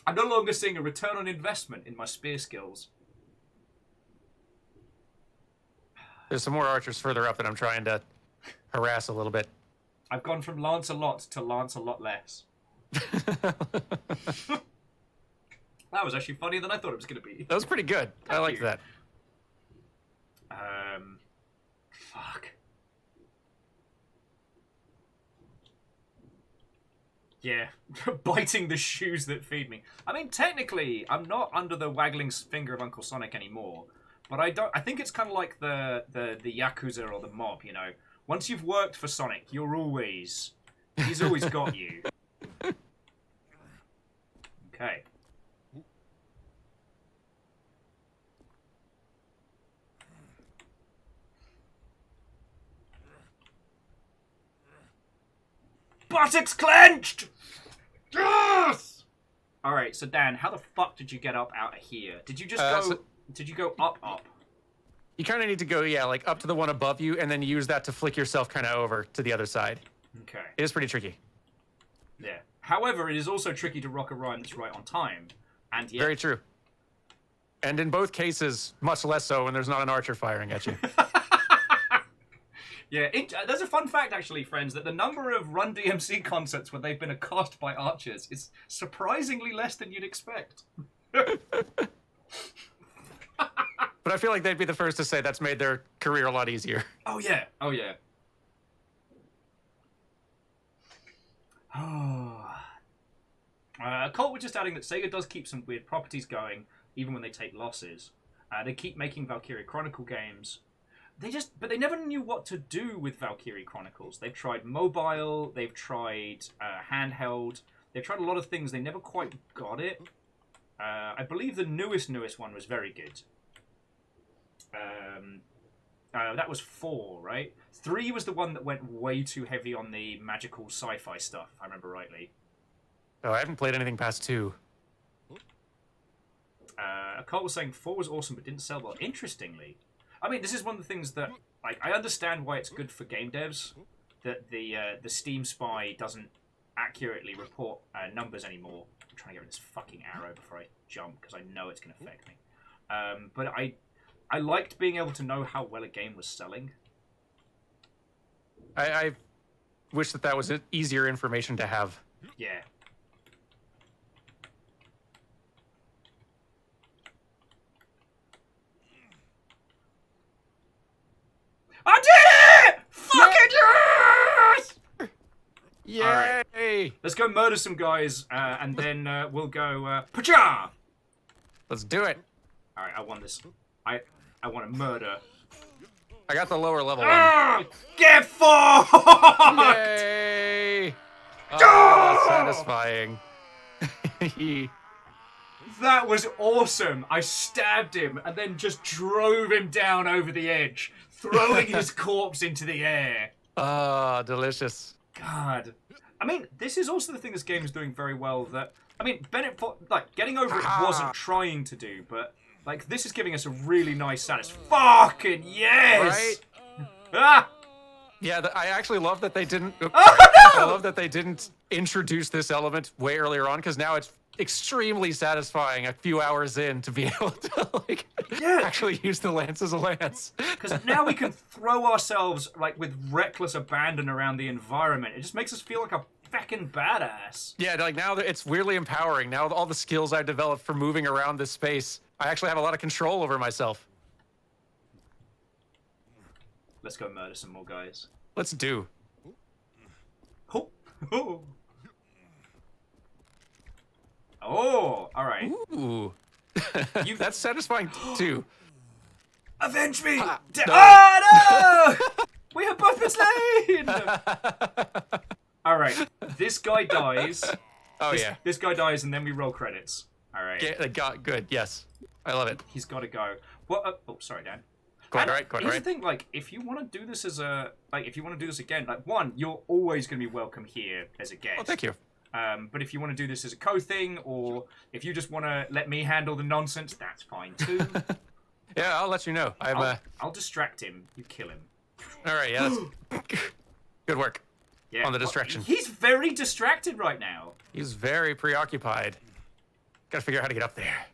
I'm no longer seeing a return on investment in my spear skills. There's some more archers further up that I'm trying to harass a little bit. I've gone from Lance a lot to Lance a lot less. That was actually funnier than I thought it was going to be. That was pretty good. I liked that. Fuck. Yeah, biting the shoes that feed me. I mean, technically, I'm not under the waggling finger of Uncle Sonic anymore. But I think it's kind of like the Yakuza or the mob, you know. Once you've worked for Sonic, he's always got you. Okay. Buttocks clenched! Yes! Alright, so Dan, how the fuck did you get up out of here? Did you just go... Did you go up? You kind of need to go, yeah, like up to the one above you, and then use that to flick yourself kind of over to the other side. Okay. It is pretty tricky. Yeah. However, it is also tricky to rock a rhyme that's right on time. And yet... Very true. And in both cases, much less so when there's not an archer firing at you. Yeah, there's a fun fact, actually, friends, that the number of Run DMC concerts where they've been accosted by archers is surprisingly less than you'd expect. But I feel like they'd be the first to say that's made their career a lot easier. Oh, yeah. Oh, yeah. Colt was just adding that Sega does keep some weird properties going, even when they take losses. They keep making Valkyrie Chronicle games. But they never knew what to do with Valkyrie Chronicles. They've tried mobile, they've tried handheld, they've tried a lot of things. They never quite got it. I believe the newest one was very good. That was 4, right? 3 was the one that went way too heavy on the magical sci-fi stuff, if I remember rightly. Oh, I haven't played anything past 2. Colt was saying 4 was awesome but didn't sell well. Interestingly. I mean, this is one of the things that... I understand why it's good for game devs that the Steam Spy doesn't accurately report numbers anymore. I'm trying to get rid of this fucking arrow before I jump because I know it's going to affect me. But I liked being able to know how well a game was selling. I wish that was easier information to have. Yeah. I did it! Fucking yes! Yay! Right. Let's go murder some guys, and then we'll go, Pacha! Let's do it. Alright, I want this. I want to murder. I got the lower level one. Get fucked! Yay! Oh, satisfying. That was awesome. I stabbed him and then just drove him down over the edge, throwing his corpse into the air. Ah, delicious. God. I mean, this is also the thing this game is doing very well. That I mean, Bennett, like getting over it wasn't trying to do, but like this is giving us a really nice fucking yes. Right? Ah! Yeah, I actually love that they didn't. Oh, I no! love that they didn't introduce this element way earlier on, because now it's extremely satisfying a few hours in to be able to like actually use the lance as a lance. Because now we can throw ourselves like with reckless abandon around the environment. It just makes us feel like a feckin' badass. Yeah, like now it's weirdly empowering. Now all the skills I've developed for moving around this space, I actually have a lot of control over myself. Let's go murder some more guys. Let's do. Oh, oh. Oh, all right. Ooh. That's satisfying too. Avenge me! No. Oh no! We have both been slain! All right, this guy dies. Oh yeah. This guy dies, and then we roll credits. All right. Good. Yes, I love it. He's got to go. What? Oh, sorry, Dan. Quite right. Here's the thing, like, if you want to do this as a, like, if you want to do this again, like, one, you're always going to be welcome here as a guest. Oh, thank you. But if you want to do this as a co-thing, or if you just want to let me handle the nonsense, that's fine too. Yeah, I'll let you know. I'll distract him. You kill him. All right. Yeah. Good work. Yeah. On the distraction. He's very distracted right now. He's very preoccupied. Got to figure out how to get up there.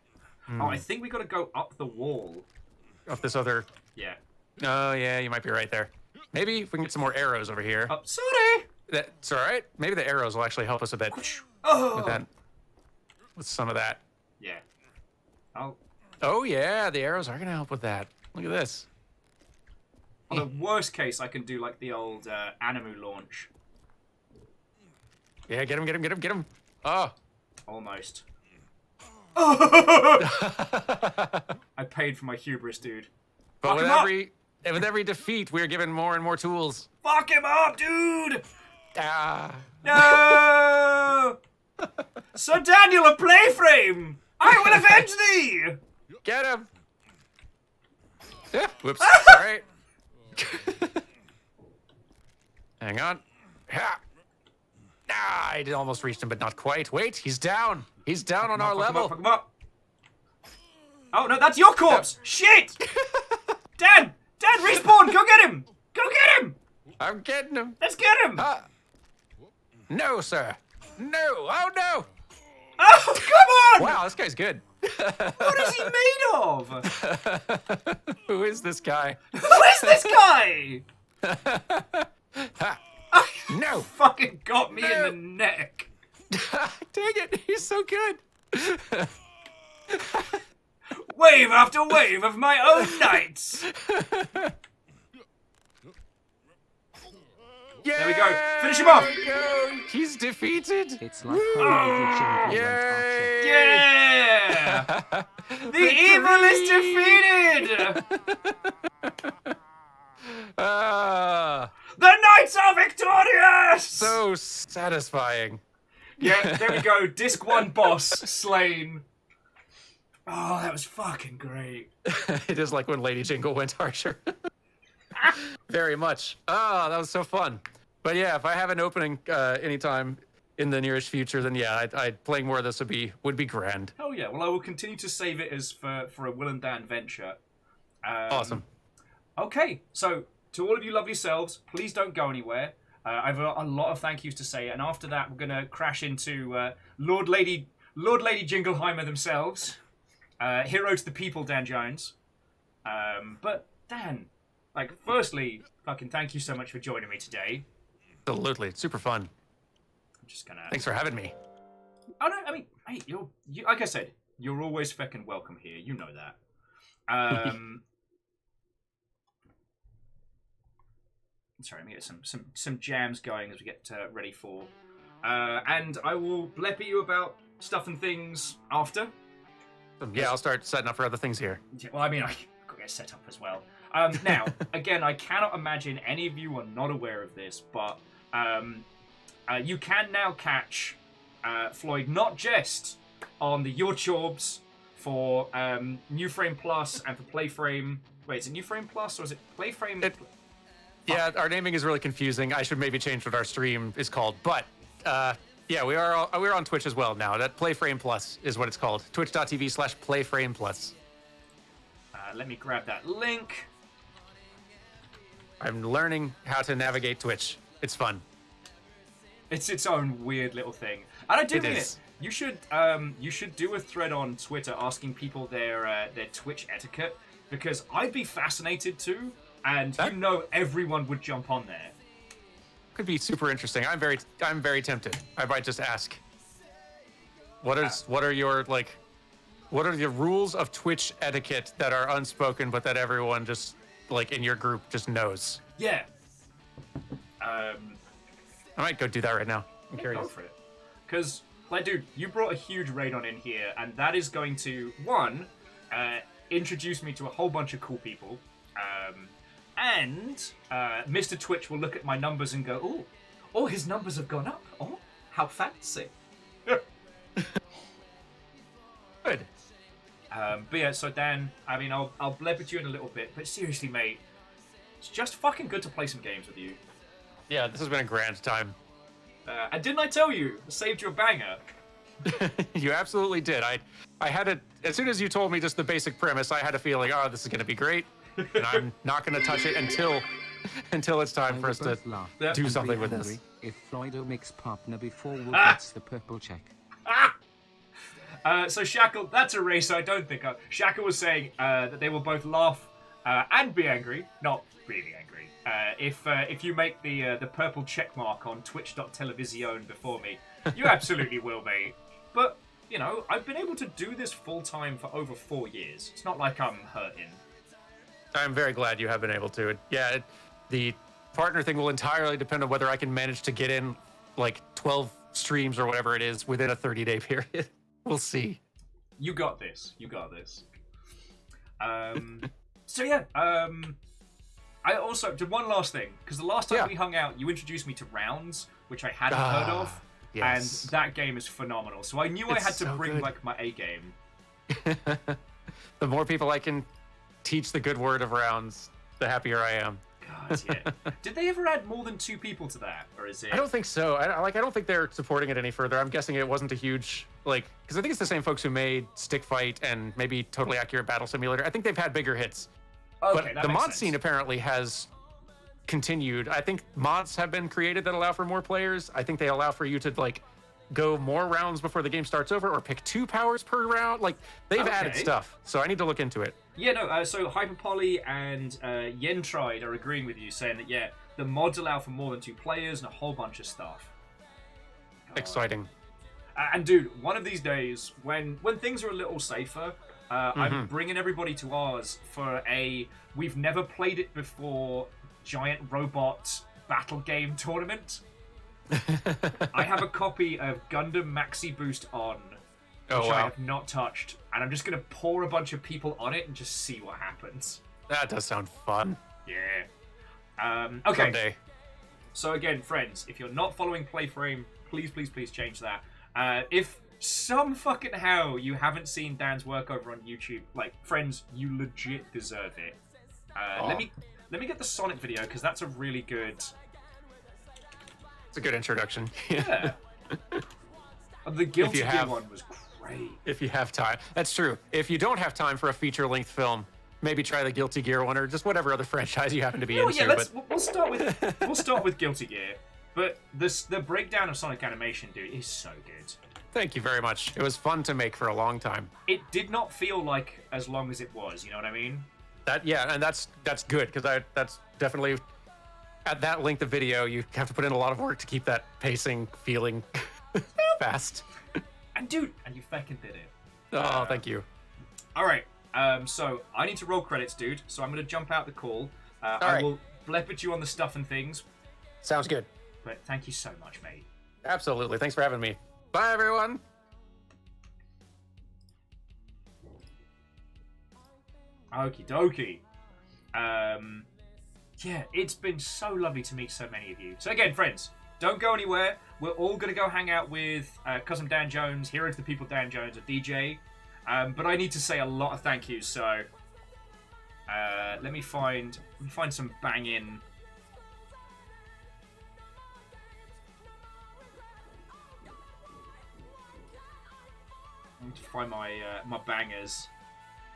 Oh, I think we got to go up the wall. Up this other. Yeah. Oh yeah, you might be right there. Maybe if we can get some more arrows over here. Oh, sorry. That's all right. Maybe the arrows will actually help us a bit Oh. with that. With some of that. Yeah. Oh yeah, the arrows are gonna help with that. Look at this. On the worst case, I can do like the old Animu launch. Yeah, get him. Oh. Almost. I paid for my hubris, dude. But Fuck with every defeat, we're given more and more tools. Fuck him up, dude! Ah. No! Sir Daniel of Playframe! I will avenge thee! Get him! Yeah, whoops. Sorry. Hang on. Ha! Ah, I almost reached him, but not quite. Wait, he's down. He's down on our level. Fuck him up. Oh, no, that's your corpse! Shit! Dan, respawn! Go get him! Go get him! I'm getting him. Let's get him! No, sir. No. Oh, no. Oh, come on! Wow, this guy's good. What is he made of? Who is this guy? Who is this guy? No. Fucking got me in the neck. Dang it, he's so good. Wave after wave of my own knights. Yeah, There we go. Finish him off. He's defeated. It's like how Lady Jingle went Yay! Yeah! The evil is defeated! The knights are victorious! So satisfying. Yeah, there we go. Disc 1 boss slain. Oh, that was fucking great. It is like when Lady Jingle went harsher. Very much. Oh, that was so fun. But yeah, if I have an opening anytime in the nearest future, then yeah, I'd playing more of this would be grand. Oh yeah, well I will continue to save it as for a Will and Dan venture. Awesome. Okay, so to all of you lovely selves, please don't go anywhere. I've a lot of thank yous to say, and after that we're gonna crash into Lord Lady Jingleheimer themselves, hero to the people, Dan Jones. But Dan, like, firstly, fucking thank you so much for joining me today. Absolutely, it's super fun. I'm just gonna. Thanks for having me. Oh no, I mean, hey, you like I said, you're always fucking welcome here. You know that. Sorry, let me get some jams going as we get ready for. And I will blep at you about stuff and things after. Yeah, I'll start setting up for other things here. Yeah, well, I mean, I got to get set up as well. Now, again, I cannot imagine any of you are not aware of this, but you can now catch Floyd not just on the YouTubes for New Frame Plus and for Playframe. Wait, is it New Frame Plus or is it Playframe? Yeah, our naming is really confusing. I should maybe change what our stream is called, but Yeah, we're on Twitch as well now. That Playframe Plus is what it's called. Twitch.tv/Playframe Plus. Let me grab that link. I'm learning how to navigate Twitch. It's fun. It's its own weird little thing, and I do mean is. it. You should do a thread on Twitter asking people their Twitch etiquette, because I'd be fascinated too, and you know everyone would jump on there. Could be super interesting. I'm very tempted. I might just ask. What are the rules of Twitch etiquette that are unspoken but that everyone just like in your group just knows? Yeah. I might go do that right now. I'm curious. Go for it. Because, like, dude, you brought a huge raid on in here, and that is going to, one, introduce me to a whole bunch of cool people, and Mr. Twitch will look at my numbers and go, oh, his numbers have gone up. Oh, how fancy. Good. But yeah, so Dan, I mean, I'll blab at you in a little bit, but seriously, mate, it's just fucking good to play some games with you. Yeah, this has been a grand time. And didn't I tell you? I saved you a banger. You absolutely did. I had it as soon as you told me just the basic premise. I had a feeling, oh, this is going to be great, and I'm not going to touch it until it's time for us to do something with this. If FLOYDO makes partner before Wood gets the purple check. So Shackle, that's a race I don't think of. Shackle was saying that they will both laugh and be angry, not really angry, if you make the purple check mark on twitch.television before me. You absolutely will, mate. But, you know, I've been able to do this full-time for over 4 years. It's not like I'm hurting. I'm very glad you have been able to. The partner thing will entirely depend on whether I can manage to get in like 12 streams or whatever it is within a 30-day period. We'll see. You got this. You got this. So yeah, I also did one last thing, because the last time we hung out, you introduced me to Rounds, which I hadn't heard of, and that game is phenomenal. So I knew I had to bring like my A game. The more people I can teach the good word of Rounds, the happier I am. God, yeah. Did they ever add more than 2 people to that, or is it? I don't think so. I don't think they're supporting it any further. I'm guessing it wasn't a huge because I think it's the same folks who made Stick Fight and maybe Totally Accurate Battle Simulator. I think they've had bigger hits. Okay, but the mod scene apparently has continued. I think mods have been created that allow for more players. I think they allow for you to go more rounds before the game starts over, or pick 2 powers per round. They've added stuff, so I need to look into it. Yeah, no. So Hyperpoly and Yentried are agreeing with you, saying that the mods allow for more than 2 players and a whole bunch of stuff. Exciting. And dude, one of these days, when things are a little safer, I'm bringing everybody to ours for we've never played it before giant robot battle game tournament. I have a copy of Gundam Maxi Boost On, which I have not touched, and I'm just going to pour a bunch of people on it and just see what happens. That does sound fun. Yeah. Okay. Someday. So again, friends, if you're not following Playframe, please, please, please change that. If some fucking how you haven't seen Dan's work over on YouTube, friends, you legit deserve it. Let me get the Sonic video, because that's a really good... It's a good introduction. Yeah. The Guilty Gear one was great. If you have time. That's true. If you don't have time for a feature-length film, maybe try the Guilty Gear one, or just whatever other franchise you happen to be into. Yeah, we'll start with Guilty Gear. But the breakdown of Sonic Animation, dude, is so good. Thank you very much. It was fun to make for a long time. It did not feel like as long as it was, you know what I mean? And that's good, because that's definitely... At that length of video, you have to put in a lot of work to keep that pacing feeling fast. And dude, you fucking did it. Oh, thank you. All right. So I need to roll credits, dude. So I'm going to jump out the call. I will blep at you on the stuff and things. Sounds good. But thank you so much, mate. Absolutely. Thanks for having me. Bye, everyone. Okie dokie. Yeah, it's been so lovely to meet so many of you. So again, friends, don't go anywhere. We're all going to go hang out with Cousin Dan Jones, Hero to the People Dan Jones, a DJ. But I need to say a lot of thank yous, so let me find some banging. I need to find my my bangers.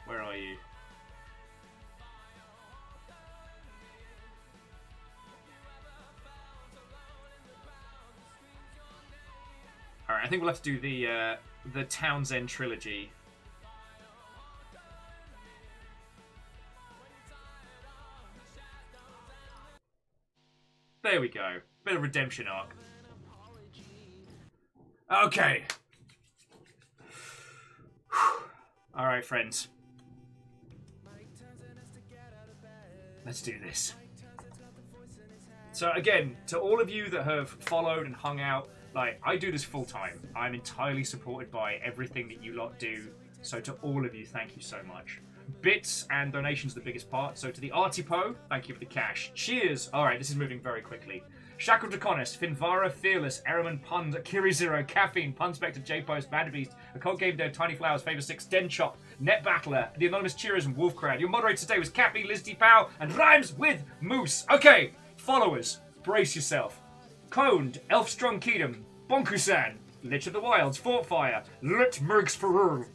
Where are you? All right, I think we'll have to do the Townsend trilogy. There we go. Bit of redemption arc. Okay. All right, friends. Let's do this. So again, to all of you that have followed and hung out, like, I do this full time. I'm entirely supported by everything that you lot do. So to all of you, thank you so much. Bits and donations are the biggest part. So to the Artipo, thank you for the cash. Cheers. All right, this is moving very quickly. Shackle Draconis, Finvara, Fearless, Eraman, Pund, Kiri Zero, Caffeine, Punspector, J-Post, Vanderbeast, A Cold Game Dev, Tiny Flowers, Favor 6, Den Chop, Net Battler, The Anonymous Cheerers, and Wolfcrad. Your moderator today was Cappy, Liz T. Pow, and Rhymes with Moose. Okay, followers, brace yourself. Coned, Elfstrong Keedom, Bonkusan, Lich of the Wilds, Fortfire, Lut Mergs Ferrur,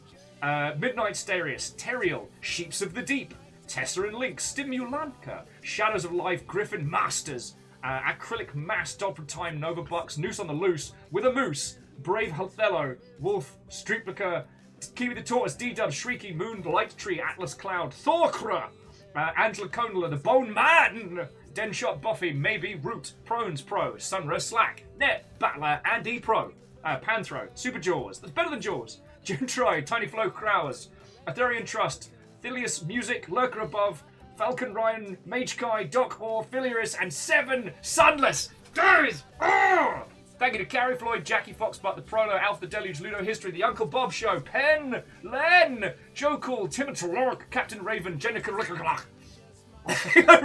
Midnight Starius, Teriel, Sheeps of the Deep, Tessa and Link, Stimulanka, Shadows of Life, Griffin Masters, Acrylic Mass, Doppler Time, Nova Bucks, Noose on the Loose, With a Moose, Brave Othello, Wolf, Streetblicker, Kiwi the Tortoise, D-Dub, Shrieky, Moon, Light Tree, Atlas Cloud, Thorkra, Angela Condola, The Bone Man, Denshot Buffy, Maybe, Root, Prones Pro, Sunra, Slack, Net, Battler, Andy Pro, Panthro, Super Jaws, that's better than Jaws, Jim Troy, Tiny Flow Crowers, Aetherian Trust, Thilius Music, Lurker Above, Falcon Ryan, Mage Kai, Doc Hoare, Philius, and 7 Sunless Days! Oh! Thank you to Carrie, Floyd, Jackie Foxbutt, The Prolo, Alf the Deluge, Ludo History, The Uncle Bob Show, Penn, Len, Joe Cool, Timothy Lork, Captain Raven, Jenica Rickaglach,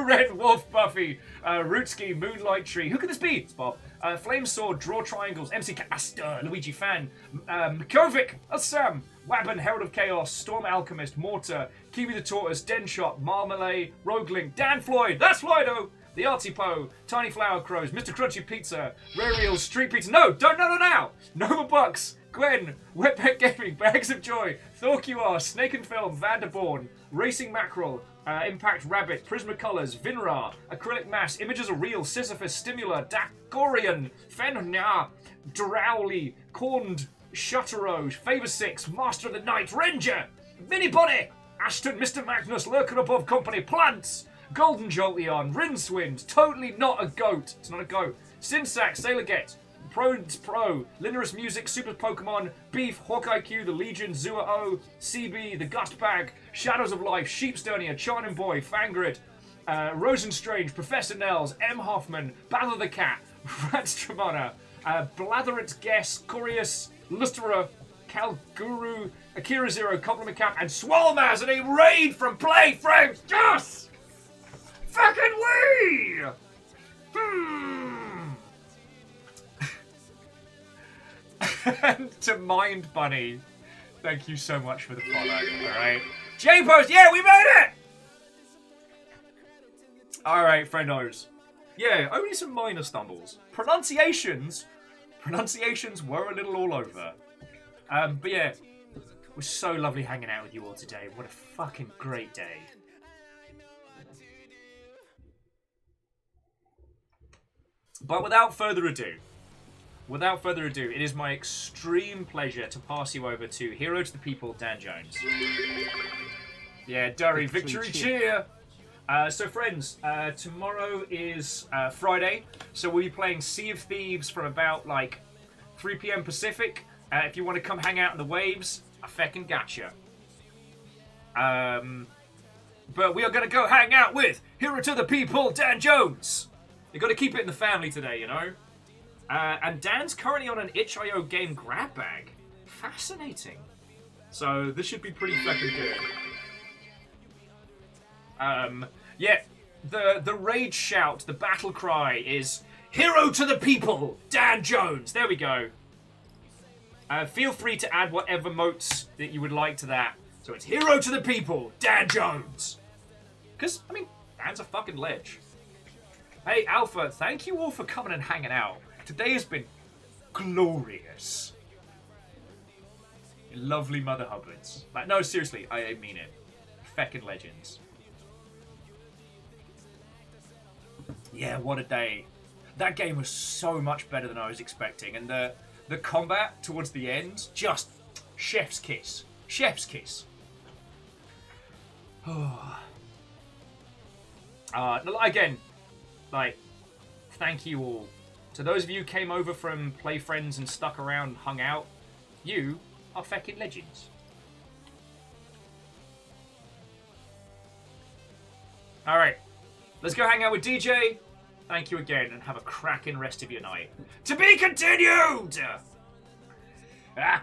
Red Wolf Buffy, Rootski, Moonlight Tree. Who could this be? It's Bob. Flame Sword, Draw Triangles, MC Caster, Luigi Fan, Mikovic, Sam, Wabban, Herald of Chaos, Storm Alchemist, Mortar, Kiwi the Tortoise, Denshot, Marmalade, Roguelink, Dan Floyd, that's Floydo, The Artipo, Tiny Flower Crows, Mr. Crunchy Pizza, Rare Reels, Street Pizza, no, don't, no, now, Nova Bucks, Gwen, Wetpet Gaming, Bags of Joy, Thor QR, Snake and Film, Vanderborn, Racing Mackerel, Impact Rabbit, Prismacolors, Vinra, Acrylic Mass, Images are Real, Sisyphus, Stimula, Dakorian, Fenna, Drowley, Corned, Shutterose, Favor 6, Master of the Night, Ranger, Vinny Bonnie, Ashton, Mr. Magnus, Lurker Above Company, Plants, Golden Jolteon, Rincewind, Totally Not a Goat, it's not a goat, Sinsac, Sailor Get, Prones Pro, Linurus Music, Super Pokemon, Beef, Hawkeye Q, The Legion, Zua O, CB, The Gust Bag, Shadows of Life, Sheepstonia, Charnin Boy, Fangrid, Rosenstrange, Professor Nels, M. Hoffman, Battle of the Cat, Ratstramana, Blatherant Guess, Corius, Lustera, Calguru, Akira Zero, Compliment Cap, and Swalmaz, and a raid from Playframes! Yes! Fucking we! And to Mind Bunny, thank you so much for the follow, alright? J-Post, yeah, we made it! Alright, friendos. Yeah, only some minor stumbles. Pronunciations were a little all over. But yeah, it was so lovely hanging out with you all today. What a fucking great day. But without further ado, it is my extreme pleasure to pass you over to Hero to the People, Dan Jones. Yeah, Durry, victory cheer! So friends, tomorrow is Friday, so we'll be playing Sea of Thieves from about like 3 p.m. Pacific. If you want to come hang out in the waves, I feckin' gotcha. But we are going to go hang out with Hero to the People, Dan Jones! You got to keep it in the family today, you know? And Dan's currently on an itch.io game grab bag. Fascinating. So this should be pretty fucking good. Yeah, the rage shout, the battle cry is Hero to the People, Dan Jones. There we go. Feel free to add whatever motes that you would like to that. So it's Hero to the People, Dan Jones. Because, I mean, Dan's a fucking ledge. Hey, Alpha, thank you all for coming and hanging out. Today has been glorious. Lovely Mother Hubbards. Like, no, seriously, I mean it. Feckin' legends. Yeah, what a day. That game was so much better than I was expecting, and the combat towards the end, just chef's kiss. Chef's kiss. Again, like, thank you all. To those of you who came over from Play Friends and stuck around and hung out, you are feckin' legends. Alright, let's go hang out with DJ. Thank you again, and have a cracking rest of your night. To be continued! Ah.